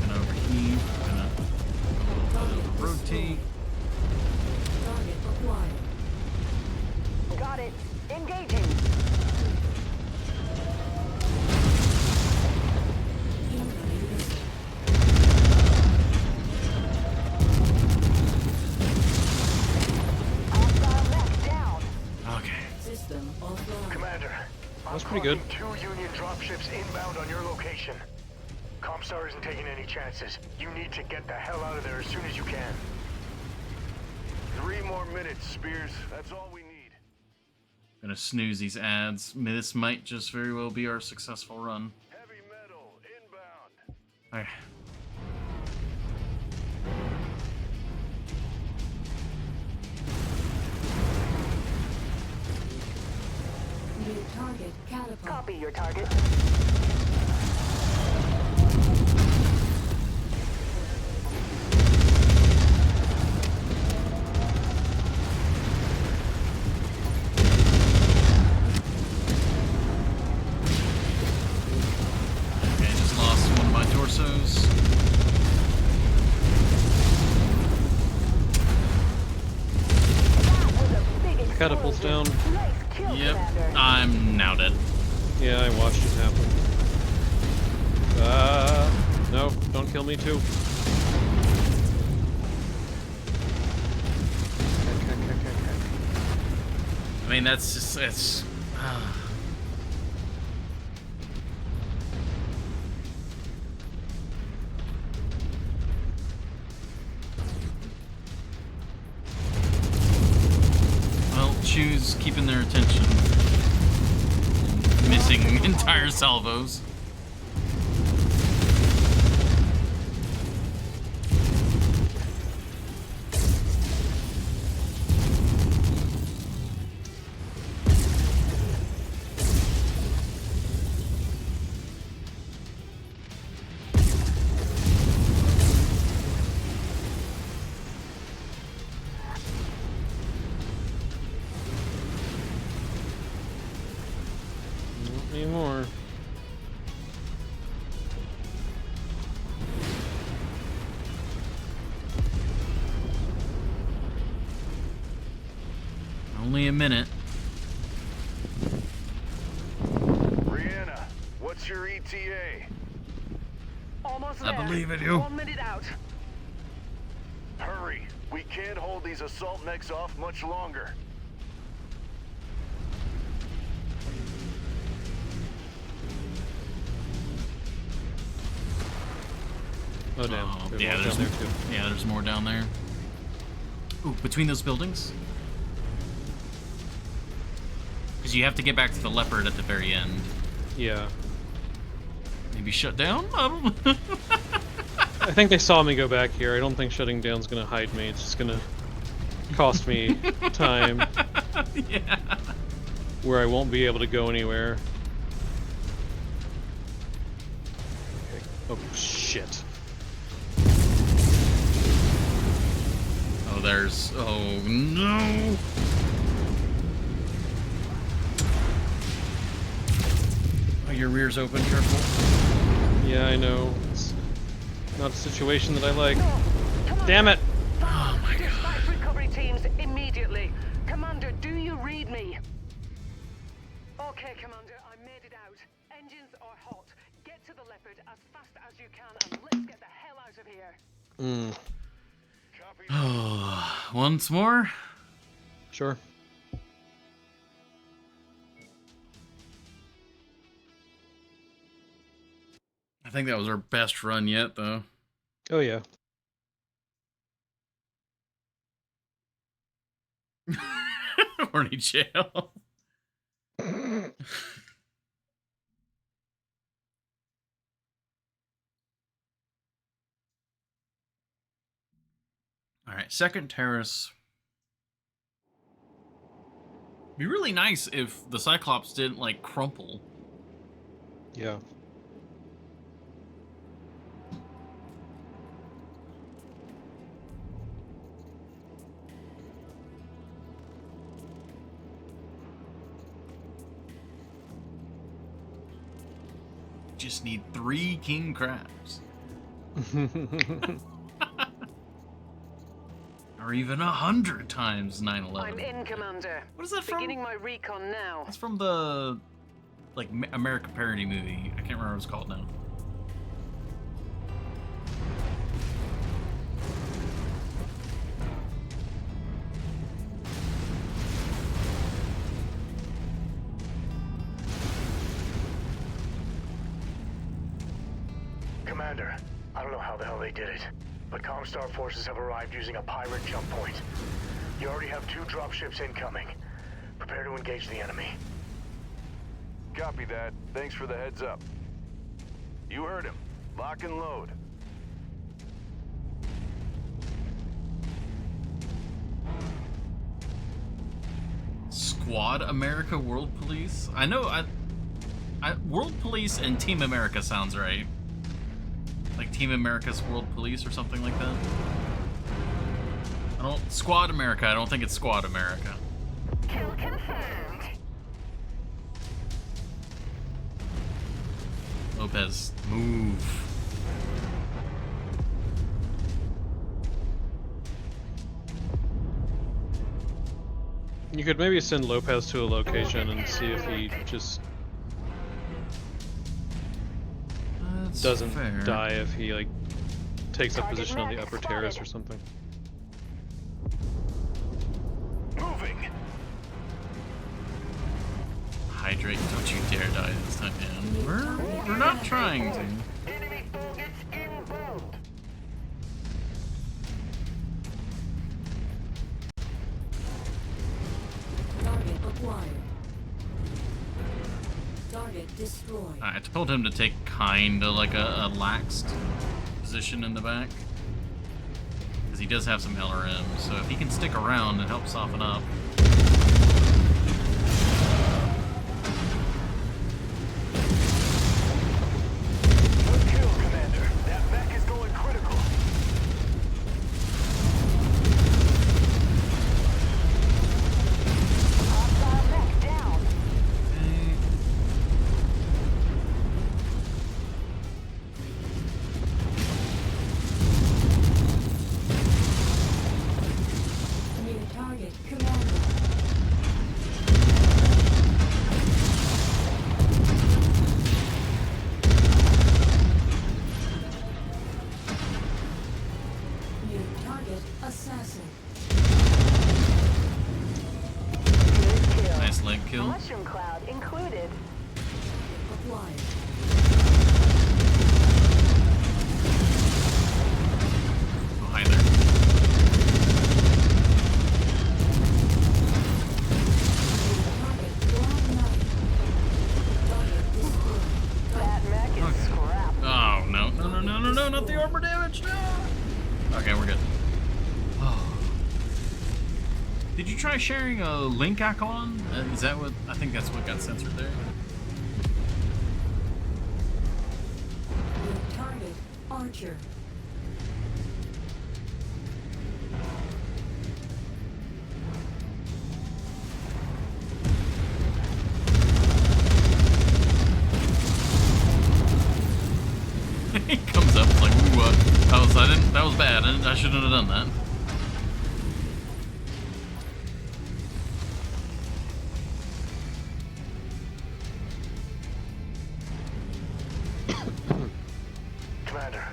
Gonna overheat. Gonna go a little bit of a rotate. Target acquired. Got it. Engaging. Incoming missile. Hostile mech down. Okay. System offline. Commander, That's I'm pretty good. clocking 2 Union dropships inbound on your location. Comstar isn't taking any chances. You need to get the hell out of there as soon as you can. 3 more minutes, Spears. That's all we need. Gonna snooze these ads. This might just very well be our successful run. Heavy metal inbound. Okay. New target, catapult. Copy your target. Okay, just lost one of my torsos. That was a big Catapult's explosion. down. Nice kill, Yep, Commander. I'm now dead. Yeah, I watched it happen. No, don't kill me too. I mean, that's just, it's... Well, Chew's keeping their attention. Missing entire salvos. Not anymore. Only a minute. Brianna, what's your ETA? Almost I there. believe in you. 1 minute out. Hurry. We can't hold these assault mechs off much longer. Oh damn. Oh, There's yeah, one there's down there too. Yeah, there's more down there. Ooh, between those buildings? Because you have to get back to the leopard at the very end. Yeah. Maybe shut down? I don't know. I think they saw me go back here. I don't think shutting down's gonna hide me. It's just gonna cost me time. Yeah. where I won't be able to go anywhere. Okay. Oh shit. Oh, there's... Oh, no! Oh, your rear's open, careful. Yeah, I know. It's not a situation that I like. Damn it! Oh my god. Dispatch recovery teams immediately. Commander, do you read me? Okay, Commander, I made it out. Engines are hot. Get to the Leopard as fast as you can and let's get the hell out of here. Oh, once more? Sure. I think that was our best run yet, though. Oh yeah. Horny jail. Alright, second terrace. It'd be really nice if the Cyclops didn't, like, crumple. Yeah. Just need 3 king crabs. Or even 100 times 9/11. I'm in, Commander. What is that from? Beginning my recon now. That's from the, like, America parody movie. I can't remember what it's called now. Commander, I don't know how the hell they did it, but Comstar forces have arrived using a pirate jump point. You already have 2 dropships incoming. Prepare to engage the enemy. Copy that. Thanks for the heads up. You heard him. Lock and load. Squad America World Police? I know, World Police and Team America sounds right. Like Team America's World Police or something like that. Squad America, I don't think it's Squad America. Kill confirmed. Lopez, move. You could maybe send Lopez to a location and see if he just That's doesn't fair. die if he like takes up position on the upper terrace or something. Moving. Hydrate, don't you dare die this time, man. We're not trying to. Enemy targets inbound. Target acquired. Target destroyed. I told him to take kinda like a laxed position in the back. Because he does have some LRM, so if he can stick around and help soften up. Good kill, Commander. That mech is going critical. Hostile mech down. New target commander. New target assassin. Good kill. Nice leg kill. Mushroom cloud included. Acquired. Oh, hi there. Target Black Knight. Target destroyed. That mech is scrap. Oh, no, not the armor damage, no! Okay, we're good. Oh. Did you try sharing a link icon? Is that what? I think that's what got censored there. New target, Archer. He comes up like, ooh, that was bad. I shouldn't have done that. Commander,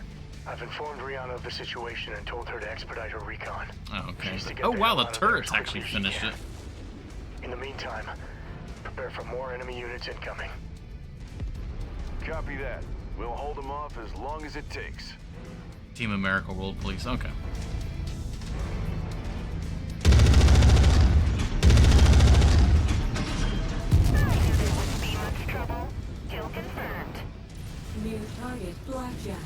I've informed Rihanna of the situation and told her to expedite her recon. Oh, okay. She's to get Oh the wow, hell the out of there turret's as quickly actually as she finished can. it. In the meantime, prepare for more enemy units incoming. Copy that. We'll hold them off as long as it takes. Team America World Police. Okay. New target, Blackjack.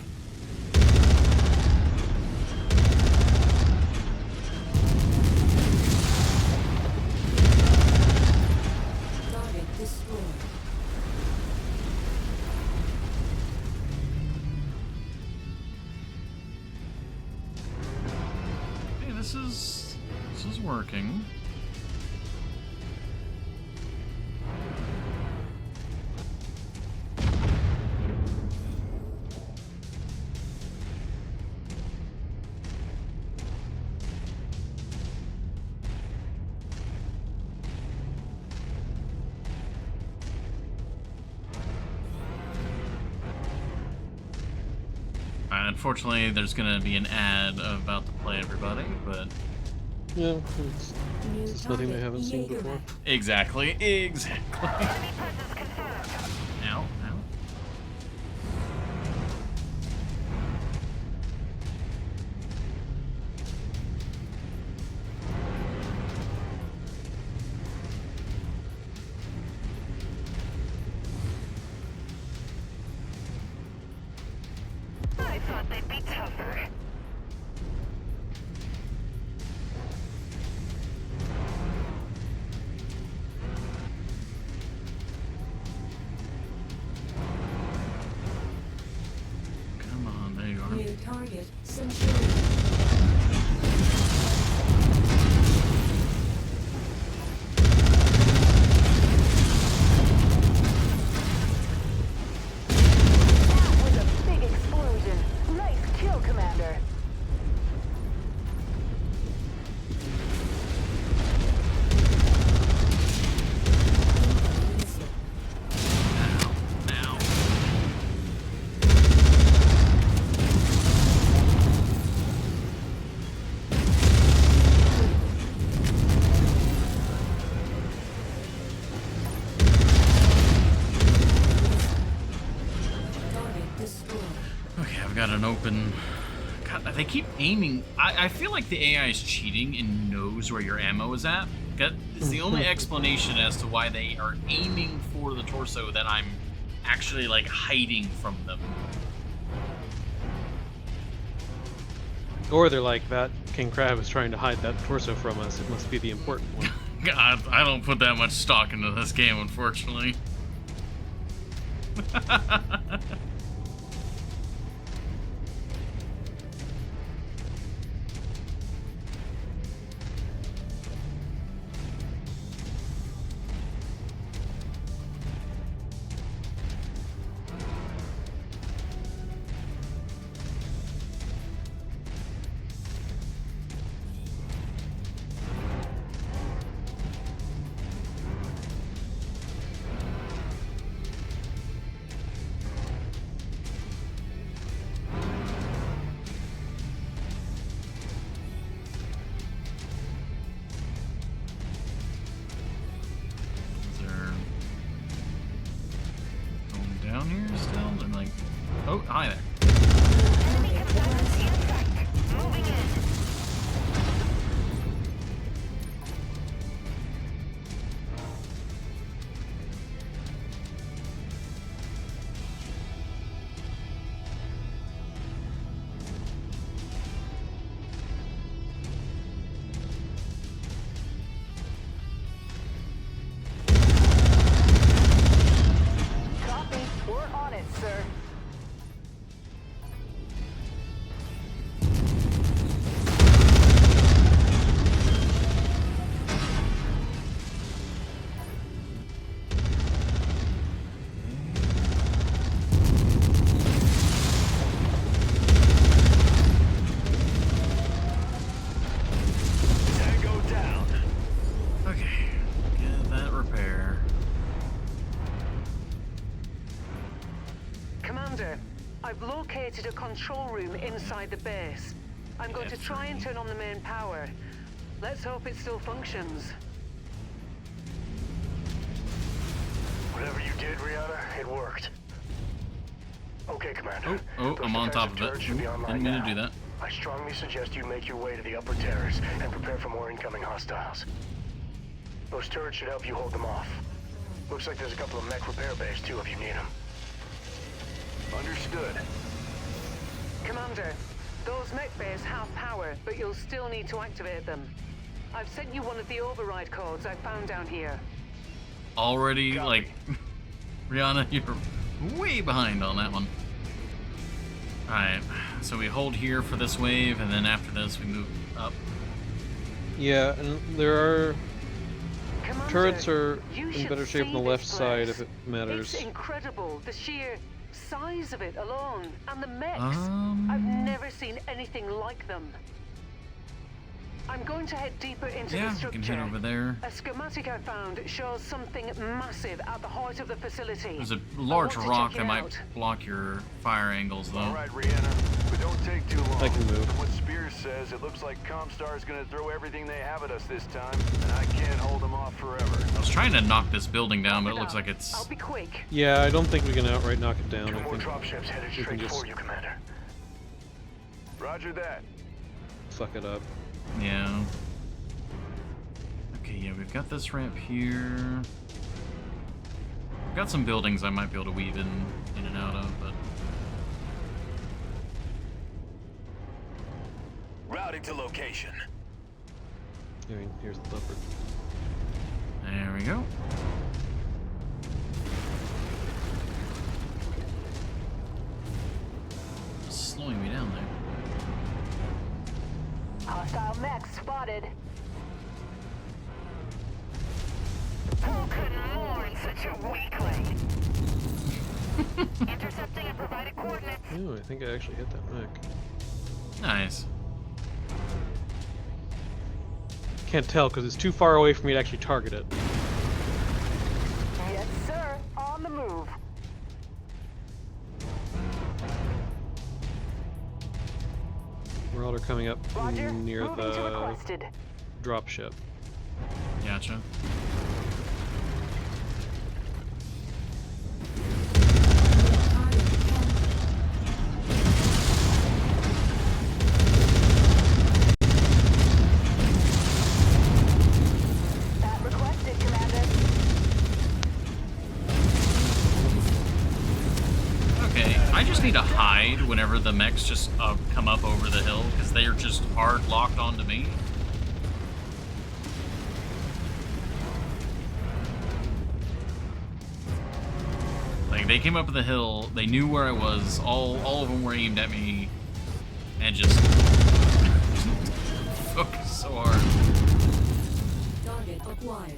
Target destroyed. Hey, this is working. Unfortunately, there's gonna be an ad about to play everybody, but Yeah, New it's nothing they target, haven't seen before. Jaeger. exactly. Ow, ow. I thought they'd be tougher. Come on, there you are. New target, Centurion. That was a big explosion. Nice kill, Commander. Ow. Target destroyed. Okay, I've got an open. God, they keep aiming. I feel like the AI is cheating and knows where your ammo is at. It's the only explanation as to why they are aiming for the torso that I'm actually like hiding from them. Or they're like, that King Crab is trying to hide that torso from us. It must be the important one. God, I don't put that much stock into this game, unfortunately. Is there going down here still? They're like, oh, hi there. I've located a control room inside the base. I'm going to try and turn on the main power. Let's hope it still functions. Whatever you did, Rihanna, it worked. Okay, Commander. Oh, Those I'm on top of defensive it. turrets should be Didn't online mean to now. do that. I strongly suggest you make your way to the upper terrace and prepare for more incoming hostiles. Those turrets should help you hold them off. Looks like there's a couple of mech repair bays too if you need them. Understood. Commander, those mech bays have power, but you'll still need to activate them. I've sent you one of the override codes I found down here. Already, Copy. like, Rihanna, you're way behind on that one. Alright, so we hold here for this wave, and then after this we move up. Yeah, and there are Commander, turrets are you in should better shape see on the this left side place. if it matters. It's incredible, the sheer size of it alone, and the mechs. Um. I've never seen anything like them. I'm going to head deeper into Yeah, the we structure. can head over there. A schematic I found shows something massive at the heart of the facility. There's a large I want to rock check that it might out. block your fire angles, though. All right, Rihanna, but don't take too long. I can move. From what Spears says, it looks like Comstar's gonna throw everything they have at us this time, and I can't hold them off forever. I was trying to knock this building down, but it looks like I'll it's... be quick. Yeah, I don't think we can outright knock it down. Two I more think dropships headed we can straight just for you, Commander. Roger that. fuck it up. Yeah. Okay, yeah, we've got this ramp here. We've got some buildings I might be able to weave in and out of, but... Routing to location. I mean, here's the leopard. There we go. Slowing me down there. Hostile mech spotted. Who could mourn such a weakling? Intercepting and provided coordinates. Oh, I think I actually hit that mech. Nice. Can't tell because it's too far away for me to actually target it. Yes, sir. On the move. We're all coming up Roger. near Moving to the requested. dropship. Gotcha. That requested, Commander. Okay, I just need to hide whenever the mechs just come up over the hill, because they are just hard locked onto me. Like, they came up the hill, they knew where I was, all of them were aimed at me, and just focused so hard. Target acquired.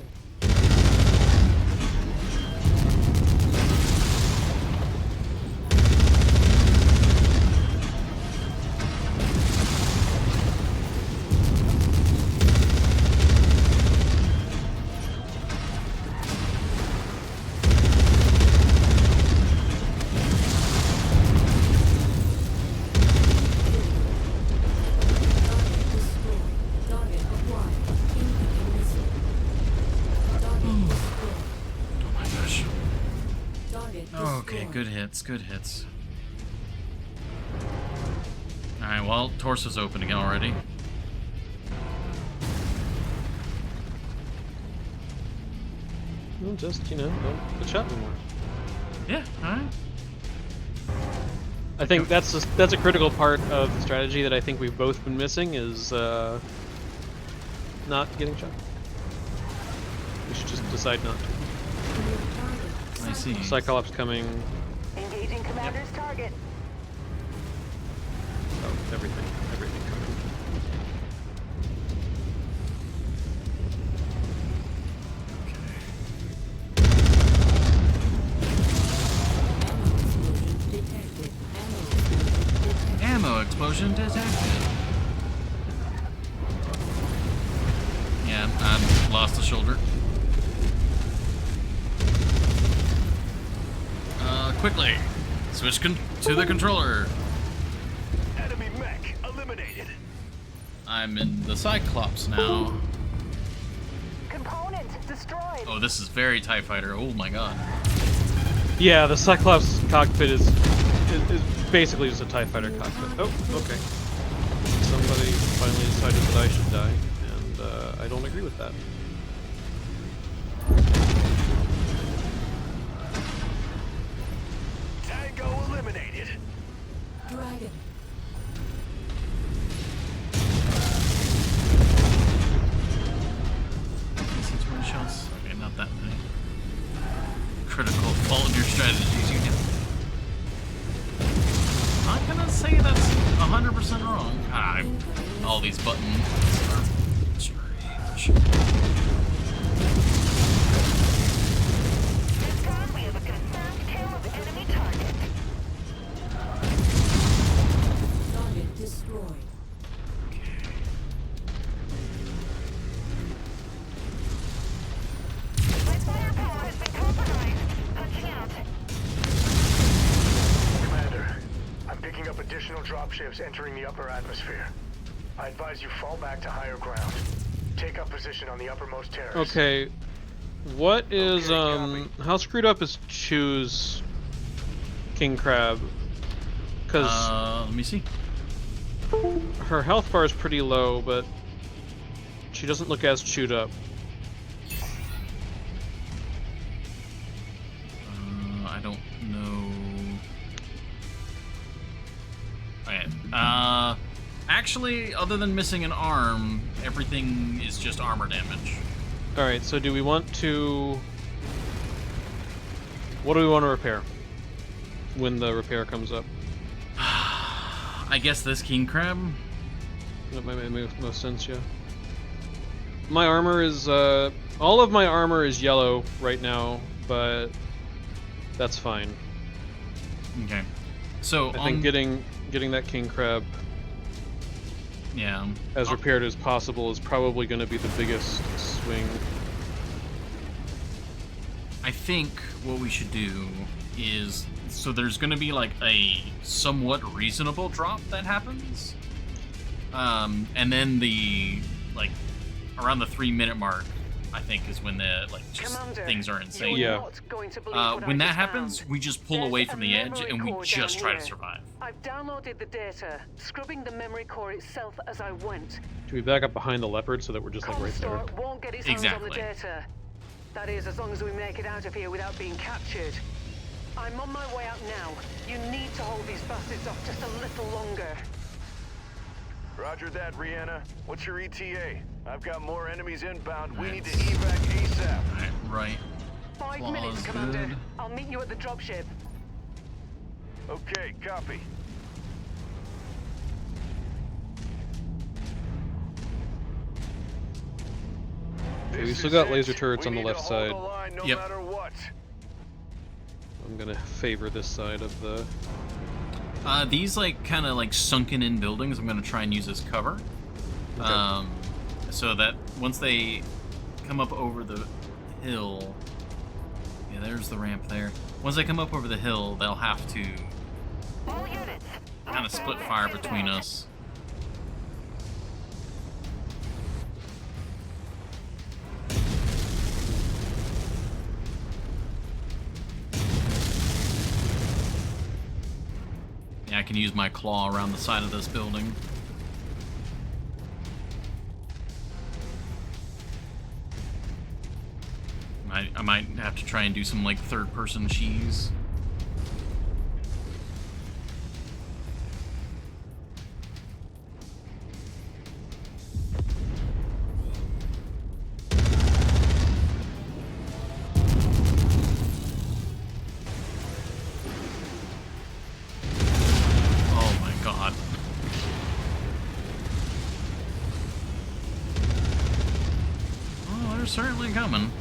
Target destroyed. Target acquired. Incoming missile. Target destroyed. Oh my gosh. Target destroyed. Okay, good hits, good hits. Alright, well, torso's opening already. Well, just, you know, don't get shot anymore. Yeah, alright. I think that's a critical part of the strategy that I think we've both been missing is not getting shot. We should just decide not to. I see. Cyclops coming. Engaging Commander's target. Oh, everything coming. Ammo explosion detected. Ammo explosion detected. Yeah, I've lost a shoulder. Quickly. Switch to the controller. Enemy mech eliminated. I'm in the Cyclops now. Component destroyed. Oh, this is very TIE Fighter. Oh my god. Yeah, the Cyclops cockpit is basically just a TIE Fighter cockpit. Oh, okay. Somebody finally decided that I should die, and I don't agree with that. Tango eliminated. Dragon. Missing 20 shots. Okay, not that many. Critical fault in your strategies, you know. I'm not gonna say that's 100% wrong. All these buttons are strange. This time we have a confirmed kill of enemy target. Target destroyed. My firepower has been compromised. Punching out. Commander, I'm picking up additional dropships entering the upper atmosphere. I advise you fall back to higher ground. Take up position on the uppermost terrace. Okay, what is Okay, how screwed up is Chew's King Crab? Because Let me see. her health bar is pretty low, but she doesn't look as chewed up. I don't know. Okay. Actually, other than missing an arm, everything is just armor damage. Alright, so do we want to... What do we want to repair? When the repair comes up. I guess this king crab. That might make most sense, yeah. My armor is, all of my armor is yellow right now, but that's fine. Okay. So I think getting that king crab yeah as repaired as possible is probably going to be the biggest swing. I think what we should do is, so there's going to be like a somewhat reasonable drop that happens, and then the like around the 3-minute mark, I think, is when the like just Commander, things are insane. you're Yeah. not going to believe what When I that just happens, found. we just pull There's away a from the edge memory and we core just down try to here. survive. I've downloaded the data, scrubbing the memory core itself as I went. Do we back up behind the leopard so that we're just like right there? Comstar won't get its hands on the Exactly. data. That is, as long as we make it out of here without being captured. I'm on my way out now. You need to hold these bastards off just a little longer. Roger that, Rihanna. What's your ETA? I've got more enemies inbound. We need to evac ASAP. Right. 5 Claws minutes, Commander. good. I'll meet you at the dropship. Okay, copy. Okay, we This still is got it. laser turrets We on the need left to side. hold the line no Yep. matter what. I'm gonna favor this side of the... These like kind of like sunken in buildings, I'm gonna try and use as cover. Okay. So that once they come up over the hill, yeah, there's the ramp there. Once they come up over the hill, they'll have to All units. kind of split fire between us. Yeah, I can use my claw around the side of this building. I might have to try and do some like third-person cheese. Oh my god. Oh, they're certainly coming.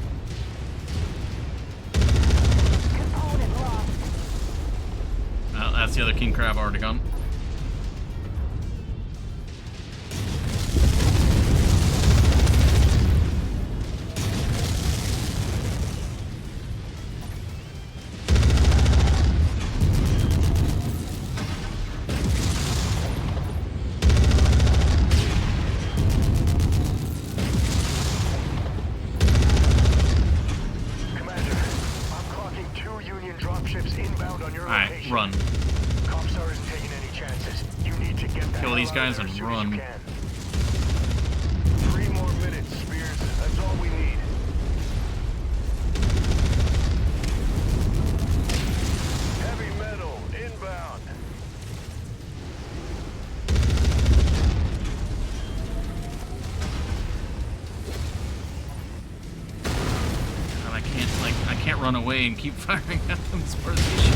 Component lost. That's the other king crab already gone. run. Comstar isn't taking any chances. You need to get the Kill hell these out of guys there and as soon as run. you can. 3 more minutes, Spears. That's all we need. Heavy metal inbound. And I can't run away and keep firing at them as part of the issue.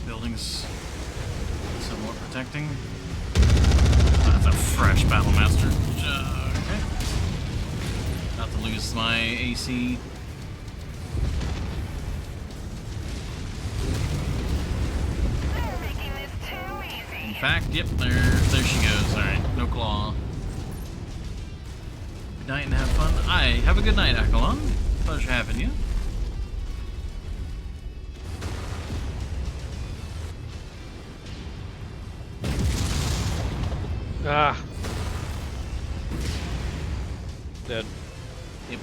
Buildings somewhat protecting. That's a fresh Battle Master. Okay. Not to lose my AC. They're making this too easy. In fact, yep, there she goes. Alright, no claw. Good night and have fun. Aye, have a good night, Akalon. Pleasure having you. Ah. Dead. Yep.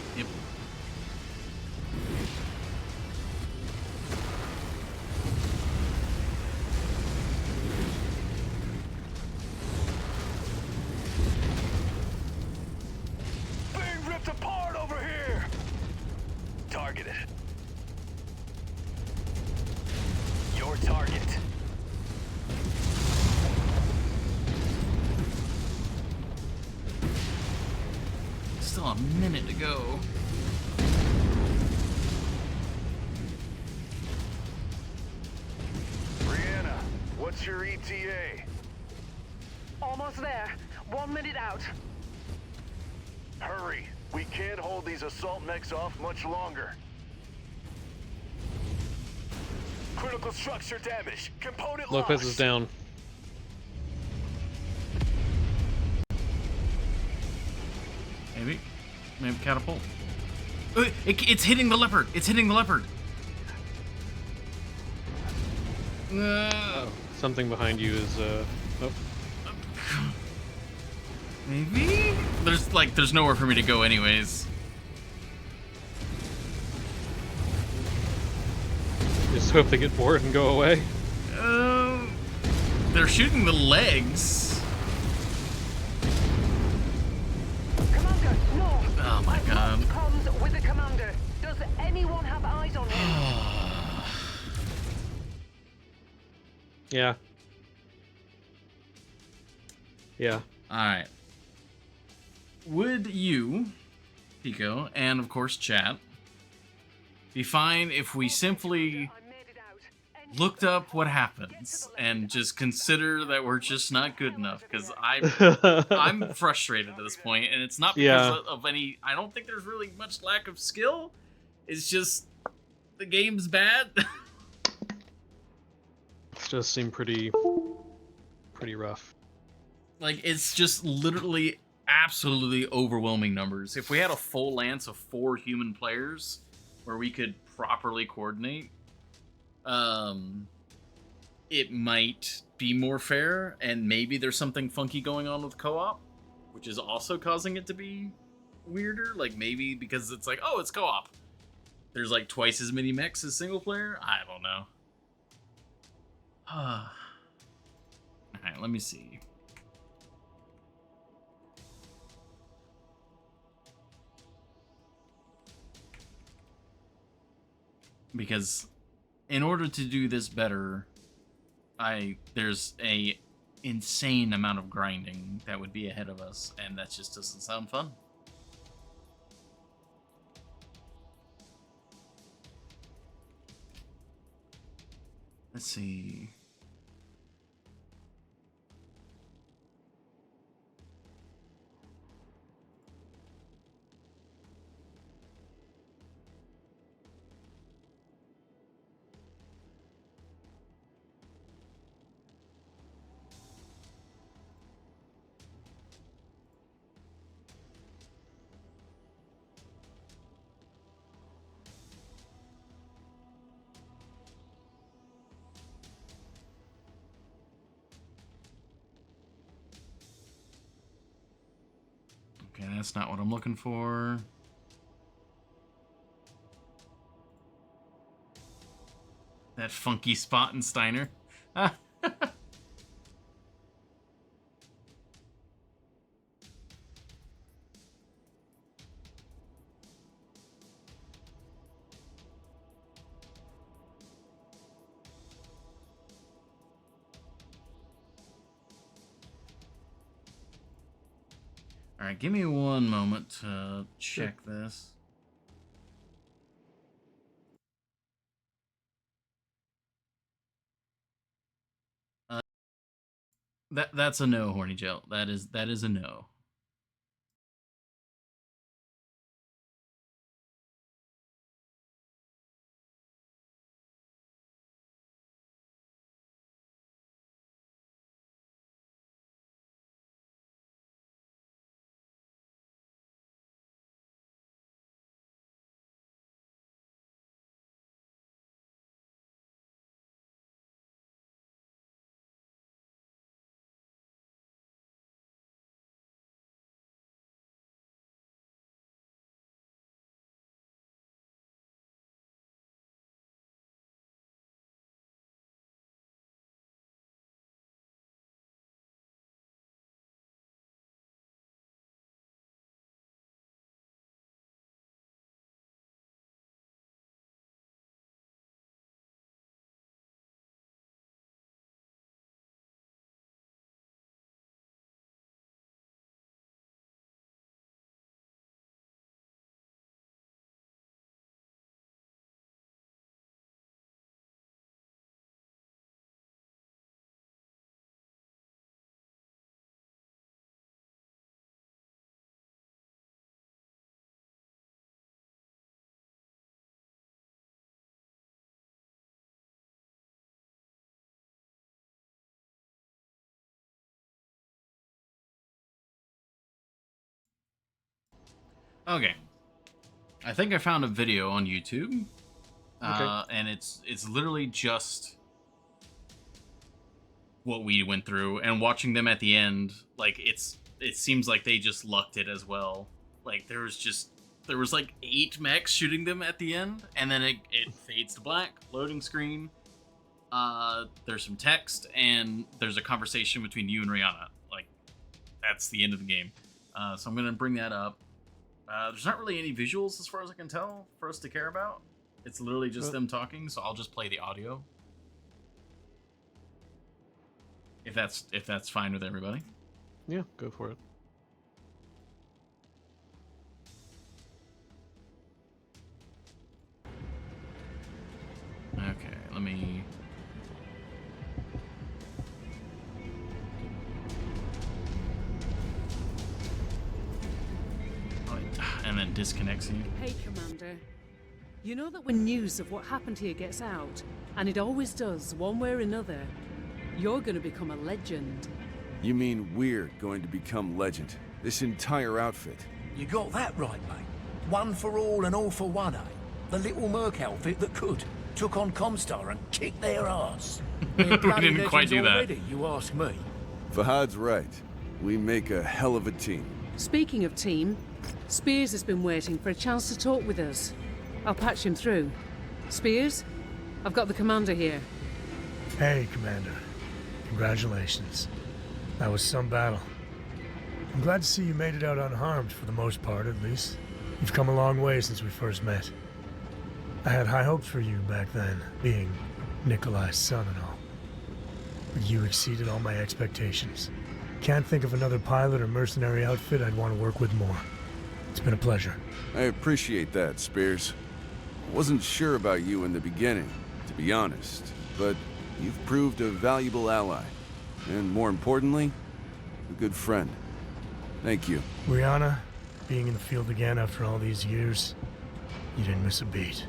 Being ripped apart over here. Targeted. Your target. Still a minute to go. Brianna, what's your ETA? Almost there. 1 minute out. Hurry. We can't hold these assault mechs off much longer. Critical structure damage. Component Lopez lost. is down. Maybe catapult. It's hitting the leopard. It's hitting the leopard. Oh, something behind you is oh. Maybe? There's nowhere for me to go anyways. Just hope they get bored and go away. They're shooting the legs. Commander, no. Oh my god. Comms with the commander. Does anyone have eyes on him? Yeah. Yeah. Alright. Would you, Pico, and of course chat, be fine if we simply I made it out. looked up what happens and just consider that we're just not good enough? Because I'm frustrated at this point, and it's not because Yeah. of any. I don't think there's really much lack of skill. It's just the game's bad. This does seem pretty rough. Like, it's just literally absolutely overwhelming numbers. If we had a full lance of 4 human players where we could properly coordinate, it might be more fair, and maybe there's something funky going on with co-op, which is also causing it to be weirder. Like, maybe because it's like, oh, it's co-op. There's like twice as many mechs as single player? I don't know. Alright, let me see. Because in order to do this better, there's a insane amount of grinding that would be ahead of us, and that just doesn't sound fun. Let's see. Okay, that's not what I'm looking for. That funky spot in Steiner. Alright, give me one moment to check this. That's a no, Horny Gel. That is a no. Okay. I think I found a video on YouTube. And it's literally just what we went through, and watching them at the end, like it seems like they just lucked it as well. Like there was like 8 mechs shooting them at the end, and then it fades to black, loading screen. There's some text, and there's a conversation between you and Rihanna. Like that's the end of the game. So I'm gonna bring that up. There's not really any visuals as far as I can tell for us to care about. It's literally just them talking, so I'll just play the audio. If that's fine with everybody. Yeah, go for it. Okay, let me... And then disconnects you. Hey, Commander. You know that when news of what happened here gets out, and it always does, one way or another, you're gonna become a legend. You mean we're going to become legend? This entire outfit. You got that right, mate. One for all and all for one, eh? The little merc outfit that could. Took on Comstar and kicked their ass. We didn't quite do that. Already, you ask me. Fahad's right. We make a hell of a team. Speaking of team, Spears has been waiting for a chance to talk with us. I'll patch him through. Spears, I've got the commander here. Hey, Commander. Congratulations. That was some battle. I'm glad to see you made it out unharmed, for the most part, at least. You've come a long way since we first met. I had high hopes for you back then, being Nikolai's son and all. But you exceeded all my expectations. Can't think of another pilot or mercenary outfit I'd want to work with more. It's been a pleasure. I appreciate that, Spears. I wasn't sure about you in the beginning, to be honest, but you've proved a valuable ally. And more importantly, a good friend. Thank you. Rihanna, being in the field again after all these years, you didn't miss a beat.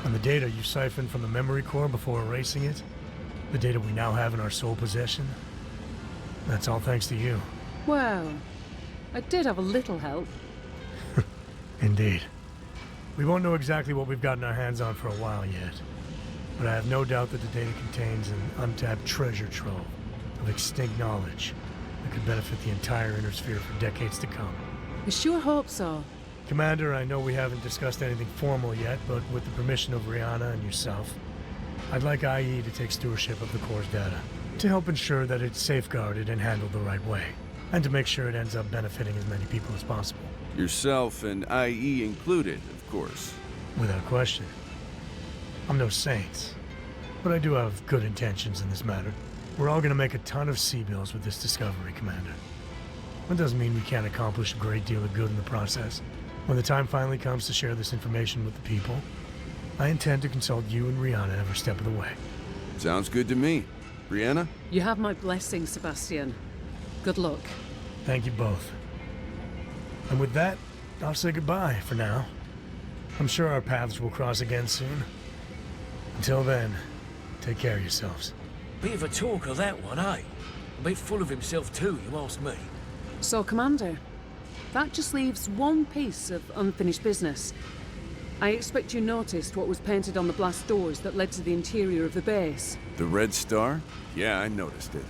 And the data you siphoned from the memory core before erasing it, the data we now have in our sole possession, that's all thanks to you. Well, I did have a little help. Indeed. We won't know exactly what we've gotten our hands on for a while yet, but I have no doubt that the data contains an untapped treasure trove of extinct knowledge that could benefit the entire Inner Sphere for decades to come. I sure hope so. Commander, I know we haven't discussed anything formal yet, but with the permission of Rihanna and yourself, I'd like IE to take stewardship of the Core's data, to help ensure that it's safeguarded and handled the right way, and to make sure it ends up benefiting as many people as possible. Yourself and IE included, of course. Without question. I'm no saint, but I do have good intentions in this matter. We're all gonna make a ton of C-bills with this discovery, Commander. That doesn't mean we can't accomplish a great deal of good in the process. When the time finally comes to share this information with the people, I intend to consult you and Rihanna every step of the way. Sounds good to me. Brianna? You have my blessing, Sebastian. Good luck. Thank you both. And with that, I'll say goodbye for now. I'm sure our paths will cross again soon. Until then, take care of yourselves. Bit of a talker, that one, eh? A bit full of himself too, you ask me. So, Commander, that just leaves one piece of unfinished business. I expect you noticed what was painted on the blast doors that led to the interior of the base. The Red Star? Yeah, I noticed it.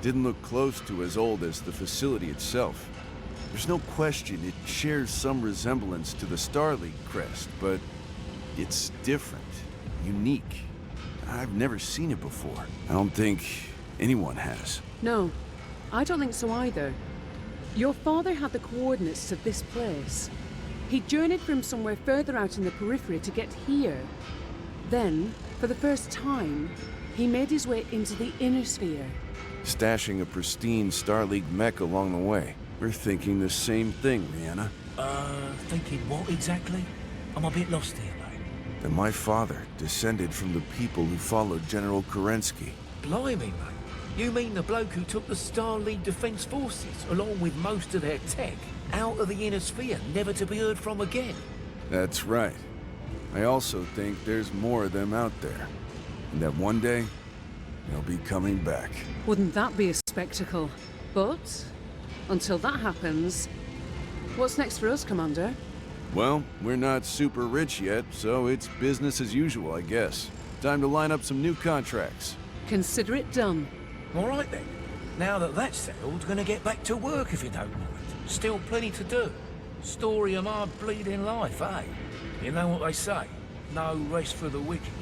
Didn't look close to as old as the facility itself. There's no question it shares some resemblance to the Star League crest, but it's different, unique. I've never seen it before. I don't think anyone has. No, I don't think so either. Your father had the coordinates to this place. He journeyed from somewhere further out in the periphery to get here. Then, for the first time, he made his way into the inner sphere. Stashing a pristine Star League mech along the way. We're thinking the same thing, Rihanna. Thinking what exactly? I'm a bit lost here, mate. That my father descended from the people who followed General Kerensky. Blimey, mate. You mean the bloke who took the Star League Defense Forces, along with most of their tech, out of the inner sphere, never to be heard from again? That's right. I also think there's more of them out there. And that one day, they'll be coming back. Wouldn't that be a spectacle? But, until that happens, what's next for us, Commander? Well, we're not super rich yet, so it's business as usual, I guess. Time to line up some new contracts. Consider it done. All right then. Now that that's settled, gonna get back to work if you don't mind. Still plenty to do. Story of my bleeding life, eh? You know what they say? No rest for the wicked.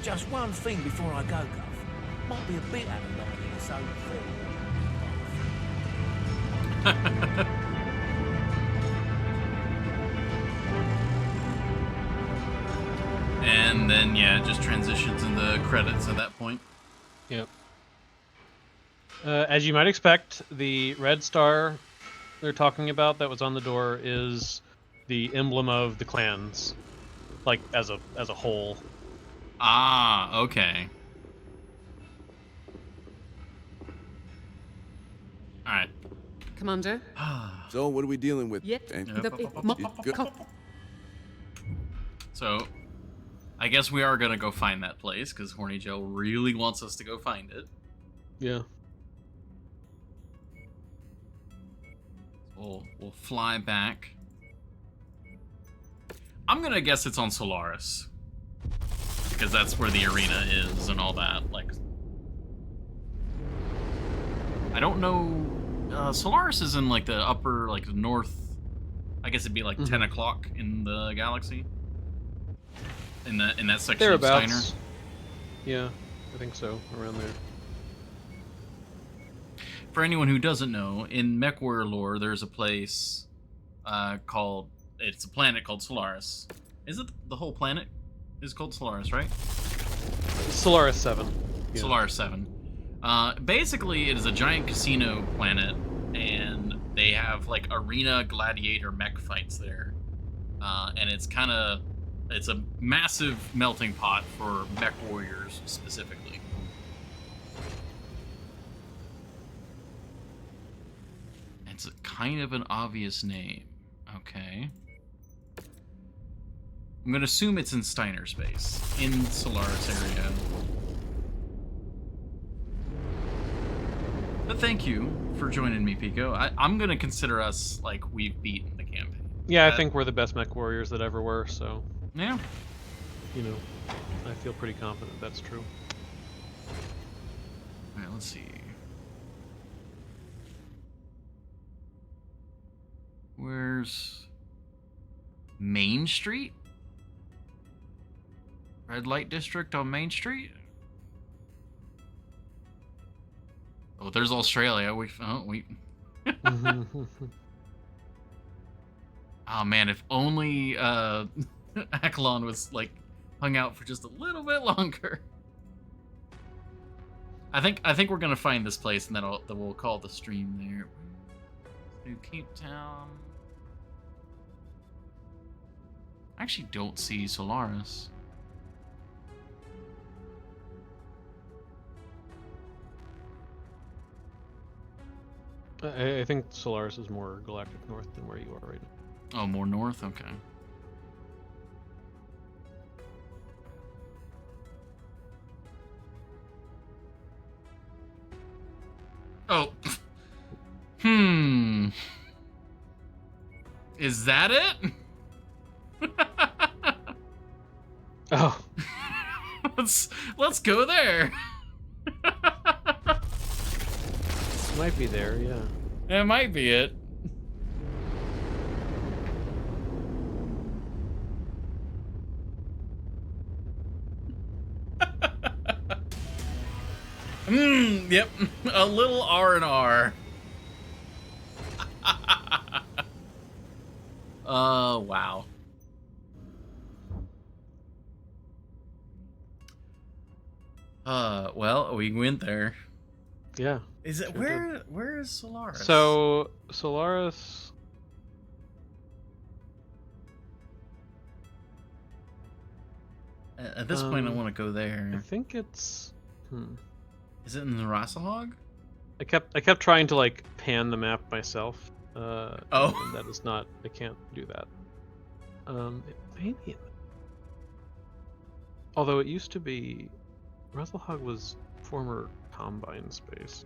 Just one thing before I go, Gov. Might be a bit out of line in its own thing. And then, yeah, it just transitions into credits at that point. Yep. As you might expect, the red star they're talking about that was on the door is the emblem of the clans, like as a whole. Ah, okay. All right. Commander? So, what are we dealing with? Yet And- the So, I guess we are gonna go find that place because Horny Joe really wants us to go find it. Yeah. We'll fly back. I'm gonna guess it's on Solaris because that's where the arena is and all that. Like, I don't know. Solaris is in like the upper, like the north. I guess it'd be like 10 o'clock in the galaxy. In that section of Steiner. Thereabouts. Yeah, I think so. Around there. For anyone who doesn't know, in MechWarrior lore, there's a place called... It's a planet called Solaris. Is it the whole planet is called Solaris, right? Solaris 7. Yeah. Solaris 7. Basically, it is a giant casino planet, and they have, like, arena gladiator mech fights there. And it's kind of... It's a massive melting pot for mech warriors, specifically. It's a kind of an obvious name. Okay. I'm gonna assume it's in Steiner space, in Solaris area. But thank you for joining me, Pico. I'm gonna consider us like we've beaten the campaign. Yeah, I think we're the best mech warriors that ever were, so... Yeah. You know, I feel pretty confident that's true. Alright, let's see. Where's Main Street? Red light district on Main Street? Oh, there's Australia. We. Oh man, if only Akalon was like hung out for just a little bit longer. I think we're gonna find this place and then we'll call the stream there. New Cape Town. I actually don't see Solaris. I think Solaris is more galactic north than where you are right now. Oh, more north? Okay. Oh. Is that it? Oh. Let's go there. Might be there, yeah. It might be it. Yep. A little R&R. Oh, wow. Well, we went there. Yeah. Is it where is Solaris? So Solaris. At this point, I want to go there. I think it's. Is it in the Rassalhog? I kept trying to like pan the map myself. Oh. And that is not. I can't do that. Maybe. Although it used to be, Rassalhog was former Combine space.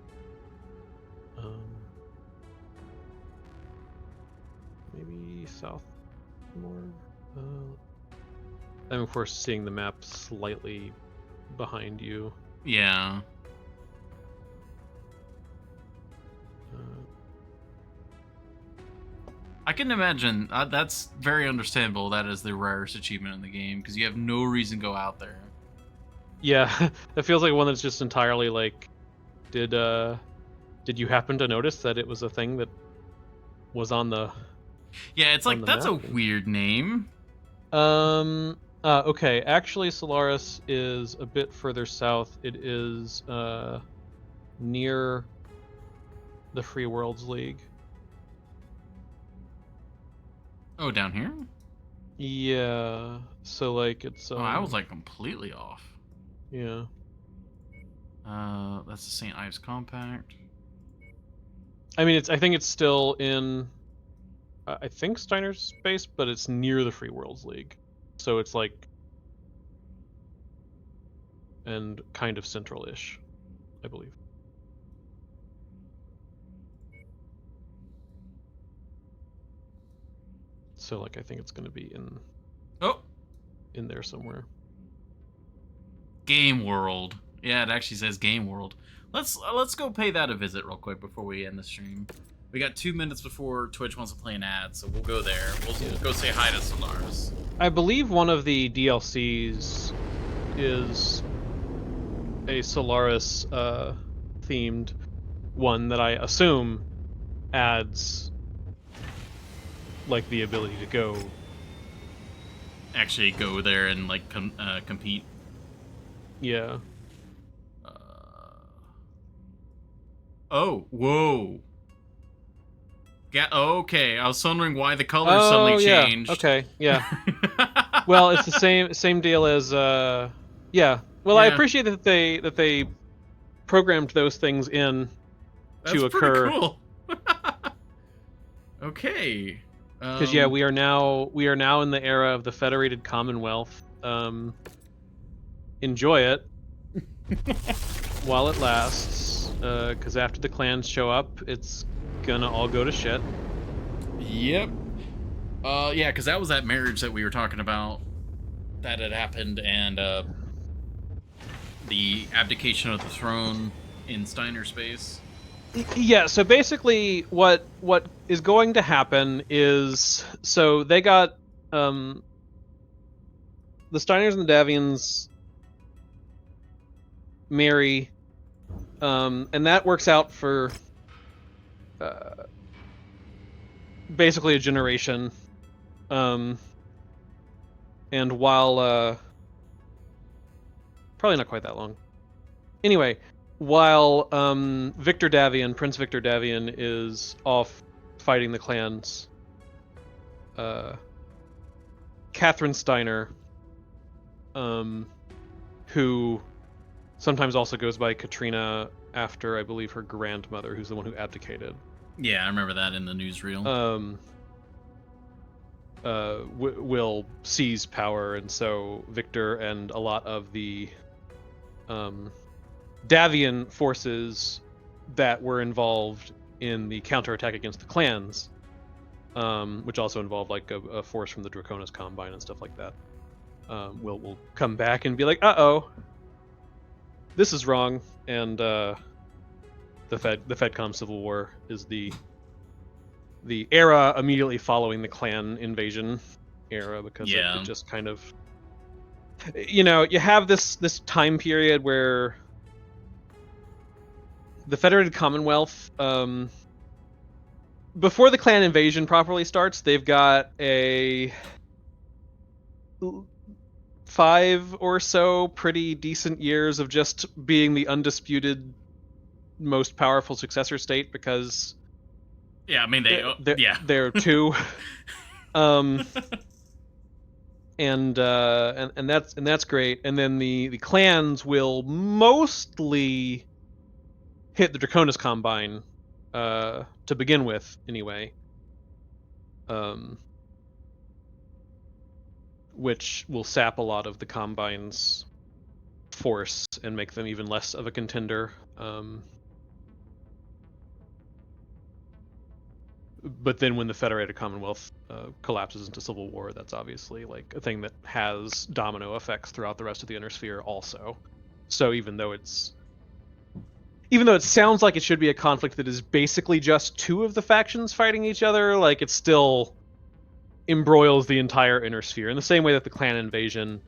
Maybe south more. I'm of course seeing the map slightly behind you. Yeah. I can imagine that's very understandable. That is the rarest achievement in the game because you have no reason to go out there. Yeah, that feels like one that's just entirely like, did you happen to notice that it was a thing that was on the? Yeah, it's like that's map? a weird name. Okay, actually Solaris is a bit further south. It is near the Free Worlds League. Oh, down here? Yeah. So like it's Oh, I was like completely off. Yeah. That's the St. Ives Compact. I mean, I think it's still in I think Steiner's space, but it's near the Free Worlds League. So it's like and kind of central-ish, I believe. So like I think it's going to be in there somewhere. Game World. Yeah, it actually says Game World. Let's go pay that a visit real quick before we end the stream. We got 2 minutes before Twitch wants to play an ad, so we'll go there. We'll go say hi to Solaris. I believe one of the DLCs is a Solaris themed one that I assume adds like the ability to go actually go there and like compete. Yeah. Oh, whoa. Yeah, okay. I was wondering why the colors suddenly changed. Okay, yeah. Well, it's the same deal as yeah. Well, I appreciate that they programmed those things in to occur. Pretty cool. Okay. Because yeah, we are now in the era of the Federated Commonwealth. Enjoy it while it lasts. Because after the clans show up, it's gonna all go to shit. Yep. Yeah, because that was that marriage that we were talking about that had happened, and the abdication of the throne in Steiner space. Yeah, so basically what is going to happen is, so they got the Steiners and the Davians marry, and that works out for basically a generation. And while probably not quite that long. Anyway, while Victor Davian, Prince Victor Davian, is off fighting the clans, Catherine Steiner, who sometimes also goes by Katrina after, I believe, her grandmother, who's the one who abdicated. Yeah, I remember that in the newsreel. Will seize power, and so Victor and a lot of the Davian forces that were involved in the counterattack against the clans, which also involved like a force from the Draconis Combine and stuff like that, will come back and be like, uh-oh, this is wrong, and the FedCom Civil War is the era immediately following the clan invasion era, because it just kind of, you know, you have this time period where the Federated Commonwealth, before the clan invasion properly starts, they've got a 5 or so pretty decent years of just being the undisputed most powerful successor state, because yeah, I mean they're two, and that's great. And then the clans will mostly hit the Draconis Combine to begin with, anyway, which will sap a lot of the Combine's force and make them even less of a contender. But then when the Federated Commonwealth collapses into civil war, that's obviously like a thing that has domino effects throughout the rest of the Inner Sphere also. So even though it sounds like it should be a conflict that is basically just two of the factions fighting each other, like it still embroils the entire Inner Sphere in the same way that the clan invasion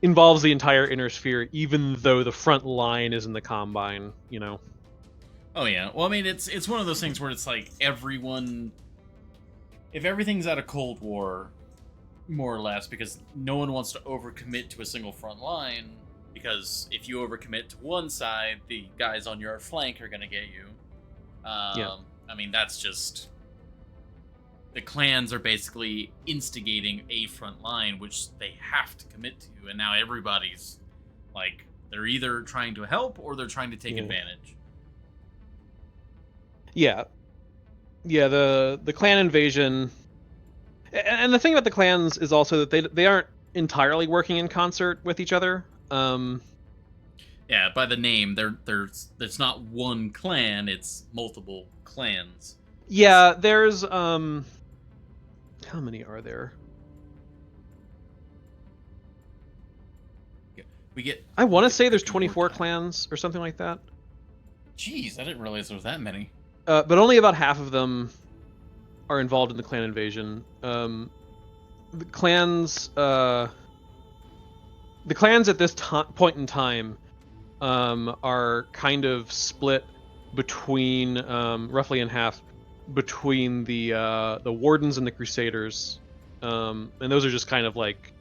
involves the entire Inner Sphere, even though the front line is in the Combine, you know? Oh yeah, well I mean it's one of those things where it's like everyone, if everything's at a Cold War, more or less, because no one wants to overcommit to a single front line, because if you overcommit to one side, the guys on your flank are gonna get you. I mean that's just, the clans are basically instigating a front line, which they have to commit to, and now everybody's like, they're either trying to help or they're trying to take advantage. Yeah, the clan invasion, and the thing about the clans is also that they aren't entirely working in concert with each other. Yeah, by the name, there's not one clan; it's multiple clans. Yeah, there's how many are there? I want to say there's 24 clans or something like that. Jeez, I didn't realize there was that many. But only about half of them are involved in the clan invasion. The clans at this point in time are kind of split between, roughly in half, between the Wardens and the Crusaders, and those are just kind of like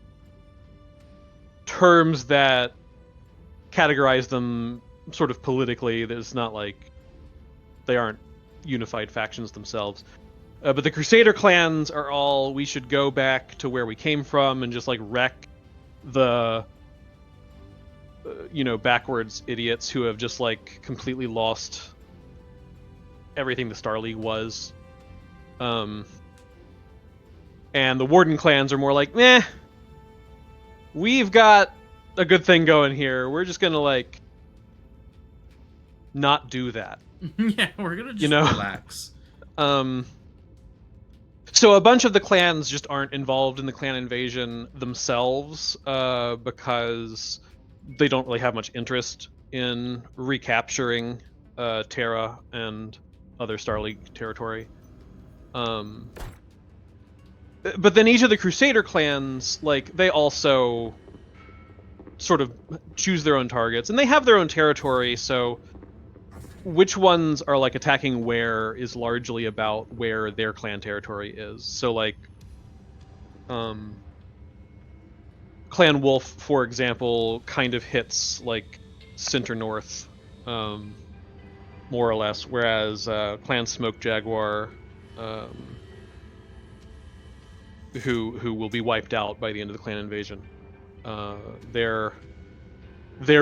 terms that categorize them sort of politically. There's not like, they aren't unified factions themselves. But the Crusader clans are all, we should go back to where we came from and just like wreck the backwards idiots who have just like completely lost everything the Star League was. And the Warden clans are more like, meh, we've got a good thing going here, we're just gonna like not do that. Yeah, we're gonna just relax. So a bunch of the clans just aren't involved in the clan invasion themselves, because they don't really have much interest in recapturing Terra and other Star League territory. But then each of the Crusader clans, like, they also sort of choose their own targets, and they have their own territory, so which ones are, like, attacking where is largely about where their clan territory is. So, like, Clan Wolf, for example, kind of hits, like, center north, more or less, whereas Clan Smoke Jaguar, who will be wiped out by the end of the clan invasion, their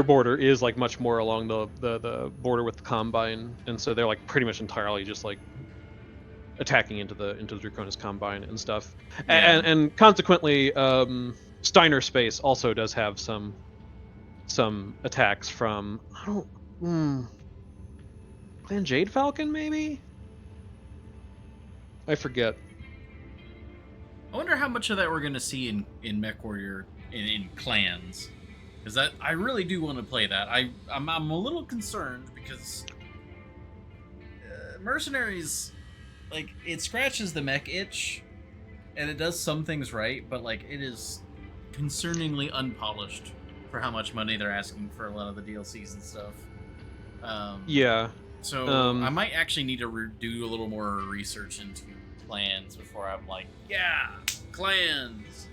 border is, like, much more along the border with the Combine, and so they're, like, pretty much entirely just, like, attacking into the Draconis Combine and stuff. Yeah. And consequently, Steiner Space also does have some attacks from Clan Jade Falcon, maybe? I forget. I wonder how much of that we're gonna see in MechWarrior in clans, because that I really do want to play that. I'm a little concerned because Mercenaries, like, it scratches the mech itch, and it does some things right, but, like, it is concerningly unpolished for how much money they're asking for a lot of the DLCs and stuff. Yeah. So I might actually need to do a little more research into clans before I'm like, yeah, clans.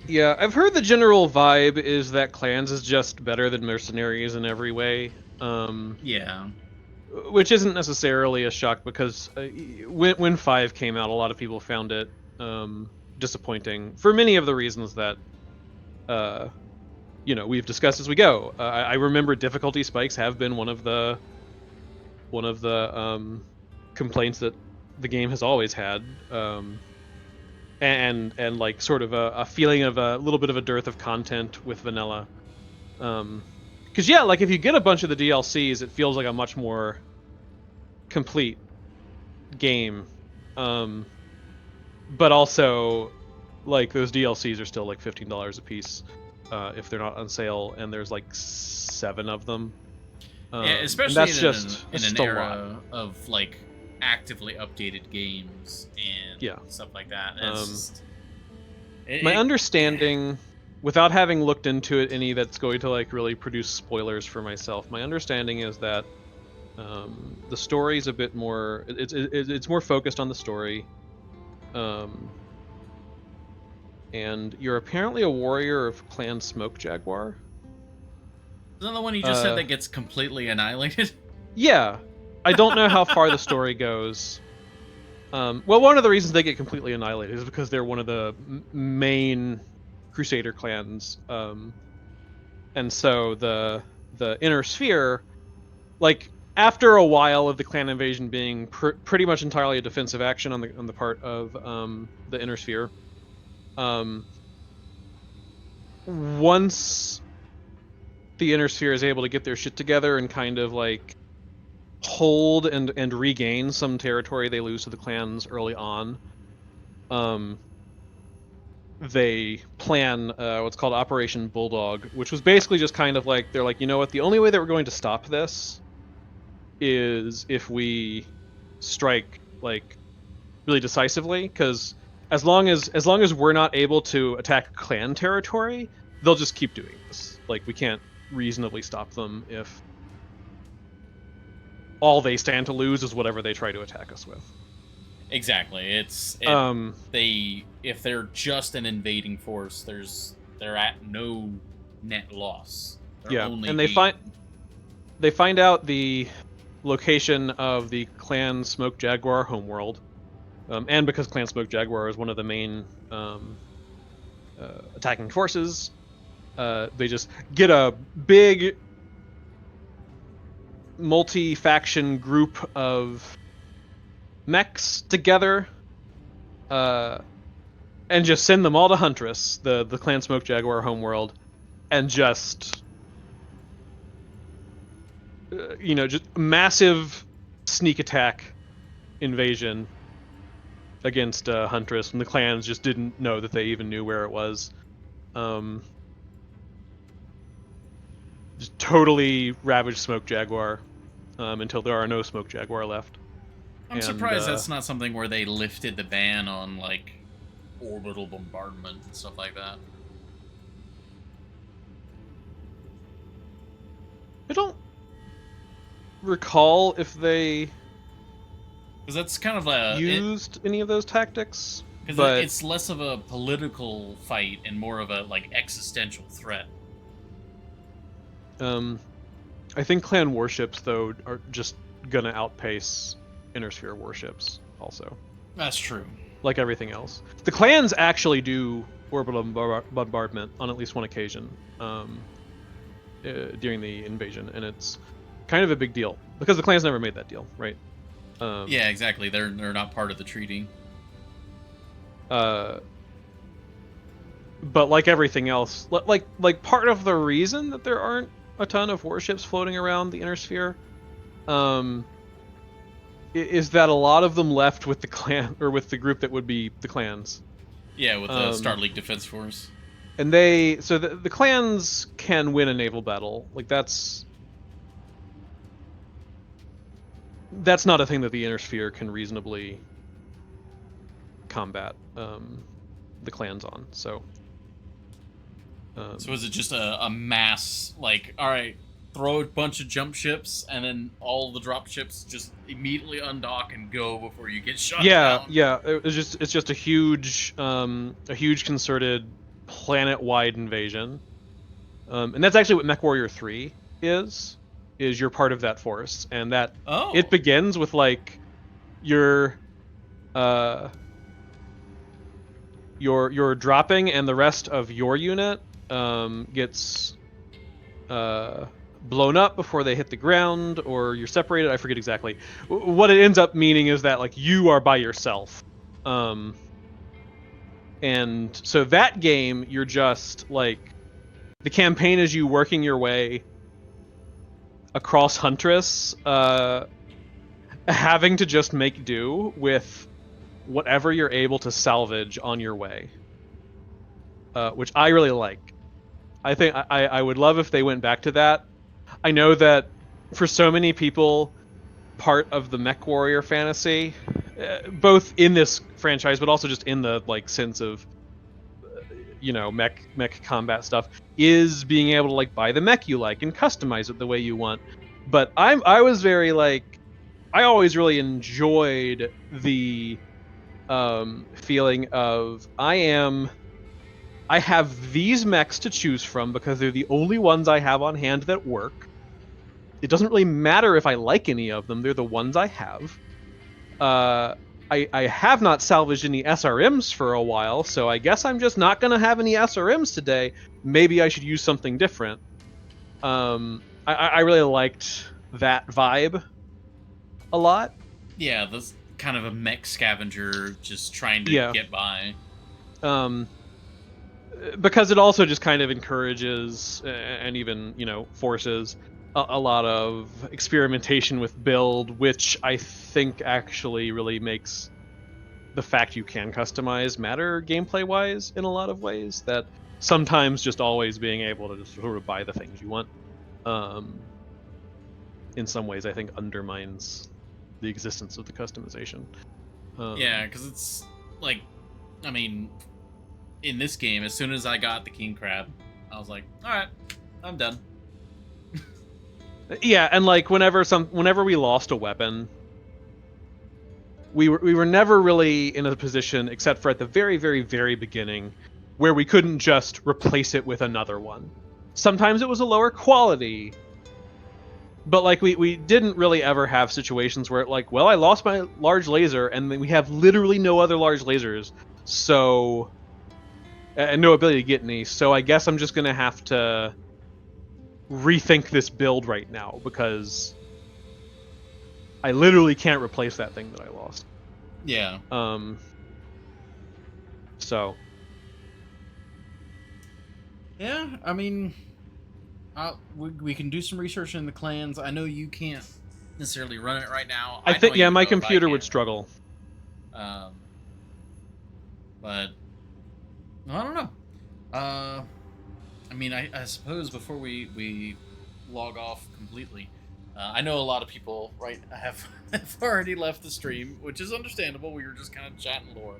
Yeah, I've heard the general vibe is that clans is just better than Mercenaries in every way. Yeah. Which isn't necessarily a shock, because when 5 came out, a lot of people found it disappointing for many of the reasons that we've discussed as we go. I remember difficulty spikes have been one of the complaints that the game has always had, and like, sort of a feeling of a little bit of a dearth of content with vanilla. Because, yeah, like, if you get a bunch of the DLCs, it feels like a much more complete game. But also, like, those DLCs are still, like, $15 a piece if they're not on sale, and there's, like, 7 of them. Yeah, especially that's in an a era of, like, actively updated games and stuff like that. My understanding, without having looked into it any that's going to, like, really produce spoilers for myself, my understanding is that the story's a bit more, it's more focused on the story, and you're apparently a warrior of Clan Smoke Jaguar. Isn't that the one you just said that gets completely annihilated? Yeah, I don't know how far the story goes. Well, one of the reasons they get completely annihilated is because they're one of the main Crusader clans, and so the Inner Sphere, like, after a while of the clan invasion being pretty much entirely a defensive action on the part of the Inner Sphere, once the Inner Sphere is able to get their shit together and kind of, like, hold and regain some territory they lose to the clans early on, they plan what's called Operation Bulldog, which was basically just kind of like, they're like, you know what, the only way that we're going to stop this is if we strike, like, really decisively, because as long as we're not able to attack clan territory, they'll just keep doing this. Like, we can't reasonably stop them if all they stand to lose is whatever they try to attack us with. Exactly. If they're just an invading force, they're at no net loss. They're only and they find out the location of the Clan Smoke Jaguar homeworld, and because Clan Smoke Jaguar is one of the main attacking forces, they just get a big multi-faction group of mechs together, and just send them all to Huntress, the Clan Smoke Jaguar homeworld, and just just massive sneak attack invasion against Huntress, and the clans just didn't know that they even knew where it was. Just totally ravaged Smoke Jaguar. until there are no Smoke Jaguar left. I'm surprised that's not something where they lifted the ban on, like, orbital bombardment and stuff like that. I don't recall if they Because that's kind of a... used any of those tactics. Because but it's less of a political fight and more of a, like, existential threat. I think clan warships, though, are just gonna outpace Inner Sphere warships, also. That's true. Like everything else. The clans actually do orbital bombardment on at least one occasion during the invasion, and it's kind of a big deal, because the clans never made that deal, right? Yeah, exactly. They're not part of the treaty. But like everything else, like part of the reason that there aren't a ton of warships floating around the Inner Sphere, is that a lot of them left with the clan, or with the group that would be the clans. Yeah, with the Starleague Defense Force. And so the clans can win a naval battle. Like that's not a thing that the Inner Sphere can reasonably combat the clans on. So is it just a mass, like, all right, throw a bunch of jump ships, and then all the drop ships just immediately undock and go before you get shot down? Yeah. It's just a huge concerted planet-wide invasion, and that's actually what MechWarrior 3 is you're part of that force, and that it begins with like your dropping, and the rest of your unit gets blown up before they hit the ground, or you're separated. I forget exactly. What it ends up meaning is that like you are by yourself. And so that game, you're just like, the campaign is you working your way across Huntress, having to just make do with whatever you're able to salvage on your way, which I really like. I think I would love if they went back to that. I know that for so many people, part of the MechWarrior fantasy, both in this franchise but also just in the like sense of mech combat stuff, is being able to like buy the mech you like and customize it the way you want. But I was very like, I always really enjoyed the feeling of I have these mechs to choose from because they're the only ones I have on hand that work. It doesn't really matter if I like any of them, they're the ones I have. I have not salvaged any SRMs for a while, so I guess I'm just not going to have any SRMs today. Maybe I should use something different. I really liked that vibe a lot. Yeah, this kind of a mech scavenger just trying to get by. Because it also just kind of encourages and even, forces a lot of experimentation with build, which I think actually really makes the fact you can customize matter gameplay-wise in a lot of ways, that sometimes just always being able to just sort of buy the things you want, in some ways I think undermines the existence of the customization. Yeah, because it's like, I mean, in this game, as soon as I got the King Crab, I was like, alright, I'm done. Yeah, and like whenever we lost a weapon, we were never really in a position, except for at the very, very, very beginning, where we couldn't just replace it with another one. Sometimes it was a lower quality, but like we didn't really ever have situations where like, well, I lost my large laser, and then we have literally no other large lasers, so and no ability to get any. So I guess I'm just gonna have to rethink this build right now, because I literally can't replace that thing that I lost. Yeah. So. Yeah, I mean, we can do some research in the clans. I know you can't necessarily run it right now. I think, yeah, my computer would struggle. But I don't know. I mean, I suppose before we log off completely, I know a lot of people, right, have already left the stream, which is understandable. We were just kind of chatting lore.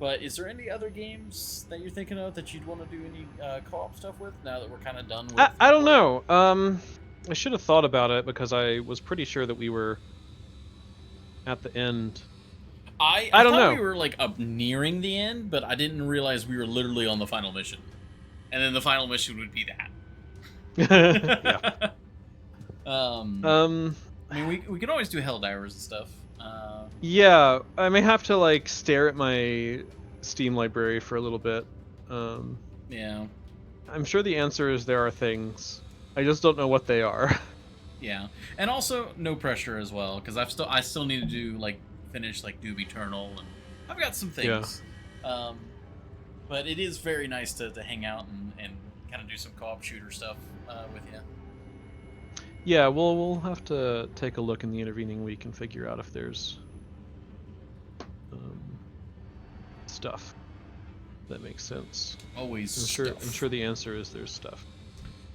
But is there any other games that you're thinking of that you'd want to do any co-op stuff with now that we're kind of done with? I don't know. I should have thought about it because I was pretty sure that we were at the end. I don't thought know. we were like up nearing the end, but I didn't realize we were literally on the final mission. And then the final mission would be that. Yeah. I mean, we can always do Helldivers and stuff. Yeah, I may have to like stare at my Steam library for a little bit. Yeah. I'm sure the answer is there are things. I just don't know what they are. Yeah, and also no pressure as well, because I still need to do finish Doom Eternal, and I've got some things. Yeah. But it is very nice to hang out and kind of do some co-op shooter stuff with you. Yeah, we'll have to take a look in the intervening week and figure out if there's stuff that makes sense. Always. I'm sure the answer is there's stuff.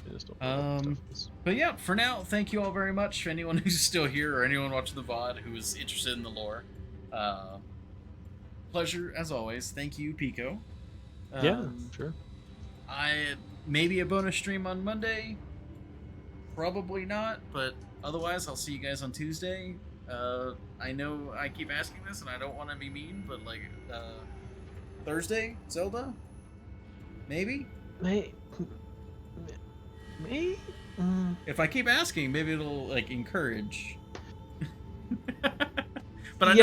I just don't know what stuff is. But yeah, for now, thank you all very much. For anyone who's still here or anyone watching the VOD who is interested in the lore, pleasure as always. Thank you, Pico. Yeah, sure. Maybe a bonus stream on Monday. Probably not, but otherwise I'll see you guys on Tuesday. I know I keep asking this and I don't want to be mean, but Thursday, Zelda? Maybe? Me? If I keep asking, maybe it'll encourage. But I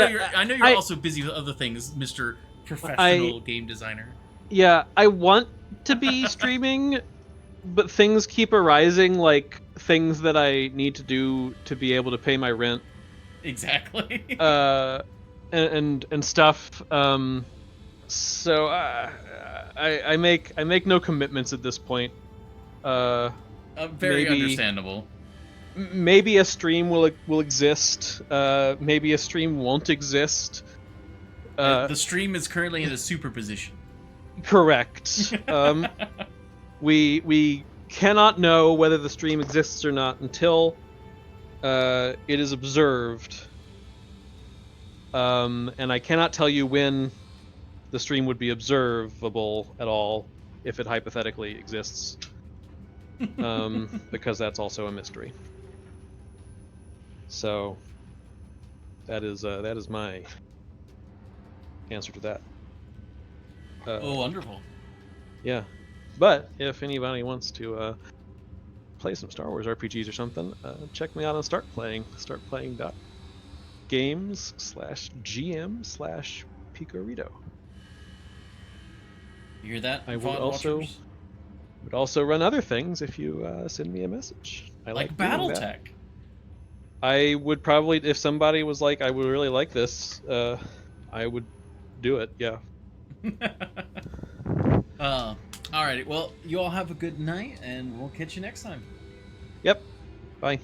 know you're also busy with other things, Mr. Professional Game Designer. Yeah, I want to be streaming, but things keep arising, like things that I need to do to be able to pay my rent. Exactly. And stuff. So I make no commitments at this point. Very understandable. Maybe a stream will exist. Maybe a stream won't exist. The stream is currently in a superposition. Correct. We cannot know whether the stream exists or not until it is observed. And I cannot tell you when the stream would be observable at all if it hypothetically exists. Because that's also a mystery. So that is my answer to that. Wonderful. Yeah, but if anybody wants to play some Star Wars RPGs or something, check me out on Start Playing. StartPlaying.games/GM/Picorito. You hear that? I would also run other things if you send me a message. I like BattleTech. I would probably, if somebody was like, I would really like this, I would do it. Yeah. Alrighty. Well, you all have a good night, and we'll catch you next time. Yep. Bye.